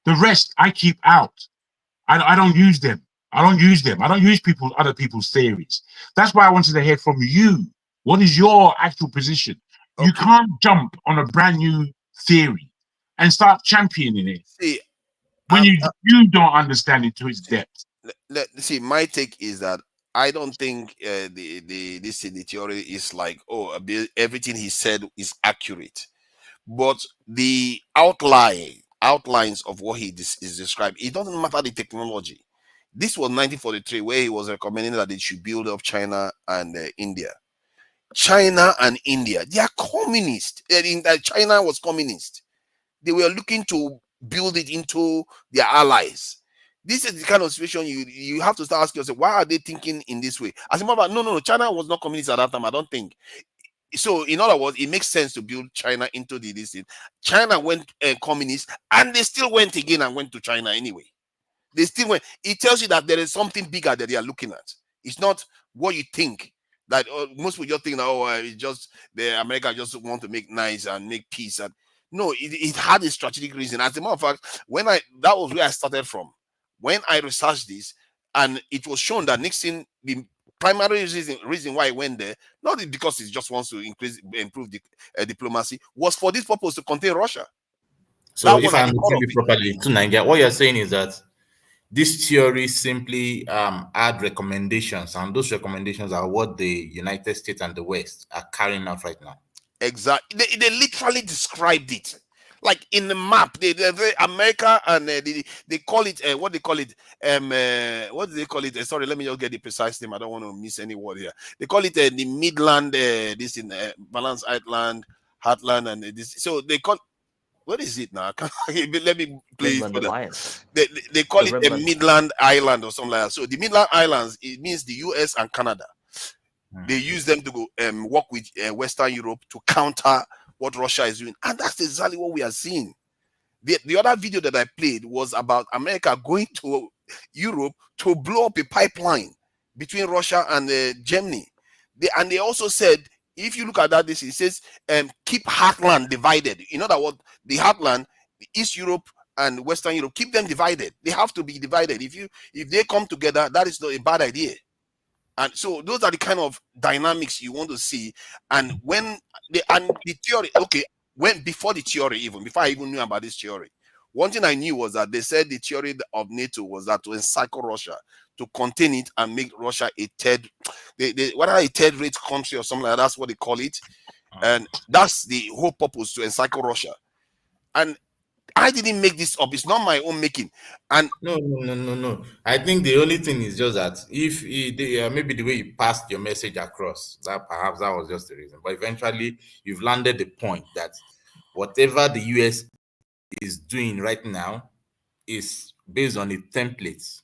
[SPEAKER 7] The rest I keep out. I don't use them. I don't use them. I don't use other people's theories. That's why I wanted to hear from you. What is your actual position? You
[SPEAKER 1] Okay.
[SPEAKER 7] can't jump on a brand new theory and start championing it
[SPEAKER 1] See,
[SPEAKER 7] when you don't understand it to its
[SPEAKER 1] see,
[SPEAKER 7] depth.
[SPEAKER 1] see, my take is that I don't think the theory is like, oh, everything he said is accurate, but the outlines of what is described, it doesn't matter the technology. This was 1943 where he was recommending that they should build up China and India. China and India, they are communist. China was communist. They were looking to build it into their allies. This is the kind of situation you have to start asking yourself, why are they thinking in this way? As a matter of fact, no, China was not communist at that time, I don't think. So, in other words, it makes sense to build China into the this thing. China went communist, and they still went again and went to China anyway. They still went. It tells you that there is something bigger that they are looking at. It's not what you think. That most people just think that, oh, it's just the America just want to make nice and make peace. And no, it had a strategic reason. As a matter of fact, that was where I started from. When I researched this, and it was shown that Nixon, the primary reason why he went there, not because he just wants to improve the diplomacy, was for this purpose, to contain Russia.
[SPEAKER 6] So
[SPEAKER 1] That
[SPEAKER 6] if
[SPEAKER 1] one at
[SPEAKER 6] I'm
[SPEAKER 1] the core
[SPEAKER 6] listening
[SPEAKER 1] of
[SPEAKER 6] you
[SPEAKER 1] it.
[SPEAKER 6] properly to Nigeria, what you're saying is that this theory simply add recommendations, and those recommendations are what the United States and the West are carrying out right now.
[SPEAKER 1] Exactly. They literally described it. Like in the map, America and they call it what they call it. What do they call it? Sorry, let me just get the precise name. I don't want to miss any word here. They call it the Midland. This in Balance Island, Heartland, and this. So they call. What is it now? Let me play it
[SPEAKER 10] Midland
[SPEAKER 1] for them.
[SPEAKER 10] Alliance.
[SPEAKER 1] They call
[SPEAKER 10] The
[SPEAKER 1] it a
[SPEAKER 10] Rimland.
[SPEAKER 1] Midland Island or something like that. So the Midland Islands, it means the US and Canada. They use them to go work with Western Europe to counter what Russia is doing, and that's exactly what we are seeing. The other video that I played was about America going to Europe to blow up a pipeline between Russia and Germany. They also said, if you look at that, it says keep heartland divided. In other words, the heartland, East Europe and Western Europe, keep them divided. They have to be divided. If they come together, that is not a bad idea. And so those are the kind of dynamics you want to see. And the theory, okay, when before the theory, even before I even knew about this theory, one thing I knew was that they said the theory of NATO was that to encircle Russia, to contain it and make Russia a whether a third rate country or something like that, that's what they call it. And that's the whole purpose, to encircle Russia. And I didn't make this up, it's not my own making. And
[SPEAKER 6] No. I think the only thing is just that if maybe the way you passed your message across, that perhaps that was just the reason. But eventually, you've landed the point that whatever the US is doing right now is based on the templates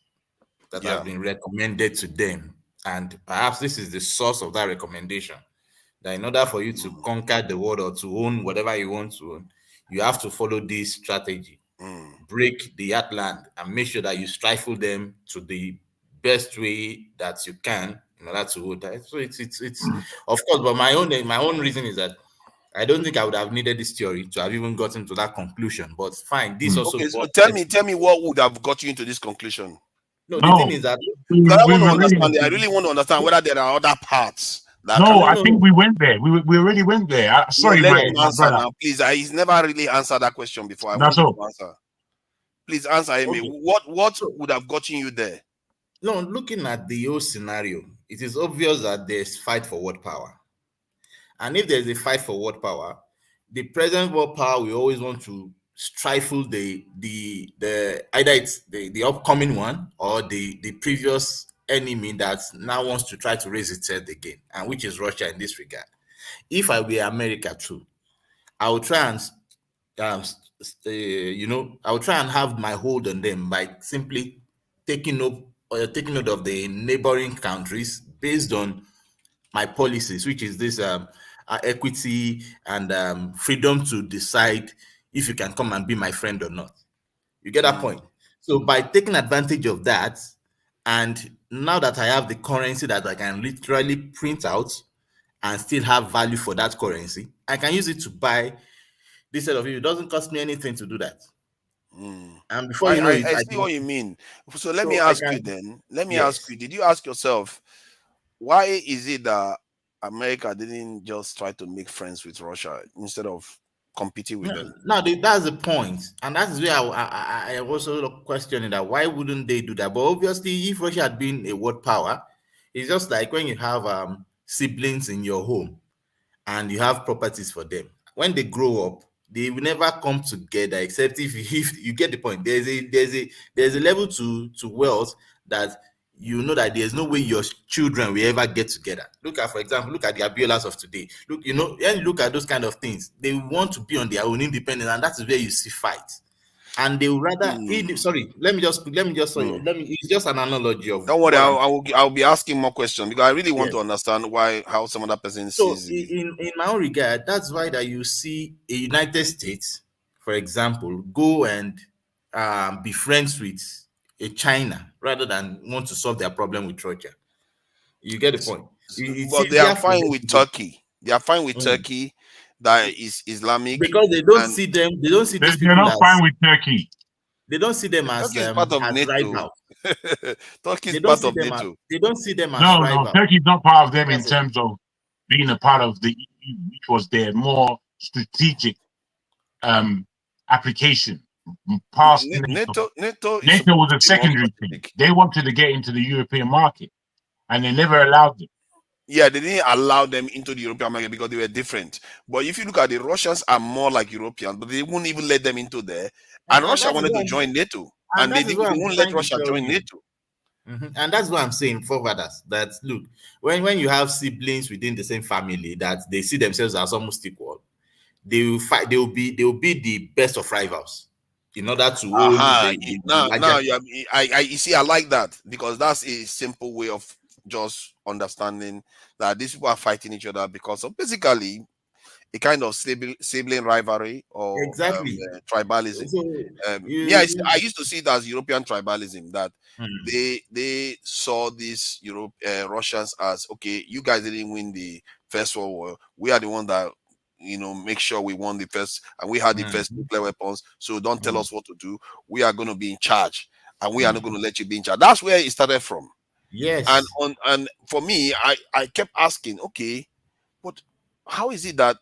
[SPEAKER 6] that
[SPEAKER 1] yeah.
[SPEAKER 6] have been recommended to them, and perhaps this is the source of that recommendation. That in order for you to conquer the world or to own whatever you want to own, you have to follow this strategy. Break the heartland and make sure that you stifle them to the best way that you can in order to hold that. So it's of course, but my own reason is that I don't think I would have needed this theory to have even gotten to that conclusion. But fine, this also
[SPEAKER 1] Okay, so
[SPEAKER 6] brought.
[SPEAKER 1] tell me what would have got you into this conclusion?
[SPEAKER 6] No, the thing
[SPEAKER 7] No,
[SPEAKER 6] is that
[SPEAKER 1] Because I
[SPEAKER 7] we
[SPEAKER 1] want to
[SPEAKER 7] already.
[SPEAKER 1] understand. I really want to understand whether there are other parts that
[SPEAKER 7] No,
[SPEAKER 1] can.
[SPEAKER 6] no,
[SPEAKER 7] I
[SPEAKER 6] no,
[SPEAKER 7] think
[SPEAKER 6] no.
[SPEAKER 7] we went there. We already went there.
[SPEAKER 1] No,
[SPEAKER 7] Sorry,
[SPEAKER 1] let
[SPEAKER 6] Yes.
[SPEAKER 1] him
[SPEAKER 7] my
[SPEAKER 1] answer
[SPEAKER 7] brother.
[SPEAKER 1] now, please. He's never really answered that question before. I want
[SPEAKER 7] That's
[SPEAKER 1] him
[SPEAKER 7] all.
[SPEAKER 1] to answer. Please answer him.
[SPEAKER 6] Okay.
[SPEAKER 1] What
[SPEAKER 6] So
[SPEAKER 1] would have gotten you there?
[SPEAKER 6] no, looking at the whole scenario, it is obvious that there's fight for world power. And if there's a fight for world power, the present world power will always want to stifle the either it's the upcoming one or the previous enemy that now wants to try to raise its head again, and which is Russia in this regard. If I were America too, I would try and I would try and have my hold on them by simply taking note of the neighboring countries based on my policies, which is this equity and freedom to decide if you can come and be my friend or not. You get that
[SPEAKER 1] Mm,
[SPEAKER 6] point? So by taking advantage of that, and now that I have the currency that I can literally print out and still have value for that currency, I can use it to buy this set of it. It doesn't cost me anything to do that.
[SPEAKER 1] mm.
[SPEAKER 6] And before you know it,
[SPEAKER 1] I
[SPEAKER 6] I
[SPEAKER 1] see
[SPEAKER 6] can,
[SPEAKER 1] what you mean. So let me
[SPEAKER 6] so I
[SPEAKER 1] ask you
[SPEAKER 6] can,
[SPEAKER 1] then. Let me ask
[SPEAKER 6] yes.
[SPEAKER 1] you. Did you ask yourself why is it that America didn't just try to make friends with Russia instead of competing with them?
[SPEAKER 6] Now, that's the point, and that is where I also questioning that why wouldn't they do that? But obviously, if Russia had been a world power, it's just like when you have siblings in your home and you have properties for them. When they grow up, they will never come together except if you get the point. There's a level to wealth that you know that there's no way your children will ever get together. Look at, for example, look at the Abiolas of today. Look, when you look at those kind of things, they want to be on their own independent, and that is where you see fight. And they would rather.
[SPEAKER 1] Mm,
[SPEAKER 6] Sorry,
[SPEAKER 1] mm.
[SPEAKER 6] It's just an analogy of
[SPEAKER 1] Don't worry,
[SPEAKER 6] what I'm.
[SPEAKER 1] I'll be asking more questions because I really want to
[SPEAKER 6] Yes.
[SPEAKER 1] understand how some other person
[SPEAKER 6] So
[SPEAKER 1] sees it.
[SPEAKER 6] in my own regard, that's why that you see a United States, for example, go and be friends with a China rather than want to solve their problem with Russia. You get the point. It's
[SPEAKER 1] But they are
[SPEAKER 6] easier for
[SPEAKER 1] fine
[SPEAKER 6] them
[SPEAKER 1] with
[SPEAKER 6] to do.
[SPEAKER 1] Turkey. They are fine with
[SPEAKER 6] Mm.
[SPEAKER 1] Turkey that is Islamic,
[SPEAKER 6] Because
[SPEAKER 1] and
[SPEAKER 6] they don't see these
[SPEAKER 7] They're
[SPEAKER 6] people
[SPEAKER 7] not fine
[SPEAKER 6] as
[SPEAKER 7] with Turkey.
[SPEAKER 6] they don't see them
[SPEAKER 1] Turkey is part of
[SPEAKER 6] as
[SPEAKER 1] NATO.
[SPEAKER 6] rivals.
[SPEAKER 1] Turkey is part of NATO.
[SPEAKER 6] They don't see them as
[SPEAKER 7] No,
[SPEAKER 6] rivals.
[SPEAKER 7] Turkey's not part of them in
[SPEAKER 6] That's it.
[SPEAKER 7] terms of being a part of the EU, which was their more strategic um, application. Past NATO.
[SPEAKER 1] NATO is
[SPEAKER 7] NATO
[SPEAKER 1] supposed
[SPEAKER 7] was
[SPEAKER 1] to
[SPEAKER 7] a
[SPEAKER 1] be more
[SPEAKER 7] secondary thing.
[SPEAKER 1] strategic.
[SPEAKER 7] They wanted to get into the European market, and they never allowed them.
[SPEAKER 1] Yeah, they didn't allow them into the European market because they were different. But if you look at the Russians are more like Europeans, but they wouldn't even let them into there. And
[SPEAKER 6] And
[SPEAKER 1] Russia
[SPEAKER 6] that is
[SPEAKER 1] wanted to
[SPEAKER 6] what
[SPEAKER 1] join NATO,
[SPEAKER 6] and
[SPEAKER 1] and
[SPEAKER 6] that is
[SPEAKER 1] they
[SPEAKER 6] what I'm
[SPEAKER 1] won't let
[SPEAKER 6] trying to
[SPEAKER 1] Russia
[SPEAKER 6] tell
[SPEAKER 1] join
[SPEAKER 6] you.
[SPEAKER 1] NATO.
[SPEAKER 6] And that's what I'm saying for others. That look, when you have siblings within the same family that they see themselves as almost equal, they will fight. They will be the best of rivals in order to hold
[SPEAKER 1] Aha.
[SPEAKER 6] the larger.
[SPEAKER 1] Now, yeah, you see, I like that because that's a simple way of just understanding that these people are fighting each other because of basically a kind of sibling rivalry or
[SPEAKER 6] Exactly.
[SPEAKER 1] tribalism.
[SPEAKER 6] So
[SPEAKER 1] I used to see it as European tribalism that
[SPEAKER 6] hmm,
[SPEAKER 1] they saw these Russians as okay, you guys didn't win the First World War. We are the one that make sure we won the first, and we had the
[SPEAKER 6] hmm,
[SPEAKER 1] first nuclear weapons. So don't tell
[SPEAKER 6] hmm,
[SPEAKER 1] us what to do. We are going to be in charge, and we are not going
[SPEAKER 6] hmm.
[SPEAKER 1] to let you be in charge. That's where it started from. And
[SPEAKER 6] Yes.
[SPEAKER 1] for me, I kept asking, okay, but how is it that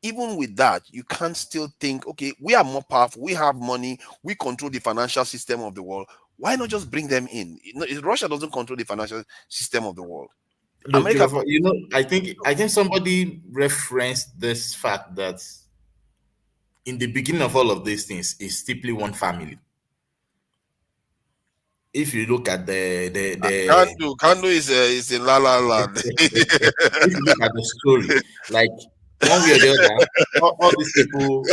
[SPEAKER 1] even with that, you can't still think, okay, we are more powerful, we have money, we control the financial system of the world. Why not just bring them in? Russia doesn't control the financial system of the world.
[SPEAKER 6] Look,
[SPEAKER 1] America
[SPEAKER 6] I think somebody referenced this fact that in the beginning of all of these things is simply one family. If you look at
[SPEAKER 1] Kandu is in La La Land.
[SPEAKER 6] if you look at the story, like one way or the other, all these people.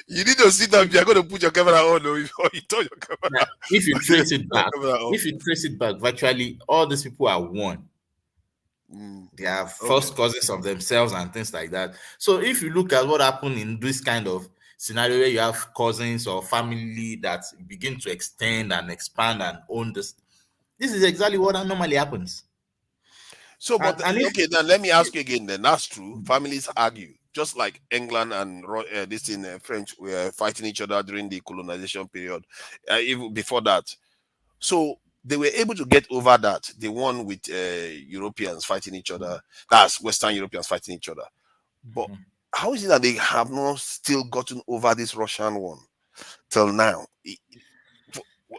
[SPEAKER 1] You need to sit down. You're going to put your camera on, or you turn your
[SPEAKER 6] Now,
[SPEAKER 1] camera.
[SPEAKER 6] if you trace it
[SPEAKER 1] Your
[SPEAKER 6] back,
[SPEAKER 1] camera off.
[SPEAKER 6] virtually all these people are one.
[SPEAKER 1] Mm,
[SPEAKER 6] They are
[SPEAKER 1] okay.
[SPEAKER 6] first cousins of themselves and things like that. So if you look at what happened in this kind of scenario where you have cousins or family that begin to extend and expand and own this is exactly what normally happens.
[SPEAKER 1] So, but
[SPEAKER 6] And if
[SPEAKER 1] okay, then let me ask you again. Then that's true. Families argue, just like England and this in French were fighting each other during the colonization period, even before that. So they were able to get over that. The one with Europeans fighting each other. That's Western Europeans fighting each other. But how is it that they have not still gotten over this Russian one till now?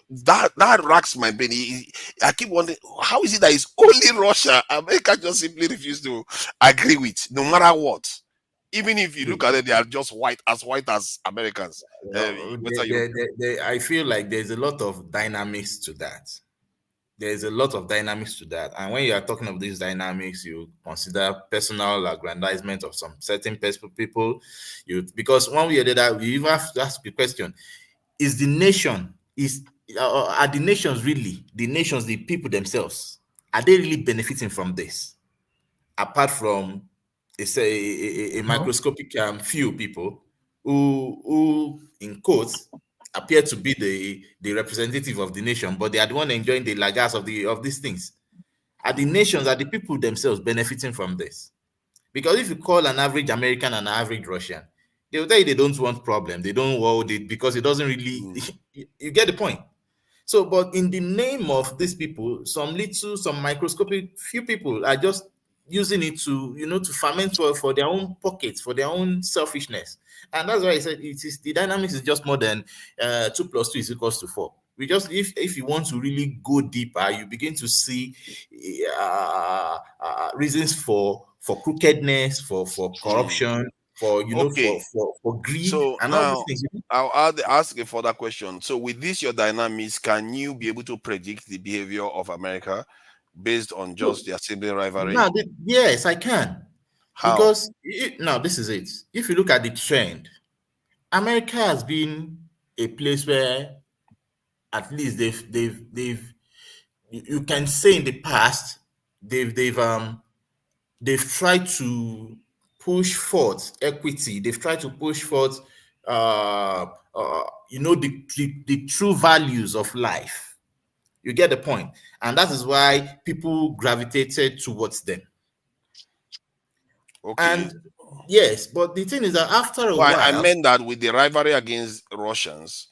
[SPEAKER 1] That racks my brain. I keep wondering, how is it that it's only Russia America just simply refuse to agree with, no matter what? Even if you look at it, they are just white as Americans, Western Europe.
[SPEAKER 6] I feel like there's a lot of dynamics to that. There's a lot of dynamics to that. And when you are talking of these dynamics, you consider personal aggrandizement of some certain people. Because one way or the other, you even have to ask the question: is the nation are the nations really the people themselves? Are they really benefiting from this? Apart from a microscopic few people who in quotes appear to be the representative of the nation, but they are the one enjoying the lagars of these things. Are the nations, are the people themselves benefiting from this? Because if you call an average American and an average Russian, they will tell you they don't want problem. They don't want it because it doesn't really. You get the point. So, but in the name of these people, some microscopic few people are just using it to, to ferment for their own pockets, for their own selfishness. And that's why I said the dynamics is just more than 2 + 2 is equals to 4. We just, if you want to really go deeper, you begin to see reasons for crookedness, for corruption, for
[SPEAKER 1] Okay.
[SPEAKER 6] for greed,
[SPEAKER 1] So
[SPEAKER 6] and all these
[SPEAKER 1] now
[SPEAKER 6] things.
[SPEAKER 1] I'll ask a further question. So with this, your dynamics, can you be able to predict the behavior of America based on just their sibling rivalry?
[SPEAKER 6] Now, yes, I can.
[SPEAKER 1] How?
[SPEAKER 6] Because now this is it. If you look at the trend, America has been a place where at least they've you can say in the past they've tried to push forth equity. They've tried to push forth the true values of life. You get the point, and that is why people gravitated towards them.
[SPEAKER 1] Okay.
[SPEAKER 6] And yes, but the thing is that after a
[SPEAKER 1] No, I
[SPEAKER 6] while,
[SPEAKER 1] meant that with the rivalry against Russians,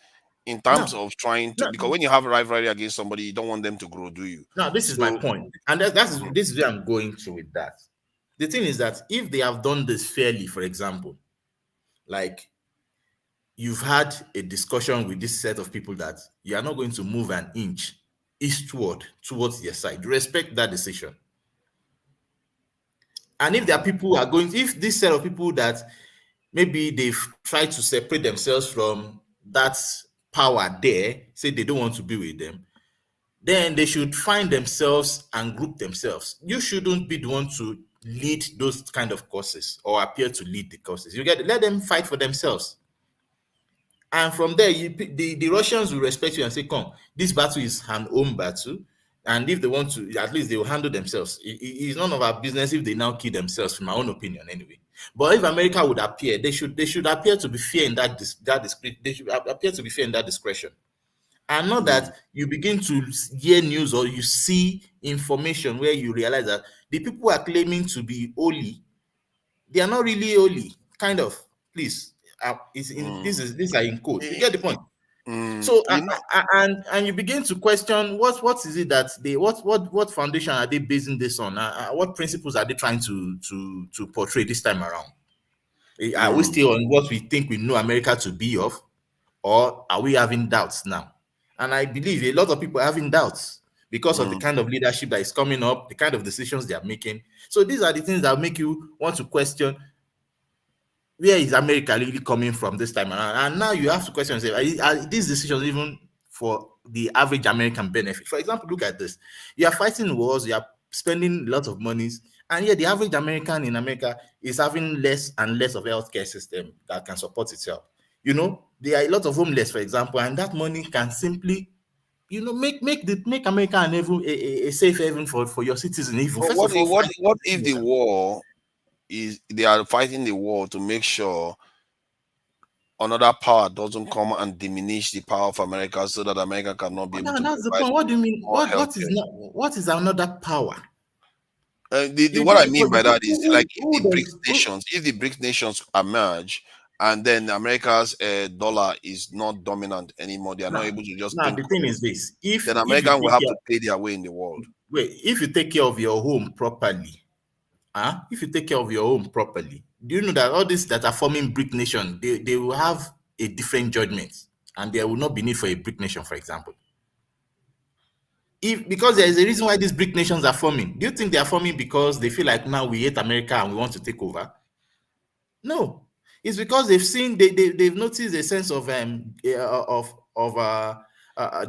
[SPEAKER 1] in terms
[SPEAKER 6] no,
[SPEAKER 1] of trying to,
[SPEAKER 6] no,
[SPEAKER 1] because when you have a rivalry against somebody, you don't want them to grow, do you?
[SPEAKER 6] no, this is my
[SPEAKER 1] So,
[SPEAKER 6] point, and this is where I'm going to with that. The thing is that if they have done this fairly, for example, like you've had a discussion with this set of people that you are not going to move an inch eastward towards their side, you respect that decision. And if there are people who are going, if this set of people that maybe they've tried to separate themselves from that power there, say they don't want to be with them, then they should find themselves and group themselves. You shouldn't be the one to lead those kind of causes or appear to lead the causes. You get let them fight for themselves. And from there, the Russians will respect you and say, come, this battle is an home battle. And if they want to, at least they will handle themselves. It's none of our business if they now kill themselves, from my own opinion, anyway. But if America would appear, they should appear to be fair in they should appear to be fair in that discretion. And not that you begin to hear news or you see information where you realize that the people who are claiming to be holy, they are not really holy. Kind of, please. These are in quotes. You get the point. So
[SPEAKER 1] you know,
[SPEAKER 6] and you begin to question what is it that they what foundation are they basing this on? What principles are they trying to portray this time around? Are we still on what we think we know America to be of, or are we having doubts now? And I believe a lot of people are having doubts because of the kind of leadership that is coming up, the kind of decisions they are making. So these are the things that make you want to question, where is America really coming from this time around? And now you have to question yourself, are these decisions even for the average American benefit? For example, look at this. You are fighting wars, you are spending lots of monies, and yet the average American in America is having less and less of a healthcare system that can support itself. There are a lot of homeless, for example, and that money can simply, make America a safe haven for your citizens. Even
[SPEAKER 1] but
[SPEAKER 6] first of all,
[SPEAKER 1] what if the war is they are fighting the war to make sure another power doesn't come and diminish the power of America so that America cannot be able
[SPEAKER 6] now
[SPEAKER 1] to
[SPEAKER 6] that's the
[SPEAKER 1] provide
[SPEAKER 6] point. What do you mean?
[SPEAKER 1] more
[SPEAKER 6] What
[SPEAKER 1] healthcare?
[SPEAKER 6] is another power?
[SPEAKER 1] What I mean
[SPEAKER 6] But
[SPEAKER 1] by that is like
[SPEAKER 6] who does who,
[SPEAKER 1] If the BRICS nations emerge, and then America's dollar is not dominant anymore, they are not
[SPEAKER 6] now?
[SPEAKER 1] able to just
[SPEAKER 6] Now
[SPEAKER 1] print
[SPEAKER 6] the thing is
[SPEAKER 1] currency,
[SPEAKER 6] this: if
[SPEAKER 1] then
[SPEAKER 6] you
[SPEAKER 1] American will
[SPEAKER 6] take
[SPEAKER 1] have
[SPEAKER 6] care,
[SPEAKER 1] to pay their way in the world.
[SPEAKER 6] wait, if you take care of your home properly, if you take care of your home properly, do you know that all these that are forming brick nation, they will have a different judgment, and there will not be need for a brick nation, for example. If because there is a reason why these brick nations are forming. Do you think they are forming because they feel like now we hate America and we want to take over? No, it's because they've seen they've noticed a sense of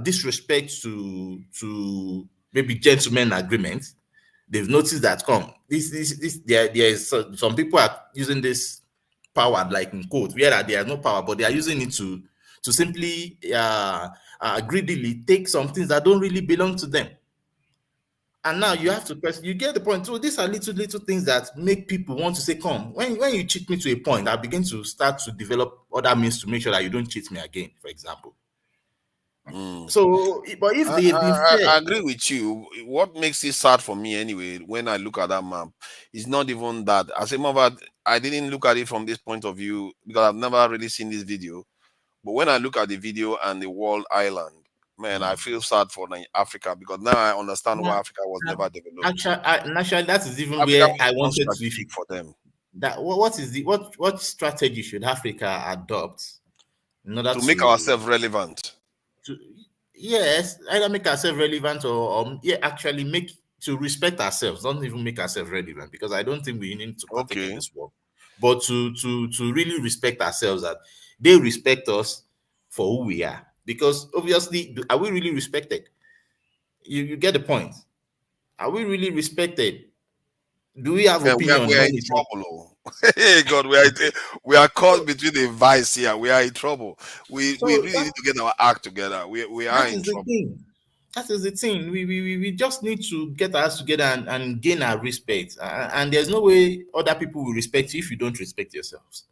[SPEAKER 6] disrespect to maybe gentlemen agreement. They've noticed that this there is some people are using this power like in quote where there is no power, but they are using it to simply greedily take some things that don't really belong to them. And now you have to question, you get the point. So these are little things that make people want to say, come, when you cheat me to a point, I begin to start to develop other means to make sure that you don't cheat me again, for example.
[SPEAKER 1] Mm.
[SPEAKER 6] So, but if they've been
[SPEAKER 1] I
[SPEAKER 6] fair,
[SPEAKER 1] agree with you. What makes it sad for me anyway, when I look at that map, is not even that. As a matter of fact, I didn't look at it from this point of view because I've never really seen this video. But when I look at the video and the world island, man, I feel sad for Africa, because now I understand why
[SPEAKER 6] now,
[SPEAKER 1] Africa was never developed.
[SPEAKER 6] actually, that is even
[SPEAKER 1] Africa
[SPEAKER 6] where
[SPEAKER 1] was
[SPEAKER 6] I wanted to.
[SPEAKER 1] non-strategic for them
[SPEAKER 6] That what is the what strategy should Africa adopt in order
[SPEAKER 1] to make
[SPEAKER 6] to
[SPEAKER 1] ourselves relevant.
[SPEAKER 6] to yes, either make ourselves relevant or yeah, actually make to respect ourselves. Don't even make ourselves relevant, because I don't think we need to partake in
[SPEAKER 1] Okay.
[SPEAKER 6] this world. But to really respect ourselves, that they respect us for who we are. Because obviously, are we really respected? You get the point. Are we really respected? Do we have
[SPEAKER 1] Man,
[SPEAKER 6] opinion
[SPEAKER 1] we are
[SPEAKER 6] when
[SPEAKER 1] in
[SPEAKER 6] it's not?
[SPEAKER 1] trouble. Oh. Hey God, we are caught between a vice here. We are in trouble. We
[SPEAKER 6] So
[SPEAKER 1] really need to get our act together. We are
[SPEAKER 6] that
[SPEAKER 1] in
[SPEAKER 6] is the
[SPEAKER 1] trouble.
[SPEAKER 6] thing. That is the thing. We just need to get our together and gain our respect. And there's no way other people will respect you if you don't respect yourselves.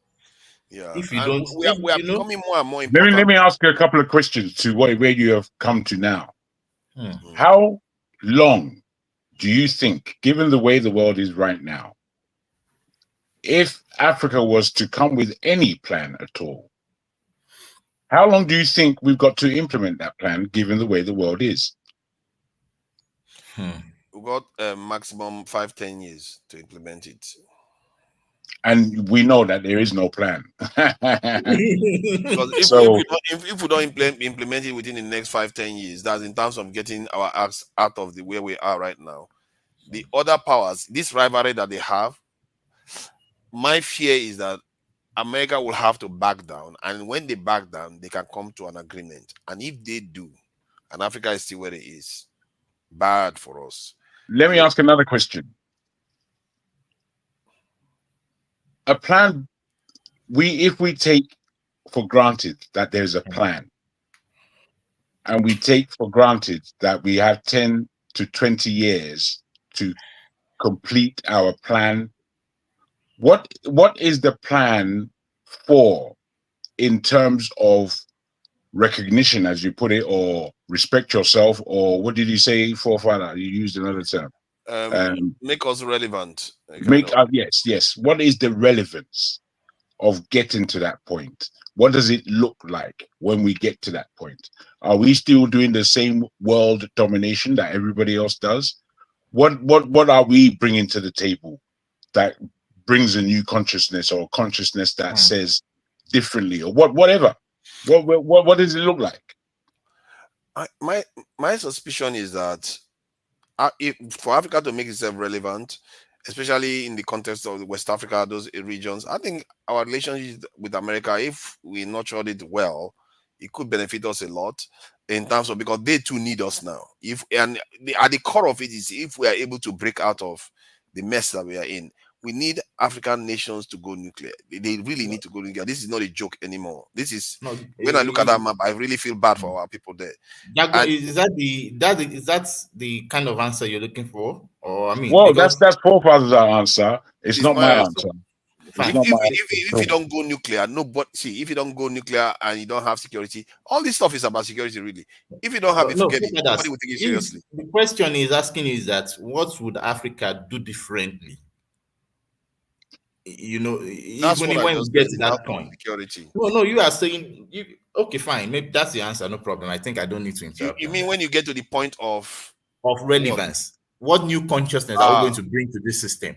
[SPEAKER 1] Yeah,
[SPEAKER 6] If you
[SPEAKER 1] and
[SPEAKER 6] don't,
[SPEAKER 1] we are
[SPEAKER 6] if
[SPEAKER 1] we are
[SPEAKER 6] you know,
[SPEAKER 1] becoming more and more
[SPEAKER 7] Let
[SPEAKER 1] important.
[SPEAKER 7] me ask you a couple of questions to where you have come to now.
[SPEAKER 6] hmm,
[SPEAKER 7] How long do you think, given the way the world is right now, if Africa was to come with any plan at all, how long do you think we've got to implement that plan, given the way the world is?
[SPEAKER 1] We got maximum 5-10 years to implement it.
[SPEAKER 7] And we know that there is no plan.
[SPEAKER 1] Because
[SPEAKER 7] So
[SPEAKER 1] if we don't implement it within the next 5-10 years, that's in terms of getting our acts out of the where we are right now. The other powers, this rivalry that they have, my fear is that America will have to back down, and when they back down, they can come to an agreement. And if they do, and Africa is still where it is, bad for us.
[SPEAKER 7] let me
[SPEAKER 1] So,
[SPEAKER 7] ask another question. A plan, if we take for granted that there's a plan, and we take for granted that we have 10 to 20 years to complete our plan, what is the plan for, in terms of recognition, as you put it, or respect yourself, or what did you say, forefather? You used another term.
[SPEAKER 1] make us relevant, kind
[SPEAKER 7] Make
[SPEAKER 1] of.
[SPEAKER 7] yes. What is the relevance of getting to that point? What does it look like when we get to that point? Are we still doing the same world domination that everybody else does? What are we bringing to the table that brings a new consciousness, or consciousness that says differently, or whatever? What does it look like?
[SPEAKER 1] My suspicion is that if, for Africa to make itself relevant, especially in the context of the West Africa, those regions, I think our relationship with America, if we nurtured it well, it could benefit us a lot in terms of, because they too need us now. If and at the core of it is, if we are able to break out of the mess that we are in, we need African nations to go nuclear. They really need to go nuclear. This is not a joke anymore. This is,
[SPEAKER 6] no,
[SPEAKER 1] when I look at that map, I really feel bad for our people there.
[SPEAKER 6] Jaguar,
[SPEAKER 1] And
[SPEAKER 6] is that the kind of answer you're looking for? Or I mean,
[SPEAKER 7] Well,
[SPEAKER 6] because
[SPEAKER 7] that's forefathers' answer. It's
[SPEAKER 1] it's
[SPEAKER 7] not
[SPEAKER 1] my
[SPEAKER 7] my
[SPEAKER 1] answer.
[SPEAKER 7] answer. It's
[SPEAKER 1] if,
[SPEAKER 7] not
[SPEAKER 1] if,
[SPEAKER 7] my
[SPEAKER 1] if, if you don't go nuclear, no, but see, if you don't go nuclear and you don't have security, all this stuff is about security, really. If you don't have it,
[SPEAKER 6] No,
[SPEAKER 1] forget it.
[SPEAKER 6] look at
[SPEAKER 1] Nobody
[SPEAKER 6] us.
[SPEAKER 1] will take it
[SPEAKER 6] If
[SPEAKER 1] seriously.
[SPEAKER 6] the question is asking is that what would Africa do differently? You know,
[SPEAKER 1] That's what
[SPEAKER 6] even
[SPEAKER 1] I
[SPEAKER 6] when we
[SPEAKER 1] just
[SPEAKER 6] get
[SPEAKER 1] said.
[SPEAKER 6] to
[SPEAKER 1] It's
[SPEAKER 6] that
[SPEAKER 1] about
[SPEAKER 6] point.
[SPEAKER 1] security.
[SPEAKER 6] No, you are saying you okay, fine. Maybe that's the answer, no problem. I think I don't need to
[SPEAKER 1] You,
[SPEAKER 6] interrupt
[SPEAKER 1] you
[SPEAKER 6] on
[SPEAKER 1] mean
[SPEAKER 6] that.
[SPEAKER 1] when you get to the point of
[SPEAKER 6] Of
[SPEAKER 1] what?
[SPEAKER 6] relevance. What new consciousness are we going
[SPEAKER 1] Ah,
[SPEAKER 6] to bring to this system?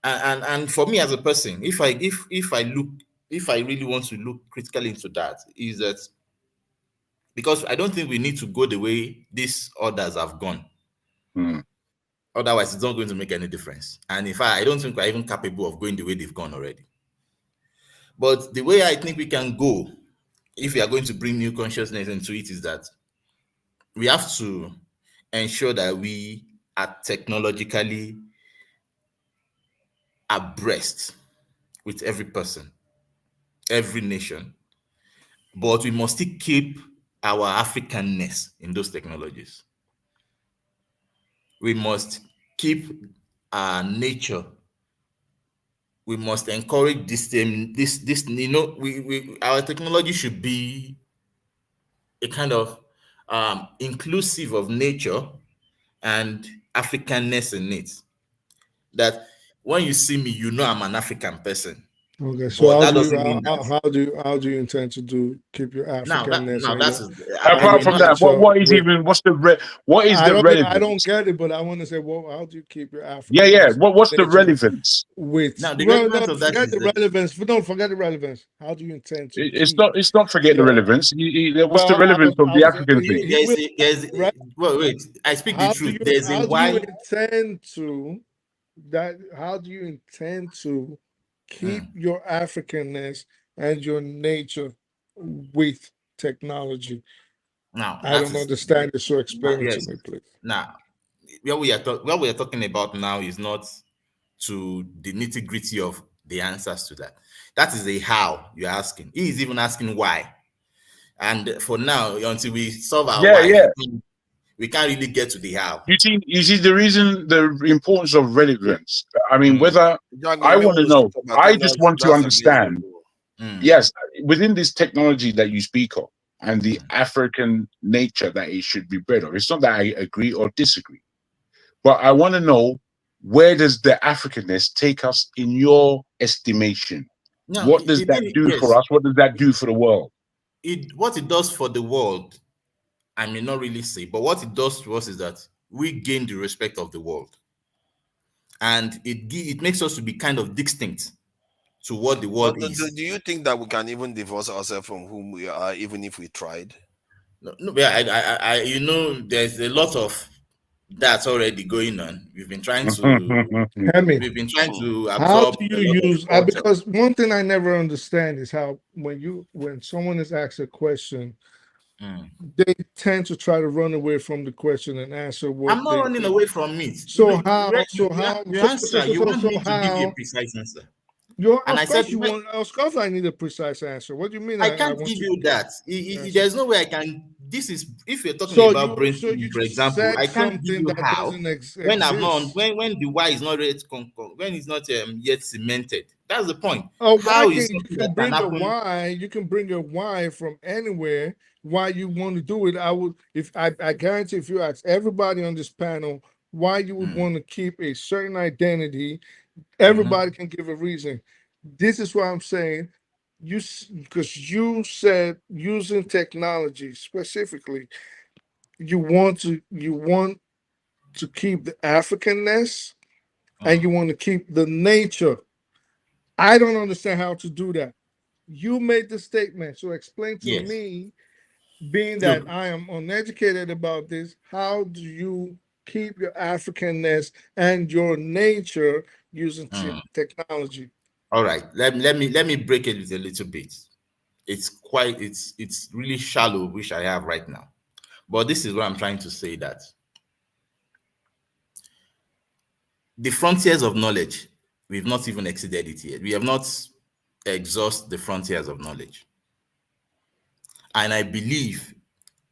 [SPEAKER 6] And for me as a person, if I really want to look critically into that, is that because I don't think we need to go the way these others have gone.
[SPEAKER 7] Hmm.
[SPEAKER 6] Otherwise, it's not going to make any difference. And in fact, I don't think we're even capable of going the way they've gone already. But the way I think we can go, if we are going to bring new consciousness into it, is that we have to ensure that we are technologically abreast with every person, every nation, but we must still keep our Africanness in those technologies. We must keep our nature. We must encourage this we our technology should be a kind of inclusive of nature and Africanness in it. That when you see me, you know I'm an African person,
[SPEAKER 4] Okay, so
[SPEAKER 6] but that doesn't mean that
[SPEAKER 4] how do you intend to keep your Africanness
[SPEAKER 6] now
[SPEAKER 4] and
[SPEAKER 6] that's
[SPEAKER 4] your
[SPEAKER 6] I
[SPEAKER 7] Apart
[SPEAKER 6] will
[SPEAKER 7] from
[SPEAKER 6] not.
[SPEAKER 7] that,
[SPEAKER 4] nature with?
[SPEAKER 7] what is the
[SPEAKER 4] I don't
[SPEAKER 7] relevance?
[SPEAKER 4] get it, but I want to say, well, how do you keep your
[SPEAKER 7] Yeah, yeah.
[SPEAKER 4] Africanness and
[SPEAKER 7] What's the
[SPEAKER 4] nature
[SPEAKER 7] relevance?
[SPEAKER 4] with?
[SPEAKER 6] Now the
[SPEAKER 4] Well,
[SPEAKER 6] relevance
[SPEAKER 4] no,
[SPEAKER 6] of that
[SPEAKER 4] forget
[SPEAKER 6] is
[SPEAKER 4] the
[SPEAKER 6] that
[SPEAKER 4] relevance. Don't forget the relevance. How do you intend to
[SPEAKER 7] It's
[SPEAKER 4] keep
[SPEAKER 7] not. It's not forget the
[SPEAKER 4] your?
[SPEAKER 7] relevance. What's the
[SPEAKER 4] Well,
[SPEAKER 7] relevance of
[SPEAKER 4] I
[SPEAKER 7] the
[SPEAKER 4] was
[SPEAKER 7] African thing?
[SPEAKER 4] he will.
[SPEAKER 6] there's
[SPEAKER 4] Right?
[SPEAKER 6] well wait, I speak the truth. There's a
[SPEAKER 4] How do you
[SPEAKER 6] why.
[SPEAKER 4] intend to that? How do you intend to keep
[SPEAKER 6] Mm.
[SPEAKER 4] your Africanness and your nature with technology?
[SPEAKER 6] Now
[SPEAKER 4] I
[SPEAKER 6] that
[SPEAKER 4] don't
[SPEAKER 6] is
[SPEAKER 4] understand it, so explain it to
[SPEAKER 6] yes.
[SPEAKER 4] me, please.
[SPEAKER 6] Now what we are talking about now is not to the nitty gritty of the answers to that. That is the how you're asking. He is even asking why. And for now, until we solve our
[SPEAKER 7] Yeah,
[SPEAKER 6] whys,
[SPEAKER 7] yeah.
[SPEAKER 6] we can't really get to the how.
[SPEAKER 7] You see the reason, the importance of relevance. I mean,
[SPEAKER 6] Mm,
[SPEAKER 7] whether
[SPEAKER 1] Django,
[SPEAKER 7] I
[SPEAKER 1] you may
[SPEAKER 7] want to
[SPEAKER 1] want to
[SPEAKER 7] know.
[SPEAKER 1] speak about
[SPEAKER 7] I just want to
[SPEAKER 1] that's against the
[SPEAKER 7] understand.
[SPEAKER 1] law.
[SPEAKER 6] mm,
[SPEAKER 7] Yes, within this technology that you speak of and the
[SPEAKER 6] mm.
[SPEAKER 7] African nature that it should be bred of. It's not that I agree or disagree, but I want to know, where does the Africanness take us in your estimation?
[SPEAKER 6] Now,
[SPEAKER 7] What does that do for
[SPEAKER 6] yes,
[SPEAKER 7] us? What does that do for the world?
[SPEAKER 6] what it does for the world, I may not really say, but what it does to us is that we gain the respect of the world, and it makes us to be kind of distinct to what the world
[SPEAKER 1] But do,
[SPEAKER 6] is.
[SPEAKER 1] do you think that we can even divorce ourselves from whom we are, even if we tried?
[SPEAKER 6] No, no, yeah, there's a lot of that's already going on.
[SPEAKER 4] Hemi,
[SPEAKER 6] We've been trying
[SPEAKER 1] Hmm.
[SPEAKER 6] to
[SPEAKER 4] how
[SPEAKER 6] absorb
[SPEAKER 4] do
[SPEAKER 6] a
[SPEAKER 4] you
[SPEAKER 6] lot of
[SPEAKER 4] use?
[SPEAKER 6] culture.
[SPEAKER 4] Because one thing I never understand is how when someone is asked a question,
[SPEAKER 6] Mm.
[SPEAKER 4] they tend to try to run away from the question and answer what
[SPEAKER 6] I'm not
[SPEAKER 4] they
[SPEAKER 6] running
[SPEAKER 4] think.
[SPEAKER 6] away from it.
[SPEAKER 4] So how?
[SPEAKER 6] You answer. You want
[SPEAKER 4] So
[SPEAKER 6] me to give you a
[SPEAKER 4] how?
[SPEAKER 6] precise answer,
[SPEAKER 4] You
[SPEAKER 6] and I
[SPEAKER 4] of
[SPEAKER 6] said,
[SPEAKER 4] course you want. Of course, I need a precise answer. What do you mean?
[SPEAKER 6] I
[SPEAKER 4] I
[SPEAKER 6] can't
[SPEAKER 4] want
[SPEAKER 6] give
[SPEAKER 4] to
[SPEAKER 6] you that.
[SPEAKER 4] answer.
[SPEAKER 6] There's no way I can. This is if you're talking about
[SPEAKER 4] So you
[SPEAKER 6] brainstorming, for
[SPEAKER 4] just
[SPEAKER 6] example,
[SPEAKER 4] said
[SPEAKER 6] I can't give
[SPEAKER 4] something
[SPEAKER 6] you
[SPEAKER 4] that
[SPEAKER 6] how
[SPEAKER 4] doesn't
[SPEAKER 6] when I've not
[SPEAKER 4] exist.
[SPEAKER 6] when the why is not yet when it's not yet cemented. That's the point.
[SPEAKER 4] Oh, why
[SPEAKER 6] How is
[SPEAKER 4] can you
[SPEAKER 6] something
[SPEAKER 4] can
[SPEAKER 6] that can
[SPEAKER 4] bring a
[SPEAKER 6] happen?
[SPEAKER 4] why? You can bring a why from anywhere. Why you want to do it? I would if I guarantee if you ask everybody on this panel why you would
[SPEAKER 6] Mm,
[SPEAKER 4] want to keep a certain identity,
[SPEAKER 6] mhm.
[SPEAKER 4] everybody can give a reason. This is why I'm saying because you said using technology specifically, you want to keep the Africanness and
[SPEAKER 6] Mm.
[SPEAKER 4] you want to keep the nature. I don't understand how to do that. You made the statement, so explain to
[SPEAKER 6] Yes.
[SPEAKER 4] me, being that
[SPEAKER 6] Look.
[SPEAKER 4] I am uneducated about this, how do you keep your Africanness and your nature using
[SPEAKER 6] Mm.
[SPEAKER 4] technology?
[SPEAKER 6] All right. Let me break it a little bit. It's really shallow, which I have right now. But this is what I'm trying to say, that the frontiers of knowledge, we've not even exceeded it yet. We have not exhaust the frontiers of knowledge. And I believe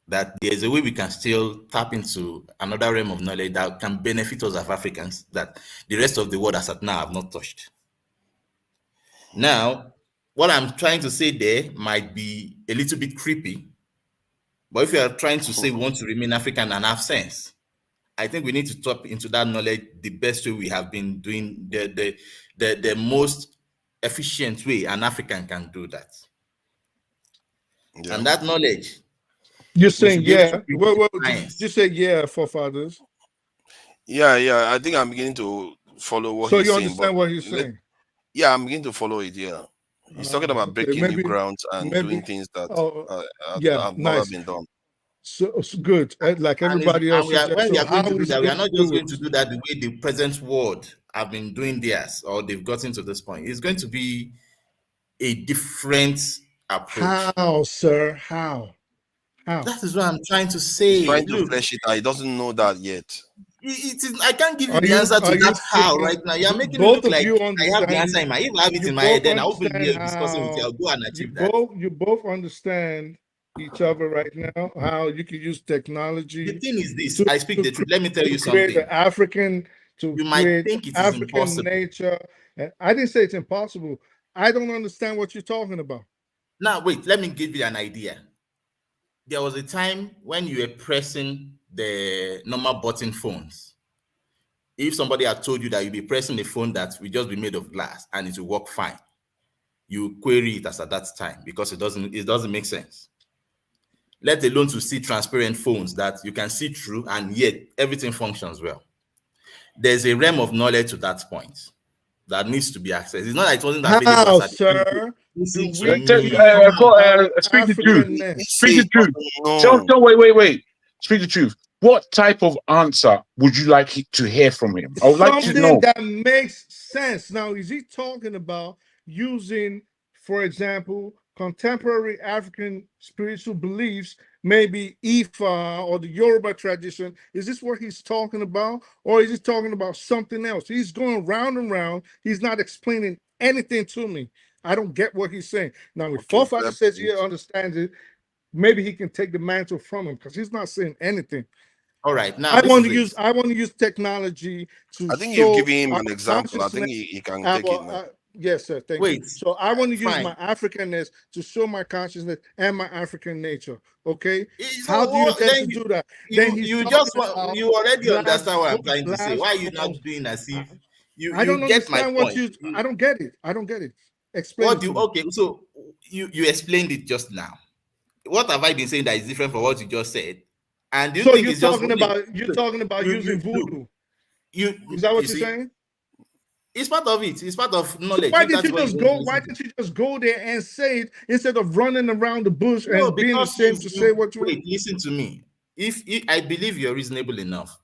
[SPEAKER 6] that there's a way we can still tap into another realm of knowledge that can benefit us as Africans that the rest of the world as at now have not touched. Now, what I'm trying to say there might be a little bit creepy, but if you are trying to say we want to remain African and have sense, I think we need to tap into that knowledge the best way we have been doing, the most efficient way an African can do that.
[SPEAKER 1] Yeah.
[SPEAKER 6] And that knowledge,
[SPEAKER 4] You're
[SPEAKER 6] we
[SPEAKER 4] saying
[SPEAKER 6] should be able to
[SPEAKER 4] yeah?
[SPEAKER 6] bring
[SPEAKER 4] Well,
[SPEAKER 6] to
[SPEAKER 4] well, did
[SPEAKER 6] science.
[SPEAKER 4] you say yeah, forefathers?
[SPEAKER 1] Yeah. I think I'm beginning to follow what
[SPEAKER 4] So
[SPEAKER 1] he's
[SPEAKER 4] you
[SPEAKER 1] saying, but
[SPEAKER 4] understand what he's saying?
[SPEAKER 1] yeah, I'm beginning to follow it. Yeah, he's talking about
[SPEAKER 4] Okay,
[SPEAKER 1] breaking new grounds and doing
[SPEAKER 4] maybe.
[SPEAKER 1] things that
[SPEAKER 4] Oh,
[SPEAKER 1] that
[SPEAKER 4] yeah,
[SPEAKER 1] have never
[SPEAKER 4] nice.
[SPEAKER 1] been done.
[SPEAKER 4] So good. Like everybody
[SPEAKER 6] And
[SPEAKER 4] else
[SPEAKER 6] we are,
[SPEAKER 4] suggests.
[SPEAKER 6] when we
[SPEAKER 4] So
[SPEAKER 6] are going to
[SPEAKER 4] how
[SPEAKER 6] do
[SPEAKER 4] is he
[SPEAKER 6] that, we are
[SPEAKER 4] going to
[SPEAKER 6] not just
[SPEAKER 4] do
[SPEAKER 6] going
[SPEAKER 4] it?
[SPEAKER 6] to do that the way the present world have been doing theirs, or they've gotten to this point. It's going to be a different approach.
[SPEAKER 4] How, sir? How?
[SPEAKER 6] That is what I'm trying to
[SPEAKER 1] He's
[SPEAKER 6] say.
[SPEAKER 1] trying to
[SPEAKER 6] Look,
[SPEAKER 1] flesh it out. He doesn't know that yet.
[SPEAKER 6] it is. I can't give you
[SPEAKER 4] Are
[SPEAKER 6] the
[SPEAKER 4] you
[SPEAKER 6] answer to
[SPEAKER 4] are you
[SPEAKER 6] that how
[SPEAKER 4] saying
[SPEAKER 6] right now. You are making it
[SPEAKER 4] both
[SPEAKER 6] look
[SPEAKER 4] of
[SPEAKER 6] like
[SPEAKER 4] you
[SPEAKER 6] I have the
[SPEAKER 4] understand?
[SPEAKER 6] answer in my. If I have it
[SPEAKER 4] You
[SPEAKER 6] in my head,
[SPEAKER 4] both
[SPEAKER 6] then I will be
[SPEAKER 4] understand
[SPEAKER 6] here discussing with you.
[SPEAKER 4] how
[SPEAKER 6] I'll go and achieve that.
[SPEAKER 4] you both understand each other right now. How you can use
[SPEAKER 6] The
[SPEAKER 4] technology
[SPEAKER 6] thing is this:
[SPEAKER 4] to
[SPEAKER 6] I speak
[SPEAKER 4] to,
[SPEAKER 6] the
[SPEAKER 4] cre-
[SPEAKER 6] truth. Let me tell
[SPEAKER 4] to
[SPEAKER 6] you
[SPEAKER 4] create
[SPEAKER 6] something.
[SPEAKER 4] the African to
[SPEAKER 6] You might
[SPEAKER 4] create
[SPEAKER 6] think it is
[SPEAKER 4] African
[SPEAKER 6] impossible.
[SPEAKER 4] nature. And I didn't say it's impossible. I don't understand what you're talking about.
[SPEAKER 6] Now, wait. Let me give you an idea. There was a time when you were pressing the normal button phones. If somebody had told you that you'd be pressing a phone that will just be made of glass and it will work fine, you query it as at that time because it doesn't make sense. Let alone to see transparent phones that you can see through and yet everything functions well. There's a realm of knowledge to that point that needs to be accessed. It's not like it wasn't available
[SPEAKER 4] How,
[SPEAKER 6] as at the time.
[SPEAKER 4] sir, do
[SPEAKER 6] Listen to
[SPEAKER 4] we
[SPEAKER 6] me.
[SPEAKER 4] keep our
[SPEAKER 9] Speak the truth.
[SPEAKER 1] He
[SPEAKER 4] Africanness?
[SPEAKER 9] Speak
[SPEAKER 1] say
[SPEAKER 9] the
[SPEAKER 1] he
[SPEAKER 9] truth.
[SPEAKER 1] doesn't know.
[SPEAKER 9] Wait. Speak the truth. What type of answer would you like to hear from him? I would like to
[SPEAKER 4] Something
[SPEAKER 9] know.
[SPEAKER 4] that makes sense. Now, is he talking about using, for example, contemporary African spiritual beliefs, maybe Ifa or the Yoruba tradition? Is this what he's talking about? Or is he talking about something else? He's going round and round. He's not explaining anything to me. I don't get what he's saying. Now, if
[SPEAKER 1] Okay,
[SPEAKER 4] forefather
[SPEAKER 1] fair
[SPEAKER 4] says he
[SPEAKER 1] point.
[SPEAKER 4] understands it, maybe he can take the mantle from him because he's not saying anything.
[SPEAKER 6] All right, now
[SPEAKER 4] I
[SPEAKER 6] this
[SPEAKER 4] want
[SPEAKER 6] is
[SPEAKER 4] to
[SPEAKER 6] it.
[SPEAKER 4] use technology to
[SPEAKER 1] I think you've
[SPEAKER 4] show
[SPEAKER 1] given him
[SPEAKER 4] our
[SPEAKER 1] an example. I think
[SPEAKER 4] consciousness.
[SPEAKER 1] he can take it
[SPEAKER 4] Our
[SPEAKER 1] now.
[SPEAKER 4] yes, sir. Thank you.
[SPEAKER 6] Wait,
[SPEAKER 4] So I want to use
[SPEAKER 6] fine.
[SPEAKER 4] my Africanness to show my consciousness and my African nature. Okay. How do you
[SPEAKER 6] So
[SPEAKER 4] intend
[SPEAKER 6] then
[SPEAKER 4] to do that? Then he's
[SPEAKER 6] you
[SPEAKER 4] talking
[SPEAKER 6] just
[SPEAKER 4] about
[SPEAKER 6] you already
[SPEAKER 4] glass,
[SPEAKER 6] understand what I'm trying to say.
[SPEAKER 4] glass
[SPEAKER 6] Why are you not
[SPEAKER 4] phones.
[SPEAKER 6] doing as if
[SPEAKER 4] I
[SPEAKER 6] you
[SPEAKER 4] don't
[SPEAKER 6] get my
[SPEAKER 4] understand what
[SPEAKER 6] point?
[SPEAKER 4] you. I don't get it. I don't get it. Explain
[SPEAKER 6] What
[SPEAKER 4] it
[SPEAKER 6] do
[SPEAKER 4] to
[SPEAKER 6] you
[SPEAKER 4] me.
[SPEAKER 6] okay? So you explained it just now. What have I been saying that is different from what you just said? And do you
[SPEAKER 4] So
[SPEAKER 6] think it's just
[SPEAKER 4] you're talking about using
[SPEAKER 6] look,
[SPEAKER 4] voodoo. Is that
[SPEAKER 6] you
[SPEAKER 4] what you're
[SPEAKER 6] see?
[SPEAKER 4] saying?
[SPEAKER 6] It's part of it. It's part of
[SPEAKER 4] So
[SPEAKER 6] knowledge.
[SPEAKER 4] why
[SPEAKER 6] If
[SPEAKER 4] didn't
[SPEAKER 6] that's
[SPEAKER 4] you
[SPEAKER 6] what you
[SPEAKER 4] just
[SPEAKER 6] want to
[SPEAKER 4] go?
[SPEAKER 6] listen
[SPEAKER 4] Why
[SPEAKER 6] to.
[SPEAKER 4] didn't you just go there and say it instead of running around the bush
[SPEAKER 6] No,
[SPEAKER 4] and being
[SPEAKER 6] because
[SPEAKER 4] ashamed to say what you?
[SPEAKER 6] wait, listen to me. If I believe you're reasonable enough,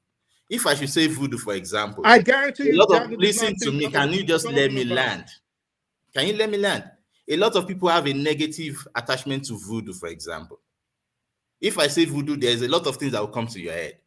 [SPEAKER 6] if I should say voodoo, for example,
[SPEAKER 4] I guarantee
[SPEAKER 6] a
[SPEAKER 4] you,
[SPEAKER 6] lot of
[SPEAKER 4] Jago did
[SPEAKER 6] listen
[SPEAKER 4] not
[SPEAKER 6] to
[SPEAKER 4] think
[SPEAKER 6] me.
[SPEAKER 4] that was
[SPEAKER 6] Can
[SPEAKER 4] what
[SPEAKER 6] you
[SPEAKER 4] you were
[SPEAKER 6] just let
[SPEAKER 4] talking
[SPEAKER 6] me
[SPEAKER 4] about.
[SPEAKER 6] land? Can you let me land? A lot of people have a negative attachment to voodoo, for example. If I say voodoo, there's a lot of things that will come to your head.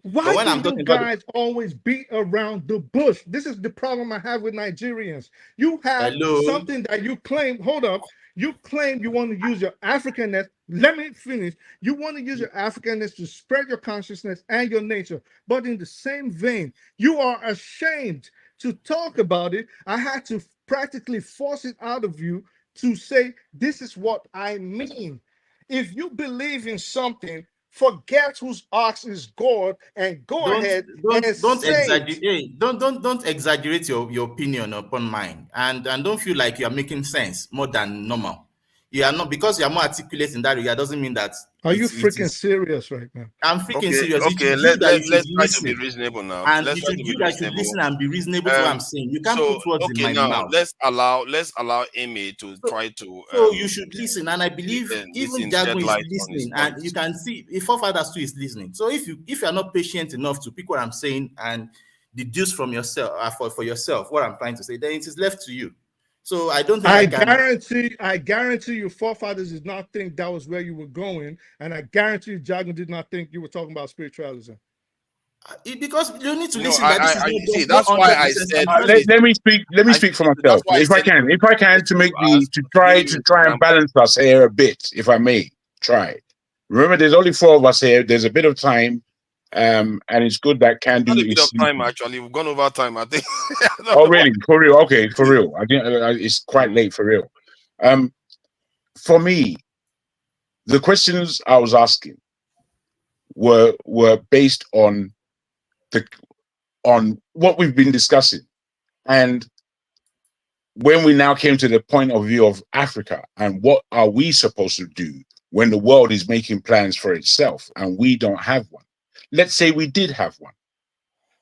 [SPEAKER 6] But
[SPEAKER 4] Why
[SPEAKER 6] when
[SPEAKER 4] do
[SPEAKER 6] I'm
[SPEAKER 4] you
[SPEAKER 6] talking about
[SPEAKER 4] guys always beat around the bush? This is the problem I have with Nigerians. You have
[SPEAKER 6] hello,
[SPEAKER 4] something that you claim. Hold up. You claim you want to use your Africanness. Let me finish. You want to use your Africanness to spread your consciousness and your nature. But in the same vein, you are ashamed to talk about it. I had to practically force it out of you to say, this is what I mean. If you believe in something, forget whose ox is God and go
[SPEAKER 6] don't
[SPEAKER 4] ahead and
[SPEAKER 6] don't
[SPEAKER 4] say it.
[SPEAKER 6] exaggerate. Hey, don't exaggerate your opinion upon mine, and don't feel like you are making sense more than normal. You are not, because you are more articulate in that regard doesn't mean that
[SPEAKER 4] Are you
[SPEAKER 6] it
[SPEAKER 4] freaking
[SPEAKER 6] is.
[SPEAKER 4] serious right now?
[SPEAKER 6] I'm freaking
[SPEAKER 1] Okay,
[SPEAKER 6] serious. It
[SPEAKER 1] okay.
[SPEAKER 6] should you that you should
[SPEAKER 1] Let's try to be
[SPEAKER 6] listen,
[SPEAKER 1] reasonable now.
[SPEAKER 6] and
[SPEAKER 1] Let's
[SPEAKER 6] you
[SPEAKER 1] try
[SPEAKER 6] should
[SPEAKER 1] to be
[SPEAKER 6] you guys should
[SPEAKER 1] reasonable.
[SPEAKER 6] listen and be reasonable to what I'm saying. You can't
[SPEAKER 1] So
[SPEAKER 6] put words in
[SPEAKER 1] okay,
[SPEAKER 6] my
[SPEAKER 1] now
[SPEAKER 6] mouth.
[SPEAKER 1] let's allow Amy to
[SPEAKER 6] So,
[SPEAKER 1] try to
[SPEAKER 6] so you should listen, and I believe even
[SPEAKER 1] listen,
[SPEAKER 6] Jago
[SPEAKER 1] shed
[SPEAKER 6] is
[SPEAKER 1] light on his
[SPEAKER 6] listening, and you
[SPEAKER 1] points.
[SPEAKER 6] can see if forefathers too is listening. So if you are not patient enough to pick what I'm saying and deduce from yourself for yourself what I'm trying to say, then it is left to you. So I don't think I can.
[SPEAKER 4] I guarantee your forefathers did not think that was where you were going, and I guarantee you, Jagan did not think you were talking about spiritualism.
[SPEAKER 6] Because you need to
[SPEAKER 1] No,
[SPEAKER 6] listen that this is
[SPEAKER 1] I see.
[SPEAKER 6] not
[SPEAKER 1] That's why I
[SPEAKER 6] 100%
[SPEAKER 1] said
[SPEAKER 9] Let,
[SPEAKER 6] solid.
[SPEAKER 9] let me speak. Let me
[SPEAKER 1] I
[SPEAKER 9] speak for
[SPEAKER 1] see. That's
[SPEAKER 9] myself,
[SPEAKER 1] why I said
[SPEAKER 9] if I can,
[SPEAKER 1] let
[SPEAKER 9] to
[SPEAKER 1] you
[SPEAKER 9] make the
[SPEAKER 1] ask to give you
[SPEAKER 9] to
[SPEAKER 1] an
[SPEAKER 9] try and
[SPEAKER 1] example.
[SPEAKER 9] balance us here a bit, if I may try. Remember, there's only four of us here. There's a bit of time. And it's good that
[SPEAKER 1] Got
[SPEAKER 9] Can-Do
[SPEAKER 1] a bit
[SPEAKER 9] is
[SPEAKER 1] of time
[SPEAKER 9] sleeping.
[SPEAKER 1] actually. We've gone over time, I think. I don't
[SPEAKER 9] Oh,
[SPEAKER 1] know what-
[SPEAKER 9] really? For real? Okay, for real. I didn't. It's quite late for real. For me, the questions I was asking were based on what we've been discussing, and when we now came to the point of view of Africa and what are we supposed to do when the world is making plans for itself and we don't have one. Let's say we did have one.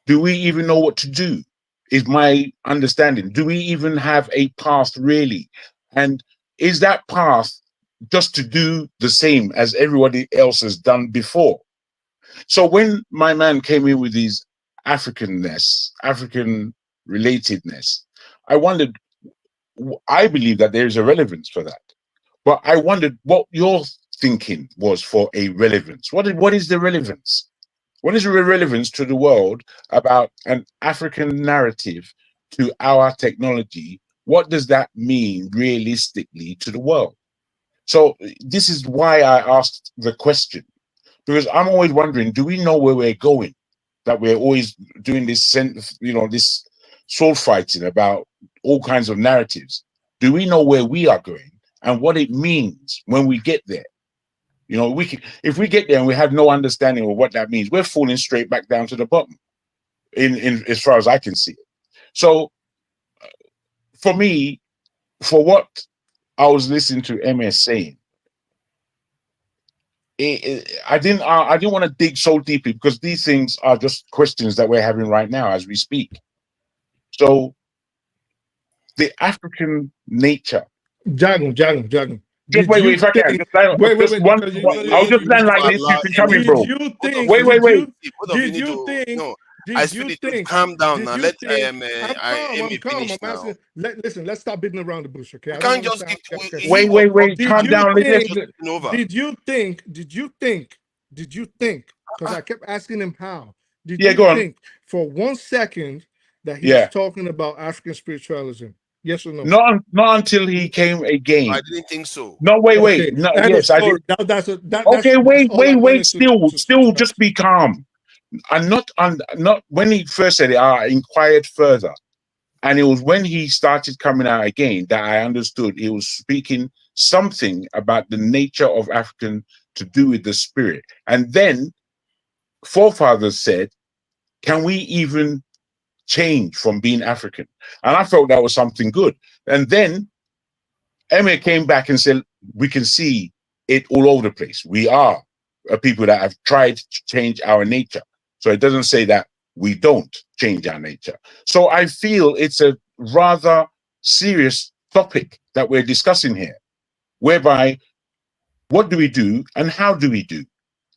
[SPEAKER 9] Do we even know what to do? Is my understanding. Do we even have a path really? And is that path just to do the same as everybody else has done before? So when my man came in with his Africanness, African relatedness, I wondered, I believe that there is a relevance for that. But I wondered what your thinking was for a relevance. What is the relevance? What is the relevance to the world about an African narrative to our technology? What does that mean realistically to the world? So this is why I asked the question, because I'm always wondering, do we know where we're going? That we're always doing this, this sword fighting about all kinds of narratives. Do we know where we are going and what it means when we get there? If we get there and we have no understanding of what that means, we're falling straight back down to the bottom, in as far as I can see it. So, for me, for what I was listening to MS saying, I didn't want to dig so deeply because these things are just questions that we're having right now as we speak. So, the African nature.
[SPEAKER 4] Jagan.
[SPEAKER 9] Just
[SPEAKER 4] Did
[SPEAKER 9] wait,
[SPEAKER 4] you
[SPEAKER 9] if I can,
[SPEAKER 4] think?
[SPEAKER 9] just land,
[SPEAKER 4] Wait,
[SPEAKER 9] just one.
[SPEAKER 4] because
[SPEAKER 9] I'll just
[SPEAKER 1] you
[SPEAKER 9] land
[SPEAKER 1] need to
[SPEAKER 9] like this. You
[SPEAKER 1] allow
[SPEAKER 9] can come
[SPEAKER 1] him.
[SPEAKER 9] in,
[SPEAKER 4] did
[SPEAKER 9] bro.
[SPEAKER 4] you
[SPEAKER 1] Both of
[SPEAKER 4] think?
[SPEAKER 1] you
[SPEAKER 9] Wait,
[SPEAKER 1] need
[SPEAKER 9] wait,
[SPEAKER 1] to
[SPEAKER 9] wait.
[SPEAKER 1] both of you
[SPEAKER 4] Did
[SPEAKER 1] need
[SPEAKER 4] you
[SPEAKER 1] to
[SPEAKER 4] think?
[SPEAKER 1] no. I
[SPEAKER 4] Did you
[SPEAKER 1] Spirit,
[SPEAKER 4] think?
[SPEAKER 1] calm down
[SPEAKER 4] Did
[SPEAKER 1] now.
[SPEAKER 4] you
[SPEAKER 1] Let
[SPEAKER 4] think? I'm
[SPEAKER 1] Amy
[SPEAKER 4] calm.
[SPEAKER 1] finish
[SPEAKER 4] I'm
[SPEAKER 1] now.
[SPEAKER 4] asking. Listen. Let's stop beating around the bush, okay?
[SPEAKER 1] We
[SPEAKER 4] I don't
[SPEAKER 1] can't
[SPEAKER 4] want to
[SPEAKER 1] just
[SPEAKER 4] sound
[SPEAKER 1] get
[SPEAKER 4] like
[SPEAKER 1] he
[SPEAKER 9] Wait,
[SPEAKER 1] was
[SPEAKER 9] wait, wait.
[SPEAKER 4] Did
[SPEAKER 9] Calm
[SPEAKER 1] talking.
[SPEAKER 4] you
[SPEAKER 9] down.
[SPEAKER 1] You're
[SPEAKER 4] think?
[SPEAKER 1] just taking over.
[SPEAKER 4] Did you think? Did you think? Because I kept asking him how. Did
[SPEAKER 9] Yeah,
[SPEAKER 4] you
[SPEAKER 9] go on.
[SPEAKER 4] think for 1 second that he was
[SPEAKER 9] Yeah.
[SPEAKER 4] talking about African spiritualism? Yes or no?
[SPEAKER 9] Not until he came again.
[SPEAKER 1] I didn't think so.
[SPEAKER 9] No, wait,
[SPEAKER 4] Okay.
[SPEAKER 9] no,
[SPEAKER 4] End of
[SPEAKER 9] yes, I did.
[SPEAKER 4] story.
[SPEAKER 9] Okay,
[SPEAKER 4] That's
[SPEAKER 9] wait,
[SPEAKER 4] all I
[SPEAKER 9] wait,
[SPEAKER 4] wanted
[SPEAKER 9] wait.
[SPEAKER 4] to
[SPEAKER 9] Still,
[SPEAKER 4] discuss.
[SPEAKER 9] just be calm. And not when he first said it. I inquired further, and it was when he started coming out again that I understood he was speaking something about the nature of African to do with the spirit. And then forefathers said, "Can we even change from being African?" And I felt that was something good. And then Emma came back and said, we can see it all over the place. We are a people that have tried to change our nature. So it doesn't say that we don't change our nature. So I feel it's a rather serious topic that we're discussing here, whereby what do we do and how do we do?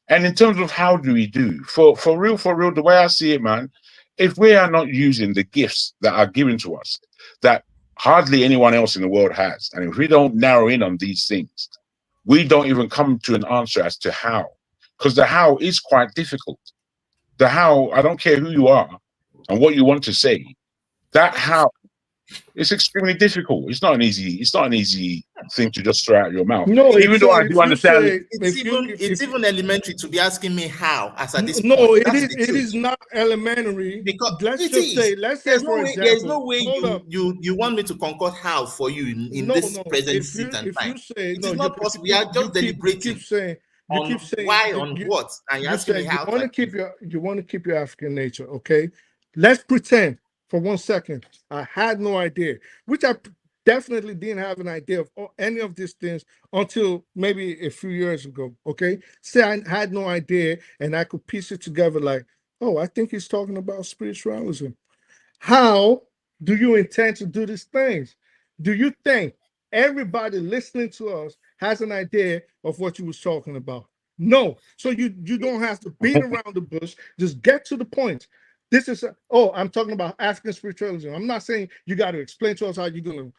[SPEAKER 9] And in terms of how do we do, for real, the way I see it, man, if we are not using the gifts that are given to us, that hardly anyone else in the world has, and if we don't narrow in on these things, we don't even come to an answer as to how, because the how is quite difficult. The how, I don't care who you are and what you want to say, that how, it's extremely difficult. It's not an easy thing to just throw out your mouth.
[SPEAKER 4] No,
[SPEAKER 9] Even though I do
[SPEAKER 4] if you
[SPEAKER 9] understand.
[SPEAKER 4] say
[SPEAKER 6] It's even elementary to be asking me how as at this
[SPEAKER 4] no,
[SPEAKER 6] point. That's the
[SPEAKER 4] it
[SPEAKER 6] truth.
[SPEAKER 4] is not elementary.
[SPEAKER 6] Because
[SPEAKER 4] Let's
[SPEAKER 6] it
[SPEAKER 4] just
[SPEAKER 6] is.
[SPEAKER 4] say,
[SPEAKER 6] There's
[SPEAKER 4] for
[SPEAKER 6] no way. There's
[SPEAKER 4] example,
[SPEAKER 6] no way
[SPEAKER 4] hold up.
[SPEAKER 6] you want me to concord how for you in
[SPEAKER 4] No,
[SPEAKER 6] this present
[SPEAKER 4] If
[SPEAKER 6] seat and
[SPEAKER 4] you
[SPEAKER 6] time.
[SPEAKER 4] say
[SPEAKER 6] It
[SPEAKER 4] no,
[SPEAKER 6] is not possible. We are just
[SPEAKER 4] you keep
[SPEAKER 6] deliberating
[SPEAKER 4] saying
[SPEAKER 6] on why, on
[SPEAKER 4] you,
[SPEAKER 6] what, and you're
[SPEAKER 4] you
[SPEAKER 6] asking me
[SPEAKER 4] said
[SPEAKER 6] how. Like,
[SPEAKER 4] you want to keep your African nature, okay? Let's pretend for 1 second I had no idea, which I definitely didn't have an idea of any of these things until maybe a few years ago, okay? Say I had no idea and I could piece it together like, oh, I think he's talking about spiritualism. How do you intend to do these things? Do you think everybody listening to us has an idea of what you was talking about? No. So you don't have to beat around the bush. Just get to the point. This is I'm talking about African spiritualism. I'm not saying you got to explain to us how you're gonna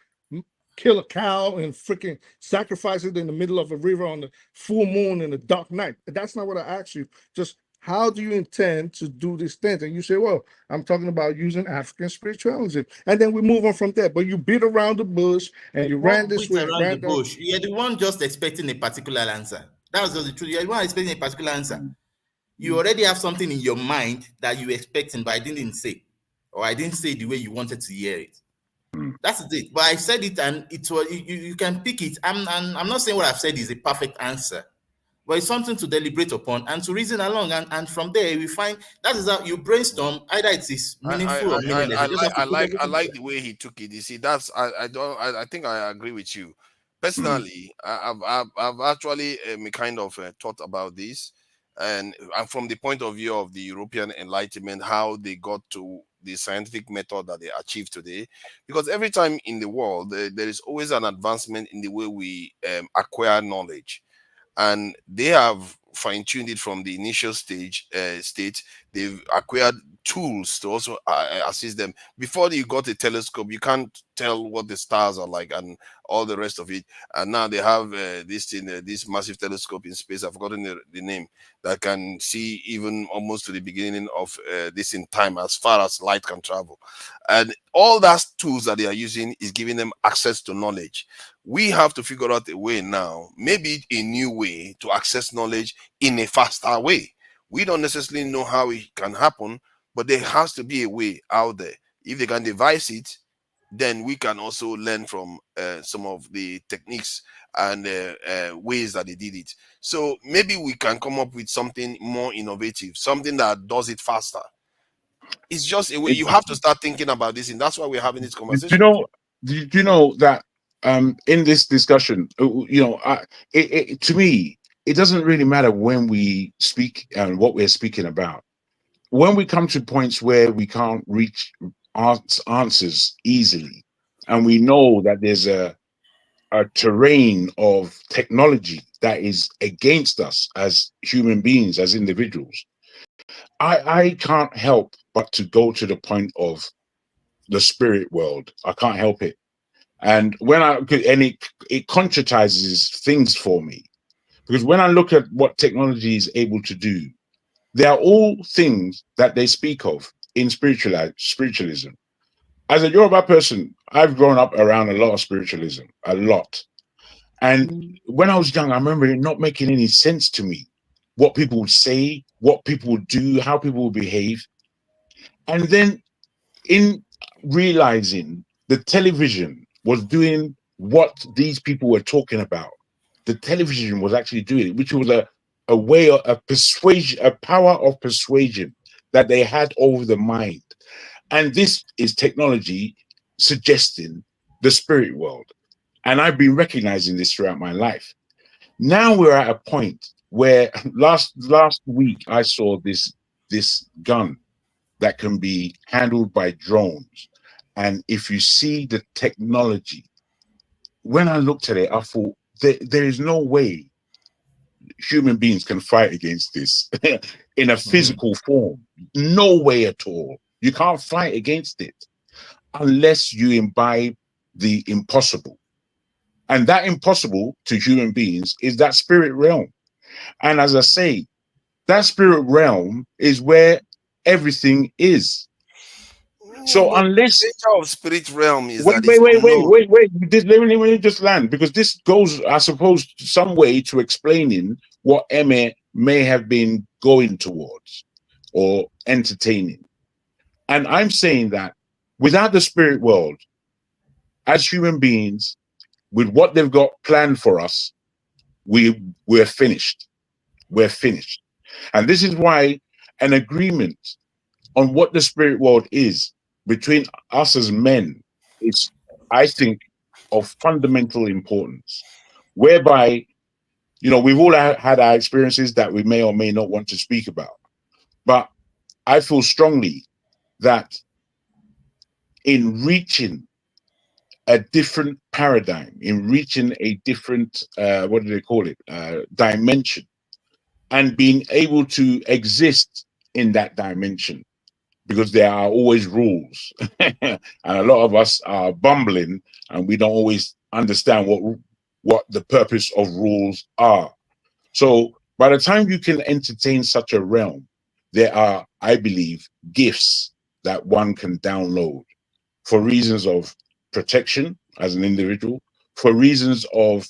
[SPEAKER 4] kill a cow and freaking sacrifice it in the middle of a river on the full moon in a dark night. That's not what I asked you. Just how do you intend to do these things? And you say, well, I'm talking about using African spiritualism. And then we move on from there. But you beat around the bush and you ran
[SPEAKER 6] one
[SPEAKER 4] this
[SPEAKER 6] beat
[SPEAKER 4] way,
[SPEAKER 6] around the
[SPEAKER 4] ran that.
[SPEAKER 6] bush. You're the one just expecting a particular answer. That was just the truth. You're the one expecting a particular answer. You already have something in your mind that you're expecting, but I didn't say, or I didn't say it the way you wanted to hear it. That's it. But I said it, and it was you can pick it. I'm not saying what I've said is a perfect answer, but it's something to deliberate upon and to reason along. And from there, we find that is how you brainstorm. Either it is meaningful or meaningless. You just have to put
[SPEAKER 1] I
[SPEAKER 6] everything
[SPEAKER 1] like
[SPEAKER 6] together.
[SPEAKER 1] the way he took it. You see, that's I don't I think I agree with you.
[SPEAKER 6] Mm.
[SPEAKER 1] Personally, I've actually kind of thought about this, and from the point of view of the European Enlightenment, how they got to the scientific method that they achieve today. Because every time in the world, there is always an advancement in the way we acquire knowledge, and they have fine-tuned it from the initial state. They've acquired tools to also assist them. Before you got a telescope, you can't tell what the stars are like and all the rest of it. And now they have this thing, this massive telescope in space. I've forgotten the name, that can see even almost to the beginning of this in time, as far as light can travel. And all that tools that they are using is giving them access to knowledge. We have to figure out a way now, maybe a new way to access knowledge in a faster way. We don't necessarily know how it can happen, but there has to be a way out there. If they can devise it, then we can also learn from some of the techniques and ways that they did it. So maybe we can come up with something more innovative, something that does it faster. It's just a way.
[SPEAKER 9] It,
[SPEAKER 1] You have to start thinking about this, and that's why we're having this
[SPEAKER 9] do you
[SPEAKER 1] conversation.
[SPEAKER 9] know? Do you know that in this discussion, to me, it doesn't really matter when we speak and what we're speaking about. When we come to points where we can't reach answers easily, and we know that there's a terrain of technology that is against us as human beings, as individuals, I can't help but to go to the point of the spirit world. I can't help it. And it concretizes things for me, because when I look at what technology is able to do, they are all things that they speak of in spiritualism. As a Yoruba person, I've grown up around a lot of spiritualism, a lot. And when I was young, I remember it not making any sense to me. What people would say, what people would do, how people would behave. And then in realizing the television was doing what these people were talking about, the television was actually doing it, which was a way of a persuasion, a power of persuasion that they had over the mind. And this is technology suggesting the spirit world. And I've been recognizing this throughout my life. Now we're at a point where last week I saw this gun that can be handled by drones. And if you see the technology, when I looked at it, I thought there is no way human beings can fight against this in a physical form. No way at all. You can't fight against it unless you imbibe the impossible. And that impossible to human beings is that spirit realm. And as I say, that spirit realm is where everything is.
[SPEAKER 1] Yeah,
[SPEAKER 9] So
[SPEAKER 1] but the
[SPEAKER 9] unless
[SPEAKER 1] danger of spirit realm is
[SPEAKER 9] wait,
[SPEAKER 1] that
[SPEAKER 9] wait,
[SPEAKER 1] it's
[SPEAKER 9] wait, wait,
[SPEAKER 1] unknown.
[SPEAKER 9] wait, wait. Let me just land, because this goes, I suppose, some way to explaining what Emma may have been going towards or entertaining. And I'm saying that without the spirit world, as human beings, with what they've got planned for us, we're finished. We're finished. And this is why an agreement on what the spirit world is between us as men is, I think, of fundamental importance. Whereby, we've all had our experiences that we may or may not want to speak about. But I feel strongly that in reaching a different paradigm, in reaching a different, what do they call it, dimension, and being able to exist in that dimension, because there are always rules. And a lot of us are bumbling, and we don't always understand what the purpose of rules are. So by the time you can entertain such a realm, there are, I believe, gifts that one can download for reasons of protection as an individual, for reasons of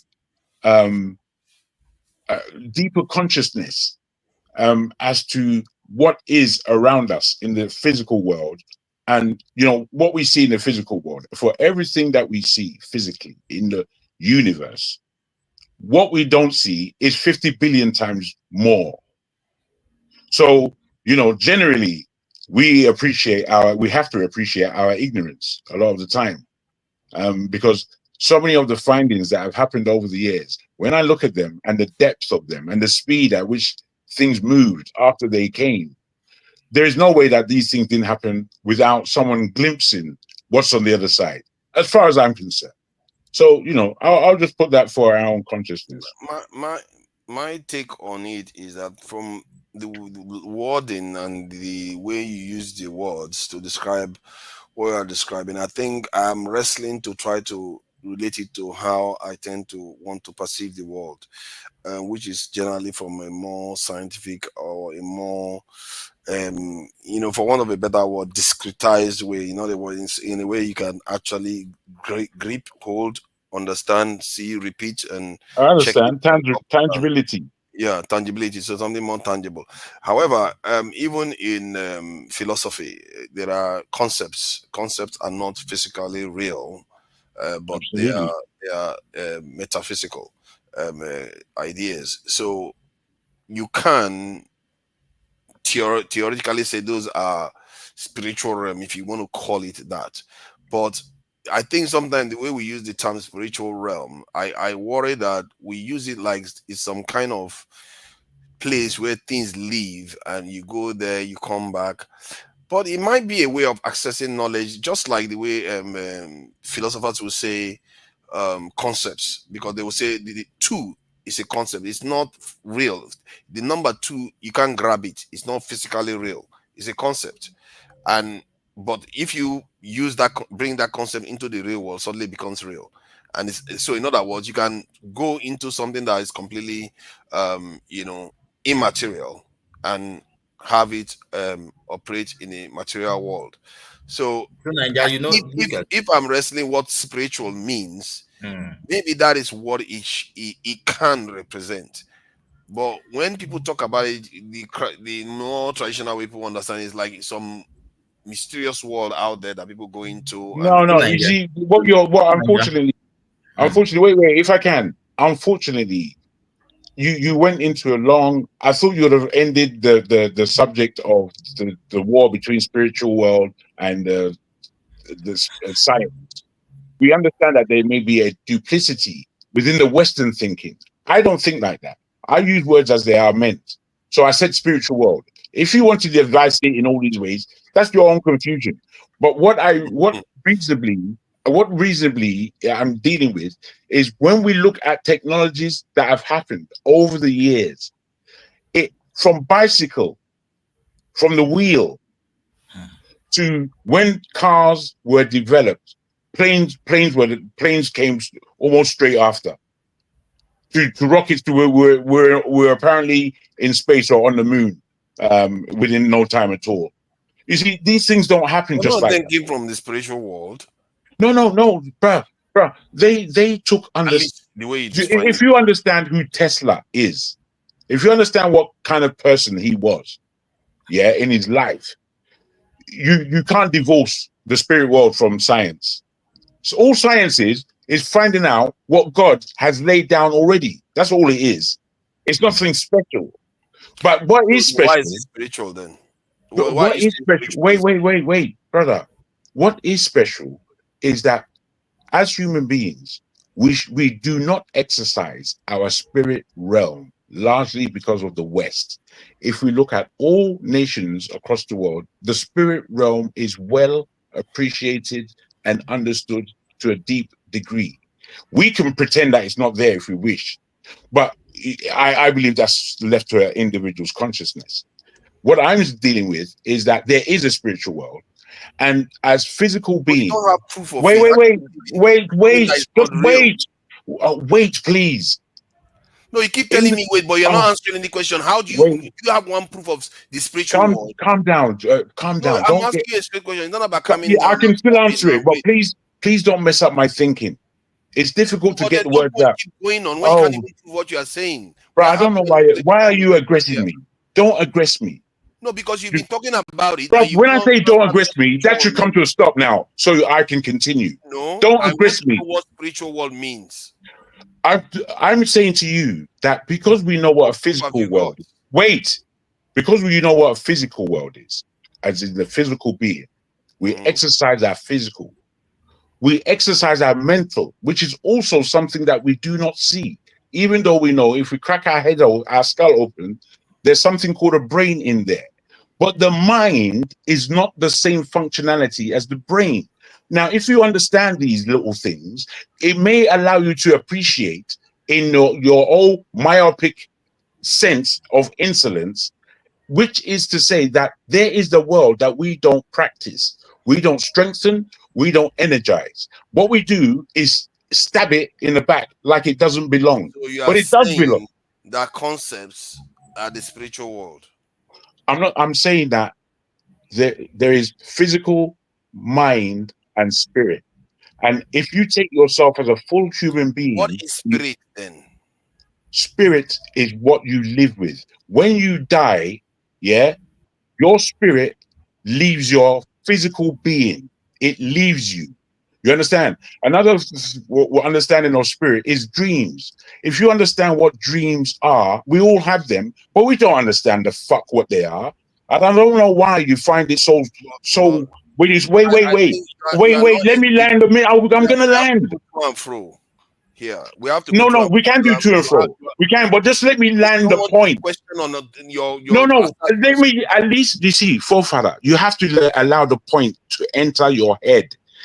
[SPEAKER 9] um, deeper consciousness, as to what is around us in the physical world. And what we see in the physical world, for everything that we see physically in the universe, what we don't see is 50 billion times more. So, generally, we have to appreciate our ignorance a lot of the time, because so many of the findings that have happened over the years, when I look at them and the depth of them and the speed at which things moved after they came, there is no way that these things didn't happen without someone glimpsing what's on the other side, as far as I'm concerned. So, I'll just put that for our own consciousness.
[SPEAKER 1] My take on it is that from the wording and the way you use the words to describe what you are describing, I think I'm wrestling to try to relate it to how I tend to want to perceive the world, which is generally from a more scientific or a more for want of a better word, discretized way. In other words, in a way you can actually grip, hold, understand, see, repeat, and
[SPEAKER 9] I
[SPEAKER 1] check it.
[SPEAKER 9] understand tangibility.
[SPEAKER 1] Yeah, tangibility, so something more tangible. However, even in philosophy, there are concepts. Concepts are not physically real, but
[SPEAKER 9] Absolutely.
[SPEAKER 1] they are metaphysical ideas. So you can theoretically say those are spiritual realm, if you want to call it that. But I think sometimes the way we use the term spiritual realm, I worry that we use it like it's some kind of place where things live and you go there, you come back. But it might be a way of accessing knowledge, just like the way philosophers will say concepts, because they will say the two is a concept. It's not real. The number two, you can't grab it. It's not physically real. It's a concept. And but if you use that, bring that concept into the real world, suddenly it becomes real. And so, in other words, you can go into something that is completely, immaterial, and have it operate in a material world. So
[SPEAKER 6] So Nigeria,
[SPEAKER 1] if
[SPEAKER 6] look at
[SPEAKER 1] if I'm wrestling what spiritual means,
[SPEAKER 6] Hmm.
[SPEAKER 1] maybe that is what it can represent. But when people talk about it, the more traditional way people understand it is like some mysterious world out there that people go into, and
[SPEAKER 9] No,
[SPEAKER 6] So
[SPEAKER 9] no. You
[SPEAKER 6] Nigeria,
[SPEAKER 9] see, what
[SPEAKER 6] Nigeria. Hmm.
[SPEAKER 9] unfortunately, wait, if I can, unfortunately, you went into a long. I thought you would have ended the subject of the war between spiritual world and the science. We understand that there may be a duplicity within the Western thinking. I don't think like that. I use words as they are meant. So I said spiritual world. If you want to advise it in all these ways, that's your own confusion. But reasonably, what reasonably I'm dealing with is when we look at technologies that have happened over the years, it from bicycle, from the wheel to when cars were developed, planes came almost straight after. To rockets to we're apparently in space or on the moon within no time at all. You see, these things don't happen
[SPEAKER 1] one
[SPEAKER 9] just
[SPEAKER 1] of
[SPEAKER 9] like
[SPEAKER 1] them
[SPEAKER 9] that.
[SPEAKER 1] came from the spiritual world,
[SPEAKER 9] No, bruh. They took
[SPEAKER 1] at least the way you define
[SPEAKER 9] if
[SPEAKER 1] it.
[SPEAKER 9] you understand who Tesla is, if you understand what kind of person he was, yeah, in his life, you can't divorce the spirit world from science. So all science is finding out what God has laid down already. That's all it is. It's nothing special. But what
[SPEAKER 1] So
[SPEAKER 9] is
[SPEAKER 1] why is it
[SPEAKER 9] special?
[SPEAKER 1] spiritual then? Why are
[SPEAKER 9] What
[SPEAKER 1] you
[SPEAKER 9] is
[SPEAKER 1] saying
[SPEAKER 9] special?
[SPEAKER 1] spiritual is
[SPEAKER 9] Wait, brother. What is special is that as human beings, we do not exercise our spirit realm largely because of the West. If we look at all nations across the world, the spirit realm is well appreciated and understood to a deep degree. We can pretend that it's not there if we wish, but I believe that's left to an individual's consciousness. What I'm dealing with is that there is a spiritual world, and as physical
[SPEAKER 1] but you don't
[SPEAKER 9] beings,
[SPEAKER 1] have proof of it. How can you something that is
[SPEAKER 9] just
[SPEAKER 1] not real?
[SPEAKER 9] wait, please.
[SPEAKER 1] No, you keep
[SPEAKER 9] In
[SPEAKER 1] telling
[SPEAKER 9] the,
[SPEAKER 1] me wait, but you're not
[SPEAKER 9] oh,
[SPEAKER 1] answering any question. How do
[SPEAKER 9] wait,
[SPEAKER 1] you have one proof of the spiritual world?
[SPEAKER 9] calm
[SPEAKER 1] No,
[SPEAKER 9] down.
[SPEAKER 1] I'm
[SPEAKER 9] Don't
[SPEAKER 1] asking
[SPEAKER 9] get.
[SPEAKER 1] you a straight question. It's not about calming
[SPEAKER 9] Yeah, I
[SPEAKER 1] down
[SPEAKER 9] can
[SPEAKER 1] and
[SPEAKER 9] still
[SPEAKER 1] stopping
[SPEAKER 9] answer it,
[SPEAKER 1] and
[SPEAKER 9] but
[SPEAKER 1] wait.
[SPEAKER 9] please don't mess up my thinking. It's difficult to
[SPEAKER 1] But
[SPEAKER 9] get
[SPEAKER 1] there's
[SPEAKER 9] the
[SPEAKER 1] no
[SPEAKER 9] words
[SPEAKER 1] point
[SPEAKER 9] out.
[SPEAKER 1] keep going on when you can't even
[SPEAKER 9] Oh,
[SPEAKER 1] prove what you are saying. We
[SPEAKER 9] bro,
[SPEAKER 1] are
[SPEAKER 9] I don't
[SPEAKER 1] having
[SPEAKER 9] know
[SPEAKER 1] a
[SPEAKER 9] why. Why are
[SPEAKER 1] conversation
[SPEAKER 9] you
[SPEAKER 1] here.
[SPEAKER 9] aggressing me? Don't aggress me.
[SPEAKER 1] No, because you've been talking about it
[SPEAKER 9] Bro,
[SPEAKER 1] and you've
[SPEAKER 9] when I
[SPEAKER 1] not
[SPEAKER 9] say don't
[SPEAKER 1] understand
[SPEAKER 9] aggress
[SPEAKER 1] what
[SPEAKER 9] me,
[SPEAKER 1] spiritual
[SPEAKER 9] that
[SPEAKER 1] world
[SPEAKER 9] should come
[SPEAKER 1] means.
[SPEAKER 9] to a stop now so I can continue.
[SPEAKER 1] No,
[SPEAKER 9] Don't
[SPEAKER 1] I want
[SPEAKER 9] aggress
[SPEAKER 1] to
[SPEAKER 9] me.
[SPEAKER 1] know what spiritual world means.
[SPEAKER 9] I'm saying to you that because we know what a
[SPEAKER 1] What have
[SPEAKER 9] physical
[SPEAKER 1] you got?
[SPEAKER 9] world is, wait, because we know what a physical world is, as in the physical being, we
[SPEAKER 1] Mhm.
[SPEAKER 9] exercise our physical, we exercise our mental, which is also something that we do not see. Even though we know if we crack our head or our skull open, there's something called a brain in there. But the mind is not the same functionality as the brain. Now, if you understand these little things, it may allow you to appreciate in your own myopic sense of insolence, which is to say that there is the world that we don't practice, we don't strengthen, we don't energize. What we do is stab it in the back like it doesn't belong,
[SPEAKER 1] So you are
[SPEAKER 9] but it does belong.
[SPEAKER 1] saying that concepts are the spiritual world.
[SPEAKER 9] I'm saying that there is physical, mind, and spirit. And if you take yourself as a full human
[SPEAKER 1] What
[SPEAKER 9] being,
[SPEAKER 1] is spirit then?
[SPEAKER 9] spirit is what you live with. When you die, yeah, your spirit leaves your physical being. It leaves you. You understand? Another understanding of spirit is dreams. If you understand what dreams are, we all have them, but we don't understand the fuck what they are. And I don't know why you find it so
[SPEAKER 1] But
[SPEAKER 9] Wait, wait, wait,
[SPEAKER 1] I
[SPEAKER 9] wait,
[SPEAKER 1] think you are not
[SPEAKER 9] Let me land a minute. I'm
[SPEAKER 1] we
[SPEAKER 9] gonna
[SPEAKER 1] have to
[SPEAKER 9] land.
[SPEAKER 1] go to and fro here. We have to go
[SPEAKER 9] No,
[SPEAKER 1] to
[SPEAKER 9] no,
[SPEAKER 1] and
[SPEAKER 9] we can do
[SPEAKER 1] fro.
[SPEAKER 9] to and fro. We can, but just let me
[SPEAKER 1] You
[SPEAKER 9] land
[SPEAKER 1] don't
[SPEAKER 9] the
[SPEAKER 1] want to
[SPEAKER 9] point.
[SPEAKER 1] question on your
[SPEAKER 9] No, no. Let
[SPEAKER 1] assertions.
[SPEAKER 9] me at least you see, forefather. You have to allow the point to enter your head.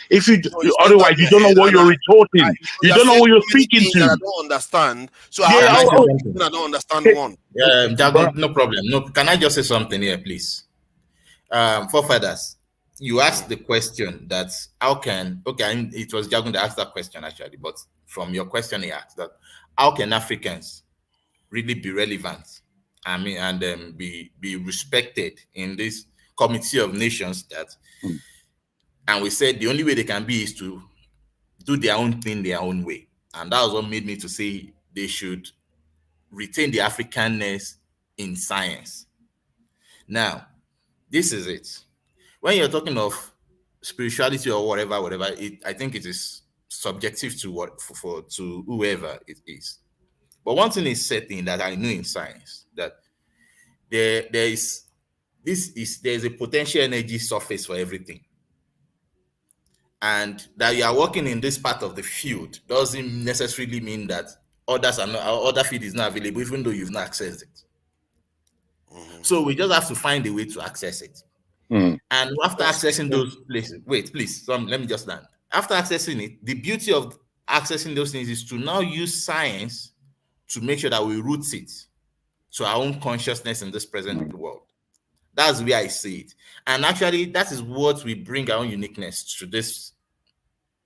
[SPEAKER 9] If you
[SPEAKER 1] So it's
[SPEAKER 9] otherwise,
[SPEAKER 1] entered
[SPEAKER 9] you
[SPEAKER 1] my
[SPEAKER 9] don't know
[SPEAKER 1] head,
[SPEAKER 9] what
[SPEAKER 1] and
[SPEAKER 9] you're retorting.
[SPEAKER 1] you
[SPEAKER 9] You
[SPEAKER 1] are
[SPEAKER 9] don't know
[SPEAKER 1] saying
[SPEAKER 9] what you're
[SPEAKER 1] so many
[SPEAKER 9] speaking
[SPEAKER 1] things that I
[SPEAKER 9] to.
[SPEAKER 1] don't understand. So I
[SPEAKER 9] Yeah.
[SPEAKER 6] Can
[SPEAKER 1] have
[SPEAKER 6] I
[SPEAKER 1] to
[SPEAKER 6] say
[SPEAKER 9] Oh,
[SPEAKER 1] say
[SPEAKER 6] something?
[SPEAKER 1] something I don't understand
[SPEAKER 9] hey,
[SPEAKER 1] one.
[SPEAKER 6] Jago, no problem. No, can I just say something here, please? Forefathers, you asked the question that how can it was Jago that asked that question actually, but from your question he asked that how can Africans really be relevant? I mean, and be respected in this committee of nations that, and we said the only way they can be is to do their own thing their own way, and that was what made me to say they should retain the Africanness in science. Now, this is it. When you're talking of spirituality or whatever, I think it is subjective to what for to whoever it is. But one thing is certain that I know in science that there is there's a potential energy surface for everything, and that you are working in this part of the field doesn't necessarily mean that others are not other field is not available, even though you've not accessed it.
[SPEAKER 1] Mhm.
[SPEAKER 6] So we just have to find a way to access it. And after
[SPEAKER 1] That's
[SPEAKER 6] accessing
[SPEAKER 1] simple.
[SPEAKER 6] those places, wait, please, let me just land. After accessing it, the beauty of accessing those things is to now use science to make sure that we root it to our own consciousness in this present world. That's the way I see it. And actually, that is what we bring our own uniqueness to this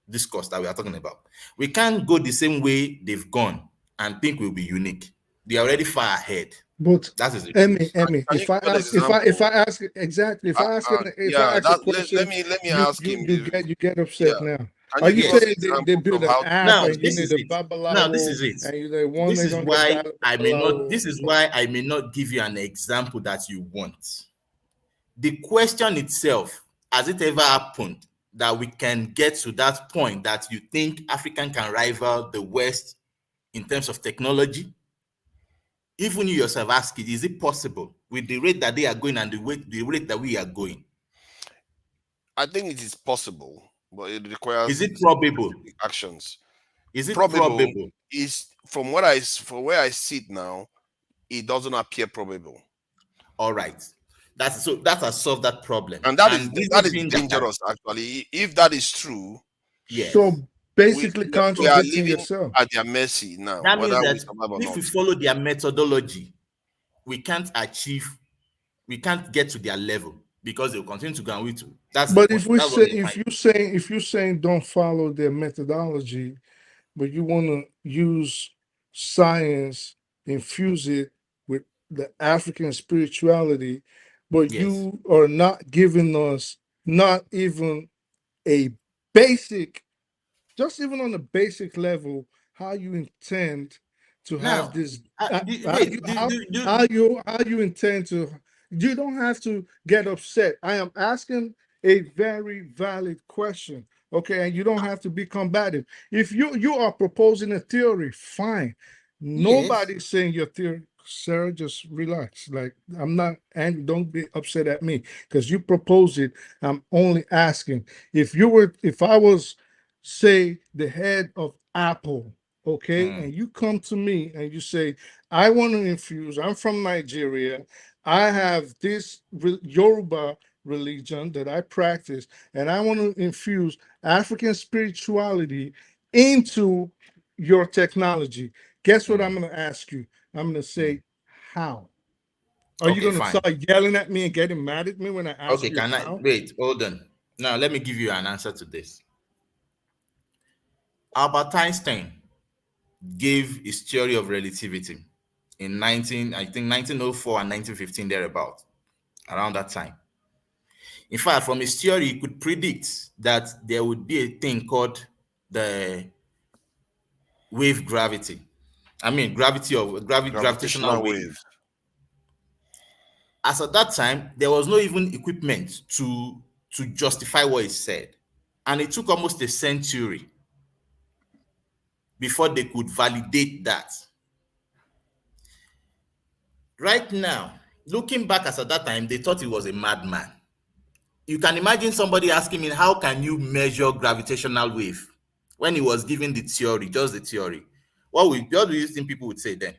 [SPEAKER 6] discourse that we are talking about. We can't go the same way they've gone and think we'll be unique. They are already far ahead.
[SPEAKER 4] But
[SPEAKER 6] That is the
[SPEAKER 4] Emmy,
[SPEAKER 6] truth.
[SPEAKER 4] Emmy,
[SPEAKER 1] Can you
[SPEAKER 4] if I
[SPEAKER 1] give an
[SPEAKER 4] ask,
[SPEAKER 1] example?
[SPEAKER 4] if I ask exactly, if I
[SPEAKER 1] Yeah,
[SPEAKER 4] ask a
[SPEAKER 1] that
[SPEAKER 4] question,
[SPEAKER 1] let me
[SPEAKER 4] you
[SPEAKER 1] ask him.
[SPEAKER 4] you get
[SPEAKER 1] Yeah,
[SPEAKER 4] upset now.
[SPEAKER 1] can
[SPEAKER 4] Are
[SPEAKER 1] you
[SPEAKER 4] you
[SPEAKER 1] give us
[SPEAKER 6] Yes.
[SPEAKER 4] saying they
[SPEAKER 1] examples
[SPEAKER 4] build
[SPEAKER 1] of
[SPEAKER 4] an
[SPEAKER 1] how?
[SPEAKER 4] app
[SPEAKER 6] Now
[SPEAKER 4] and you
[SPEAKER 6] this
[SPEAKER 4] need
[SPEAKER 6] is
[SPEAKER 4] a
[SPEAKER 6] it. Now this
[SPEAKER 4] babalawo
[SPEAKER 6] is it.
[SPEAKER 4] and they want
[SPEAKER 6] This
[SPEAKER 4] they're
[SPEAKER 6] is
[SPEAKER 4] gonna get
[SPEAKER 6] why I may not.
[SPEAKER 4] babalawo?
[SPEAKER 6] This is why I may not give you an example that you want. The question itself: has it ever happened that we can get to that point that you think African can rival the West in terms of technology? Even you yourself ask it: is it possible with the rate that they are going and the rate that we are going?
[SPEAKER 1] I think it is possible, but it
[SPEAKER 6] Is
[SPEAKER 1] requires
[SPEAKER 6] it probable?
[SPEAKER 1] specific actions.
[SPEAKER 6] Is it
[SPEAKER 1] Probable
[SPEAKER 6] probable?
[SPEAKER 1] is from where I sit now. It doesn't appear probable,
[SPEAKER 6] All right. That's so that has solved that problem.
[SPEAKER 1] and
[SPEAKER 6] And
[SPEAKER 1] that
[SPEAKER 6] reason
[SPEAKER 1] is
[SPEAKER 6] being that
[SPEAKER 1] dangerous. Actually, if that is true,
[SPEAKER 6] yes,
[SPEAKER 4] So
[SPEAKER 1] we
[SPEAKER 4] basically
[SPEAKER 1] we are
[SPEAKER 4] contradicting
[SPEAKER 1] living
[SPEAKER 4] yourself.
[SPEAKER 1] at their mercy now,
[SPEAKER 6] that
[SPEAKER 1] whether
[SPEAKER 6] means
[SPEAKER 1] we
[SPEAKER 6] that
[SPEAKER 1] survive or
[SPEAKER 6] if we
[SPEAKER 1] not.
[SPEAKER 6] follow their methodology, we can't achieve, we can't get to their level because they'll continue to go and we to. That's the
[SPEAKER 4] But if
[SPEAKER 6] point.
[SPEAKER 4] we
[SPEAKER 6] That's what
[SPEAKER 4] say
[SPEAKER 6] they're trying.
[SPEAKER 4] if you're saying don't follow their methodology, but you want to use science, infuse it with the African spirituality, but
[SPEAKER 6] Yes.
[SPEAKER 4] you are not giving us not even a basic, just even on a basic level, how you intend to have
[SPEAKER 6] Now,
[SPEAKER 4] this.
[SPEAKER 6] wait,
[SPEAKER 4] How you intend to? You don't have to get upset. I am asking a very valid question. Okay, and you don't have to be combative. If you are proposing a theory, fine.
[SPEAKER 6] yes,
[SPEAKER 4] Nobody's saying your theory. Sarah, just relax. Like I'm not, and don't be upset at me because you propose it. I'm only asking if I was, say, the head of Apple, okay,
[SPEAKER 6] mm,
[SPEAKER 4] and you come to me and you say, I want to infuse, I'm from Nigeria, I have this Yoruba religion that I practice, and I want to infuse African spirituality into your technology. Guess what I'm
[SPEAKER 6] mm,
[SPEAKER 4] going to ask you? I'm going to
[SPEAKER 6] mm.
[SPEAKER 4] say, how? Are you
[SPEAKER 6] Okay,
[SPEAKER 4] going to
[SPEAKER 6] fine.
[SPEAKER 4] start yelling at me and getting mad at me when I ask
[SPEAKER 6] Okay,
[SPEAKER 4] you
[SPEAKER 6] can I
[SPEAKER 4] how?
[SPEAKER 6] wait? Hold on. Now, let me give you an answer to this. Albert Einstein gave his theory of relativity in 1904 and 1915 thereabout, around that time. In fact, from his theory, he could predict that there would be a thing called the wave gravity. I mean, gravitational
[SPEAKER 1] Gravitational
[SPEAKER 6] wave.
[SPEAKER 1] waves.
[SPEAKER 6] As at that time, there was no even equipment to justify what he said, and it took almost a century before they could validate that. Right now, looking back as at that time, they thought he was a madman. You can imagine somebody asking me, how can you measure gravitational wave? When he was giving the theory, just the theory. What do you think people would say then?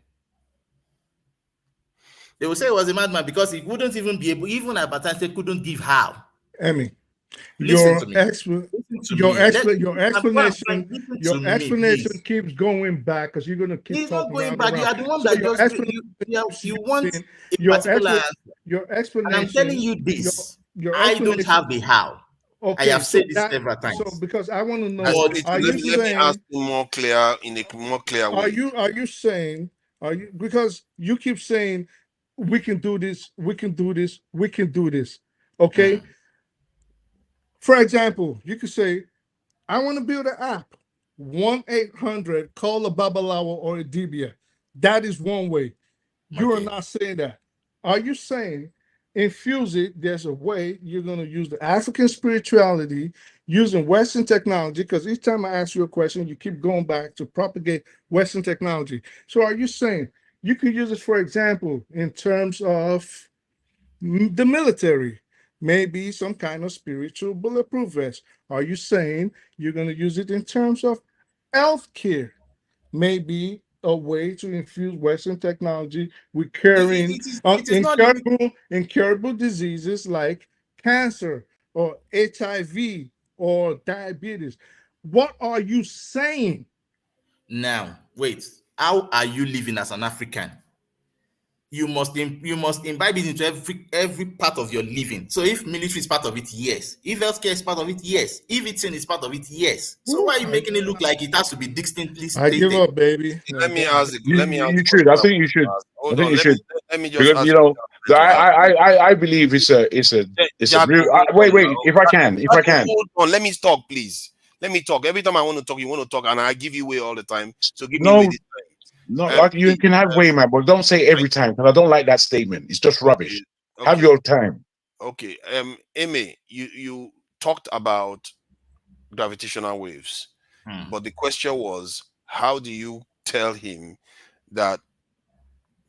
[SPEAKER 6] They would say he was a madman because he wouldn't even be able, even Albert Einstein couldn't give how.
[SPEAKER 4] Emmy,
[SPEAKER 6] Listen
[SPEAKER 4] your
[SPEAKER 6] to me.
[SPEAKER 4] expl
[SPEAKER 6] Listen to
[SPEAKER 4] your
[SPEAKER 6] me.
[SPEAKER 4] expl your
[SPEAKER 6] What I'm trying,
[SPEAKER 4] explanation
[SPEAKER 6] listen
[SPEAKER 4] your
[SPEAKER 6] to me,
[SPEAKER 4] explanation
[SPEAKER 6] please.
[SPEAKER 4] keeps going back because you're gonna keep
[SPEAKER 6] He's not
[SPEAKER 4] talking
[SPEAKER 6] going
[SPEAKER 4] round and
[SPEAKER 6] back. You
[SPEAKER 4] round.
[SPEAKER 6] are the one
[SPEAKER 4] So
[SPEAKER 6] that
[SPEAKER 4] your
[SPEAKER 6] just
[SPEAKER 4] explanation keeps
[SPEAKER 6] you want
[SPEAKER 4] using
[SPEAKER 6] a
[SPEAKER 4] your
[SPEAKER 6] particular
[SPEAKER 4] expl
[SPEAKER 6] answer.
[SPEAKER 4] your
[SPEAKER 6] And I'm telling
[SPEAKER 4] explanation
[SPEAKER 6] you
[SPEAKER 4] your
[SPEAKER 6] this.
[SPEAKER 4] your
[SPEAKER 6] I don't
[SPEAKER 4] explanation.
[SPEAKER 6] have the how. I
[SPEAKER 4] Okay,
[SPEAKER 6] have
[SPEAKER 4] so
[SPEAKER 6] said this
[SPEAKER 4] that
[SPEAKER 6] several
[SPEAKER 4] so
[SPEAKER 6] times.
[SPEAKER 4] because I want to
[SPEAKER 1] I
[SPEAKER 4] know,
[SPEAKER 6] But
[SPEAKER 1] Spirito,
[SPEAKER 4] are you
[SPEAKER 1] let me ask
[SPEAKER 4] saying
[SPEAKER 1] you more clear in a more clear way.
[SPEAKER 4] are you saying are you because you keep saying we can do this, we can do this, we can do this. Okay.
[SPEAKER 6] mm,
[SPEAKER 4] For example, you could say, I want to build an app. 1-800 call a Babalawo or a Dibia. That is one way. You are
[SPEAKER 6] okay.
[SPEAKER 4] not saying that. Are you saying infuse it? There's a way you're going to use the African spirituality using Western technology. Because each time I ask you a question, you keep going back to propagate Western technology. So are you saying you could use it, for example, in terms of the military? Maybe some kind of spiritual bulletproof vest. Are you saying you're going to use it in terms of healthcare? Maybe a way to infuse Western technology with curing
[SPEAKER 6] It is not limited.
[SPEAKER 4] incurable diseases like cancer or HIV or diabetes. What are you saying?
[SPEAKER 6] Now, wait. How are you living as an African? You must imbibe it into every part of your living. So if military is part of it, yes. If healthcare is part of it, yes. If eating is part of it, yes. So
[SPEAKER 4] Woo,
[SPEAKER 6] why are you making it look like it has to be distinctly
[SPEAKER 4] I give
[SPEAKER 6] stated?
[SPEAKER 4] up, baby.
[SPEAKER 1] Let me
[SPEAKER 4] That-
[SPEAKER 1] ask the
[SPEAKER 9] You
[SPEAKER 1] question
[SPEAKER 9] should. I
[SPEAKER 1] I
[SPEAKER 9] think you
[SPEAKER 1] want to
[SPEAKER 9] should.
[SPEAKER 1] ask.
[SPEAKER 9] I
[SPEAKER 1] Hold
[SPEAKER 9] think
[SPEAKER 1] on,
[SPEAKER 9] you should
[SPEAKER 1] let me just
[SPEAKER 9] because
[SPEAKER 1] ask you
[SPEAKER 9] I
[SPEAKER 1] to ask me.
[SPEAKER 9] I believe it's a real. Wait, wait. If I can, if I can.
[SPEAKER 1] Hold on, let me talk, please. Let me talk. Every time I want to talk, you want to talk, and I give you way all the time. So give me way
[SPEAKER 9] No,
[SPEAKER 1] this
[SPEAKER 9] no.
[SPEAKER 1] time.
[SPEAKER 9] You
[SPEAKER 1] Please,
[SPEAKER 9] can have way, man, but don't say every time because I don't like that statement. It's just
[SPEAKER 1] okay,
[SPEAKER 9] rubbish. Have
[SPEAKER 1] okay,
[SPEAKER 9] your time.
[SPEAKER 1] okay. Amy, you talked about gravitational waves,
[SPEAKER 6] Hmm,
[SPEAKER 1] but the question was, how do you tell him that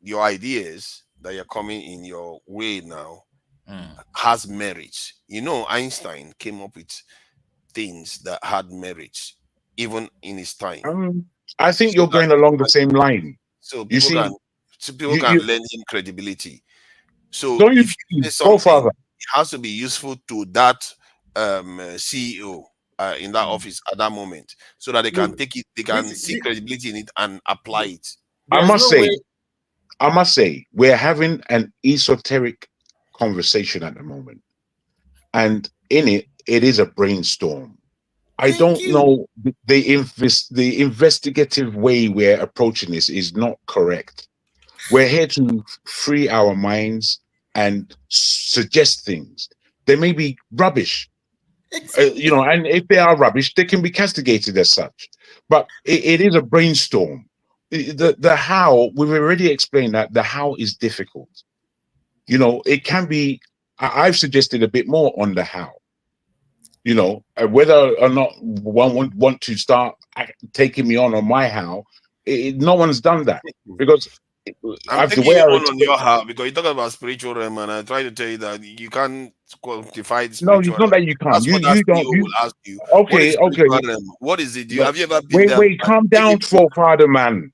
[SPEAKER 1] your ideas that you're coming in your way now
[SPEAKER 6] hmm.
[SPEAKER 1] has merits? You know, Einstein came up with things that had merits even in his time,
[SPEAKER 9] Um, I think
[SPEAKER 1] so
[SPEAKER 9] you're
[SPEAKER 1] that
[SPEAKER 9] going along the same line.
[SPEAKER 1] so
[SPEAKER 9] You
[SPEAKER 1] people can
[SPEAKER 9] see,
[SPEAKER 1] so people can
[SPEAKER 9] you
[SPEAKER 1] lend him credibility. So
[SPEAKER 9] don't
[SPEAKER 1] if
[SPEAKER 9] you
[SPEAKER 1] you say
[SPEAKER 9] go
[SPEAKER 1] something,
[SPEAKER 9] further.
[SPEAKER 1] it has to be useful to that CEO in that
[SPEAKER 6] Hmm.
[SPEAKER 1] office at that moment, so that they can
[SPEAKER 6] Look,
[SPEAKER 1] take it, they
[SPEAKER 6] this,
[SPEAKER 1] can see
[SPEAKER 6] this
[SPEAKER 1] credibility in it and apply it.
[SPEAKER 9] I
[SPEAKER 6] there's
[SPEAKER 9] must
[SPEAKER 6] no way.
[SPEAKER 9] say, we're having an esoteric conversation at the moment, and in it, it is a brainstorm. I
[SPEAKER 6] Thank
[SPEAKER 9] don't
[SPEAKER 6] you.
[SPEAKER 9] know the investigative way we're approaching this is not correct. We're here to free our minds and suggest things. They may be rubbish,
[SPEAKER 6] Exactly.
[SPEAKER 9] and if they are rubbish, they can be castigated as such. But it is a brainstorm. the how, we've already explained that the how is difficult. You know, it can be. I've suggested a bit more on the how. You know, whether or not one want to start taking me on my how, no one's done that because
[SPEAKER 1] I'm
[SPEAKER 9] I've the
[SPEAKER 1] taking
[SPEAKER 9] way
[SPEAKER 1] you
[SPEAKER 9] I
[SPEAKER 1] on your how because you talk about spiritual realm, and I try to tell you that you can't quantify the
[SPEAKER 9] no,
[SPEAKER 1] spiritual
[SPEAKER 9] it's not
[SPEAKER 1] realm.
[SPEAKER 9] that you can't.
[SPEAKER 1] That's what that
[SPEAKER 9] You don't.
[SPEAKER 1] CEO
[SPEAKER 9] You
[SPEAKER 1] will ask you. What is
[SPEAKER 9] okay?
[SPEAKER 1] spiritual
[SPEAKER 9] Okay.
[SPEAKER 1] realm? What is it? Do you
[SPEAKER 9] No,
[SPEAKER 1] have you ever been
[SPEAKER 9] wait,
[SPEAKER 1] there?
[SPEAKER 9] wait. Calm
[SPEAKER 1] Take
[SPEAKER 9] down,
[SPEAKER 1] it to.
[SPEAKER 9] forefather man.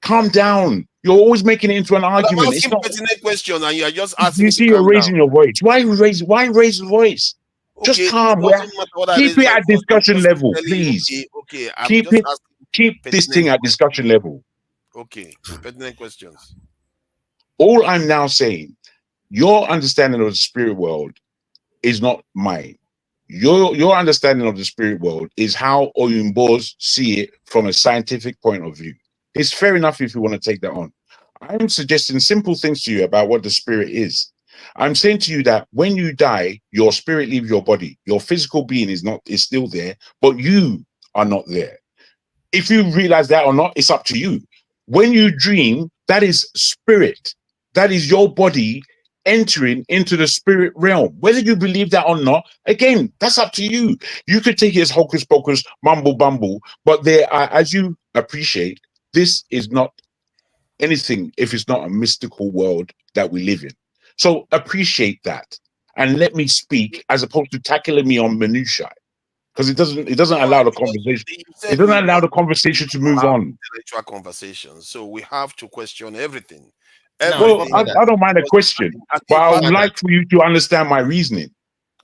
[SPEAKER 9] Calm down. You're always making it into an
[SPEAKER 1] But I'm
[SPEAKER 9] argument. It's
[SPEAKER 1] asking
[SPEAKER 9] not.
[SPEAKER 1] pertinent question, and you are just asking
[SPEAKER 9] You
[SPEAKER 1] me to
[SPEAKER 9] see, you're
[SPEAKER 1] calm down.
[SPEAKER 9] raising your voice. Why raise the voice? Just
[SPEAKER 1] Okay, it
[SPEAKER 9] calm.
[SPEAKER 1] doesn't matter what I
[SPEAKER 9] Keep
[SPEAKER 1] raise
[SPEAKER 9] it
[SPEAKER 1] my
[SPEAKER 9] at
[SPEAKER 1] voice. I'm
[SPEAKER 9] discussion
[SPEAKER 1] just
[SPEAKER 9] level,
[SPEAKER 1] telling you.
[SPEAKER 9] please.
[SPEAKER 1] Okay, okay. I'm
[SPEAKER 9] Keep
[SPEAKER 1] just
[SPEAKER 9] it.
[SPEAKER 1] asking
[SPEAKER 9] Keep this thing
[SPEAKER 1] pertinent
[SPEAKER 9] at discussion
[SPEAKER 1] questions.
[SPEAKER 9] level.
[SPEAKER 1] Okay, pertinent questions.
[SPEAKER 9] All I'm now saying, your understanding of the spirit world is not mine. Your understanding of the spirit world is how Oyumbos see it from a scientific point of view. It's fair enough if you want to take that on. I'm suggesting simple things to you about what the spirit is. I'm saying to you that when you die, your spirit leaves your body. Your physical being is still there, but you are not there. If you realize that or not, it's up to you. When you dream, that is spirit. That is your body entering into the spirit realm. Whether you believe that or not, again, that's up to you. You could take it as hocus pocus, mumble bumble, but there are, as you appreciate, this is not anything if it's not a mystical world that we live in. So appreciate that and let me speak as opposed to tackling me on minutiae because it doesn't
[SPEAKER 1] No,
[SPEAKER 9] allow the
[SPEAKER 1] because
[SPEAKER 9] conversation.
[SPEAKER 1] you
[SPEAKER 9] It
[SPEAKER 1] said
[SPEAKER 9] doesn't
[SPEAKER 1] we
[SPEAKER 9] allow
[SPEAKER 1] want
[SPEAKER 9] the conversation to
[SPEAKER 1] to
[SPEAKER 9] move
[SPEAKER 1] have
[SPEAKER 9] on.
[SPEAKER 1] intellectual conversations, so we have to question everything,
[SPEAKER 6] Now,
[SPEAKER 9] Well,
[SPEAKER 1] everything.
[SPEAKER 6] Father,
[SPEAKER 9] I don't mind a
[SPEAKER 1] Because
[SPEAKER 9] question, but
[SPEAKER 1] asking
[SPEAKER 9] I would
[SPEAKER 1] questions.
[SPEAKER 6] Father,
[SPEAKER 9] like for you to understand my reasoning.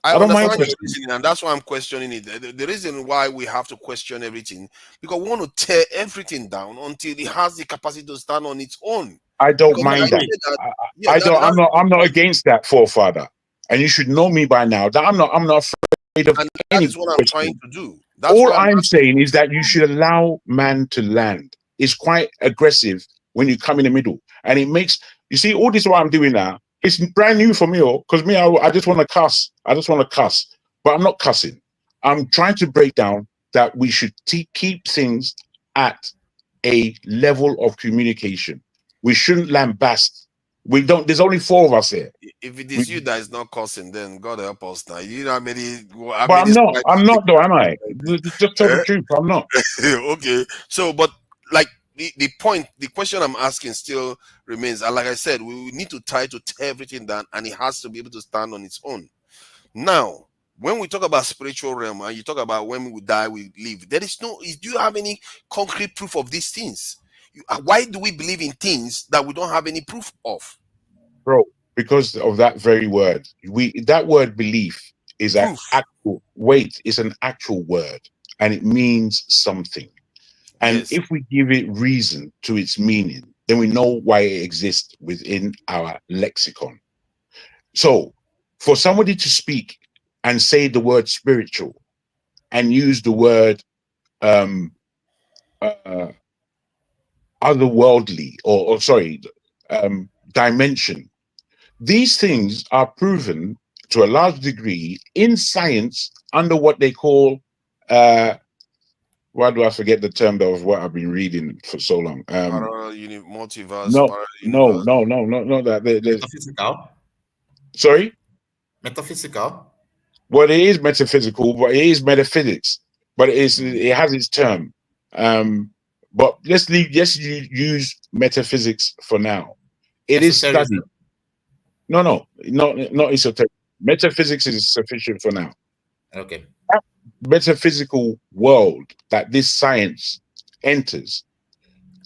[SPEAKER 1] I
[SPEAKER 9] I don't mind
[SPEAKER 1] understand your
[SPEAKER 6] Father,
[SPEAKER 9] questions.
[SPEAKER 1] reasoning, and that's why I'm questioning it. The reason why we have to question everything because we want to tear everything down until it has the capacity to stand on its own.
[SPEAKER 9] I don't
[SPEAKER 1] Because we
[SPEAKER 9] mind
[SPEAKER 1] can
[SPEAKER 9] that.
[SPEAKER 6] exactly.
[SPEAKER 1] say that, yeah,
[SPEAKER 9] I don't.
[SPEAKER 1] that's the
[SPEAKER 9] I'm not
[SPEAKER 1] point,
[SPEAKER 9] against that, forefather. And you should know me by now that I'm not afraid of
[SPEAKER 1] and that
[SPEAKER 9] any
[SPEAKER 1] is what I'm trying
[SPEAKER 9] question.
[SPEAKER 1] to do. That's
[SPEAKER 9] All
[SPEAKER 1] why I'm
[SPEAKER 9] I'm
[SPEAKER 1] asking
[SPEAKER 9] saying
[SPEAKER 1] you
[SPEAKER 9] is
[SPEAKER 1] to
[SPEAKER 9] that you
[SPEAKER 1] prove
[SPEAKER 9] should
[SPEAKER 1] it.
[SPEAKER 9] allow man to land. It's quite aggressive when you come in the middle, and it makes you see all this. What I'm doing now, it's brand new for me, because me, I just want to cuss. I just want to cuss, but I'm not cussing. I'm trying to break down that we should keep things at a level of communication. We shouldn't lambast. We don't. There's only four of us here.
[SPEAKER 1] If it
[SPEAKER 9] We,
[SPEAKER 1] is you that is not cursing, then God help us now. You know how
[SPEAKER 9] but
[SPEAKER 1] many
[SPEAKER 9] I'm not.
[SPEAKER 1] stripes
[SPEAKER 9] I'm
[SPEAKER 1] you take
[SPEAKER 9] not though, am I?
[SPEAKER 1] like
[SPEAKER 9] Just tell the
[SPEAKER 1] this?
[SPEAKER 9] truth. I'm not.
[SPEAKER 1] Okay. So, but like the point, the question I'm asking still remains. And like I said, we need to try to tear everything down, and it has to be able to stand on its own. Now, when we talk about spiritual realm, and you talk about when we die, we live, there is no. Do you have any concrete proof of these things? Why do we believe in things that we don't have any proof of?
[SPEAKER 9] Bro, because of that very word. That word belief is an
[SPEAKER 1] Proof.
[SPEAKER 9] actual wait, it's an actual word and it means something. And
[SPEAKER 1] Yes.
[SPEAKER 9] if we give it reason to its meaning, then we know why it exists within our lexicon. So for somebody to speak and say the word spiritual and use the word um uh, otherworldly or sorry, dimension. These things are proven to a large degree in science under what they call why do I forget the term of what I've been reading for so long?
[SPEAKER 1] Multiverse,
[SPEAKER 9] No,
[SPEAKER 1] parallel
[SPEAKER 9] no,
[SPEAKER 1] universe.
[SPEAKER 9] no, no, no, no. That
[SPEAKER 6] Metaphysical.
[SPEAKER 9] sorry.
[SPEAKER 6] Metaphysical.
[SPEAKER 9] Well, it is metaphysical, but it is metaphysics. But
[SPEAKER 6] Mm.
[SPEAKER 9] it has its term. Um, but let's leave. Yes, you use metaphysics for now. It is studied.
[SPEAKER 6] Esotericism.
[SPEAKER 9] No, no, not esoteric. Metaphysics is sufficient for now.
[SPEAKER 6] Okay.
[SPEAKER 9] That metaphysical world that this science enters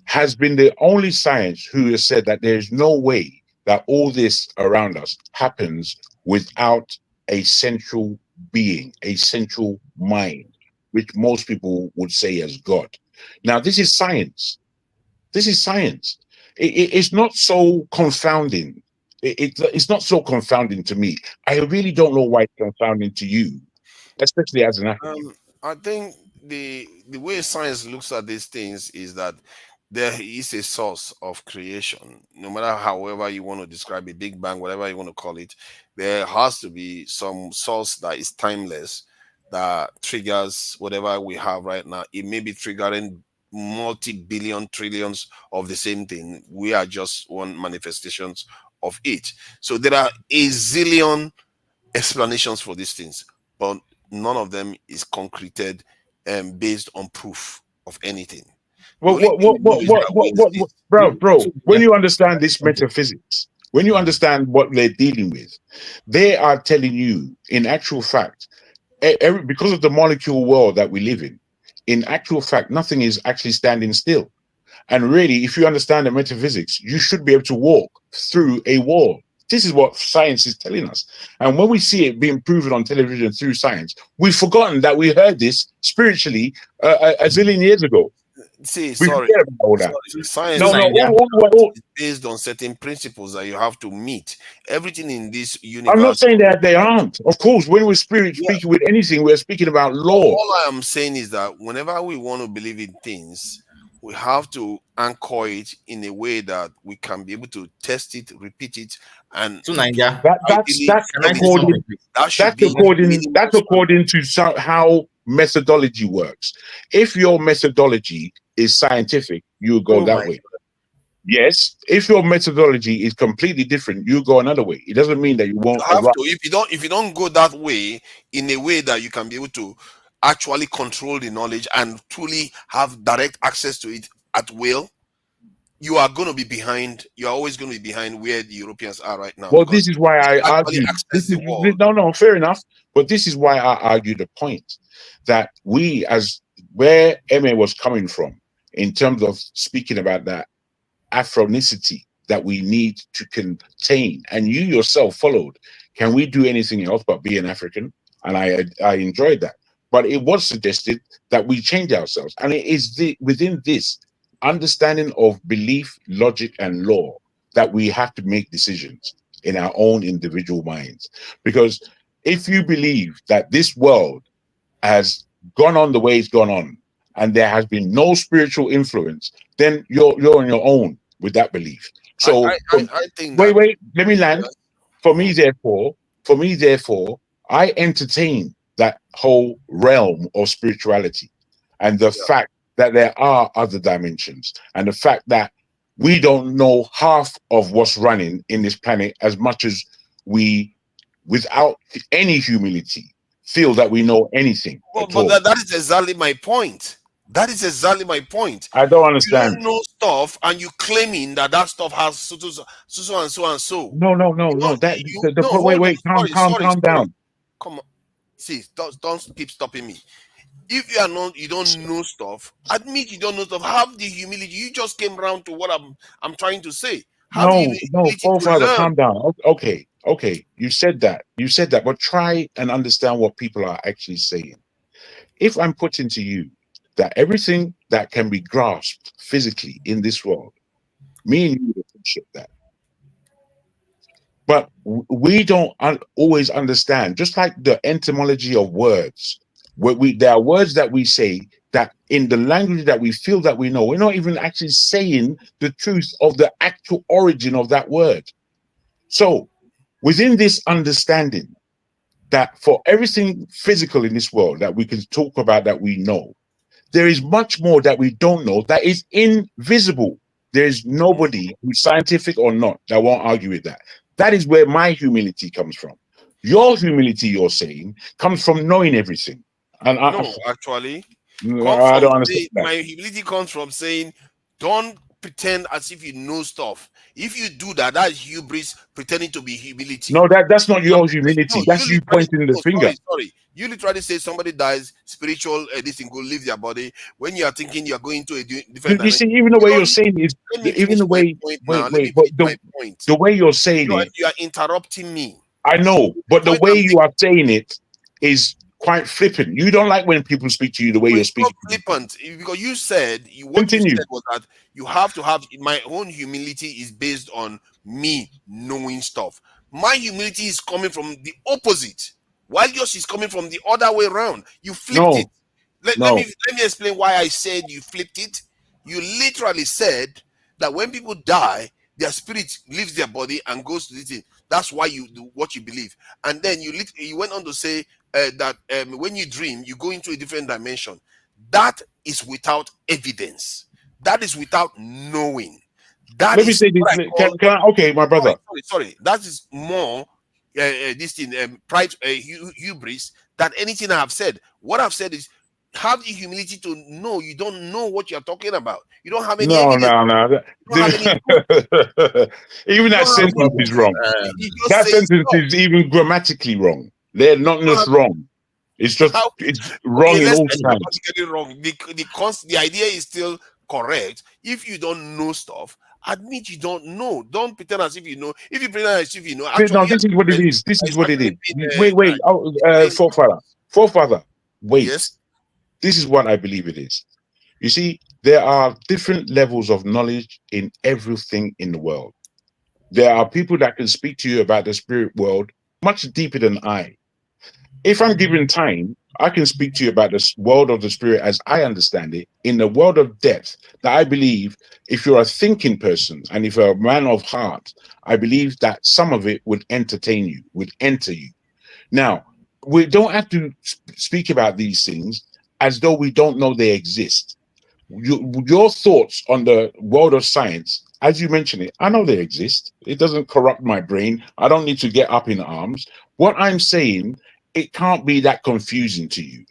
[SPEAKER 9] has been the only science who has said that there is no way that all this around us happens without a central being, a central mind, which most people would say as God. Now, this is science. This is science. It's not so confounding. It's not so confounding to me. I really don't know why it's confounding to you, especially as an African.
[SPEAKER 1] I think the way science looks at these things is that there is a source of creation. No matter however you want to describe it, Big Bang, whatever you want to call it, there has to be some source that is timeless that triggers whatever we have right now. It may be triggering multi-billion trillions of the same thing. We are just one manifestations of it. So there are a zillion explanations for these things, but none of them is concreted based on proof of anything. The only thing we know is that we exist.
[SPEAKER 9] Bro, when
[SPEAKER 3] Yeah.
[SPEAKER 9] you understand this metaphysics, when you understand what they're dealing with, they are telling you, in actual fact, because of the molecule world that we live in actual fact, nothing is actually standing still. And really, if you understand the metaphysics, you should be able to walk through a wall. This is what science is telling us. And when we see it being proven on television through science, we've forgotten that we heard this spiritually a zillion years ago.
[SPEAKER 1] See,
[SPEAKER 9] We
[SPEAKER 1] sorry,
[SPEAKER 9] forget about all that.
[SPEAKER 1] sorry.
[SPEAKER 6] So
[SPEAKER 1] Science
[SPEAKER 9] No,
[SPEAKER 6] Naija,
[SPEAKER 1] is based on certain principles that you have to meet. Everything in this
[SPEAKER 9] I'm not
[SPEAKER 1] universe,
[SPEAKER 9] saying that they aren't. Of course, when we're spirit
[SPEAKER 1] yeah.
[SPEAKER 9] speaking with anything, we're speaking about law.
[SPEAKER 1] All I am saying is that whenever we want to believe in things, we have to anchor it in a way that we can be able to test it, repeat it, and
[SPEAKER 6] so Naija,
[SPEAKER 1] ideally
[SPEAKER 9] That's
[SPEAKER 6] can I say
[SPEAKER 1] minimum.
[SPEAKER 6] something,
[SPEAKER 9] according
[SPEAKER 6] please?
[SPEAKER 1] That should be minimum
[SPEAKER 9] that's
[SPEAKER 1] standard.
[SPEAKER 9] according to how methodology works. If your methodology is scientific, you go
[SPEAKER 6] Oh
[SPEAKER 9] that
[SPEAKER 6] my
[SPEAKER 9] way. Yes. If your methodology is completely different, you go another way. It doesn't mean that you
[SPEAKER 1] You
[SPEAKER 9] won't
[SPEAKER 1] have
[SPEAKER 9] arrive.
[SPEAKER 1] to. If you don't go that way in a way that you can be able to actually control the knowledge and truly have direct access to it at will, you are going to be behind. You are always going to be behind where the Europeans are right now,
[SPEAKER 9] Well,
[SPEAKER 1] because
[SPEAKER 9] this is why
[SPEAKER 1] if
[SPEAKER 9] I
[SPEAKER 1] you actually
[SPEAKER 9] argued.
[SPEAKER 1] access the world,
[SPEAKER 9] No, fair enough. But this is why I argued the point that we, as where Emma was coming from, in terms of speaking about that Afronicity that we need to contain, and you yourself followed. Can we do anything else but be an African? And I enjoyed that. But it was suggested that we change ourselves, and it is within this understanding of belief, logic, and law that we have to make decisions in our own individual minds. Because if you believe that this world has gone on the way it's gone on, and there has been no spiritual influence, then you're on your own with that belief.
[SPEAKER 1] I
[SPEAKER 9] So
[SPEAKER 1] I I, I think that
[SPEAKER 9] wait, let me land.
[SPEAKER 1] yes,
[SPEAKER 9] For me,
[SPEAKER 1] mhm,
[SPEAKER 9] therefore, I entertain that whole realm of spirituality and the
[SPEAKER 1] yeah.
[SPEAKER 9] fact that there are other dimensions and the fact that we don't know half of what's running in this planet as much as we, without any humility, feel that we know anything at
[SPEAKER 1] But
[SPEAKER 9] all.
[SPEAKER 1] that is exactly my point. That is exactly my point.
[SPEAKER 9] I don't
[SPEAKER 1] You don't
[SPEAKER 9] understand.
[SPEAKER 1] know stuff, and you claiming that that stuff has so and so and so.
[SPEAKER 9] No,
[SPEAKER 1] You
[SPEAKER 9] no.
[SPEAKER 1] don't.
[SPEAKER 9] That
[SPEAKER 1] No,
[SPEAKER 9] wait,
[SPEAKER 1] hold on.
[SPEAKER 9] calm, calm
[SPEAKER 1] Sorry.
[SPEAKER 9] down.
[SPEAKER 1] Come on. See, don't keep stopping me. If you are not, you don't know stuff. Admit you don't know stuff. Have the humility. You just came around to what I'm trying to say. Have the
[SPEAKER 9] No,
[SPEAKER 1] humility to
[SPEAKER 9] forefather,
[SPEAKER 1] learn.
[SPEAKER 9] calm down. Okay. You said that. But try and understand what people are actually saying. If I'm putting to you that everything that can be grasped physically in this world, me and you would appreciate that. But we don't always understand, just like the etymology of words. There are words that we say that in the language that we feel that we know, we're not even actually saying the truth of the actual origin of that word. So, within this understanding that for everything physical in this world that we can talk about that we know, there is much more that we don't know that is invisible. There is nobody who's scientific or not that won't argue with that. That is where my humility comes from. Your humility, you're saying, comes from knowing everything. And
[SPEAKER 1] No, actually, come
[SPEAKER 9] I
[SPEAKER 1] from
[SPEAKER 9] don't understand
[SPEAKER 1] saying
[SPEAKER 9] that.
[SPEAKER 1] my humility comes from saying, don't pretend as if you know stuff. If you do that, that's hubris pretending to be humility.
[SPEAKER 9] No, that's not
[SPEAKER 1] I'm
[SPEAKER 9] your
[SPEAKER 1] saying, no,
[SPEAKER 9] humility.
[SPEAKER 1] you
[SPEAKER 9] That's you
[SPEAKER 1] literally,
[SPEAKER 9] pointing the
[SPEAKER 1] no,
[SPEAKER 9] finger.
[SPEAKER 1] sorry. You literally say somebody dies, spiritual, this thing go leave their body. When you are thinking you are going to a different
[SPEAKER 9] You
[SPEAKER 1] dimension,
[SPEAKER 9] see, even the
[SPEAKER 1] you
[SPEAKER 9] way
[SPEAKER 1] don't.
[SPEAKER 9] you're saying is,
[SPEAKER 1] Let me
[SPEAKER 9] even
[SPEAKER 1] finish
[SPEAKER 9] the
[SPEAKER 1] my
[SPEAKER 9] way,
[SPEAKER 1] point now. Let me
[SPEAKER 9] but
[SPEAKER 1] finish my point.
[SPEAKER 9] the way you're saying it,
[SPEAKER 1] You are interrupting me.
[SPEAKER 9] I know,
[SPEAKER 1] The
[SPEAKER 9] but the
[SPEAKER 1] point
[SPEAKER 9] way
[SPEAKER 1] I'm
[SPEAKER 9] you
[SPEAKER 1] making.
[SPEAKER 9] are saying it is quite flippant. You don't like when people speak to you the way
[SPEAKER 1] No,
[SPEAKER 9] you're
[SPEAKER 1] it's not
[SPEAKER 9] speaking to people.
[SPEAKER 1] flippant because you said what you
[SPEAKER 9] Continue.
[SPEAKER 1] said was that you have to have my own humility is based on me knowing stuff. My humility is coming from the opposite, while yours is coming from the other way around. You flipped it.
[SPEAKER 9] No, no.
[SPEAKER 1] Let me explain why I said you flipped it. You literally said that when people die, their spirit leaves their body and goes to the thing. That's why you do what you believe. And then you went on to say that when you dream, you go into a different dimension. That is without evidence. That is without knowing. That
[SPEAKER 9] Let me
[SPEAKER 1] is
[SPEAKER 9] say
[SPEAKER 1] what
[SPEAKER 9] this.
[SPEAKER 1] I call,
[SPEAKER 9] Can I, okay, my brother.
[SPEAKER 1] sorry. That is more this thing, pride, hubris, than anything I have said. What I've said is, have the humility to know you don't know what you're talking about. You don't have any
[SPEAKER 9] No,
[SPEAKER 1] evidence.
[SPEAKER 9] no, no.
[SPEAKER 1] You don't have any proof.
[SPEAKER 9] Even
[SPEAKER 1] You
[SPEAKER 9] that
[SPEAKER 1] don't have
[SPEAKER 6] No
[SPEAKER 9] sentence
[SPEAKER 1] any
[SPEAKER 6] problem.
[SPEAKER 9] is
[SPEAKER 1] proof.
[SPEAKER 9] wrong.
[SPEAKER 1] You just
[SPEAKER 9] That
[SPEAKER 1] say
[SPEAKER 9] sentence
[SPEAKER 1] stuff.
[SPEAKER 9] is even grammatically wrong. They're not
[SPEAKER 1] You don't
[SPEAKER 9] just
[SPEAKER 1] have,
[SPEAKER 9] wrong. It's just
[SPEAKER 1] how,
[SPEAKER 9] it's
[SPEAKER 1] okay,
[SPEAKER 9] wrong in
[SPEAKER 1] let's
[SPEAKER 9] all
[SPEAKER 1] say
[SPEAKER 9] times.
[SPEAKER 1] grammatically wrong. The idea is still correct. If you don't know stuff, admit you don't know. Don't pretend as if you know. If you pretend as if you know,
[SPEAKER 9] No,
[SPEAKER 1] actually you are
[SPEAKER 9] this is what it
[SPEAKER 1] the
[SPEAKER 9] is. This
[SPEAKER 1] that
[SPEAKER 9] is
[SPEAKER 1] is
[SPEAKER 9] what it
[SPEAKER 1] actually
[SPEAKER 9] is.
[SPEAKER 1] being
[SPEAKER 9] Wait. Oh,
[SPEAKER 1] displaying ignorance.
[SPEAKER 9] forefather. Wait.
[SPEAKER 1] Yes.
[SPEAKER 9] This is what I believe it is. You see, there are different levels of knowledge in everything in the world. There are people that can speak to you about the spirit world much deeper than I. If I'm given time, I can speak to you about this world of the spirit as I understand it, in the world of depth that I believe, if you're a thinking person and if you're a man of heart, I believe that some of it would entertain you, would enter you. Now, we don't have to speak about these things as though we don't know they exist. Your thoughts on the world of science, as you mentioned it, I know they exist. It doesn't corrupt my brain. I don't need to get up in arms. What I'm saying, it can't be that confusing to you.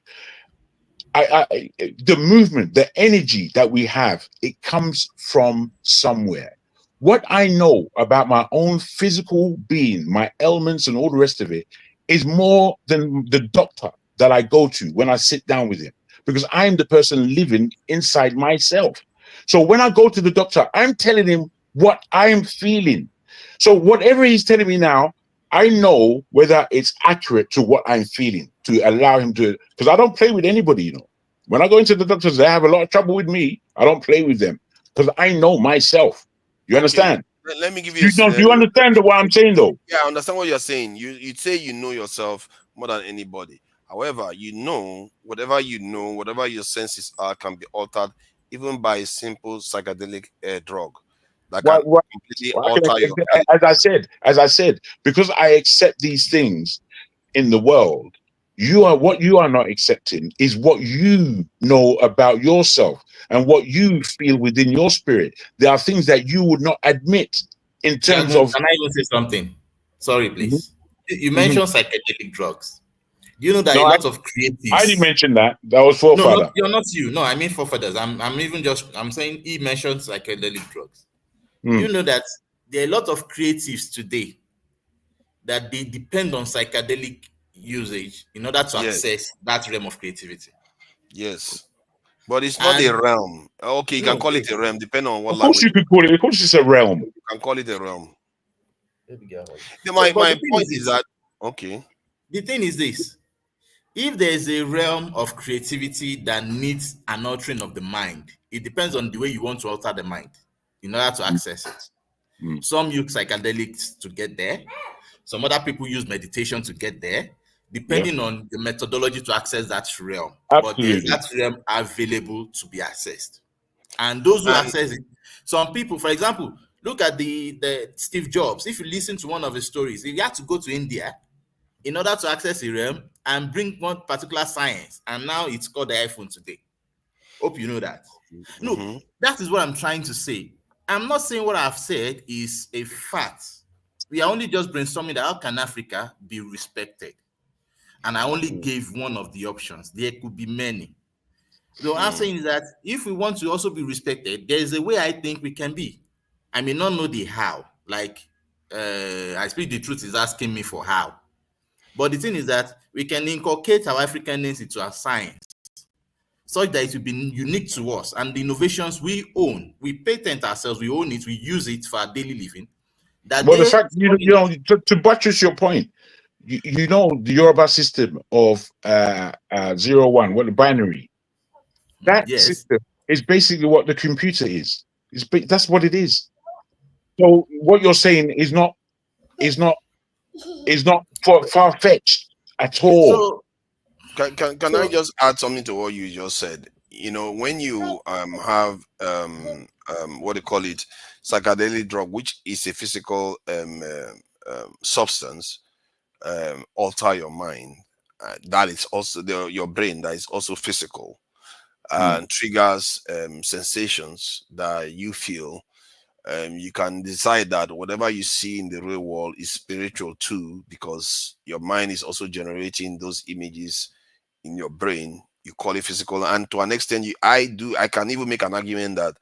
[SPEAKER 9] The movement, the energy that we have, it comes from somewhere. What I know about my own physical being, my ailments, and all the rest of it is more than the doctor that I go to when I sit down with him, because I'm the person living inside myself. So when I go to the doctor, I'm telling him what I'm feeling. So whatever he's telling me now, I know whether it's accurate to what I'm feeling to allow him to, because I don't play with anybody, you know. When I go into the doctors, they have a lot of trouble with me. I don't play with them because I know myself. You
[SPEAKER 1] Okay.
[SPEAKER 9] understand?
[SPEAKER 1] Let me give you a
[SPEAKER 9] You know, do you
[SPEAKER 1] scenario.
[SPEAKER 9] understand what I'm saying though?
[SPEAKER 1] Yeah, I understand what you're saying. You say you know yourself more than anybody. However, you know whatever your senses are can be altered even by a simple psychedelic drug that
[SPEAKER 9] Why,
[SPEAKER 1] can
[SPEAKER 9] why,
[SPEAKER 1] completely
[SPEAKER 9] why can
[SPEAKER 1] alter your
[SPEAKER 9] as I said, because I accept these things in the world, what you are not accepting is what you know about yourself and what you feel within your spirit. There are things that you would not admit in terms
[SPEAKER 6] Diagon,
[SPEAKER 9] of.
[SPEAKER 6] can I even say something? Sorry,
[SPEAKER 9] Mhm,
[SPEAKER 6] please. You
[SPEAKER 9] mhm.
[SPEAKER 6] mentioned psychedelic drugs. Do you know that
[SPEAKER 9] No,
[SPEAKER 6] a lot of
[SPEAKER 9] I didn't
[SPEAKER 6] creatives?
[SPEAKER 9] mention that. That was
[SPEAKER 6] No, not
[SPEAKER 9] forefather.
[SPEAKER 6] you're not you. No, I mean forefathers. I'm even just I'm saying he mentioned psychedelic drugs. Do
[SPEAKER 9] Mm,
[SPEAKER 6] you know that there are a lot of creatives today that they depend on psychedelic usage in order to
[SPEAKER 1] yes,
[SPEAKER 6] access that realm of creativity?
[SPEAKER 1] yes. But it's not a
[SPEAKER 6] And
[SPEAKER 1] realm. Okay, you can
[SPEAKER 6] no,
[SPEAKER 1] call it
[SPEAKER 6] wait,
[SPEAKER 1] a realm depending on what
[SPEAKER 9] of course, you
[SPEAKER 1] language.
[SPEAKER 9] could call it. Of course, it's a realm.
[SPEAKER 1] You can call it a realm.
[SPEAKER 6] let me get hold.
[SPEAKER 1] My
[SPEAKER 6] But
[SPEAKER 1] my
[SPEAKER 6] the thing
[SPEAKER 1] point
[SPEAKER 6] is
[SPEAKER 1] is
[SPEAKER 6] this.
[SPEAKER 1] that okay.
[SPEAKER 6] The thing is this. If there is a realm of creativity that needs an altering of the mind, it depends on the way you want to alter the mind in order to
[SPEAKER 9] Mm,
[SPEAKER 6] access it.
[SPEAKER 9] mm,
[SPEAKER 6] Some use psychedelics to get there. Some other people use meditation to get there,
[SPEAKER 9] yeah,
[SPEAKER 6] depending on the methodology to access that realm. But there's
[SPEAKER 9] absolutely.
[SPEAKER 6] that realm available to be accessed. And those who
[SPEAKER 1] And
[SPEAKER 6] access it, some people, for example, look at the Steve Jobs. If you listen to one of his stories, he had to go to India in order to access a realm and bring one particular science. And now it's called the iPhone today. Hope you know that. No,
[SPEAKER 1] mhm.
[SPEAKER 6] that is what I'm trying to say. I'm not saying what I've said is a fact. We are only just brainstorming that how can Africa be respected? And I only
[SPEAKER 9] Mm.
[SPEAKER 6] gave one of the options. There could be many. So I'm
[SPEAKER 1] Hmm.
[SPEAKER 6] saying is that if we want to also be respected, there is a way I think we can be. I may not know the how. Like I speak the truth is asking me for how. But the thing is that we can inculcate our African names into our science such that it will be unique to us and the innovations we own, we patent ourselves, we own it, we use it for our daily living. That
[SPEAKER 9] Well, the
[SPEAKER 6] they
[SPEAKER 9] fact to buttress your point, you know the Yoruba system of 0 1, what the binary. That
[SPEAKER 6] yes.
[SPEAKER 9] system is basically what the computer is. That's what it is. So what you're saying is not is not far fetched at all.
[SPEAKER 6] So
[SPEAKER 1] Can I
[SPEAKER 6] so
[SPEAKER 1] just add something to what you just said? When you have what do you call it, psychedelic drug, which is a physical substance, alter your mind. That is also your brain. That is also physical. and triggers sensations that you feel, you can decide that whatever you see in the real world is spiritual too, because your mind is also generating those images in your brain. You call it physical, and to an extent, I can even make an argument that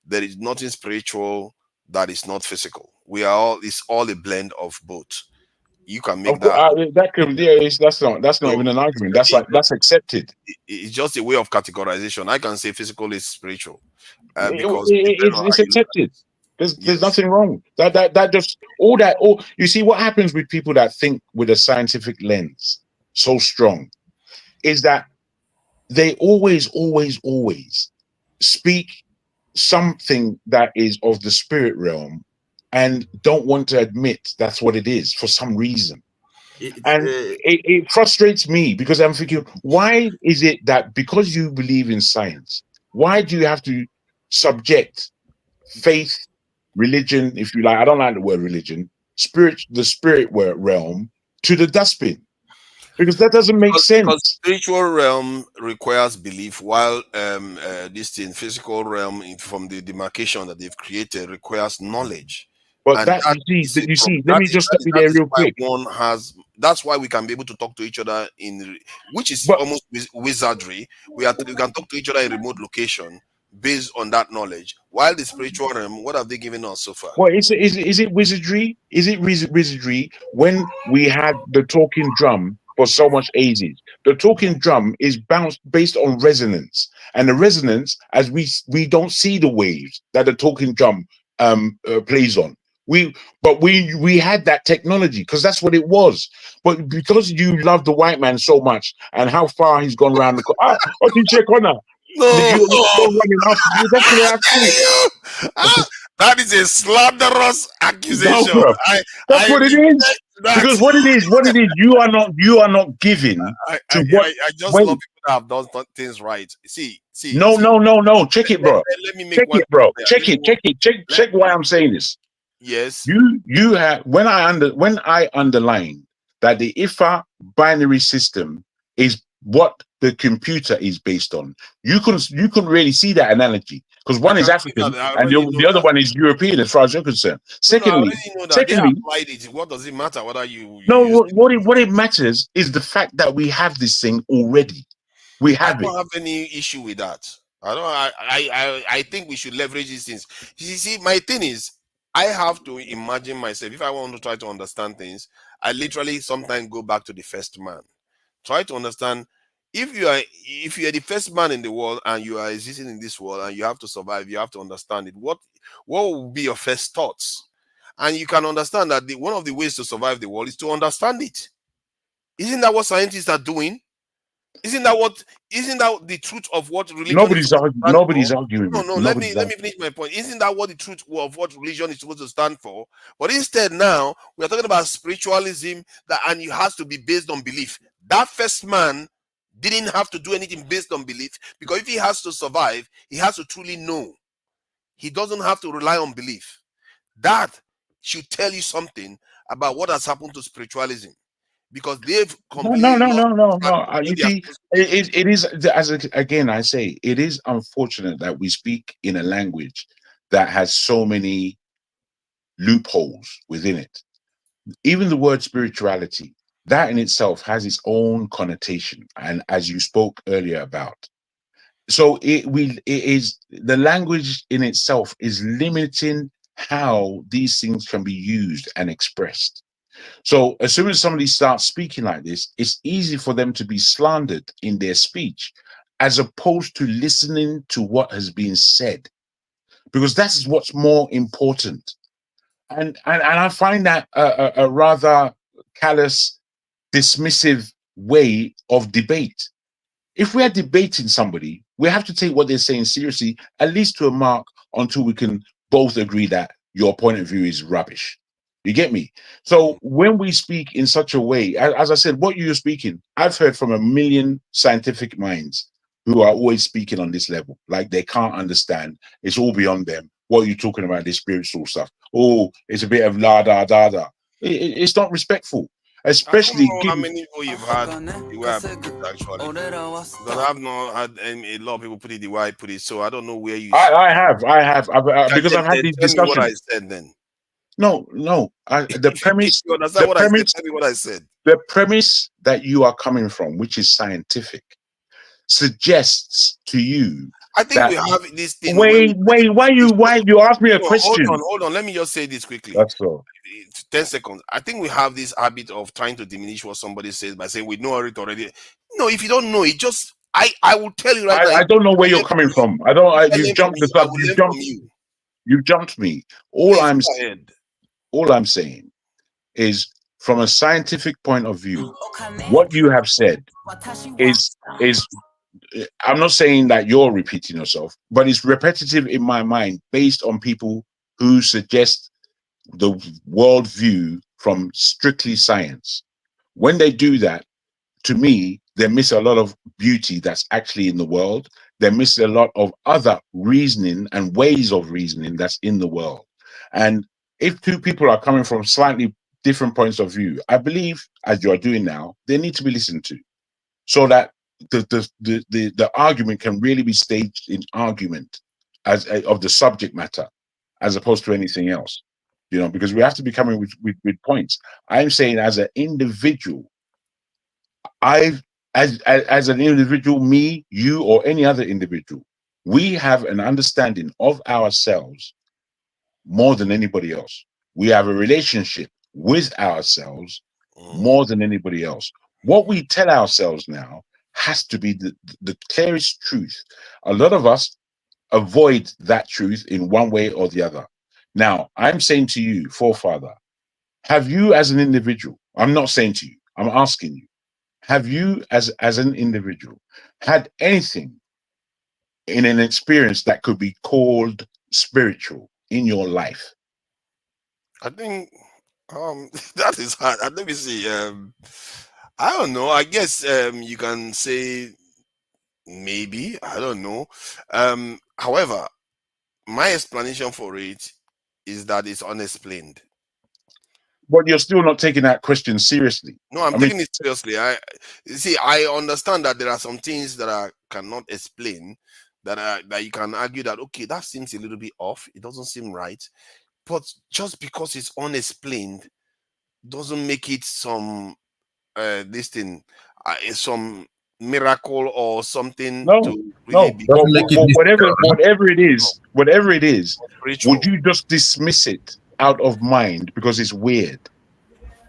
[SPEAKER 1] there is nothing spiritual that is not physical. We are all It's all a blend of both. You can make
[SPEAKER 9] Of course,
[SPEAKER 1] that.
[SPEAKER 9] that could, yeah, that's not
[SPEAKER 1] So
[SPEAKER 9] even an argument.
[SPEAKER 1] it's
[SPEAKER 9] That's like that's accepted.
[SPEAKER 1] it's just a way of categorization. I can say physical is spiritual, because depending on how
[SPEAKER 9] It's
[SPEAKER 1] you look at
[SPEAKER 9] accepted.
[SPEAKER 1] it.
[SPEAKER 9] There's
[SPEAKER 1] Yes.
[SPEAKER 9] nothing wrong. That just all you see what happens with people that think with a scientific lens so strong is that they always speak something that is of the spirit realm and don't want to admit that's what it is for some reason.
[SPEAKER 6] It's
[SPEAKER 9] And it frustrates me because I'm thinking, why is it that because you believe in science, why do you have to subject faith, religion, if you like? I don't like the word religion, the spirit realm to the dustbin because that doesn't make
[SPEAKER 1] Because
[SPEAKER 9] sense.
[SPEAKER 1] spiritual realm requires belief, while this thing physical realm, from the demarcation that they've created, requires knowledge.
[SPEAKER 9] But
[SPEAKER 1] And
[SPEAKER 9] that
[SPEAKER 1] that is a
[SPEAKER 9] you
[SPEAKER 1] problem.
[SPEAKER 9] see, let me just stop you
[SPEAKER 1] That
[SPEAKER 9] there
[SPEAKER 1] is
[SPEAKER 9] real
[SPEAKER 1] why
[SPEAKER 9] quick.
[SPEAKER 1] one has that's why we can be able to talk to each other which is
[SPEAKER 9] But
[SPEAKER 1] almost wizardry. We can talk to each other in remote location based on that knowledge. While the spiritual realm, what have they given us so far?
[SPEAKER 9] what is it wizardry? Is it wizardry when we had the talking drum for so much ages? The talking drum is based on resonance, and the resonance, as we don't see the waves that the talking drum plays on. We but we had that technology because that's what it was. But because you love the white man so much and how far he's gone around the what did you check on her?
[SPEAKER 1] No,
[SPEAKER 9] You're running after you. That's what I have to.
[SPEAKER 1] you, ah, that is a slanderous
[SPEAKER 9] No,
[SPEAKER 1] accusation.
[SPEAKER 9] bro. That's
[SPEAKER 1] I
[SPEAKER 9] what it is.
[SPEAKER 1] reject that.
[SPEAKER 9] Because what it is, you are not giving
[SPEAKER 1] I, I,
[SPEAKER 9] to what
[SPEAKER 1] I just love
[SPEAKER 9] when
[SPEAKER 1] people that have done things right.
[SPEAKER 9] no,
[SPEAKER 1] See.
[SPEAKER 9] no, no, no. Check it, bro.
[SPEAKER 1] Let me make
[SPEAKER 9] Check
[SPEAKER 1] one
[SPEAKER 9] it,
[SPEAKER 1] thing
[SPEAKER 9] bro.
[SPEAKER 1] clear.
[SPEAKER 9] Check it, check it, check why I'm saying this.
[SPEAKER 1] Yes.
[SPEAKER 9] You have when I underline that the IFA binary system is what the computer is based on. You can really see that analogy because
[SPEAKER 1] I
[SPEAKER 9] one is
[SPEAKER 1] can see
[SPEAKER 9] African
[SPEAKER 1] that. I
[SPEAKER 9] and
[SPEAKER 1] already know
[SPEAKER 9] the other
[SPEAKER 1] that.
[SPEAKER 9] one is European, as far as you're concerned.
[SPEAKER 1] No, I
[SPEAKER 9] Secondly,
[SPEAKER 1] already know that. They
[SPEAKER 9] secondly,
[SPEAKER 1] applied it. What does it matter whether you
[SPEAKER 9] no,
[SPEAKER 1] use it?
[SPEAKER 9] what it matters is the fact that we have this thing already. We
[SPEAKER 1] I
[SPEAKER 9] have it.
[SPEAKER 1] don't have any issue with that. I don't. I think we should leverage these things. You see, my thing is, I have to imagine myself. If I want to try to understand things, I literally sometimes go back to the first man. Try to understand, if you are the first man in the world and you are existing in this world and you have to survive, you have to understand it. What will be your first thoughts? And you can understand that one of the ways to survive the world is to understand it. Isn't that what scientists are doing? Isn't that the truth of what religion is supposed to stand for?
[SPEAKER 9] Nobody's arguing
[SPEAKER 1] No,
[SPEAKER 9] with
[SPEAKER 1] no, let me
[SPEAKER 9] nobody's
[SPEAKER 1] let me
[SPEAKER 9] arguing.
[SPEAKER 1] finish my point. Isn't that what the truth of what religion is supposed to stand for? But instead now we are talking about spiritualism, that and it has to be based on belief. That first man didn't have to do anything based on belief, because if he has to survive, he has to truly know. He doesn't have to rely on belief. That should tell you something about what has happened to spiritualism, because they've
[SPEAKER 9] No, no,
[SPEAKER 1] completely
[SPEAKER 9] no,
[SPEAKER 1] lost
[SPEAKER 9] no, no, no.
[SPEAKER 1] track of
[SPEAKER 9] You
[SPEAKER 1] what they are
[SPEAKER 9] see,
[SPEAKER 1] supposed to be doing.
[SPEAKER 9] it is again. I say it is unfortunate that we speak in a language that has so many loopholes within it. Even the word spirituality, that in itself has its own connotation, and as you spoke earlier about, so it is the language in itself is limiting how these things can be used and expressed. So as soon as somebody starts speaking like this, it's easy for them to be slandered in their speech, as opposed to listening to what has been said, because that's what's more important. And I find that a rather callous, dismissive way of debate. If we are debating somebody, we have to take what they're saying seriously, at least to a mark, until we can both agree that your point of view is rubbish. You get me? So when we speak in such a way, as I said, what you're speaking, I've heard from a million scientific minds who are always speaking on this level, like they can't understand. It's all beyond them. What are you talking about? This spiritual stuff. Oh, it's a bit of la da da da. It's not respectful.
[SPEAKER 1] I don't
[SPEAKER 9] especially
[SPEAKER 1] know how
[SPEAKER 9] given.
[SPEAKER 1] many people you've had the way I put it actually. Because I've not had a lot of people put it the way I put it, so I don't know where you.
[SPEAKER 9] Because I've had
[SPEAKER 1] Then
[SPEAKER 9] these
[SPEAKER 1] tell me what I
[SPEAKER 9] discussions.
[SPEAKER 1] said then.
[SPEAKER 9] No, no. The
[SPEAKER 1] If
[SPEAKER 9] premise,
[SPEAKER 1] you understand
[SPEAKER 9] the
[SPEAKER 1] what I said,
[SPEAKER 9] premise,
[SPEAKER 1] tell me what I said.
[SPEAKER 9] the premise that you are coming from, which is scientific, suggests to you
[SPEAKER 1] I think
[SPEAKER 9] that.
[SPEAKER 1] we have this thing where
[SPEAKER 9] Wait, wait. Why you ask me a question?
[SPEAKER 1] hold on. Let me just say this quickly.
[SPEAKER 9] That's all.
[SPEAKER 1] 10 seconds. I think we have this habit of trying to diminish what somebody says by saying we know it already. No, if you don't know it, just I will tell you right now.
[SPEAKER 9] I don't know where
[SPEAKER 1] I
[SPEAKER 9] you're
[SPEAKER 1] learn
[SPEAKER 9] coming
[SPEAKER 1] from you.
[SPEAKER 9] from. I don't.
[SPEAKER 1] If I
[SPEAKER 9] You've
[SPEAKER 1] learn from
[SPEAKER 9] jumped
[SPEAKER 1] you,
[SPEAKER 9] this
[SPEAKER 1] I
[SPEAKER 9] up.
[SPEAKER 1] will learn from you.
[SPEAKER 9] You've jumped me.
[SPEAKER 1] Please go ahead.
[SPEAKER 9] All I'm saying is, from a scientific point of view, what you have said is. I'm not saying that you're repeating yourself, but it's repetitive in my mind based on people who suggest the worldview from strictly science. When they do that, to me, they miss a lot of beauty that's actually in the world. They miss a lot of other reasoning and ways of reasoning that's in the world. And if two people are coming from slightly different points of view, I believe, as you are doing now, they need to be listened to, so that the argument can really be staged in argument of the subject matter, as opposed to anything else. Because we have to be coming with points. I'm saying, as an individual, I've as an individual, me, you, or any other individual, we have an understanding of ourselves more than anybody else. We have a relationship with ourselves more than anybody else. What we tell ourselves now has to be the clearest truth. A lot of us avoid that truth in one way or the other. Now, I'm saying to you, forefather, have you as an individual, I'm not saying to you, I'm asking you, have you as an individual had anything in an experience that could be called spiritual in your life?
[SPEAKER 1] I think that is hard. Let me see. I don't know. I guess you can say maybe. I don't know. However, my explanation for it is that it's unexplained.
[SPEAKER 9] But you're still not taking that question seriously.
[SPEAKER 1] No, I'm
[SPEAKER 9] I mean,
[SPEAKER 1] taking it seriously. I see. I understand that there are some things that I cannot explain. That you can argue that okay, that seems a little bit off. It doesn't seem right. But just because it's unexplained doesn't make it some this thing, some miracle or something
[SPEAKER 9] no,
[SPEAKER 1] to really
[SPEAKER 9] no.
[SPEAKER 1] be
[SPEAKER 9] But,
[SPEAKER 12] Doesn't make it
[SPEAKER 9] whatever it is, would
[SPEAKER 1] spiritual.
[SPEAKER 9] you just dismiss it out of mind because it's weird?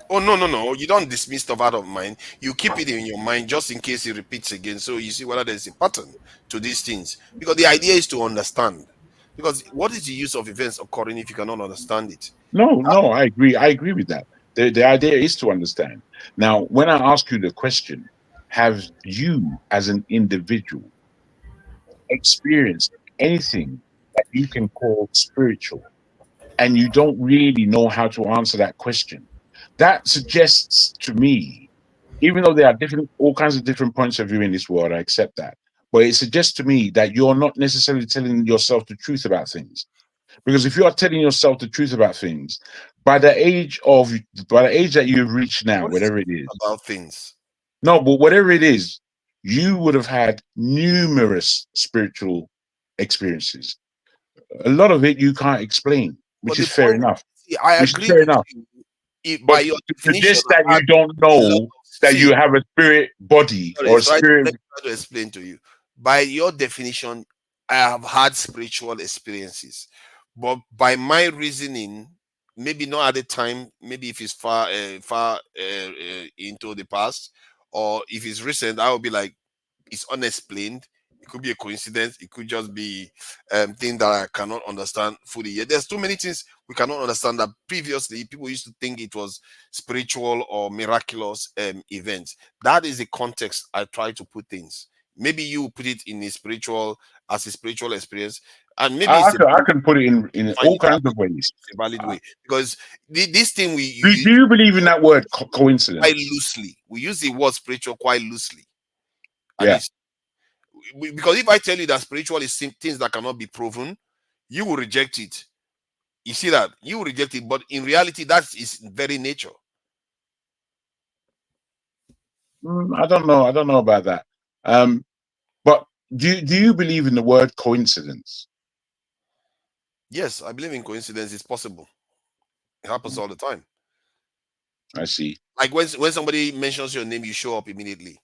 [SPEAKER 1] Oh no! You don't dismiss stuff out of mind. You keep it in your mind just in case it repeats again. So you see whether there's a pattern to these things. Because the idea is to understand. Because what is the use of events occurring if you cannot understand it?
[SPEAKER 9] No, I agree. I agree with that. The idea is to understand. Now, when I ask you the question, have you as an individual experienced anything that you can call spiritual, and you don't really know how to answer that question? That suggests to me, even though there are all kinds of different points of view in this world, I accept that. But it suggests to me that you're not necessarily telling yourself the truth about things. Because if you are telling yourself the truth about things, by the age that you've reached now,
[SPEAKER 1] What is
[SPEAKER 9] whatever it is,
[SPEAKER 1] about things?
[SPEAKER 9] no, but whatever it is, you would have had numerous spiritual experiences. A lot of it you can't explain, which
[SPEAKER 1] But the
[SPEAKER 9] is fair
[SPEAKER 1] point,
[SPEAKER 9] enough.
[SPEAKER 1] see, I
[SPEAKER 9] Which is
[SPEAKER 1] agree
[SPEAKER 9] fair
[SPEAKER 1] with
[SPEAKER 9] enough.
[SPEAKER 1] you. If by
[SPEAKER 9] But
[SPEAKER 1] your
[SPEAKER 9] to
[SPEAKER 1] definition,
[SPEAKER 9] suggest that
[SPEAKER 1] I
[SPEAKER 9] you
[SPEAKER 1] had
[SPEAKER 9] don't
[SPEAKER 1] a lot
[SPEAKER 9] know
[SPEAKER 1] of
[SPEAKER 9] that you
[SPEAKER 1] see.
[SPEAKER 9] have a spirit body
[SPEAKER 1] Sorry,
[SPEAKER 9] or a
[SPEAKER 1] so
[SPEAKER 9] spirit.
[SPEAKER 1] let me try to explain to you. By your definition, I have had spiritual experiences, but by my reasoning, maybe not at the time. Maybe if it's far into the past, or if it's recent, I will be like, it's unexplained. It could be a coincidence. It could just be thing that I cannot understand fully. Yeah, there's too many things we cannot understand that previously people used to think it was spiritual or miraculous events. That is the context I try to put things. Maybe you put it in a spiritual as a spiritual experience, and maybe
[SPEAKER 9] I
[SPEAKER 1] it's a
[SPEAKER 9] can, I can put it in
[SPEAKER 1] find
[SPEAKER 9] all
[SPEAKER 1] it
[SPEAKER 9] kinds of ways.
[SPEAKER 1] a valid
[SPEAKER 9] Uh,
[SPEAKER 1] way because this thing we
[SPEAKER 9] do you believe in that word coincidence?
[SPEAKER 1] quite loosely. We use the word spiritual quite loosely, and
[SPEAKER 9] Yeah.
[SPEAKER 1] it's because if I tell you that spiritual is things that cannot be proven, you will reject it. You see that you will reject it, but in reality, that's its very nature.
[SPEAKER 9] I don't know. I don't know about that. But do you believe in the word coincidence?
[SPEAKER 1] Yes, I believe in coincidence. It's possible. It happens all the time.
[SPEAKER 9] I see.
[SPEAKER 1] Like when somebody mentions your name, you show up immediately.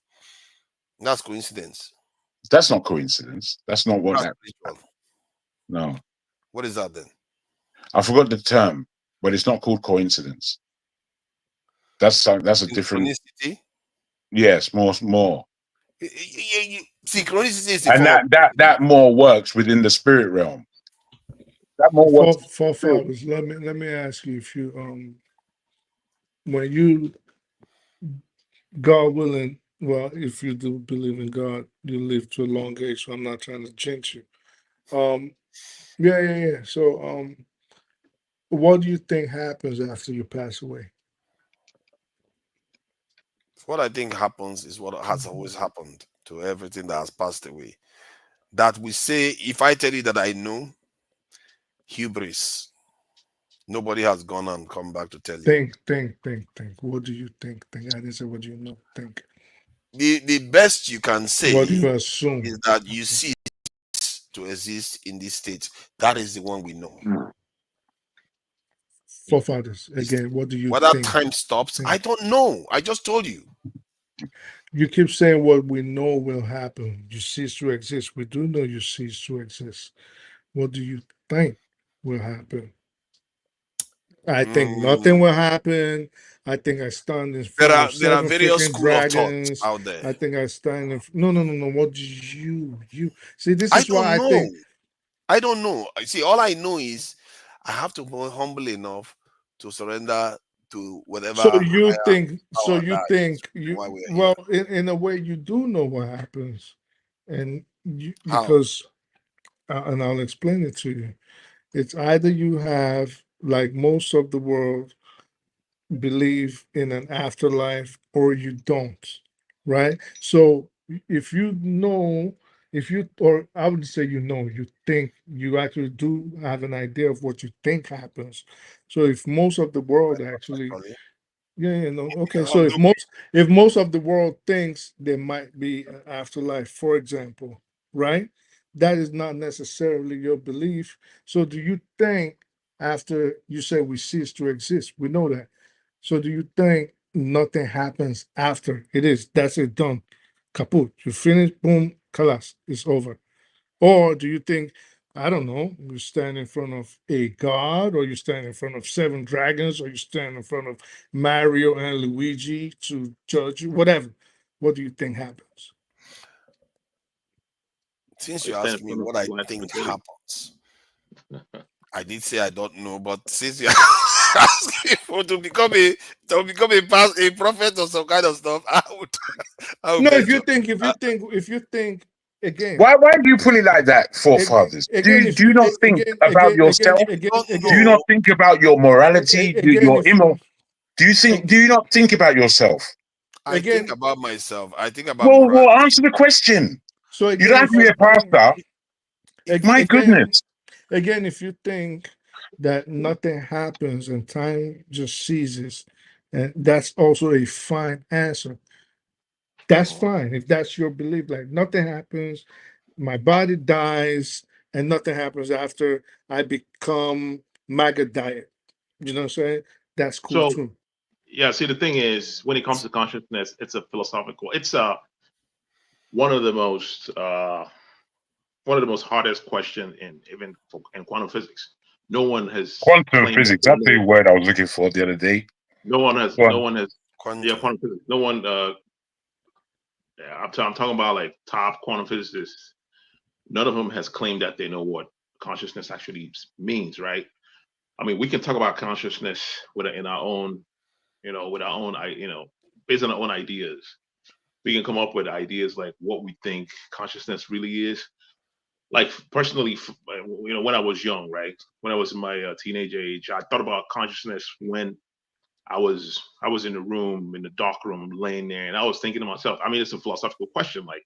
[SPEAKER 1] That's coincidence.
[SPEAKER 9] That's not coincidence. That's not what
[SPEAKER 1] That's
[SPEAKER 9] that.
[SPEAKER 1] spiritual.
[SPEAKER 9] No,
[SPEAKER 1] What is that then?
[SPEAKER 9] I forgot the term, but it's not called coincidence. That's a different.
[SPEAKER 1] Synchronicity.
[SPEAKER 9] Yes, more.
[SPEAKER 1] Synchronicity is a
[SPEAKER 9] And
[SPEAKER 1] form of
[SPEAKER 9] that more works within the spirit realm. That more works.
[SPEAKER 4] Forefathers, let me ask you if you when you, God willing, well, if you do believe in God, you live to a long age. So I'm not trying to jinx you. Um, yeah. So what do you think happens after you pass away?
[SPEAKER 1] what I think happens is what has always happened to everything that has passed away. That we say, if I tell you that I know, hubris. Nobody has gone and come back to tell you.
[SPEAKER 4] Think. What do you think? Think. I didn't say what do you know. Think.
[SPEAKER 1] The best you can
[SPEAKER 4] What do
[SPEAKER 1] say
[SPEAKER 4] you
[SPEAKER 1] is
[SPEAKER 4] assume?
[SPEAKER 1] that you cease to exist in this state. That is the one we know.
[SPEAKER 4] Forefathers,
[SPEAKER 1] Is
[SPEAKER 4] again, what do you
[SPEAKER 1] whether
[SPEAKER 4] think?
[SPEAKER 1] time stops, I
[SPEAKER 4] Think.
[SPEAKER 1] don't know. I just told you.
[SPEAKER 4] You keep saying what we know will happen. You cease to exist. We do know you cease to exist. What do you think will happen? I think nothing
[SPEAKER 1] Mm,
[SPEAKER 4] will happen. I think I stand in
[SPEAKER 1] there
[SPEAKER 4] front
[SPEAKER 1] are
[SPEAKER 4] of
[SPEAKER 1] there are
[SPEAKER 4] seven
[SPEAKER 1] various
[SPEAKER 4] freaking
[SPEAKER 1] school of thoughts
[SPEAKER 4] dragons.
[SPEAKER 1] out there.
[SPEAKER 4] I think I stand in. No. What do you see? This
[SPEAKER 1] I
[SPEAKER 4] is why
[SPEAKER 1] don't
[SPEAKER 4] I
[SPEAKER 1] know.
[SPEAKER 4] think.
[SPEAKER 1] I don't know. See, all I know is I have to be humble enough to surrender to whatever
[SPEAKER 4] So you
[SPEAKER 1] higher
[SPEAKER 4] think. So
[SPEAKER 1] power
[SPEAKER 4] you
[SPEAKER 1] that is
[SPEAKER 4] think
[SPEAKER 1] why
[SPEAKER 4] you.
[SPEAKER 1] we are here.
[SPEAKER 4] Well, in a way, you do know what happens, and
[SPEAKER 1] How?
[SPEAKER 4] because and I'll explain it to you. It's either you have, like most of the world, believe in an afterlife or you don't, right? So if you know, if you, or I would say, you think, you actually do have an idea of what you think happens. So if most of the world actually,
[SPEAKER 1] Actually,
[SPEAKER 4] yeah, no, okay. So
[SPEAKER 1] although
[SPEAKER 4] if most of the world thinks there might be an afterlife, for example, right? That is not necessarily your belief. So do you think after you say we cease to exist, we know that. So do you think nothing happens after it is? That's it, done. Kaput. You finish, boom, kalas, it's over. Or do you think, I don't know, you stand in front of a god, or you stand in front of seven dragons, or you stand in front of Mario and Luigi to judge you, whatever. What do you think happens?
[SPEAKER 1] since
[SPEAKER 2] I
[SPEAKER 1] you're
[SPEAKER 2] stand in
[SPEAKER 1] asking me
[SPEAKER 2] front of
[SPEAKER 1] what
[SPEAKER 2] the
[SPEAKER 1] I
[SPEAKER 2] black
[SPEAKER 1] think
[SPEAKER 2] spaghetti.
[SPEAKER 1] happens, I did say I don't know, but since you're asking for to become a prophet or some kind of stuff, I would
[SPEAKER 4] No,
[SPEAKER 1] venture.
[SPEAKER 4] if you think again,
[SPEAKER 9] Why do you put it like that,
[SPEAKER 4] ag-
[SPEAKER 9] forefathers?
[SPEAKER 4] again, if
[SPEAKER 9] Do you
[SPEAKER 4] you
[SPEAKER 9] not think about yourself?
[SPEAKER 1] If you don't
[SPEAKER 9] Do you not
[SPEAKER 1] know,
[SPEAKER 9] think about your morality,
[SPEAKER 4] again,
[SPEAKER 9] your
[SPEAKER 4] if
[SPEAKER 9] immo? Do you think?
[SPEAKER 4] ag-
[SPEAKER 9] Do you not think about yourself?
[SPEAKER 1] I think
[SPEAKER 4] again,
[SPEAKER 1] about myself. I think about
[SPEAKER 9] Well,
[SPEAKER 1] morality.
[SPEAKER 9] answer the question.
[SPEAKER 4] so
[SPEAKER 9] You don't
[SPEAKER 4] again,
[SPEAKER 9] have
[SPEAKER 4] if
[SPEAKER 9] to be
[SPEAKER 4] you
[SPEAKER 9] a pastor.
[SPEAKER 1] If
[SPEAKER 9] My
[SPEAKER 4] again,
[SPEAKER 9] goodness.
[SPEAKER 4] again, if you think that nothing happens and time just ceases, and that's also a fine answer. That's fine if that's your belief. Like nothing happens, my body dies, and nothing happens after I become MAGA diet. You know what I'm saying? That's cool
[SPEAKER 12] So
[SPEAKER 4] too.
[SPEAKER 12] yeah, see the thing is when it comes to consciousness, it's a philosophical. It's one of the most one of the most hardest question in even in quantum physics. No one has
[SPEAKER 9] Quantum
[SPEAKER 12] claimed that
[SPEAKER 9] physics.
[SPEAKER 12] they
[SPEAKER 9] That's
[SPEAKER 12] know.
[SPEAKER 9] the word I was looking for the other day.
[SPEAKER 12] No one has.
[SPEAKER 9] Go
[SPEAKER 12] No
[SPEAKER 9] on.
[SPEAKER 12] one has. Yeah,
[SPEAKER 1] quantum,
[SPEAKER 12] quantum physics. No one. Yeah, I'm talking about like top quantum physicists. None of them has claimed that they know what consciousness actually means, right? I mean, we can talk about consciousness in our own, with our own, based on our own ideas. We can come up with ideas like what we think consciousness really is. Like personally, when I was young, right, when I was in my teenage age, I thought about consciousness when I was in the room in the dark room, laying there, and I was thinking to myself. I mean, it's a philosophical question. Like,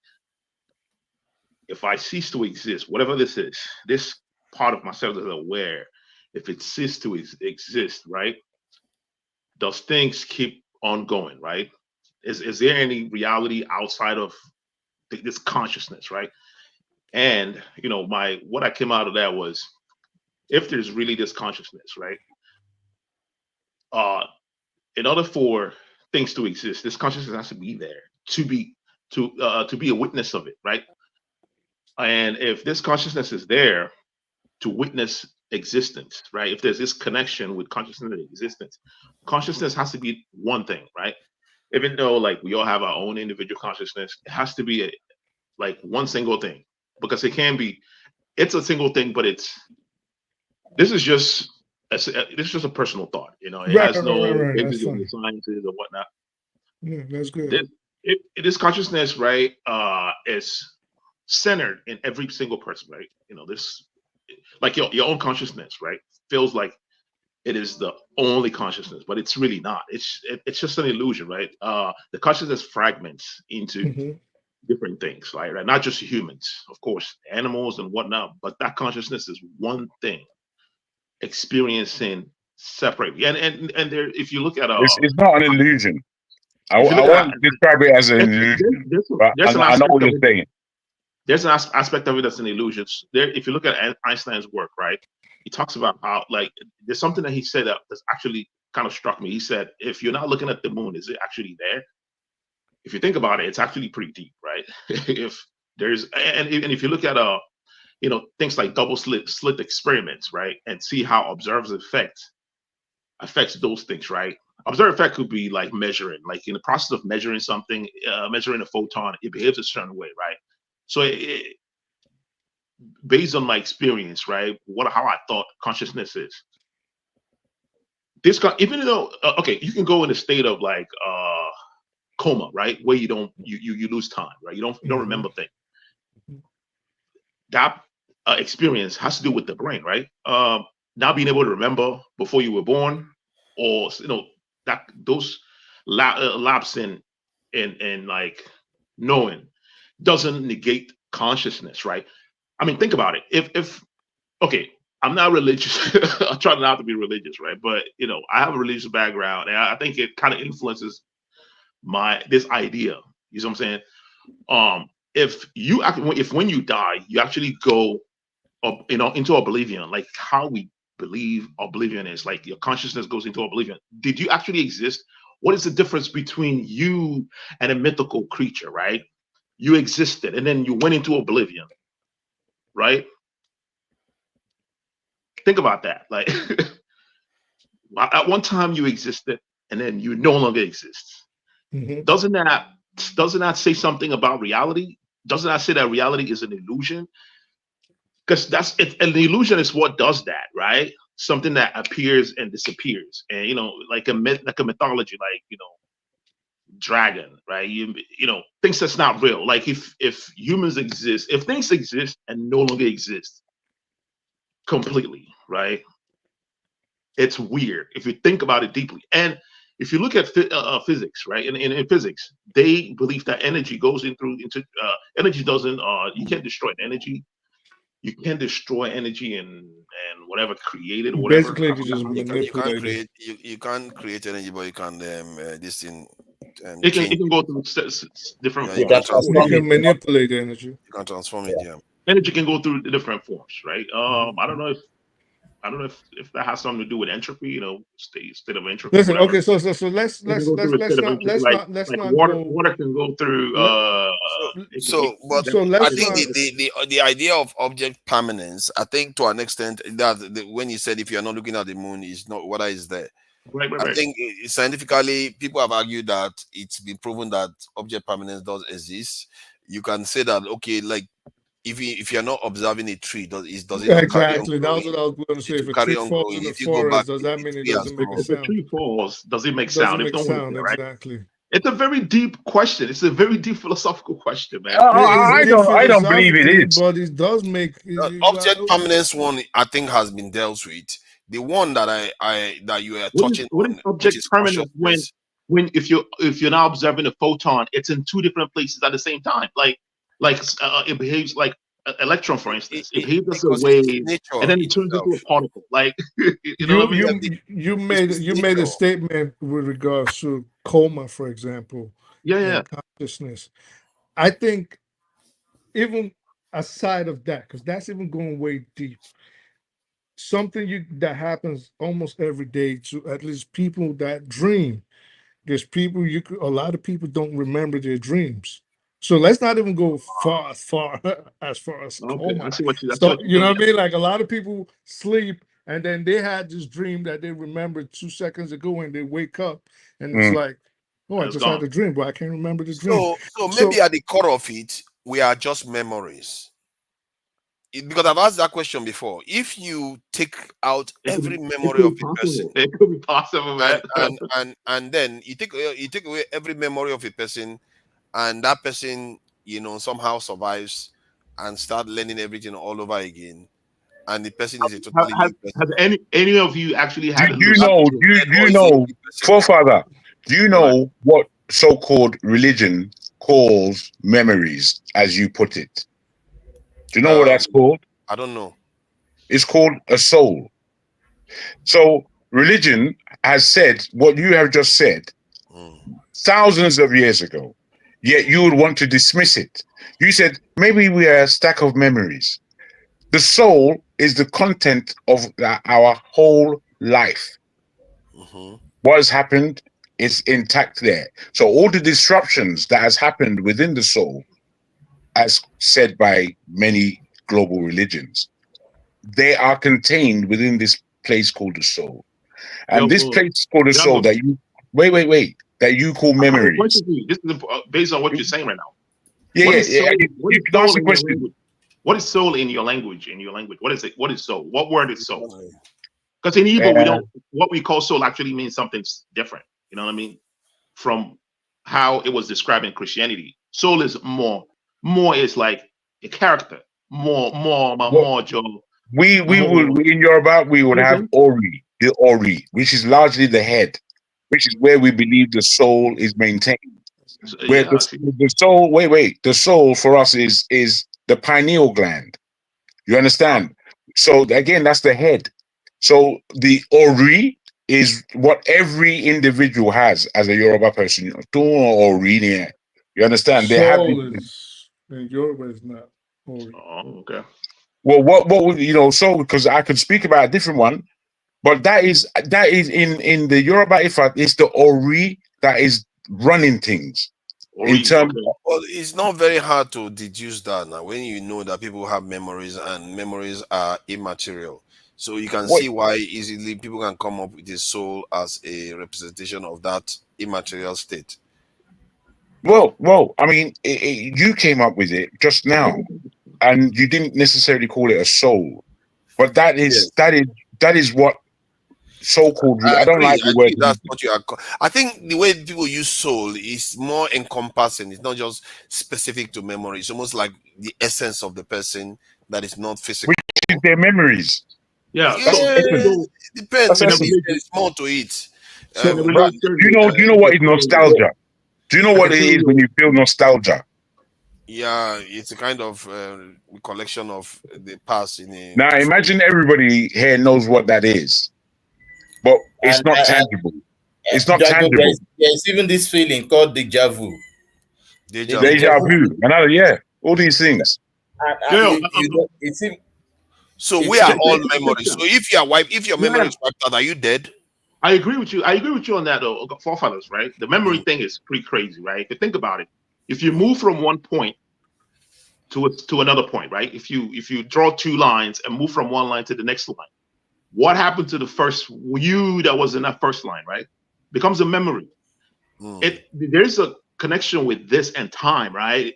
[SPEAKER 12] if I cease to exist, whatever this is, this part of myself that is aware, if it ceases to exist, right, does things keep on going, right? Is there any reality outside of this consciousness, right? And what I came out of that was, if there's really this consciousness, right? In order for things to exist, this consciousness has to be there to be a witness of it, right? And if this consciousness is there to witness existence, right? If there's this connection with consciousness and existence, consciousness has to be one thing, right? Even though like we all have our own individual consciousness, it has to be like one single thing, because it's a single thing, but this is just a personal thought. It
[SPEAKER 4] Right,
[SPEAKER 12] has
[SPEAKER 4] right, right,
[SPEAKER 12] no
[SPEAKER 4] right. That's
[SPEAKER 12] basis in the
[SPEAKER 4] fine.
[SPEAKER 12] sciences or whatnot.
[SPEAKER 4] Yeah, that's good.
[SPEAKER 12] This consciousness, right, is centered in every single person, right? This, like your own consciousness, right, feels like it is the only consciousness, but it's really not. It's just an illusion, right? The consciousness fragments into
[SPEAKER 4] Hmm.
[SPEAKER 12] different things, right? Not just humans, of course, animals and whatnot, but that consciousness is one thing experiencing separately. And there, if you look at
[SPEAKER 9] It's not an illusion. I
[SPEAKER 12] if you look at
[SPEAKER 9] won't describe it as an illusion, but
[SPEAKER 12] there's an
[SPEAKER 9] I know
[SPEAKER 12] aspect
[SPEAKER 9] what
[SPEAKER 12] of
[SPEAKER 9] you're
[SPEAKER 12] it.
[SPEAKER 9] saying.
[SPEAKER 12] There's an aspect of it that's an illusion. There, if you look at Einstein's work, right, he talks about how, like, there's something that he said that's actually kind of struck me. He said, if you're not looking at the moon, is it actually there? If you think about it, it's actually pretty deep, right? If there's and if you look at things like double slit experiments, right, and see how observed effect affects those things, right? Observed effect could be like measuring, like in the process of measuring something, measuring a photon, it behaves a certain way, right? So based on my experience, right, how I thought consciousness is. Even though okay, you can go in a state of like coma, right, where you lose time, right? You don't remember things. That experience has to do with the brain, right? Not being able to remember before you were born, or that those lapse in like knowing doesn't negate consciousness, right? I mean, think about it. If okay, I'm not religious. I try not to be religious, right? But I have a religious background, and I think it kind of influences this idea. You know what I'm saying? If when you die, you actually go into oblivion, like how we believe oblivion is, like your consciousness goes into oblivion. Did you actually exist? What is the difference between you and a mythical creature, right? You existed and then you went into oblivion, right? Think about that. Like at one time you existed and then you no longer exist.
[SPEAKER 4] Hmm.
[SPEAKER 12] Doesn't that say something about reality? Doesn't that say that reality is an illusion? Because that's it, and the illusion is what does that, right? Something that appears and disappears, and like a myth, like a mythology, like dragon, right? Things that's not real. Like if humans exist, if things exist and no longer exist completely, right? It's weird if you think about it deeply. And if you look at physics, right? In physics, they believe that energy goes into energy doesn't you can't destroy energy. You can't destroy energy and whatever created or whatever.
[SPEAKER 4] Basically,
[SPEAKER 12] I
[SPEAKER 4] you
[SPEAKER 12] forgot
[SPEAKER 4] just
[SPEAKER 12] how
[SPEAKER 1] You can't
[SPEAKER 4] manipulate it.
[SPEAKER 1] create you can't create energy, but you can this thing
[SPEAKER 12] it
[SPEAKER 1] change.
[SPEAKER 12] can go through different
[SPEAKER 1] Yeah,
[SPEAKER 5] You
[SPEAKER 1] you
[SPEAKER 5] can
[SPEAKER 1] can
[SPEAKER 12] forms. Of course,
[SPEAKER 4] You
[SPEAKER 5] transform it.
[SPEAKER 4] can manipulate energy.
[SPEAKER 1] you can transform it.
[SPEAKER 5] Yeah.
[SPEAKER 1] Yeah.
[SPEAKER 12] energy can go through the different forms, right?
[SPEAKER 4] Mhm.
[SPEAKER 12] I don't know if that has something to do with entropy, state of entropy,
[SPEAKER 4] Listen,
[SPEAKER 12] whatever.
[SPEAKER 4] okay, so let's
[SPEAKER 12] It can
[SPEAKER 4] let's
[SPEAKER 12] go
[SPEAKER 4] let's
[SPEAKER 12] through a state
[SPEAKER 4] let's
[SPEAKER 12] of
[SPEAKER 4] not
[SPEAKER 12] entropy,
[SPEAKER 4] let's
[SPEAKER 12] like
[SPEAKER 4] not let's
[SPEAKER 12] like
[SPEAKER 4] not
[SPEAKER 12] water.
[SPEAKER 4] go.
[SPEAKER 12] Water can go through.
[SPEAKER 4] Let,
[SPEAKER 1] So,
[SPEAKER 12] It can,
[SPEAKER 1] so, but
[SPEAKER 4] so
[SPEAKER 1] I
[SPEAKER 4] let's
[SPEAKER 1] think
[SPEAKER 4] not.
[SPEAKER 1] the idea of object permanence, I think to an extent that when you said if you are not looking at the moon, is not what is there.
[SPEAKER 12] right, right,
[SPEAKER 1] I
[SPEAKER 12] right.
[SPEAKER 1] think scientifically, people have argued that it's been proven that object permanence does exist. You can say that okay, like if you're not observing a tree, does it not carry on
[SPEAKER 4] Exactly. That was
[SPEAKER 1] growing?
[SPEAKER 4] what I was going to say.
[SPEAKER 1] It
[SPEAKER 4] If
[SPEAKER 1] will
[SPEAKER 4] a
[SPEAKER 1] carry
[SPEAKER 4] tree
[SPEAKER 1] on
[SPEAKER 4] falls
[SPEAKER 1] growing.
[SPEAKER 4] in the
[SPEAKER 1] If you go back,
[SPEAKER 4] forest, does that
[SPEAKER 1] the
[SPEAKER 4] mean it
[SPEAKER 1] tree has
[SPEAKER 4] doesn't make a
[SPEAKER 1] grown.
[SPEAKER 12] If a
[SPEAKER 4] sound?
[SPEAKER 12] tree falls, does it make
[SPEAKER 4] It doesn't
[SPEAKER 12] sound if
[SPEAKER 4] make
[SPEAKER 12] no one is
[SPEAKER 4] sound.
[SPEAKER 12] there, right?
[SPEAKER 4] Exactly.
[SPEAKER 12] It's a very deep question. It's a very deep philosophical question, man.
[SPEAKER 4] It's deep
[SPEAKER 9] I don't believe it
[SPEAKER 4] philosophically,
[SPEAKER 9] is.
[SPEAKER 4] but it does make.
[SPEAKER 1] Object permanence one I think has been dealt with. The one that I that you are touching
[SPEAKER 12] What is
[SPEAKER 1] on, which
[SPEAKER 12] object
[SPEAKER 1] is
[SPEAKER 12] permanence
[SPEAKER 1] consciousness.
[SPEAKER 12] when if you're now observing a photon, it's in two different places at the same time. Like it behaves like electron, for instance, if
[SPEAKER 1] it,
[SPEAKER 12] he does a
[SPEAKER 1] because it's
[SPEAKER 12] wave and
[SPEAKER 1] nature
[SPEAKER 12] then he turns into a
[SPEAKER 1] itself.
[SPEAKER 12] particle, like you know
[SPEAKER 4] You
[SPEAKER 12] what I mean?
[SPEAKER 1] Yeah,
[SPEAKER 4] you you
[SPEAKER 1] it's,
[SPEAKER 4] made
[SPEAKER 1] it's
[SPEAKER 4] you made a
[SPEAKER 1] nature.
[SPEAKER 4] statement with regards to coma, for example,
[SPEAKER 12] Yeah, yeah.
[SPEAKER 4] and consciousness. I think even aside of that, because that's even going way deep, something that happens almost every day to at least people that dream. There's people a lot of people don't remember their dreams. So let's not even go far as far as
[SPEAKER 12] Okay,
[SPEAKER 4] coma.
[SPEAKER 12] I see
[SPEAKER 4] So
[SPEAKER 12] what
[SPEAKER 4] you
[SPEAKER 12] you're
[SPEAKER 4] know
[SPEAKER 12] saying.
[SPEAKER 4] what I mean? Like a lot of people sleep and then they had this dream that they remembered 2 seconds ago and they wake up and it's
[SPEAKER 9] Mm.
[SPEAKER 4] like, oh, I
[SPEAKER 12] It's
[SPEAKER 4] just had
[SPEAKER 12] gone.
[SPEAKER 4] a dream, but I can't remember the dream.
[SPEAKER 1] So maybe
[SPEAKER 4] So
[SPEAKER 1] at the core of it, we are just memories. Because I've asked that question before. If you take out every
[SPEAKER 12] It
[SPEAKER 1] memory
[SPEAKER 12] could
[SPEAKER 1] of
[SPEAKER 12] be
[SPEAKER 1] a person,
[SPEAKER 12] possible. It could be possible, man.
[SPEAKER 1] and then you take away every memory of a person, and that person, somehow survives and start learning everything all over again, and the person is a totally
[SPEAKER 12] Has,
[SPEAKER 1] new
[SPEAKER 12] has
[SPEAKER 1] person.
[SPEAKER 12] any of you actually
[SPEAKER 9] Do,
[SPEAKER 12] had
[SPEAKER 9] do you
[SPEAKER 1] That
[SPEAKER 9] know?
[SPEAKER 12] hallucinations?
[SPEAKER 1] person
[SPEAKER 9] Do you
[SPEAKER 1] is a
[SPEAKER 9] know,
[SPEAKER 1] new person.
[SPEAKER 9] forefather? Do you
[SPEAKER 12] Go ahead.
[SPEAKER 9] know what so-called religion calls memories, as you put it? Do you know what
[SPEAKER 1] Um,
[SPEAKER 9] that's called?
[SPEAKER 1] I don't know.
[SPEAKER 9] It's called a soul. So religion has said what you have just said
[SPEAKER 1] Mm.
[SPEAKER 9] thousands of years ago, yet you would want to dismiss it. You said maybe we are a stack of memories. The soul is the content of our whole life.
[SPEAKER 1] Hmm.
[SPEAKER 9] What has happened is intact there. So all the disruptions that has happened within the soul, as said by many global religions, they are contained within this place called the soul. And
[SPEAKER 12] Yo,
[SPEAKER 9] this place called the soul
[SPEAKER 12] Jumbo,
[SPEAKER 9] that you wait, that you call
[SPEAKER 12] I have a
[SPEAKER 9] memories.
[SPEAKER 12] question for you. This is based on what you're saying right now.
[SPEAKER 9] Yeah,
[SPEAKER 12] What
[SPEAKER 9] yeah,
[SPEAKER 12] is
[SPEAKER 9] yeah.
[SPEAKER 12] soul?
[SPEAKER 9] You,
[SPEAKER 12] What
[SPEAKER 9] you
[SPEAKER 12] is
[SPEAKER 9] can ask
[SPEAKER 12] soul
[SPEAKER 9] the
[SPEAKER 12] in your
[SPEAKER 9] question.
[SPEAKER 12] language? What is soul in your language? In your language, what is it? What is soul? What word is soul?
[SPEAKER 1] Exactly.
[SPEAKER 12] Because in Igbo, we
[SPEAKER 9] Uh,
[SPEAKER 12] don't. What we call soul actually means something different. You know what I mean? From how it was described in Christianity, soul is more. More is like a character.
[SPEAKER 9] what
[SPEAKER 12] More Joe.
[SPEAKER 9] we would
[SPEAKER 12] More.
[SPEAKER 9] in Yoruba we would have
[SPEAKER 12] Listen.
[SPEAKER 9] Ori, the Ori, which is largely the head, which is where we believe the soul is maintained. Where
[SPEAKER 12] Yeah. See.
[SPEAKER 9] the soul, the soul for us is the pineal gland. You understand? So again, that's the head. So the Ori is what every individual has as a Yoruba person. Ori, yeah. You understand? They have this.
[SPEAKER 4] soul is in Yoruba is not Ori.
[SPEAKER 12] Oh, okay.
[SPEAKER 9] Well, what would so because I could speak about a different one, but that is in the Yoruba Ifa, it's the Ori that is running things in
[SPEAKER 12] Ori.
[SPEAKER 9] terms.
[SPEAKER 12] Okay.
[SPEAKER 1] Well, it's not very hard to deduce that now when you know that people have memories and memories are immaterial. So you can
[SPEAKER 9] What?
[SPEAKER 1] see why easily people can come up with a soul as a representation of that immaterial state.
[SPEAKER 9] Well. I mean, you came up with it just now, and you didn't necessarily call it a soul, but that is
[SPEAKER 1] Yes.
[SPEAKER 9] that is that is what so-called.
[SPEAKER 1] I
[SPEAKER 9] I don't
[SPEAKER 1] agree.
[SPEAKER 9] like
[SPEAKER 1] I
[SPEAKER 9] the word
[SPEAKER 1] agree. That's what you are. I think the way people use soul is more encompassing. It's not just specific to memory. It's almost like the essence of the person that is not physical.
[SPEAKER 9] which is their memories.
[SPEAKER 12] Yeah.
[SPEAKER 9] That's
[SPEAKER 1] Yeah,
[SPEAKER 9] essence.
[SPEAKER 12] So
[SPEAKER 1] it depends.
[SPEAKER 9] That's
[SPEAKER 12] in a
[SPEAKER 1] Maybe
[SPEAKER 9] essence.
[SPEAKER 12] religion,
[SPEAKER 1] there's more to it.
[SPEAKER 12] in a
[SPEAKER 9] But
[SPEAKER 12] religion,
[SPEAKER 9] do you know? Do you know
[SPEAKER 12] there's
[SPEAKER 9] what
[SPEAKER 12] a
[SPEAKER 9] is
[SPEAKER 12] symbol.
[SPEAKER 9] nostalgia? Do you know
[SPEAKER 12] There's
[SPEAKER 9] what
[SPEAKER 12] a
[SPEAKER 9] it is when
[SPEAKER 12] symbol.
[SPEAKER 9] you feel nostalgia?
[SPEAKER 1] Yeah, it's a kind of collection of the past in a
[SPEAKER 9] Now imagine everybody here knows what that is, but it's not tangible. It's not
[SPEAKER 6] Jago,
[SPEAKER 9] tangible.
[SPEAKER 6] there's even this feeling called deja vu. The
[SPEAKER 1] deja vu.
[SPEAKER 6] deja
[SPEAKER 9] Deja
[SPEAKER 6] vu
[SPEAKER 9] vu,
[SPEAKER 6] feeling.
[SPEAKER 9] another all these things.
[SPEAKER 6] And
[SPEAKER 12] Yeah.
[SPEAKER 6] it's even,
[SPEAKER 1] So we
[SPEAKER 6] it's
[SPEAKER 1] are all
[SPEAKER 12] Check
[SPEAKER 1] memories.
[SPEAKER 12] that.
[SPEAKER 1] So if your memory
[SPEAKER 12] Yeah.
[SPEAKER 1] is wiped out, are you dead?
[SPEAKER 12] I agree with you. I agree with you on that, though, forefathers, right? The memory
[SPEAKER 1] Mm,
[SPEAKER 12] thing is pretty crazy, right? If you think about it, if you
[SPEAKER 1] mm,
[SPEAKER 12] move from one point to another point, right? If you draw two lines and move from one line to the next line, what happened to the first you that was in that first line, right? Becomes a memory.
[SPEAKER 1] mm,
[SPEAKER 12] There's a connection with this and time, right?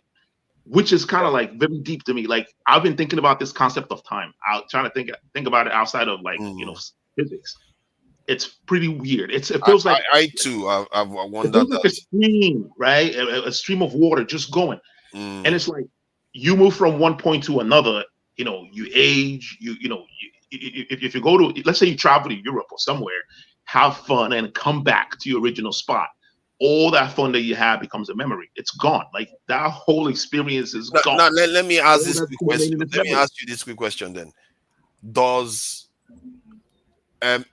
[SPEAKER 12] Which is kind of like very deep to me. Like I've been thinking about this concept of time. I'm trying to think about it outside of like
[SPEAKER 1] mm.
[SPEAKER 12] physics. It's pretty weird. It
[SPEAKER 1] I,
[SPEAKER 12] feels
[SPEAKER 1] I,
[SPEAKER 12] like
[SPEAKER 1] I too. I've
[SPEAKER 12] it
[SPEAKER 1] wondered
[SPEAKER 12] feels like a
[SPEAKER 1] that.
[SPEAKER 12] stream, right? A stream of water just going. And
[SPEAKER 1] Mm,
[SPEAKER 12] it's like you move from one point to another, you age, if you go to, let's say you travel to Europe or somewhere, have fun and come back to your original spot. all that fun that you had becomes a memory. It's gone. Like that whole experience is
[SPEAKER 1] Now,
[SPEAKER 12] gone.
[SPEAKER 1] let me ask
[SPEAKER 12] All
[SPEAKER 1] this
[SPEAKER 12] that's
[SPEAKER 1] quick question.
[SPEAKER 12] remaining is
[SPEAKER 1] Let me
[SPEAKER 12] memory.
[SPEAKER 1] ask you this quick question then. Does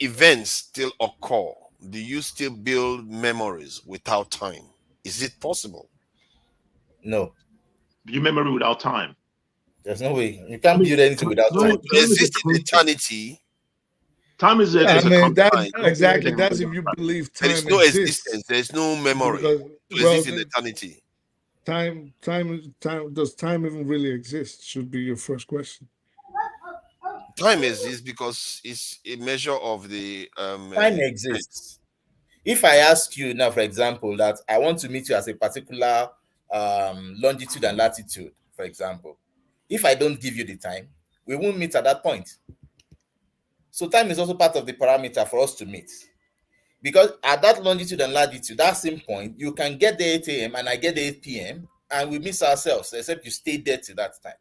[SPEAKER 1] events still occur? Do you still build memories without time? Is it possible?
[SPEAKER 6] No,
[SPEAKER 12] Your memory without time.
[SPEAKER 6] there's no way you
[SPEAKER 12] I
[SPEAKER 6] can't
[SPEAKER 12] mean,
[SPEAKER 6] build anything without
[SPEAKER 1] So
[SPEAKER 6] time.
[SPEAKER 1] to
[SPEAKER 12] time is a
[SPEAKER 1] exist in
[SPEAKER 12] constant.
[SPEAKER 1] eternity,
[SPEAKER 12] Time
[SPEAKER 4] Yeah, I
[SPEAKER 12] is a
[SPEAKER 4] mean
[SPEAKER 12] constant.
[SPEAKER 4] that
[SPEAKER 1] time,
[SPEAKER 12] Nothing
[SPEAKER 4] exactly.
[SPEAKER 12] can
[SPEAKER 4] That's
[SPEAKER 12] really
[SPEAKER 4] if you
[SPEAKER 12] outside.
[SPEAKER 4] believe
[SPEAKER 1] there is
[SPEAKER 4] time
[SPEAKER 1] no existence,
[SPEAKER 4] exists.
[SPEAKER 1] there is no memory
[SPEAKER 4] Because
[SPEAKER 1] to
[SPEAKER 4] well,
[SPEAKER 1] exist in eternity.
[SPEAKER 4] time does time even really exist? Should be your first question.
[SPEAKER 1] Time exists because it's a measure of the
[SPEAKER 6] Time
[SPEAKER 1] time.
[SPEAKER 6] exists. If I ask you now, for example, that I want to meet you as a particular longitude and latitude, for example, if I don't give you the time, we won't meet at that point. So time is also part of the parameter for us to meet. Because at that longitude and latitude, that same point, you can get the 8 a.m. and I get the 8 p.m. and we miss ourselves, except you stay there till that time.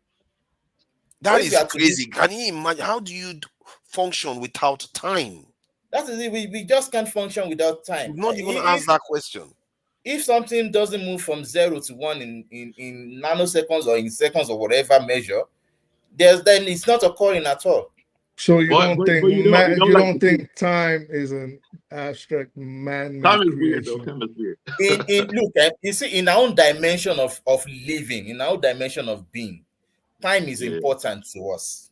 [SPEAKER 1] That
[SPEAKER 6] But if you
[SPEAKER 1] is
[SPEAKER 6] are to meet,
[SPEAKER 1] crazy. Can you imagine? How do you function without time?
[SPEAKER 6] that is it. We just can't function without time.
[SPEAKER 1] You've not even asked that question.
[SPEAKER 6] If something doesn't move from 0 to 1 in nanoseconds or in seconds or whatever measure, then it's not occurring at all.
[SPEAKER 4] So
[SPEAKER 12] But you know,
[SPEAKER 4] you
[SPEAKER 12] like
[SPEAKER 4] don't think time is an abstract
[SPEAKER 12] time
[SPEAKER 4] man-made
[SPEAKER 12] is weird though.
[SPEAKER 4] creation?
[SPEAKER 12] Time is weird.
[SPEAKER 6] In look, you see, in our own dimension of living, in our own dimension of being, time is
[SPEAKER 12] Yeah.
[SPEAKER 6] important to us.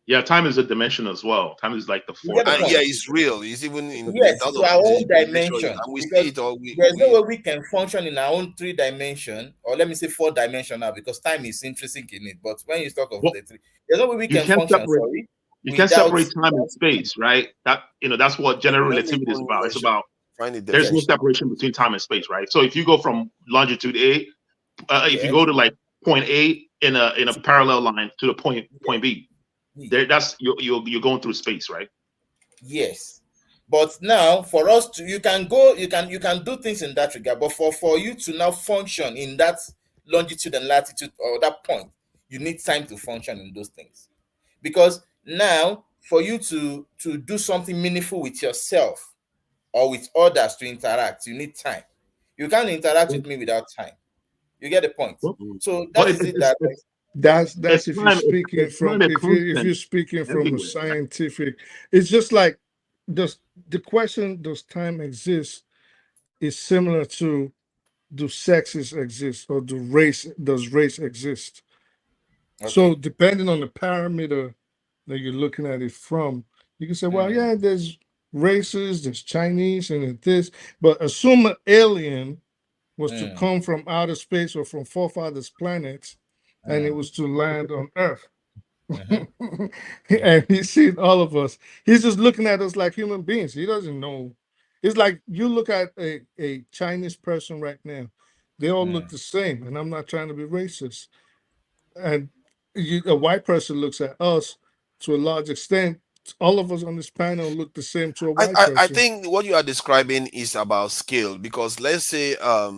[SPEAKER 12] Yeah, time is a dimension as well. Time is like the
[SPEAKER 6] You
[SPEAKER 12] fourth
[SPEAKER 6] get the
[SPEAKER 1] And yeah,
[SPEAKER 6] point?
[SPEAKER 12] dimension.
[SPEAKER 1] it's real. It's even in
[SPEAKER 6] Yes,
[SPEAKER 1] terms
[SPEAKER 6] to
[SPEAKER 1] of
[SPEAKER 6] our
[SPEAKER 1] physics,
[SPEAKER 6] own
[SPEAKER 1] you can measure it,
[SPEAKER 6] dimension,
[SPEAKER 1] and we see
[SPEAKER 6] because
[SPEAKER 1] it. Or
[SPEAKER 6] there's no way we can function in our own 3 dimension, or let me say 4 dimensional, because time is intrinsic in it. But when you talk of
[SPEAKER 12] Well,
[SPEAKER 6] the three, there's no way we
[SPEAKER 12] you
[SPEAKER 6] can
[SPEAKER 12] can't
[SPEAKER 6] function,
[SPEAKER 12] separate.
[SPEAKER 6] sorry,
[SPEAKER 12] You can't
[SPEAKER 6] without.
[SPEAKER 12] separate time and space, right? That that's what general
[SPEAKER 1] let me
[SPEAKER 12] relativity is
[SPEAKER 1] even
[SPEAKER 12] about. It's
[SPEAKER 1] mention,
[SPEAKER 12] about
[SPEAKER 1] find the
[SPEAKER 12] there's no
[SPEAKER 1] definition.
[SPEAKER 12] separation between time and space, right? So if you go from longitude A, if you
[SPEAKER 6] Yes,
[SPEAKER 12] go to like point A in a parallel line to the point B,
[SPEAKER 6] yes,
[SPEAKER 12] there that's you're going through space, right?
[SPEAKER 6] yes. But now, for us to, you can go, you can do things in that regard. But for you to now function in that longitude and latitude or that point, you need time to function in those things. Because now, for you to do something meaningful with yourself or with others to interact, you need time. You can't interact
[SPEAKER 12] But,
[SPEAKER 6] with me without time. You get the point.
[SPEAKER 12] but,
[SPEAKER 1] Mm.
[SPEAKER 6] So
[SPEAKER 12] but
[SPEAKER 6] that is it. That
[SPEAKER 4] That's if you're speaking
[SPEAKER 12] it's time
[SPEAKER 4] from
[SPEAKER 12] a
[SPEAKER 4] if
[SPEAKER 12] constant
[SPEAKER 4] you're speaking from a
[SPEAKER 12] everywhere.
[SPEAKER 4] scientific. It's just like does the question does time exist is similar to do sexes exist or does race exist? So
[SPEAKER 6] okay.
[SPEAKER 4] depending on the parameter that you're looking at it from, you can say, well,
[SPEAKER 6] Mm,
[SPEAKER 4] yeah, there's races, there's Chinese, and there's this, but assume an alien was to
[SPEAKER 6] mm,
[SPEAKER 4] come from outer space or from forefathers' planets, and it
[SPEAKER 6] mm,
[SPEAKER 4] was to land on Earth.
[SPEAKER 6] mhm,
[SPEAKER 4] And he's seen all of us. He's just looking at us like human beings. He doesn't know. It's like you look at a Chinese person right now, they all look
[SPEAKER 6] mm.
[SPEAKER 4] the same. And I'm not trying to be racist. And a white person looks at us to a large extent. All of us on this panel look the same to a white
[SPEAKER 1] I
[SPEAKER 4] person.
[SPEAKER 1] think what you are describing is about scale, because let's say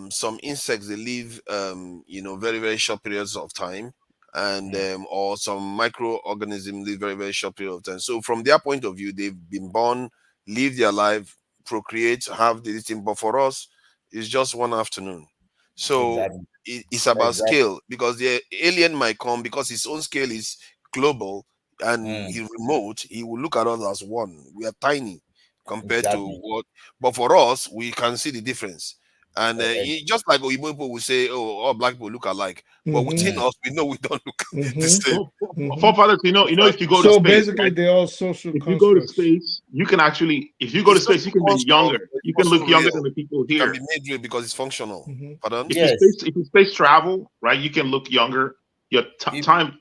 [SPEAKER 1] some insects, they live very very short periods of time, and
[SPEAKER 6] Mm,
[SPEAKER 1] or some microorganisms live very very short period of time. So from their point of view, they've been born, live their life, procreate, have this thing. But for us, it's just one afternoon. So
[SPEAKER 6] exactly.
[SPEAKER 1] it's about
[SPEAKER 6] Exactly.
[SPEAKER 1] scale, because the alien might come because his own scale is global and
[SPEAKER 6] Mm,
[SPEAKER 1] he's remote. He will look at us as one. We are tiny compared to
[SPEAKER 6] exactly.
[SPEAKER 1] what, but for us, we can see the difference. And
[SPEAKER 6] Eh,
[SPEAKER 1] just like Oyibo people will say, "Oh, all black people look alike," but
[SPEAKER 4] Mm-hmm.
[SPEAKER 1] within
[SPEAKER 6] mm,
[SPEAKER 1] us, we know we don't look the
[SPEAKER 4] Mm-hmm.
[SPEAKER 1] same.
[SPEAKER 12] Well,
[SPEAKER 4] Mm-hmm.
[SPEAKER 12] forefathers, if you go to
[SPEAKER 4] So
[SPEAKER 12] space,
[SPEAKER 4] basically,
[SPEAKER 12] right?
[SPEAKER 4] they're all social
[SPEAKER 12] If you go to
[SPEAKER 4] constructs.
[SPEAKER 12] space, you can actually, if you go to
[SPEAKER 1] It's just
[SPEAKER 12] space,
[SPEAKER 1] a
[SPEAKER 12] you can be
[SPEAKER 1] construct,
[SPEAKER 12] younger.
[SPEAKER 1] but it's
[SPEAKER 12] You can
[SPEAKER 1] also
[SPEAKER 12] look younger than
[SPEAKER 1] real.
[SPEAKER 12] the people
[SPEAKER 1] It can be
[SPEAKER 12] here.
[SPEAKER 1] made real because it's functional.
[SPEAKER 4] Mm-hmm.
[SPEAKER 1] Pardon?
[SPEAKER 6] yes.
[SPEAKER 12] If you space travel, right, you can look younger. Your
[SPEAKER 6] If,
[SPEAKER 12] time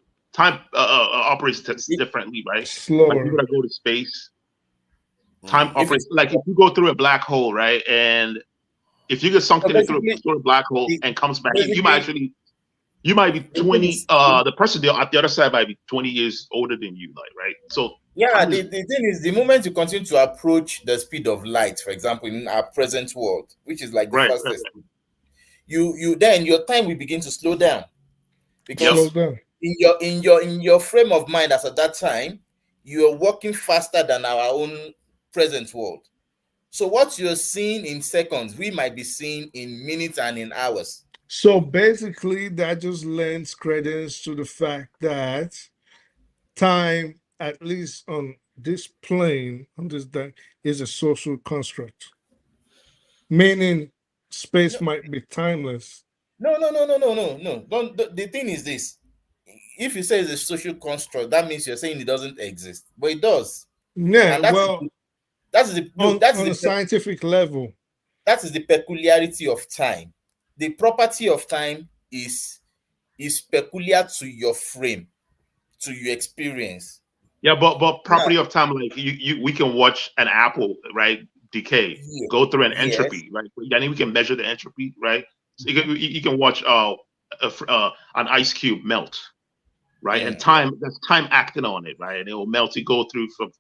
[SPEAKER 12] operates
[SPEAKER 6] if,
[SPEAKER 12] differently, right? Like people
[SPEAKER 4] Slower.
[SPEAKER 12] that go to space, time
[SPEAKER 1] Mm.
[SPEAKER 6] if
[SPEAKER 12] operates like if you go through a black hole, right? And if you get
[SPEAKER 6] so
[SPEAKER 12] sunk in
[SPEAKER 6] basically,
[SPEAKER 12] through a black hole
[SPEAKER 6] the,
[SPEAKER 12] and comes back,
[SPEAKER 6] basically
[SPEAKER 12] you might be
[SPEAKER 6] the thing
[SPEAKER 12] 20.
[SPEAKER 6] is,
[SPEAKER 12] The person at the other side might be 20 years older than you, like right. So
[SPEAKER 6] yeah,
[SPEAKER 12] time is
[SPEAKER 6] the thing is, the moment you continue to approach the speed of light, for example, in our present world, which is like the
[SPEAKER 12] right.
[SPEAKER 6] fastest, you then your time will begin to slow down
[SPEAKER 12] Yep.
[SPEAKER 4] Slow
[SPEAKER 6] because
[SPEAKER 4] down.
[SPEAKER 6] in your frame of mind as at that time, you are working faster than our own present world. So what you're seeing in seconds, we might be seeing in minutes and in hours.
[SPEAKER 4] So basically, that just lends credence to the fact that time, at least on this plane, on this day, is a social construct, meaning space
[SPEAKER 6] No,
[SPEAKER 4] might be timeless.
[SPEAKER 6] no. Don't, the thing is this: if you say it's a social construct, that means you're saying it doesn't exist, but it does,
[SPEAKER 4] Yeah,
[SPEAKER 6] and that is
[SPEAKER 4] well,
[SPEAKER 6] the look.
[SPEAKER 4] on a scientific level,
[SPEAKER 6] That is the peculiarity of time. The property of time is peculiar to your frame, to your experience.
[SPEAKER 12] Yeah, but
[SPEAKER 6] Now,
[SPEAKER 12] property of time, like we can watch an apple, right, decay,
[SPEAKER 6] yeah,
[SPEAKER 12] go through an
[SPEAKER 6] yes,
[SPEAKER 12] entropy, right? I think we can measure the entropy, right? So you can watch an ice cube melt, right? And that's time acting on it, right? And it will melt. It go through from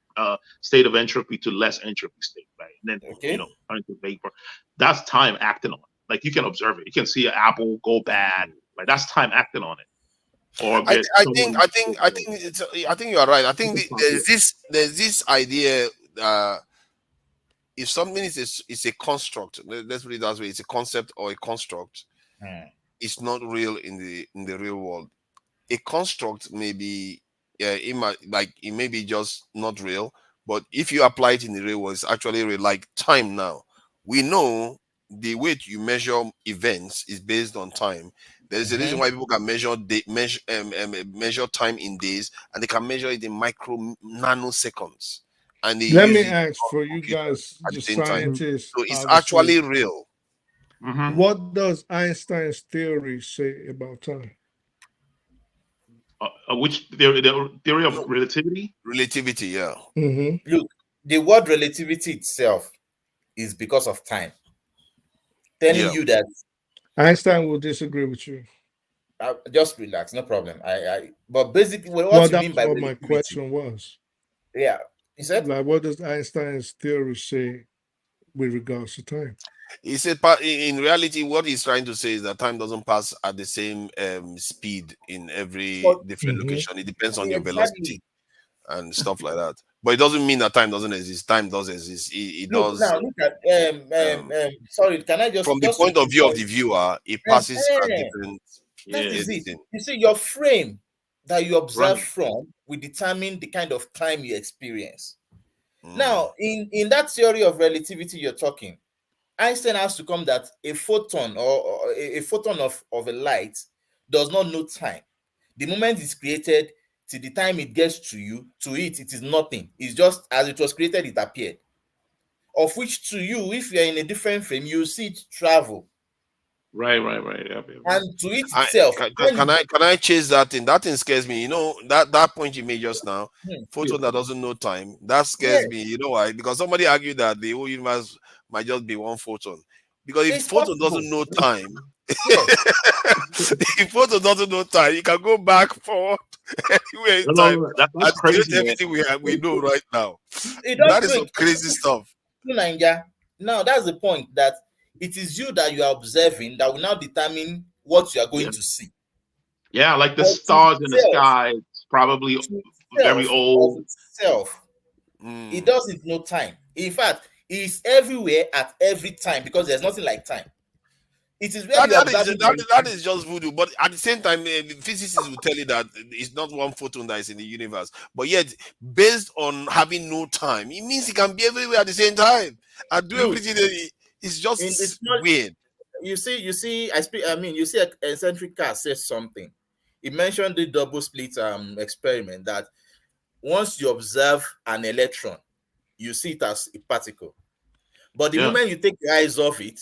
[SPEAKER 12] state of entropy to less entropy state, right? And then
[SPEAKER 6] okay.
[SPEAKER 12] turn into vapor. That's time acting on it. Like you can observe it. You can see an apple go bad. Like that's time acting on it. Or
[SPEAKER 1] I,
[SPEAKER 12] get
[SPEAKER 1] I think
[SPEAKER 12] someone.
[SPEAKER 1] I think I think it's I think you are right. I think there's this idea. If something is a construct, let's put it that way, it's a concept or a construct.
[SPEAKER 6] Hmm.
[SPEAKER 1] It's not real in the real world. A construct may be, yeah, it may be just not real, but if you apply it in the real world, it's actually real. Like time now, we know the way you measure events is based on time. There is a reason
[SPEAKER 6] Mm-hmm.
[SPEAKER 1] why people can measure time in days, and they can measure it in nanoseconds, and they
[SPEAKER 4] let
[SPEAKER 1] use
[SPEAKER 4] me
[SPEAKER 1] it
[SPEAKER 4] ask
[SPEAKER 1] on
[SPEAKER 4] for you
[SPEAKER 1] computers
[SPEAKER 4] guys,
[SPEAKER 1] at
[SPEAKER 4] the
[SPEAKER 1] the same time.
[SPEAKER 4] scientists,
[SPEAKER 1] So it's
[SPEAKER 4] obviously,
[SPEAKER 1] actually real.
[SPEAKER 12] Mm-hmm.
[SPEAKER 4] what does Einstein's theory say about time?
[SPEAKER 12] Which the theory of
[SPEAKER 1] No,
[SPEAKER 12] relativity?
[SPEAKER 1] relativity, yeah.
[SPEAKER 4] Hmm.
[SPEAKER 6] Look, the word relativity itself is because of time, telling
[SPEAKER 1] Yeah.
[SPEAKER 6] you that
[SPEAKER 4] Einstein will disagree with you.
[SPEAKER 6] just relax, no problem. But basically,
[SPEAKER 4] Well,
[SPEAKER 6] what you
[SPEAKER 4] that
[SPEAKER 6] mean
[SPEAKER 4] was
[SPEAKER 6] by
[SPEAKER 4] what my
[SPEAKER 6] relativity?
[SPEAKER 4] question was.
[SPEAKER 6] Yeah, you said
[SPEAKER 4] Like, what does Einstein's theory say with regards to time?
[SPEAKER 1] He said, in reality, what he's trying to say is that time doesn't pass at the same speed in every
[SPEAKER 6] but
[SPEAKER 1] different
[SPEAKER 4] Hmm.
[SPEAKER 1] location. It depends on your
[SPEAKER 6] exactly.
[SPEAKER 1] velocity and stuff like that. But it doesn't mean that time doesn't exist. Time does exist. It
[SPEAKER 6] Look
[SPEAKER 1] does.
[SPEAKER 6] now, look at
[SPEAKER 1] Um,
[SPEAKER 6] sorry, can I
[SPEAKER 1] from the
[SPEAKER 6] just to
[SPEAKER 1] point of view of
[SPEAKER 6] pinpoint?
[SPEAKER 1] the viewer, it
[SPEAKER 6] Eh,
[SPEAKER 1] passes at
[SPEAKER 6] eh,
[SPEAKER 1] different.
[SPEAKER 6] that
[SPEAKER 12] Yeah.
[SPEAKER 6] is it.
[SPEAKER 1] Thing.
[SPEAKER 6] You see, your frame that you observe
[SPEAKER 12] Right.
[SPEAKER 6] from will determine the kind of time you experience.
[SPEAKER 1] Mm.
[SPEAKER 6] Now, in that theory of relativity you're talking, Einstein has to come that a photon or a photon of a light does not know time. The moment it's created to the time it gets to you, to it is nothing. It's just as it was created, it appeared. Of which to you, if you're in a different frame, you see it travel.
[SPEAKER 12] Right. Yep.
[SPEAKER 6] And to it
[SPEAKER 1] I
[SPEAKER 6] itself, when you
[SPEAKER 1] can I chase that thing? That thing scares me. You know that point you made just now.
[SPEAKER 6] yeah,
[SPEAKER 1] Photon that doesn't know time. That scares
[SPEAKER 6] yes,
[SPEAKER 1] me. You know why? Because somebody argued that the whole universe might just be one photon. Because if
[SPEAKER 6] it's
[SPEAKER 1] photon
[SPEAKER 6] possible.
[SPEAKER 1] doesn't know time,
[SPEAKER 6] Yes,
[SPEAKER 1] if photon doesn't know time, you can go back forward anywhere in time
[SPEAKER 12] No, that's
[SPEAKER 1] and create
[SPEAKER 12] crazy, man.
[SPEAKER 1] everything we know right now.
[SPEAKER 6] it does
[SPEAKER 1] That is
[SPEAKER 6] do
[SPEAKER 1] some
[SPEAKER 6] it.
[SPEAKER 1] crazy stuff.
[SPEAKER 6] Nigeria. Now that's the point that it is you that you are observing that will now determine what you are
[SPEAKER 12] Yeah.
[SPEAKER 6] going to see.
[SPEAKER 12] Yeah, like the
[SPEAKER 6] But
[SPEAKER 12] stars in the sky, it's probably very
[SPEAKER 6] of
[SPEAKER 12] old.
[SPEAKER 6] itself, it
[SPEAKER 1] Mm.
[SPEAKER 6] doesn't know time. In fact, it's everywhere at every time because there's nothing like time. It is where
[SPEAKER 1] That,
[SPEAKER 6] you're
[SPEAKER 1] that is
[SPEAKER 6] observing
[SPEAKER 1] that is just voodoo. But at the same time, physicists will tell you that it's not one photon that is in the universe. But yet, based on having no time, it means it can be everywhere at the same time and do
[SPEAKER 6] look
[SPEAKER 1] everything. It's
[SPEAKER 6] it's
[SPEAKER 1] just
[SPEAKER 6] not
[SPEAKER 1] weird.
[SPEAKER 6] you see you see eccentric car says something. He mentioned the double slit experiment that once you observe an electron, you see it as a particle. But the
[SPEAKER 12] Yeah,
[SPEAKER 6] moment you take your eyes off it,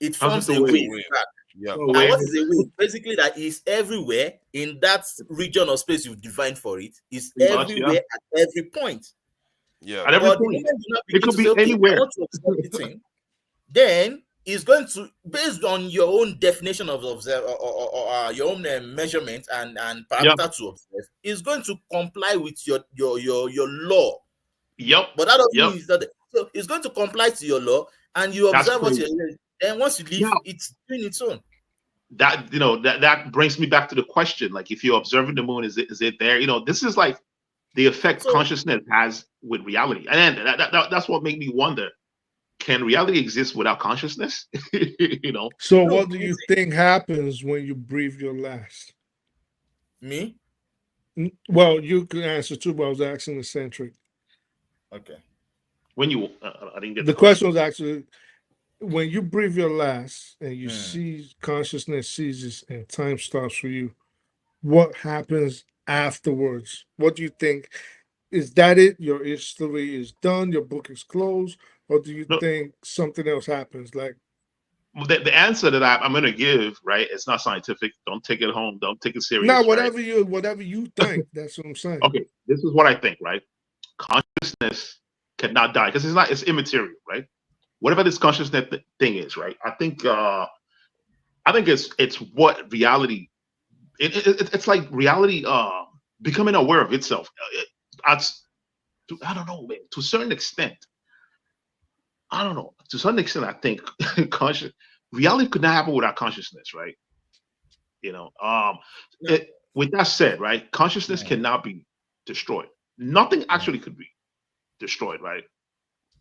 [SPEAKER 6] it
[SPEAKER 12] that's just
[SPEAKER 6] forms
[SPEAKER 12] the
[SPEAKER 6] a
[SPEAKER 1] It's
[SPEAKER 12] way.
[SPEAKER 1] a
[SPEAKER 6] wave
[SPEAKER 1] wave.
[SPEAKER 6] back.
[SPEAKER 1] Yeah.
[SPEAKER 12] Oh,
[SPEAKER 6] And
[SPEAKER 12] wait.
[SPEAKER 6] what is a wave? Basically, that is everywhere in that region of space you've defined for it, is
[SPEAKER 12] Pretty much, yeah.
[SPEAKER 6] everywhere at every point.
[SPEAKER 1] Yeah.
[SPEAKER 12] At every
[SPEAKER 6] But the
[SPEAKER 12] point,
[SPEAKER 6] moment you now
[SPEAKER 12] it
[SPEAKER 6] begin
[SPEAKER 12] could
[SPEAKER 6] to say,
[SPEAKER 12] be
[SPEAKER 6] okay, I
[SPEAKER 12] anywhere.
[SPEAKER 6] want to observe the thing, then it's going to, based on your own definition of observe or your own measurement and
[SPEAKER 12] Yeah.
[SPEAKER 6] parameter to observe, is going to comply with your law.
[SPEAKER 12] Yep.
[SPEAKER 6] But that doesn't
[SPEAKER 12] Yep.
[SPEAKER 6] mean it's not there. So it's going to comply to your law, and you
[SPEAKER 12] That's
[SPEAKER 6] observe what
[SPEAKER 12] crazy.
[SPEAKER 6] you're doing. Then once you
[SPEAKER 12] Now,
[SPEAKER 6] leave, it's doing its own.
[SPEAKER 12] that brings me back to the question: like, if you're observing the moon, is it there? This is like the effect
[SPEAKER 6] So
[SPEAKER 12] consciousness has with reality, and that's what made me wonder. can reality exist without consciousness? You know,
[SPEAKER 4] So,
[SPEAKER 6] No,
[SPEAKER 4] what do you think happens when you breathe your last?
[SPEAKER 6] me.
[SPEAKER 4] Well, you can answer too, but I was asking the centric.
[SPEAKER 6] Okay.
[SPEAKER 12] when you, I didn't get
[SPEAKER 4] The
[SPEAKER 12] the question.
[SPEAKER 4] question was actually when you breathe your last and you
[SPEAKER 6] Hmm.
[SPEAKER 4] see consciousness ceases and time stops for you, what happens afterwards? What do you think? Is that it? Your history is done, your book is closed, or do you
[SPEAKER 12] No,
[SPEAKER 4] think something else happens? Like,
[SPEAKER 12] the answer that I'm going to give, right? It's not scientific. Don't take it home. Don't take it
[SPEAKER 4] now
[SPEAKER 12] serious, right?
[SPEAKER 4] whatever you think, that's what I'm saying.
[SPEAKER 12] Okay, this is what I think, right? Consciousness cannot die because it's immaterial, right? Whatever this consciousness thing is, right? I think it's what reality. It's like reality becoming aware of itself. I don't know, man. To a certain extent, I don't know. To a certain extent, I think conscious reality could not happen without consciousness, right? You know.
[SPEAKER 6] No.
[SPEAKER 12] With that said, right, consciousness
[SPEAKER 6] Hmm.
[SPEAKER 12] cannot be destroyed. Nothing
[SPEAKER 6] Hmm.
[SPEAKER 12] actually could be destroyed, right?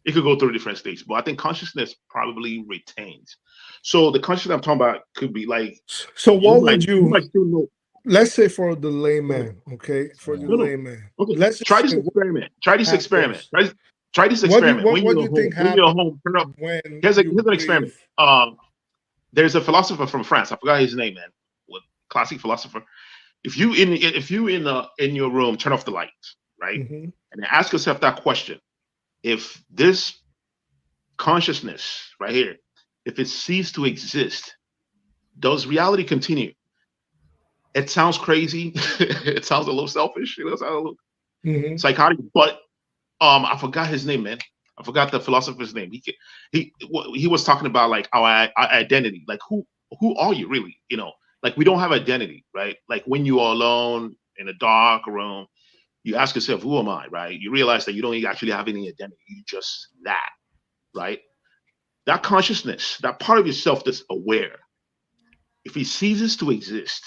[SPEAKER 12] It could go through different states, but I think consciousness probably retains. So the consciousness I'm talking about could be like
[SPEAKER 4] So,
[SPEAKER 12] you
[SPEAKER 4] what
[SPEAKER 12] might
[SPEAKER 4] would
[SPEAKER 12] you
[SPEAKER 4] you,
[SPEAKER 12] might still know.
[SPEAKER 4] let's say, for the
[SPEAKER 12] Go ahead.
[SPEAKER 4] layman, okay? For the
[SPEAKER 6] Hmm.
[SPEAKER 12] No, no.
[SPEAKER 4] layman,
[SPEAKER 12] Okay,
[SPEAKER 4] let's
[SPEAKER 12] try
[SPEAKER 4] just
[SPEAKER 12] this
[SPEAKER 4] say what
[SPEAKER 12] experiment. Try this experiment.
[SPEAKER 4] happens.
[SPEAKER 12] Try this
[SPEAKER 4] What do you
[SPEAKER 12] experiment.
[SPEAKER 4] what,
[SPEAKER 12] When
[SPEAKER 4] what do
[SPEAKER 12] you're
[SPEAKER 4] you
[SPEAKER 12] home,
[SPEAKER 4] think
[SPEAKER 12] when you're
[SPEAKER 4] happens
[SPEAKER 12] home, turn up.
[SPEAKER 4] when you
[SPEAKER 12] Here's an
[SPEAKER 4] breathe?
[SPEAKER 12] experiment. There's a philosopher from France. I forgot his name, man. What classic philosopher? If you in your room, turn off the lights, right?
[SPEAKER 4] Hmm.
[SPEAKER 12] And then ask yourself that question: if this consciousness right here, if it ceased to exist, does reality continue? It sounds crazy. It sounds a little selfish. It sounds a little
[SPEAKER 4] Hmm.
[SPEAKER 12] psychotic. But I forgot his name, man. I forgot the philosopher's name. He was talking about like our identity. Like who are you really? You know, like we don't have identity, right? Like when you are alone in a dark room, you ask yourself, who am I? Right? You realize that you don't actually have any identity. You just that, right? That consciousness, that part of yourself that's aware, if it ceases to exist,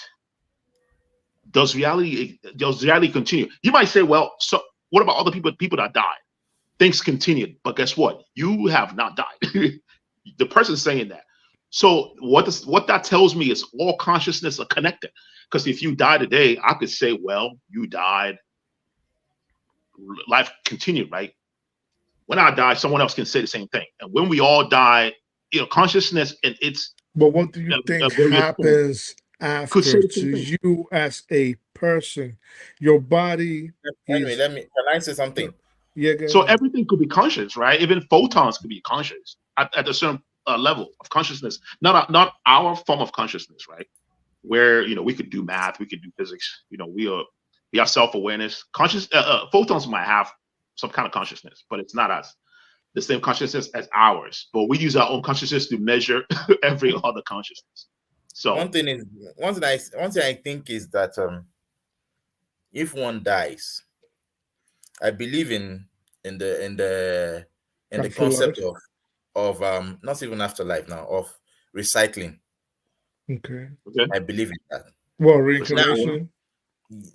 [SPEAKER 12] does reality continue? You might say, well, so what about other people that died? Things continued, but guess what? You have not died. The person saying that. So what that tells me is all consciousness are connected. Because if you die today, I could say, well, you died, life continued, right? When I die, someone else can say the same thing. And when we all die, consciousness and its
[SPEAKER 4] But what do you think
[SPEAKER 12] various forms
[SPEAKER 4] happens
[SPEAKER 12] could say
[SPEAKER 4] after
[SPEAKER 12] the
[SPEAKER 4] to
[SPEAKER 12] same thing.
[SPEAKER 4] you as a person? Your body
[SPEAKER 6] Anyway,
[SPEAKER 4] is,
[SPEAKER 6] can I say something?
[SPEAKER 4] yeah, go
[SPEAKER 12] So
[SPEAKER 4] ahead.
[SPEAKER 12] everything could be conscious, right? Even photons could be conscious at a certain level of consciousness, not our form of consciousness, right? Where we could do math, we could do physics. We have self awareness. Photons might have some kind of consciousness, but it's not as the same consciousness as ours. But we use our own consciousness to measure every other consciousness. So
[SPEAKER 6] One thing I think is that if one dies, I believe in the concept
[SPEAKER 4] Afterlife.
[SPEAKER 6] of not even afterlife now, of recycling.
[SPEAKER 4] Okay.
[SPEAKER 12] okay,
[SPEAKER 6] I believe in that.
[SPEAKER 4] Well,
[SPEAKER 6] Now,
[SPEAKER 12] recycling what?
[SPEAKER 4] reincarnation.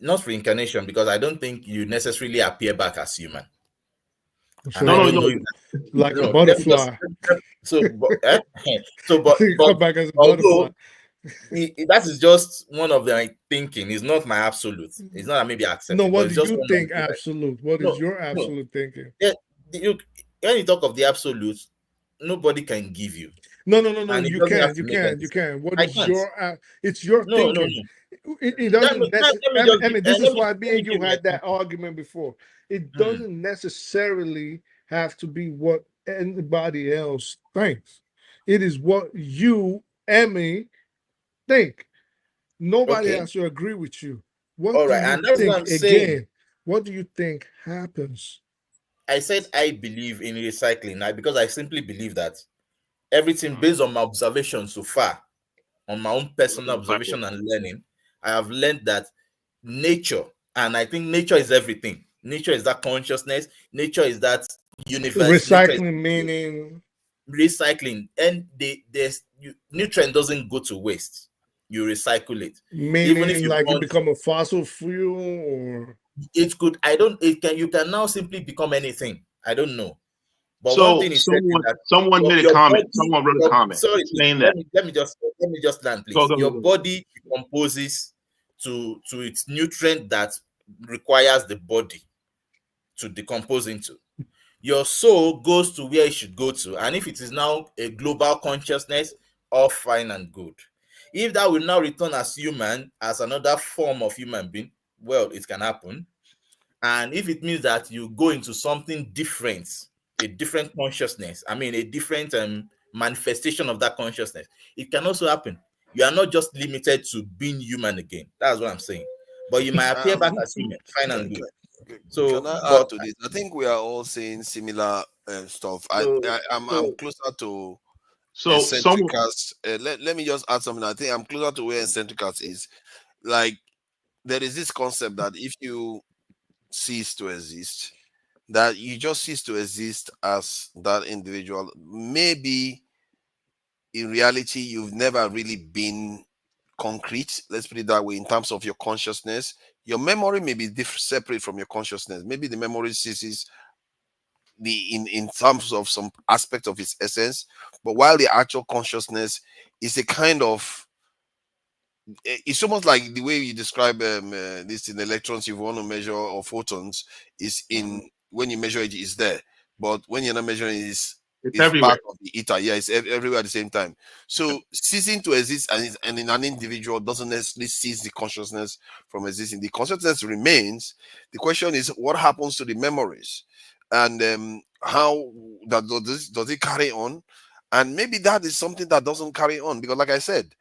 [SPEAKER 6] not reincarnation, because I don't think you necessarily appear back as human. And
[SPEAKER 4] So
[SPEAKER 6] I
[SPEAKER 12] No, no,
[SPEAKER 6] don't
[SPEAKER 4] like
[SPEAKER 6] know
[SPEAKER 12] no.
[SPEAKER 6] if
[SPEAKER 4] like a
[SPEAKER 6] no, let me just
[SPEAKER 4] butterfly.
[SPEAKER 6] so but, so
[SPEAKER 4] You
[SPEAKER 6] but
[SPEAKER 4] come back as a butterfly.
[SPEAKER 6] although that is just one of my thinking. It's not my absolute. It's not that maybe I accept
[SPEAKER 4] No,
[SPEAKER 6] it, but
[SPEAKER 4] what
[SPEAKER 6] it's
[SPEAKER 4] do
[SPEAKER 6] just
[SPEAKER 4] you
[SPEAKER 6] one of
[SPEAKER 4] think
[SPEAKER 6] my
[SPEAKER 4] absolute? What is
[SPEAKER 6] no,
[SPEAKER 4] your
[SPEAKER 6] no.
[SPEAKER 4] absolute thinking?
[SPEAKER 6] Yeah, you, when you talk of the absolute, nobody can give you,
[SPEAKER 4] No.
[SPEAKER 6] and it
[SPEAKER 4] You
[SPEAKER 6] doesn't have
[SPEAKER 4] can,
[SPEAKER 6] to
[SPEAKER 4] you
[SPEAKER 6] make any
[SPEAKER 4] can, you
[SPEAKER 6] sense.
[SPEAKER 4] can. What
[SPEAKER 6] I
[SPEAKER 4] is
[SPEAKER 6] can't.
[SPEAKER 4] your? It's your
[SPEAKER 6] No,
[SPEAKER 4] thinking.
[SPEAKER 6] no.
[SPEAKER 4] It doesn't
[SPEAKER 6] Let me
[SPEAKER 4] necessarily.
[SPEAKER 6] just
[SPEAKER 4] I
[SPEAKER 6] give,
[SPEAKER 4] mean, this is why me
[SPEAKER 6] let me
[SPEAKER 4] and you
[SPEAKER 6] give you
[SPEAKER 4] had
[SPEAKER 6] an
[SPEAKER 4] that
[SPEAKER 6] example.
[SPEAKER 4] argument before. It
[SPEAKER 6] Hmm.
[SPEAKER 4] doesn't necessarily have to be what anybody else thinks. It is what you, Emmy, think. Nobody
[SPEAKER 6] Okay,
[SPEAKER 4] has to agree with you. What
[SPEAKER 6] all
[SPEAKER 4] do
[SPEAKER 6] right,
[SPEAKER 4] you
[SPEAKER 6] and that's what
[SPEAKER 4] think
[SPEAKER 6] I'm saying.
[SPEAKER 4] again? What do you think happens?
[SPEAKER 6] I said I believe in recycling now because I simply believe that everything based on my observation so far, on my own personal
[SPEAKER 12] Bible.
[SPEAKER 6] observation and learning, I have learned that nature, and I think nature is everything. Nature is that consciousness. Nature is that universe. Nature is
[SPEAKER 4] Recycling meaning
[SPEAKER 6] recycling, and nutrient doesn't go to waste. You recycle it, even if
[SPEAKER 4] meaning
[SPEAKER 6] you
[SPEAKER 4] like it
[SPEAKER 6] burn
[SPEAKER 4] become a fossil fuel or
[SPEAKER 6] it. Could I don't it can You can now simply become anything. I don't know, But one
[SPEAKER 12] So
[SPEAKER 6] thing is certain that
[SPEAKER 12] someone made a
[SPEAKER 6] your
[SPEAKER 12] comment.
[SPEAKER 6] body,
[SPEAKER 12] Someone wrote a
[SPEAKER 6] your,
[SPEAKER 12] comment
[SPEAKER 6] sorry,
[SPEAKER 12] saying that.
[SPEAKER 6] let me just land,
[SPEAKER 12] Go
[SPEAKER 6] please.
[SPEAKER 12] go go
[SPEAKER 6] Your
[SPEAKER 12] go.
[SPEAKER 6] body decomposes to its nutrient that requires the body to decompose into. Your soul goes to where it should go to, and if it is now a global consciousness, all fine and good. If that will now return as human, as another form of human being, well, it can happen. And if it means that you go into something different, a different consciousness, I mean, a different manifestation of that consciousness, it can also happen. You are not just limited to being human again. That's what I'm saying. But you might appear back as human, fine and good.
[SPEAKER 1] Can
[SPEAKER 6] So,
[SPEAKER 1] I add
[SPEAKER 6] but
[SPEAKER 1] to this? I think we are all saying similar stuff.
[SPEAKER 6] so,
[SPEAKER 1] I'm
[SPEAKER 6] so,
[SPEAKER 1] closer to
[SPEAKER 12] So someone.
[SPEAKER 1] eccentricas. Let me just add something. I think I'm closer to where eccentricas is. Like there is this concept that if you cease to exist, that you just cease to exist as that individual. Maybe in reality, you've never really been concrete. Let's put it that way. In terms of your consciousness, your memory may be separate from your consciousness. Maybe the memory ceases in terms of some aspect of its essence, but while the actual consciousness is a kind of it's almost like the way you describe this in electrons you want to measure or photons is in when you measure it is there, but when you're not measuring it
[SPEAKER 12] It's
[SPEAKER 1] is part
[SPEAKER 12] everywhere.
[SPEAKER 1] of the ether. Yeah, it's everywhere at the same time. So ceasing to exist and in an individual doesn't necessarily cease the consciousness from existing. The consciousness remains. The question is what happens to the memories, and how that does it carry on, and maybe that is something that doesn't carry on because, like I said,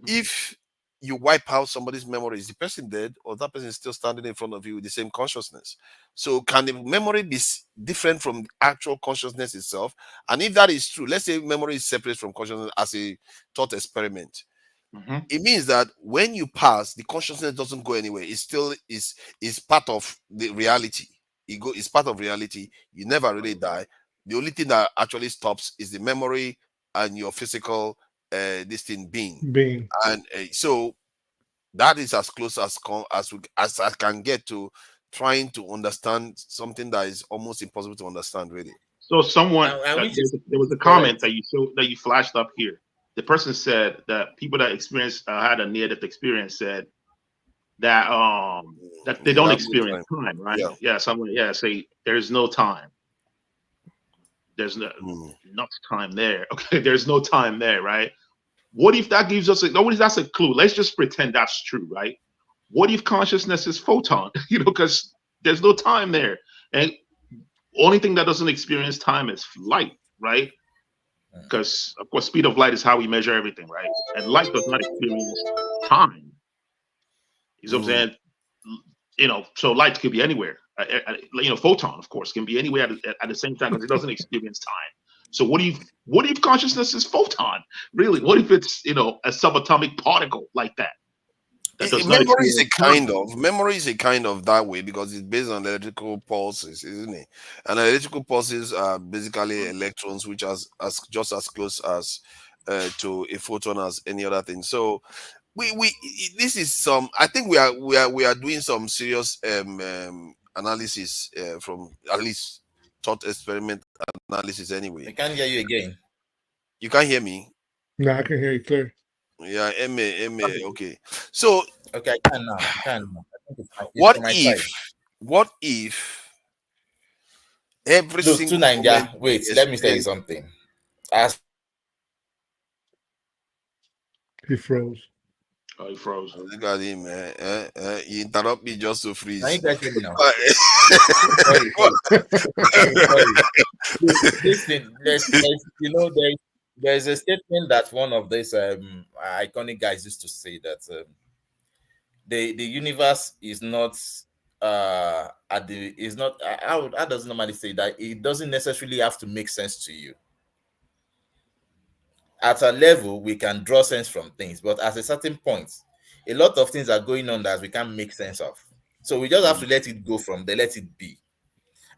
[SPEAKER 1] if you wipe out somebody's memory, is the person dead or that person is still standing in front of you with the same consciousness? So can the memory be different from the actual consciousness itself? And if that is true, let's say memory is separate from consciousness as a thought experiment.
[SPEAKER 12] Mm-hmm.
[SPEAKER 1] It means that when you pass, the consciousness doesn't go anywhere. It still is part of the reality. It's part of reality. You never really die. The only thing that actually stops is the memory and your physical this thing being.
[SPEAKER 4] Being.
[SPEAKER 1] And so that is as close as I can get to trying to understand something that is almost impossible to understand, really.
[SPEAKER 12] So someone
[SPEAKER 6] and which is
[SPEAKER 12] there was a comment
[SPEAKER 6] correct.
[SPEAKER 12] that you flashed up here. The person said that people that experienced had a near death experience said that they
[SPEAKER 1] You
[SPEAKER 12] don't
[SPEAKER 1] have no
[SPEAKER 12] experience
[SPEAKER 1] time.
[SPEAKER 12] time, right?
[SPEAKER 1] Yeah.
[SPEAKER 12] Yeah, someone say there's no time. There's
[SPEAKER 1] Mm.
[SPEAKER 12] not time there. Okay, there's no time there, right? What if that gives us what if that's a clue? Let's just pretend that's true, right? What if consciousness is photon? Because there's no time there. And only thing that doesn't experience time is light, right? Because of course, speed of light is how we measure everything, right? And light does not experience time. You know what I'm
[SPEAKER 1] Mm.
[SPEAKER 12] saying? So light could be anywhere. Photon, of course, can be anywhere at the same time because it doesn't experience time. So what if consciousness is photon? Really? What if it's a subatomic particle like that does not
[SPEAKER 1] Memory is
[SPEAKER 12] experience time?
[SPEAKER 1] a kind of that way because it's based on electrical pulses, isn't it? And electrical pulses are basically electrons, which are as just as close as to a photon as any other thing. So we this is some. I think we are doing some serious analysis from at least thought experiment analysis.
[SPEAKER 6] I
[SPEAKER 1] Anyway,
[SPEAKER 6] can't hear you again.
[SPEAKER 1] you can't hear me.
[SPEAKER 4] Now I can hear you clear.
[SPEAKER 1] Yeah, MA. Okay, so
[SPEAKER 6] Okay, I can now. I can now. I think it's
[SPEAKER 1] what
[SPEAKER 6] from my
[SPEAKER 1] if
[SPEAKER 6] side.
[SPEAKER 1] what if every
[SPEAKER 6] Look, to
[SPEAKER 1] single moment
[SPEAKER 6] Ninja,
[SPEAKER 1] we
[SPEAKER 6] wait, let me tell you
[SPEAKER 1] experience.
[SPEAKER 6] something. As
[SPEAKER 4] He froze.
[SPEAKER 12] Oh, he froze.
[SPEAKER 1] Look at him, you interrupt me just to
[SPEAKER 6] can you
[SPEAKER 1] freeze.
[SPEAKER 6] guys hear me now? Sorry, sorry. Look, listen, there's a statement that one of these iconic guys used to say that the universe is not at the is not I doesn't normally say that it doesn't necessarily have to make sense to you. At a level, we can draw sense from things, but at a certain point, a lot of things are going on that we can't make sense of. So we just have to let it go from there, let it be.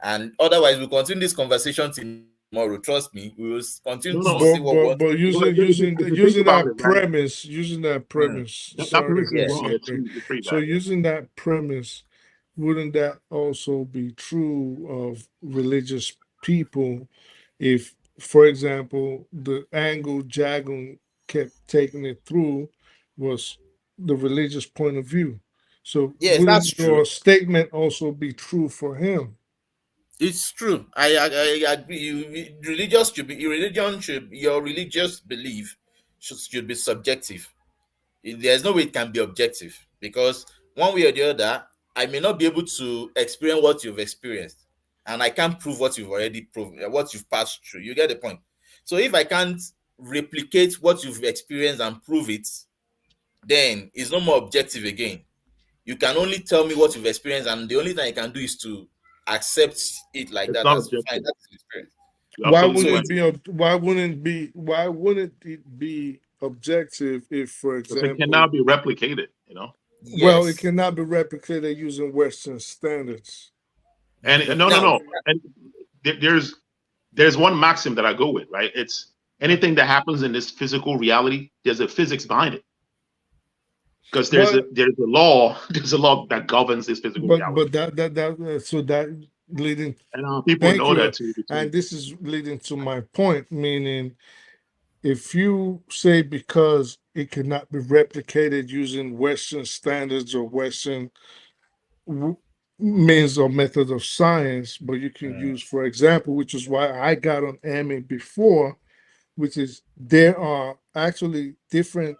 [SPEAKER 6] And otherwise, we'll continue this conversation tomorrow. Trust me, we will continue
[SPEAKER 12] No,
[SPEAKER 6] to
[SPEAKER 12] no.
[SPEAKER 6] see
[SPEAKER 4] But
[SPEAKER 6] what we
[SPEAKER 4] but
[SPEAKER 6] want to
[SPEAKER 4] but
[SPEAKER 6] do.
[SPEAKER 12] But
[SPEAKER 4] using
[SPEAKER 12] if you think
[SPEAKER 4] using
[SPEAKER 12] about it,
[SPEAKER 4] that
[SPEAKER 12] right?
[SPEAKER 4] premise,
[SPEAKER 6] Mm.
[SPEAKER 12] That
[SPEAKER 4] sorry
[SPEAKER 12] premise
[SPEAKER 4] to
[SPEAKER 12] is
[SPEAKER 6] Yeah.
[SPEAKER 12] wrong.
[SPEAKER 4] interrupt you.
[SPEAKER 12] It's pretty
[SPEAKER 4] So
[SPEAKER 12] bad. Yeah.
[SPEAKER 4] using that premise, wouldn't that also be true of religious people if, for example, the angle Jagun kept taking it through was the religious point of view. So
[SPEAKER 6] Yes, that's
[SPEAKER 4] wouldn't
[SPEAKER 6] true.
[SPEAKER 4] your statement also be true for him?
[SPEAKER 6] It's true. I agree. Religious should be religion should your religious belief should be subjective. There's no way it can be objective because one way or the other, I may not be able to experience what you've experienced, and I can't prove what you've already proved, what you've passed through. You get the point. So if I can't replicate what you've experienced and prove it, then it's no more objective again. You can only tell me what you've experienced, and the only thing I can do is to accept it like
[SPEAKER 12] It's
[SPEAKER 6] that.
[SPEAKER 12] not
[SPEAKER 6] That's fine.
[SPEAKER 12] objective.
[SPEAKER 6] That's the experience.
[SPEAKER 12] You're
[SPEAKER 4] Why
[SPEAKER 12] absolutely
[SPEAKER 4] wouldn't
[SPEAKER 12] right.
[SPEAKER 4] it be? Why wouldn't it be objective if, for
[SPEAKER 12] Because it
[SPEAKER 4] example,
[SPEAKER 12] cannot be replicated, you know.
[SPEAKER 4] well, it
[SPEAKER 6] Yes.
[SPEAKER 4] cannot be replicated using Western standards.
[SPEAKER 12] And no, no,
[SPEAKER 6] Now,
[SPEAKER 12] no. And there's one maxim that I go with, right? It's anything that happens in this physical reality, there's a physics behind it. Because
[SPEAKER 4] But
[SPEAKER 12] there's a law, there's a law that governs this physical reality.
[SPEAKER 4] but so that leading.
[SPEAKER 12] And people
[SPEAKER 4] Thank
[SPEAKER 12] know
[SPEAKER 4] you,
[SPEAKER 12] that too.
[SPEAKER 4] and this is leading to my point, meaning if you say because it cannot be replicated using Western standards or Western w- means or methods of science, but you can use, for example, which is why I got on AMI before, which is there are actually different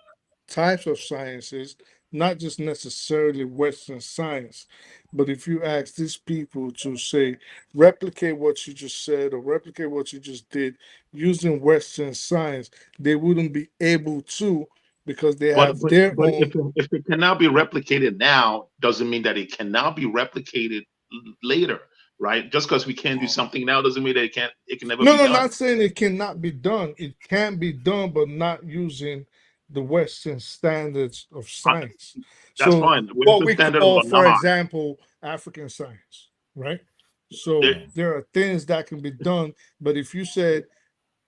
[SPEAKER 4] types of sciences, not just necessarily Western science. But if you ask these people to say, replicate what you just said or replicate what you just did using Western science, they wouldn't be able to because they
[SPEAKER 12] But
[SPEAKER 4] have
[SPEAKER 12] but
[SPEAKER 4] their
[SPEAKER 12] but
[SPEAKER 4] own.
[SPEAKER 12] if it cannot be replicated now, doesn't mean that it cannot be replicated later, right? Just because we can't do something now doesn't mean that it can never
[SPEAKER 4] No,
[SPEAKER 12] be
[SPEAKER 4] no,
[SPEAKER 12] done.
[SPEAKER 4] not saying it cannot be done. It can be done, but not using the Western standards of
[SPEAKER 12] Uh,
[SPEAKER 4] science.
[SPEAKER 12] That's
[SPEAKER 4] So,
[SPEAKER 12] fine.
[SPEAKER 4] what
[SPEAKER 12] Western
[SPEAKER 4] we
[SPEAKER 12] standards
[SPEAKER 4] call,
[SPEAKER 12] are
[SPEAKER 4] for
[SPEAKER 12] not.
[SPEAKER 4] example, African science, right? So,
[SPEAKER 12] They-
[SPEAKER 4] there are things that can be done, but if you said,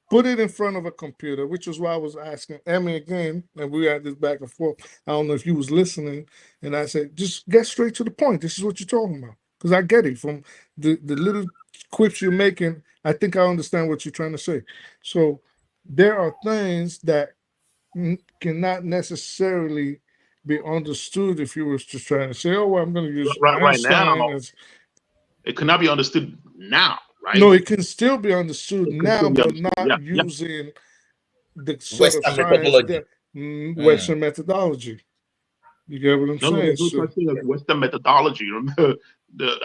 [SPEAKER 4] put it in front of a computer, which is why I was asking Emmy again, and we had this back and forth. I don't know if you was listening, and I said, just get straight to the point. This is what you're talking about, because I get it from the little quips you're making. I think I understand what you're trying to say. So there are things that cannot necessarily be understood if you was just trying to say, "Oh, well, I'm going to use
[SPEAKER 12] right now,
[SPEAKER 4] Einstein as."
[SPEAKER 12] it cannot be understood now, right?
[SPEAKER 4] No, it can still be understood
[SPEAKER 12] It can
[SPEAKER 4] now,
[SPEAKER 12] still be
[SPEAKER 4] but
[SPEAKER 12] understood.
[SPEAKER 4] not
[SPEAKER 12] Yeah, yeah.
[SPEAKER 4] using the sort of
[SPEAKER 6] Western
[SPEAKER 4] science
[SPEAKER 6] methodology.
[SPEAKER 4] that Western methodology. You get what I'm
[SPEAKER 12] No, no,
[SPEAKER 4] saying?
[SPEAKER 12] there's no
[SPEAKER 4] So,
[SPEAKER 12] such thing as Western methodology. Remember,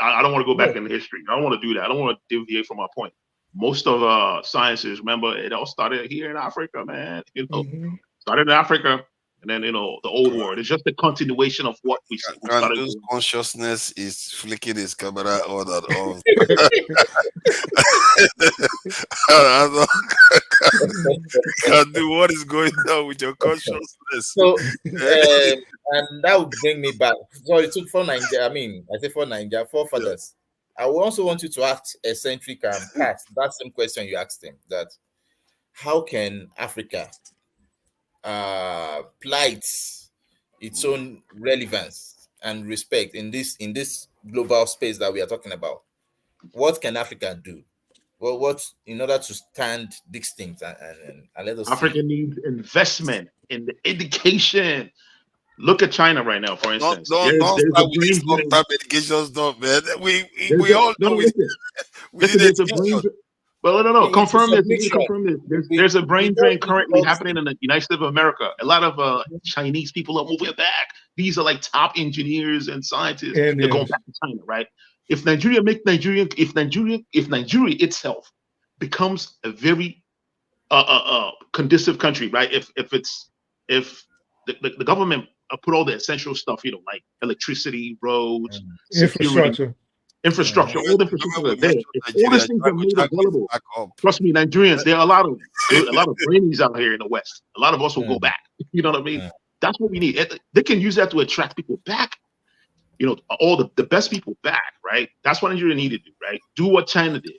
[SPEAKER 12] I don't want to go back
[SPEAKER 6] No.
[SPEAKER 12] into history. I don't want to do that. I don't want to deviate from my point. Most of sciences, remember, it all started here in Africa, man.
[SPEAKER 4] mhm.
[SPEAKER 12] Started in Africa, and then the old world. It's just a continuation of what we started
[SPEAKER 1] Kandu's
[SPEAKER 12] doing.
[SPEAKER 1] consciousness is flicking his camera on and off. I don't- Kandu, what is going on with your consciousness?
[SPEAKER 6] So,
[SPEAKER 1] Eh?
[SPEAKER 6] and that would bring me back. So it took for Nigeria. I mean, I say for Nigeria,
[SPEAKER 1] Yeah.
[SPEAKER 6] forefathers. I would also want you to ask eccentric and Pat that same question you asked him. That how can Africa plight its own relevance and respect in this global space that we are talking about? What can Africa do? Well, what in order to stand distinct and let us
[SPEAKER 12] Africa
[SPEAKER 6] see.
[SPEAKER 12] needs investment in the education. Look at China right now, for
[SPEAKER 1] Don't
[SPEAKER 12] instance.
[SPEAKER 1] don't
[SPEAKER 12] There's
[SPEAKER 1] don't
[SPEAKER 12] there's a
[SPEAKER 1] start with this
[SPEAKER 12] brain drain.
[SPEAKER 1] long-term medication stuff, man.
[SPEAKER 12] There's
[SPEAKER 1] We
[SPEAKER 12] a
[SPEAKER 1] all
[SPEAKER 12] no,
[SPEAKER 1] know
[SPEAKER 12] no,
[SPEAKER 1] we
[SPEAKER 12] listen,
[SPEAKER 1] we
[SPEAKER 12] listen.
[SPEAKER 1] need
[SPEAKER 12] There's a brain.
[SPEAKER 1] education.
[SPEAKER 12] Well, no.
[SPEAKER 6] It's a
[SPEAKER 12] Confirm this. You need to
[SPEAKER 6] submission.
[SPEAKER 12] confirm this. There's
[SPEAKER 6] We,
[SPEAKER 12] there's a
[SPEAKER 6] we
[SPEAKER 12] brain
[SPEAKER 6] don't
[SPEAKER 12] drain
[SPEAKER 6] need
[SPEAKER 12] currently
[SPEAKER 6] all this
[SPEAKER 12] happening in the United States of America. A lot of Chinese people are moving back. These are like top engineers and scientists. They're going
[SPEAKER 4] Indians.
[SPEAKER 12] back to China, right? If Nigeria itself becomes a very conducive country, right? If the government put all the essential stuff, like electricity, roads, security,
[SPEAKER 4] Infrastructure.
[SPEAKER 12] infrastructure, all the
[SPEAKER 1] The
[SPEAKER 12] infrastructure
[SPEAKER 1] moment
[SPEAKER 12] are
[SPEAKER 1] we
[SPEAKER 12] there.
[SPEAKER 1] mention
[SPEAKER 12] If all
[SPEAKER 1] Nigeria,
[SPEAKER 12] these things are
[SPEAKER 1] Drago
[SPEAKER 12] made
[SPEAKER 1] Jack is
[SPEAKER 12] available,
[SPEAKER 1] back up.
[SPEAKER 12] trust me, Nigerians, there are a lot of brainies out here in the West. A lot of us will go back. You know what I mean? That's what we need. They can use that to attract people back. All the best people back, right? That's what Nigeria need to do, right? Do what China did.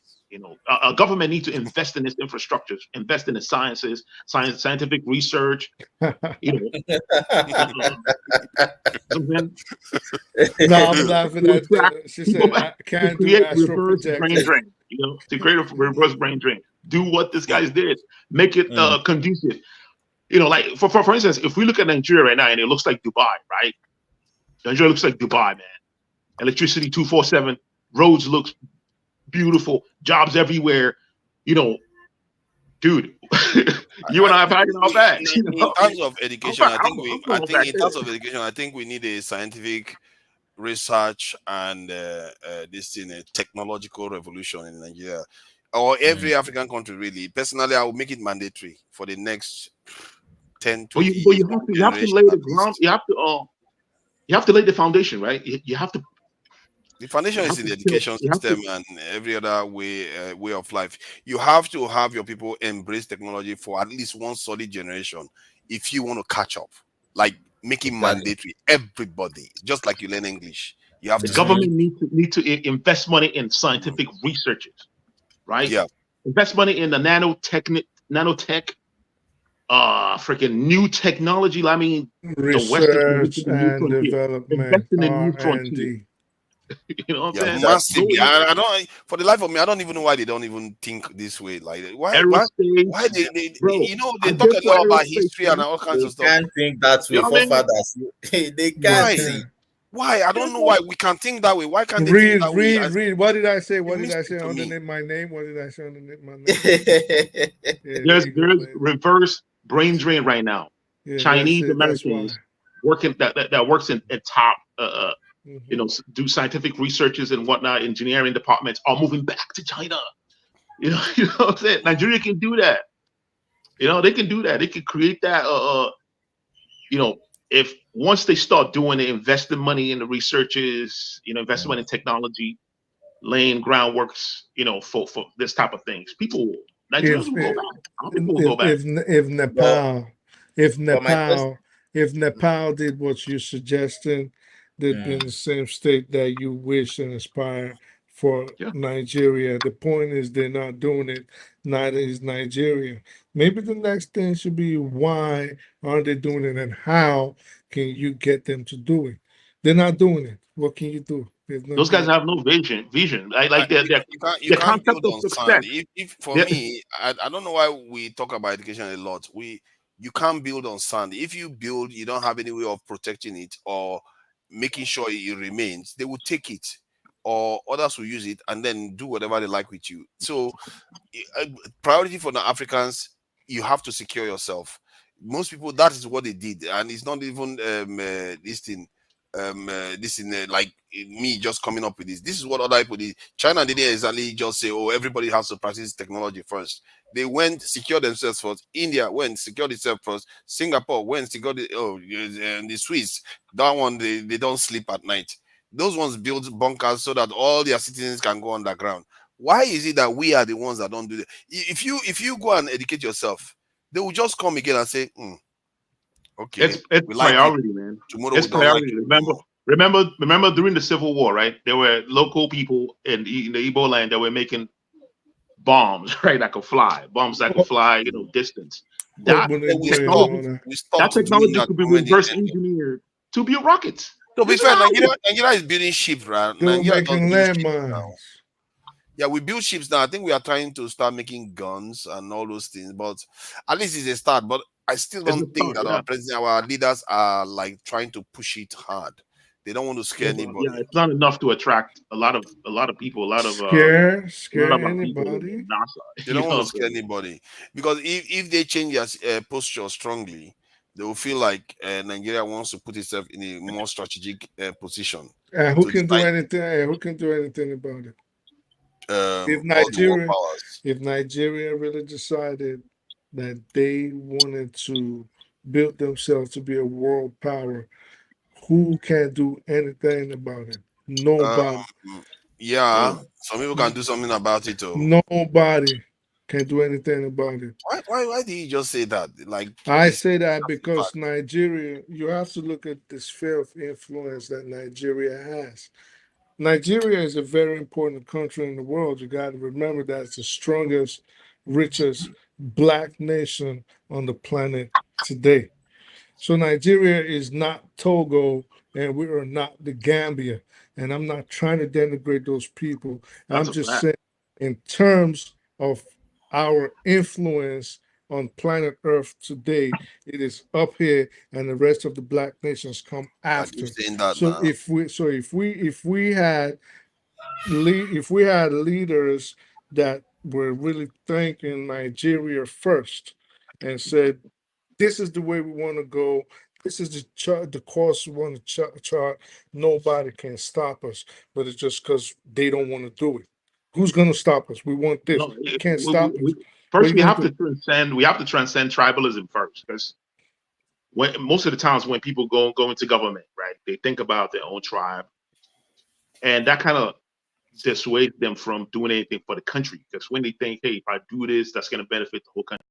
[SPEAKER 12] A government needs to invest in its infrastructures, invest in the sciences, scientific research.
[SPEAKER 4] No, I'm laughing
[SPEAKER 12] To
[SPEAKER 4] at
[SPEAKER 12] attract
[SPEAKER 4] she
[SPEAKER 12] people
[SPEAKER 4] said
[SPEAKER 12] back
[SPEAKER 4] I
[SPEAKER 12] to
[SPEAKER 4] can do
[SPEAKER 12] create
[SPEAKER 4] astral
[SPEAKER 12] reverse brain
[SPEAKER 4] projecting.
[SPEAKER 12] drain. To create a reverse brain drain. Do what this guys did. Make it conducive. Like for instance, if we look at Nigeria right now and it looks like Dubai, right? Nigeria looks like Dubai, man. Electricity 247, roads looks beautiful, jobs everywhere. Dude, you and I have had our bags.
[SPEAKER 1] In terms of education, I think in terms of education, I think we need a scientific research and this thing, a technological revolution in Nigeria or every African country. Really, personally, I will make it mandatory for the next 10, 20 years.
[SPEAKER 12] But you have to lay the ground. You have to lay the foundation, right? You have to.
[SPEAKER 1] The foundation is in the education system and every other way of life. You have to have your people embrace technology for at least one solid generation if you want to catch up. Like making mandatory everybody, just like you learn English. You have
[SPEAKER 12] the government need to invest money in scientific researches, right?
[SPEAKER 1] Yeah,
[SPEAKER 12] invest money in the nanotech, freaking new technology. I mean,
[SPEAKER 4] research and development,
[SPEAKER 12] invest in a new frontier. You know what I'm saying?
[SPEAKER 1] Massively. I don't. For the life of me, I don't even know why they don't even think this way. Like why they
[SPEAKER 12] bro,
[SPEAKER 1] they talk a lot about history and all kinds of stuff.
[SPEAKER 13] They can't think that way, forefathers. They can't see.
[SPEAKER 1] Why? I don't know why we can think that way. Why can't they think that way?
[SPEAKER 4] Read. What did I say? What did I say underneath my name? What did I say underneath my name?
[SPEAKER 12] There's reverse brain drain right now. Chinese Americans working that works in top do scientific researches and whatnot, engineering departments are moving back to China. You know what I'm saying? Nigeria can do that. They can do that. They can create that. If once they start doing it, investing money in the researches, investing money in technology, laying groundworks, for this type of things, Nigerians will go back. People will go back.
[SPEAKER 4] If Nepal did what you're suggesting, they'd be in the same state that you wish and aspire for Nigeria. The point is they're not doing it. Neither is Nigeria. Maybe the next thing should be why aren't they doing it and how can you get them to do it? They're not doing it. What can you do?
[SPEAKER 12] Those guys have no vision. Like their concept of success.
[SPEAKER 1] For me, I don't know why we talk about education a lot. You can't build on sand. If you build, you don't have any way of protecting it or making sure it remains. They will take it, or others will use it and then do whatever they like with you. So, priority for the Africans, you have to secure yourself. Most people, that is what they did, and it's not even this thing. Like me just coming up with this. This is what other people did. China didn't exactly just say, "Oh, everybody has to practice technology first." They went secure themselves first. India went secured itself first. Singapore went secured. The Swiss, that one they don't sleep at night. Those ones build bunkers so that all their citizens can go underground. Why is it that we are the ones that don't do that? If you go and educate yourself, they will just come again and say, "Okay,
[SPEAKER 12] it's priority, man.
[SPEAKER 1] Tomorrow
[SPEAKER 12] it's priority." Remember during the Civil War, right? There were local people in the Igbo land that were making bombs, right? That could fly, distance. That technology could be reverse engineered to build rockets.
[SPEAKER 1] To be fair, Nigeria is building ships, right? Nigeria
[SPEAKER 4] making landmines.
[SPEAKER 1] Yeah, we build ships now. I think we are trying to start making guns and all those things, but at least it's a start. But I still don't think that our leaders are like trying to push it hard. They don't want to scare anybody.
[SPEAKER 12] Yeah, it's not enough to attract a lot of people, a lot of
[SPEAKER 4] scare anybody.
[SPEAKER 1] They don't want to scare anybody because if they change their posture strongly, they will feel like Nigeria wants to put itself in a more strategic position.
[SPEAKER 4] Who can do anything? Who can do anything about it? If Nigeria really decided that they wanted to build themselves to be a world power, who can do anything about it? Nobody.
[SPEAKER 1] Some people can do something about it too.
[SPEAKER 4] Nobody can do anything about it.
[SPEAKER 1] Why did you just say that? Like
[SPEAKER 4] I say that because Nigeria, you have to look at the sphere of influence that Nigeria has. Nigeria is a very important country in the world. You got to remember that it's the strongest, richest black nation on the planet today. So Nigeria is not Togo and we are not the Gambia. And I'm not trying to denigrate those people. I'm just saying in terms of our influence on planet Earth today, it is up here, and the rest of the black nations come
[SPEAKER 1] I keep
[SPEAKER 4] after.
[SPEAKER 1] saying that
[SPEAKER 4] So
[SPEAKER 1] now.
[SPEAKER 4] if we had leaders that were really thinking Nigeria first and said, this is the way we want to go. This is the course we want to chart. Nobody can stop us, but it's just because they don't want to do it. Who's going to stop us? We want this.
[SPEAKER 12] No,
[SPEAKER 4] You can't stop us. What are
[SPEAKER 12] first
[SPEAKER 4] you
[SPEAKER 12] we
[SPEAKER 4] going
[SPEAKER 12] have
[SPEAKER 4] to
[SPEAKER 12] to
[SPEAKER 4] do?
[SPEAKER 12] transcend. We have to transcend tribalism first, because when most of the times when people go into government, right, they think about their own tribe, and that kind of dissuades them from doing anything for the country. Because when they think, hey, if I do this, that's going to benefit the whole country.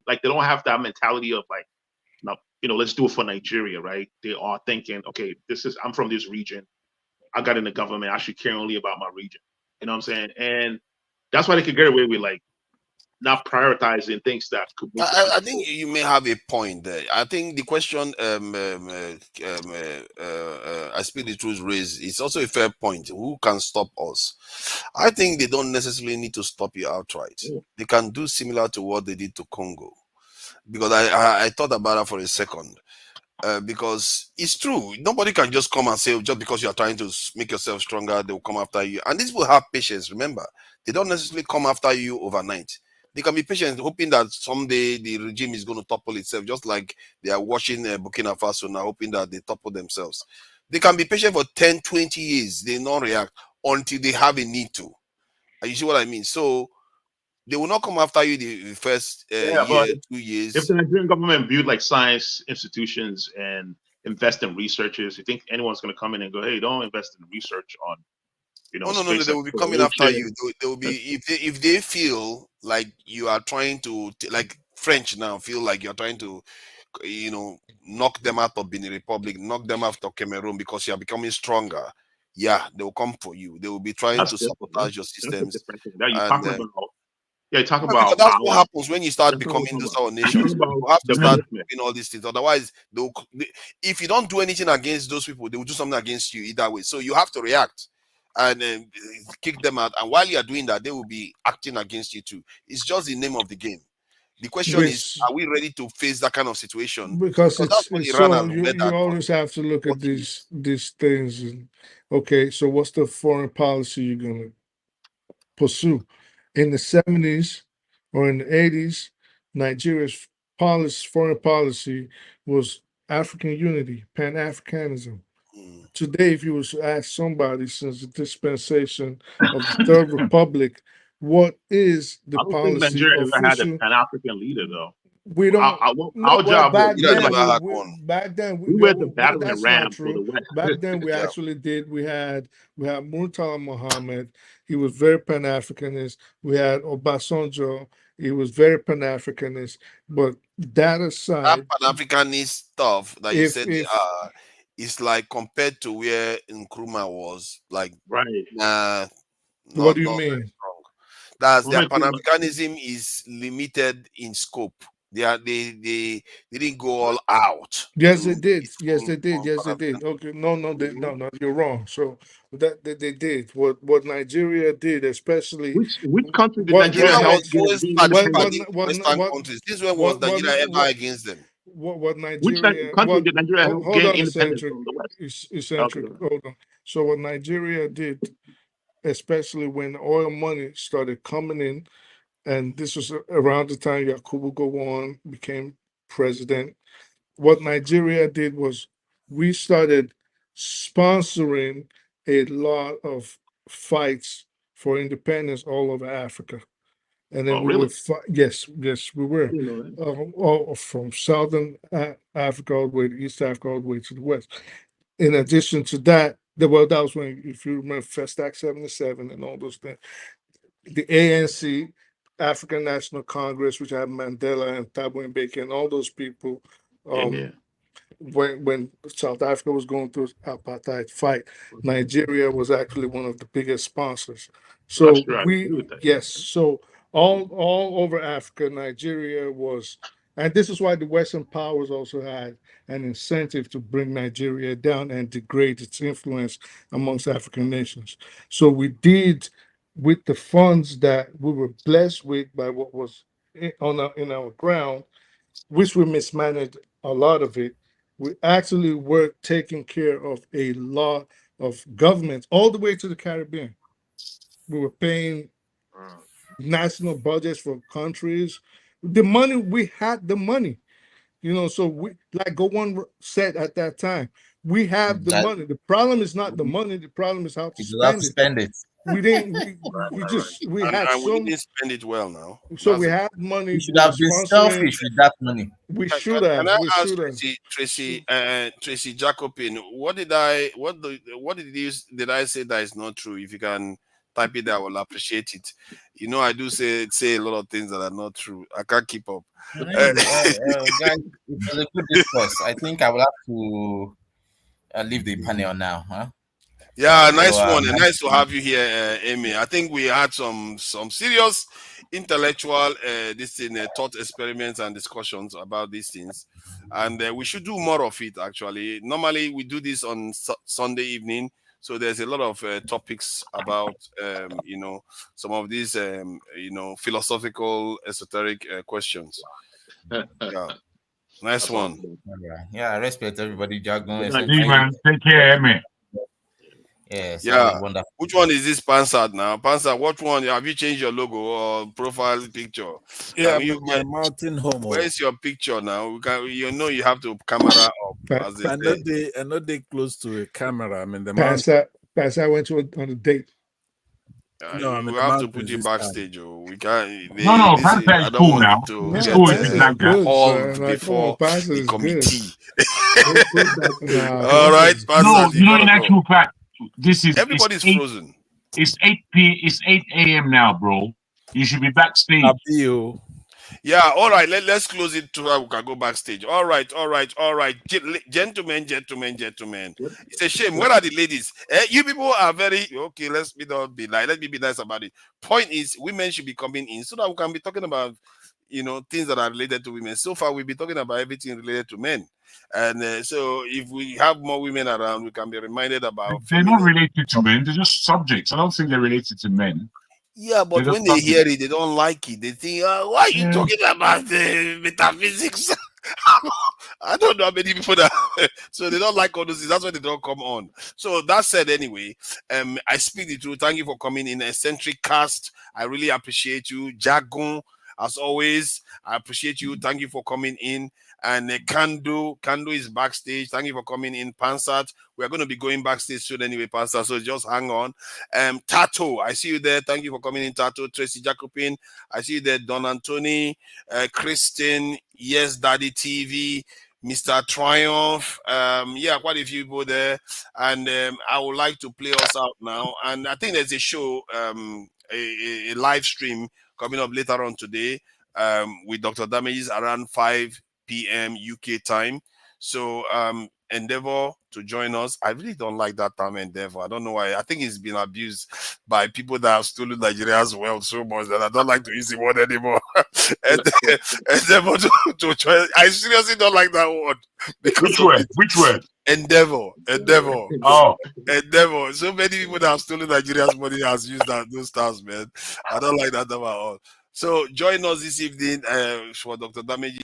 [SPEAKER 12] Like, they don't have that mentality of like, no, let's do it for Nigeria, right? They are thinking, okay, I'm from this region. I got in the government. I should care only about my region. You know what I'm saying? And that's why they could get away with like not prioritizing things that could move the
[SPEAKER 1] I
[SPEAKER 12] country
[SPEAKER 1] think
[SPEAKER 12] forward.
[SPEAKER 1] you may have a point there. I think the question I speak the truth raised is also a fair point. Who can stop us? I think they don't necessarily need to stop you outright.
[SPEAKER 12] Yeah.
[SPEAKER 1] They can do similar to what they did to Congo. Because I thought about that for a second. Because it's true. Nobody can just come and say, "Oh, just because you are trying to make yourself stronger, they will come after you." And these will have patience. Remember, they don't necessarily come after you overnight. They can be patient, hoping that someday the regime is going to topple itself, just like they are watching Burkina Faso now, hoping that they topple themselves. They can be patient for 10, 20 years. They not react until they have a need to. You see what I mean? So they will not come after you the first
[SPEAKER 12] Yeah, but
[SPEAKER 1] year,
[SPEAKER 12] if
[SPEAKER 1] 2 years.
[SPEAKER 12] the Nigerian government build like science institutions and invest in researchers, you think anyone's going to come in and go, "Hey, don't invest in research on
[SPEAKER 1] Oh no, no, no!
[SPEAKER 12] space
[SPEAKER 1] They will be coming after you.
[SPEAKER 12] exploration"?
[SPEAKER 1] They will be if they feel like you are trying to like French now feel like you're trying to you know knock them out of Benin Republic, knock them out of Cameroon because you are becoming stronger. Yeah, they will come for you. They will be trying
[SPEAKER 12] That's
[SPEAKER 1] to
[SPEAKER 12] different.
[SPEAKER 1] sabotage your
[SPEAKER 12] That's a
[SPEAKER 1] systems,
[SPEAKER 12] different thing. That you're
[SPEAKER 1] and
[SPEAKER 12] talking about. Yeah, you're talking
[SPEAKER 1] well, because
[SPEAKER 12] about
[SPEAKER 1] that's what
[SPEAKER 12] power.
[SPEAKER 1] happens when you start
[SPEAKER 12] That's not what
[SPEAKER 1] becoming
[SPEAKER 12] we're talking
[SPEAKER 1] those
[SPEAKER 12] about.
[SPEAKER 1] our
[SPEAKER 12] You're
[SPEAKER 1] nations.
[SPEAKER 12] talking about
[SPEAKER 1] You have to start
[SPEAKER 12] development.
[SPEAKER 1] doing all these things. Otherwise, if you don't do anything against those people, they will do something against you either way. So you have to react and kick them out. And while you are doing that, they will be acting against you too. It's just the name of the game. The question is,
[SPEAKER 4] Yes,
[SPEAKER 1] are we ready to face that kind of situation?
[SPEAKER 4] because
[SPEAKER 1] Because that's what
[SPEAKER 4] it's
[SPEAKER 1] Iran
[SPEAKER 4] so
[SPEAKER 1] and
[SPEAKER 4] you
[SPEAKER 1] Uganda
[SPEAKER 4] you
[SPEAKER 1] had for
[SPEAKER 4] always have to look at
[SPEAKER 1] 40
[SPEAKER 4] these
[SPEAKER 1] years.
[SPEAKER 4] things. And, okay, so what's the foreign policy you're gonna pursue? In the 70s or in the 80s, Nigeria's foreign policy was African unity, Pan Africanism.
[SPEAKER 1] Mm.
[SPEAKER 4] Today, if you was to ask somebody since the dispensation of the Third Republic, what is the
[SPEAKER 12] I don't think
[SPEAKER 4] policy
[SPEAKER 12] Nigeria ever had a
[SPEAKER 4] official?
[SPEAKER 12] Pan African leader though.
[SPEAKER 4] We don't. No,
[SPEAKER 12] Our
[SPEAKER 4] well,
[SPEAKER 12] job was
[SPEAKER 4] back
[SPEAKER 1] You don't
[SPEAKER 4] then
[SPEAKER 1] never had
[SPEAKER 4] we
[SPEAKER 1] one.
[SPEAKER 4] back then
[SPEAKER 12] we
[SPEAKER 4] we
[SPEAKER 12] were the
[SPEAKER 4] no,
[SPEAKER 12] battering
[SPEAKER 4] that's not
[SPEAKER 12] ram for the
[SPEAKER 4] true.
[SPEAKER 12] West.
[SPEAKER 4] Back then we
[SPEAKER 1] Yeah.
[SPEAKER 4] actually did. We had Murtala Muhammad. He was very Pan Africanist. We had Obasanjo. He was very Pan Africanist. But that
[SPEAKER 1] That
[SPEAKER 4] aside,
[SPEAKER 1] Pan Africanist stuff that you said they
[SPEAKER 4] if
[SPEAKER 1] are is like compared to where Nkrumah was, like
[SPEAKER 12] Right.
[SPEAKER 1] nah,
[SPEAKER 4] what do you
[SPEAKER 1] not very
[SPEAKER 4] mean?
[SPEAKER 1] strong. That's their
[SPEAKER 12] Mohammed
[SPEAKER 1] Pan
[SPEAKER 12] Nkrumah.
[SPEAKER 1] Africanism is limited in scope. They didn't go all out
[SPEAKER 4] Yes, they
[SPEAKER 1] to be
[SPEAKER 4] did. Yes,
[SPEAKER 1] full
[SPEAKER 4] they did.
[SPEAKER 1] on
[SPEAKER 4] Yes,
[SPEAKER 1] Pan
[SPEAKER 4] they did. Okay, no, no,
[SPEAKER 12] Mhm.
[SPEAKER 4] no, you're wrong. So that they did. What Nigeria did, especially
[SPEAKER 12] Which country did
[SPEAKER 4] what
[SPEAKER 12] Nigeria
[SPEAKER 1] Nigeria
[SPEAKER 12] help
[SPEAKER 1] was
[SPEAKER 4] Niger
[SPEAKER 12] gain,
[SPEAKER 1] always
[SPEAKER 12] gain independence?
[SPEAKER 1] participating in Western
[SPEAKER 4] what
[SPEAKER 1] countries. This one was
[SPEAKER 4] what what
[SPEAKER 1] Nigeria ever
[SPEAKER 4] what
[SPEAKER 1] against them.
[SPEAKER 4] what Nigeria
[SPEAKER 12] Country did Nigeria help
[SPEAKER 4] hold
[SPEAKER 12] gain
[SPEAKER 4] on
[SPEAKER 12] independence
[SPEAKER 4] eccentric
[SPEAKER 12] from the West? Okay.
[SPEAKER 4] eccentric hold on. So what Nigeria did, especially when oil money started coming in, and this was around the time Yakubu Gowon became president. What Nigeria did was we started sponsoring a lot of fights for independence all over Africa. And then
[SPEAKER 12] Oh,
[SPEAKER 4] we were,
[SPEAKER 12] really?
[SPEAKER 4] yes, we were,
[SPEAKER 12] You know that.
[SPEAKER 4] all from Southern Africa all the way to East Africa, all the way to the West. In addition to that, well, that was when, if you remember, Festac 77 and all those things. The ANC, African National Congress, which had Mandela and Thabo Mbeki and all those people,
[SPEAKER 12] Yeah,
[SPEAKER 4] um,
[SPEAKER 12] yeah.
[SPEAKER 4] when South Africa was going through apartheid fight, Nigeria was actually one of the biggest sponsors.
[SPEAKER 12] That's
[SPEAKER 4] So
[SPEAKER 12] true. I agree with that.
[SPEAKER 4] yes, so all over Africa, Nigeria was, and this is why the Western powers also had an incentive to bring Nigeria down and degrade its influence amongst African nations. So we did with the funds that we were blessed with by what was in our ground, which we mismanaged a lot of it. We actually were taking care of a lot of governments all the way to the Caribbean. We were paying national budgets for countries. The money, we had the money, so we, like Gowon said at that time, we have the
[SPEAKER 6] That
[SPEAKER 4] money. The problem is not the money, the problem is how to
[SPEAKER 6] you have to
[SPEAKER 4] spend it.
[SPEAKER 6] spend it.
[SPEAKER 4] We didn't, we
[SPEAKER 1] Right.
[SPEAKER 4] just, we
[SPEAKER 1] And
[SPEAKER 4] had
[SPEAKER 1] we
[SPEAKER 4] some,
[SPEAKER 1] didn't spend it well now.
[SPEAKER 4] so
[SPEAKER 1] That's
[SPEAKER 4] we
[SPEAKER 1] the
[SPEAKER 4] had money,
[SPEAKER 6] You should
[SPEAKER 4] we were
[SPEAKER 6] have been
[SPEAKER 4] sponsoring,
[SPEAKER 6] selfish with that money.
[SPEAKER 4] we
[SPEAKER 1] can,
[SPEAKER 4] should
[SPEAKER 1] can
[SPEAKER 4] have,
[SPEAKER 1] I
[SPEAKER 4] we
[SPEAKER 1] ask
[SPEAKER 4] should have.
[SPEAKER 1] Tracy Jacobin, what did I say that is not true? If you can type it, I will appreciate it. I do say a lot of things that are not true. I can't keep up. Uh,
[SPEAKER 6] Guys, it was a good discourse. I think I will have to leave the panel now. Huh?
[SPEAKER 1] Yeah,
[SPEAKER 6] So
[SPEAKER 1] nice one. And nice to have you here, Amy. I think we had some serious intellectual thought experiments and discussions about these things, and we should do more of it. Actually, normally we do this on Sunday evening, so there's a lot of topics about some of these philosophical esoteric questions. Yeah, nice
[SPEAKER 12] That's
[SPEAKER 1] one.
[SPEAKER 12] awesome.
[SPEAKER 6] yeah, I respect everybody. Jargon.
[SPEAKER 7] Good idea, man. Take care, Emmy.
[SPEAKER 6] Yes, that
[SPEAKER 1] Yeah.
[SPEAKER 6] was wonderful.
[SPEAKER 1] Which one is this Pansat now? Pansat, what one? Have you changed your logo or profile picture?
[SPEAKER 14] Yeah,
[SPEAKER 1] Where,
[SPEAKER 14] my mountain homo.
[SPEAKER 1] where's your picture now? You have to camera up, as they say.
[SPEAKER 14] I know they close to a camera. I'm in the
[SPEAKER 4] Pass
[SPEAKER 14] mountain.
[SPEAKER 4] that went on a date.
[SPEAKER 14] No, I'm in
[SPEAKER 1] We
[SPEAKER 14] the
[SPEAKER 1] have to
[SPEAKER 14] mountains
[SPEAKER 1] put you
[SPEAKER 14] this time.
[SPEAKER 1] backstage. We can't.
[SPEAKER 7] No, Panther
[SPEAKER 1] I
[SPEAKER 7] is
[SPEAKER 1] don't
[SPEAKER 7] cool
[SPEAKER 1] want
[SPEAKER 7] now.
[SPEAKER 1] you
[SPEAKER 7] It's
[SPEAKER 1] to
[SPEAKER 7] cool.
[SPEAKER 1] get
[SPEAKER 7] It's like that.
[SPEAKER 1] hauled
[SPEAKER 4] Like, come on,
[SPEAKER 1] before
[SPEAKER 4] Pass
[SPEAKER 1] the
[SPEAKER 4] is good.
[SPEAKER 1] committee.
[SPEAKER 4] Nah,
[SPEAKER 1] All right,
[SPEAKER 4] Pass is
[SPEAKER 1] Pansat, you
[SPEAKER 7] In
[SPEAKER 1] gotta go.
[SPEAKER 7] actual fact,
[SPEAKER 1] Everybody's frozen.
[SPEAKER 7] It's 8 a.m. now, bro. You should be backstage.
[SPEAKER 14] Abio.
[SPEAKER 1] Yeah, all right. Let's close it to we can go backstage. All right. Gentlemen. It's a shame. Where are the ladies? You people are very okay. Let me be nice about it. Point is, women should be coming in so that we can be talking about things that are related to women. So far, we've been talking about everything related to men. And so if we have more women around, we can be reminded about
[SPEAKER 7] They're not
[SPEAKER 1] feminism.
[SPEAKER 7] related to men. They're just subjects. I don't think they're related to men.
[SPEAKER 1] Yeah, but
[SPEAKER 7] They're
[SPEAKER 1] when
[SPEAKER 7] just
[SPEAKER 1] they hear
[SPEAKER 7] subjects.
[SPEAKER 1] it, they don't like it. They think, why are you
[SPEAKER 7] Yeah.
[SPEAKER 1] talking about metaphysics? I don't know how many people that so they don't like all those things. That's why they don't come on. So that said, anyway, I speak the truth. Thank you for coming in, eccentric cast. I really appreciate you, Jagun. As always, I appreciate you. Thank you for coming in. And Kando is backstage. Thank you for coming in, Pansat. We're going to be going backstage soon anyway, Pansat. So just hang on. Tato, I see you there. Thank you for coming in, Tato. Tracy Jacobin, I see you there. Don Anthony, Kristen, Yes Daddy TV, Mr. Triumph. Quite a few people there. And I would like to play us out now. And I think there's a show, a live stream coming up later on today with Dr. Damages around 5 p.m. UK time. So endeavor to join us. I really don't like that term endeavor. I don't know why. I think it's been abused by people that have stolen Nigeria's wealth so much that I don't like to use the word anymore. Endeavor to join. I seriously don't like that word.
[SPEAKER 7] Which word?
[SPEAKER 1] Endeavor.
[SPEAKER 7] Oh.
[SPEAKER 1] Endeavor. So many people that have stolen Nigeria's money has used those terms, man. I don't like that term at all. So join us this evening for Dr. Damages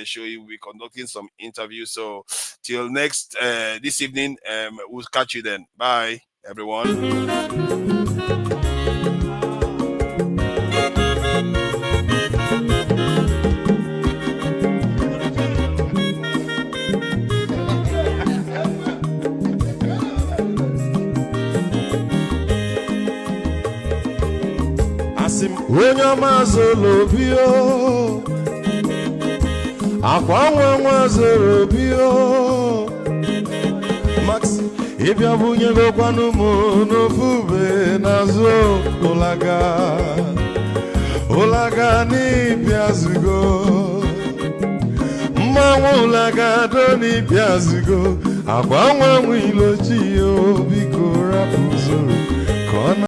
[SPEAKER 1] show. He will be conducting some interviews. So till next this evening, we'll catch you then. Bye, everyone.
[SPEAKER 15] Onye ọma zoro obi o, akwa nwa zoro obi o, Max ịbịa bunye gokwanụ m n'ofu ube n'azụ ụlaga n'ịbịa zugo, mmanwụ ụlaga do n'ịbịa zugo, akwa nwa ilochi o, biko rapụ zoro ka ọ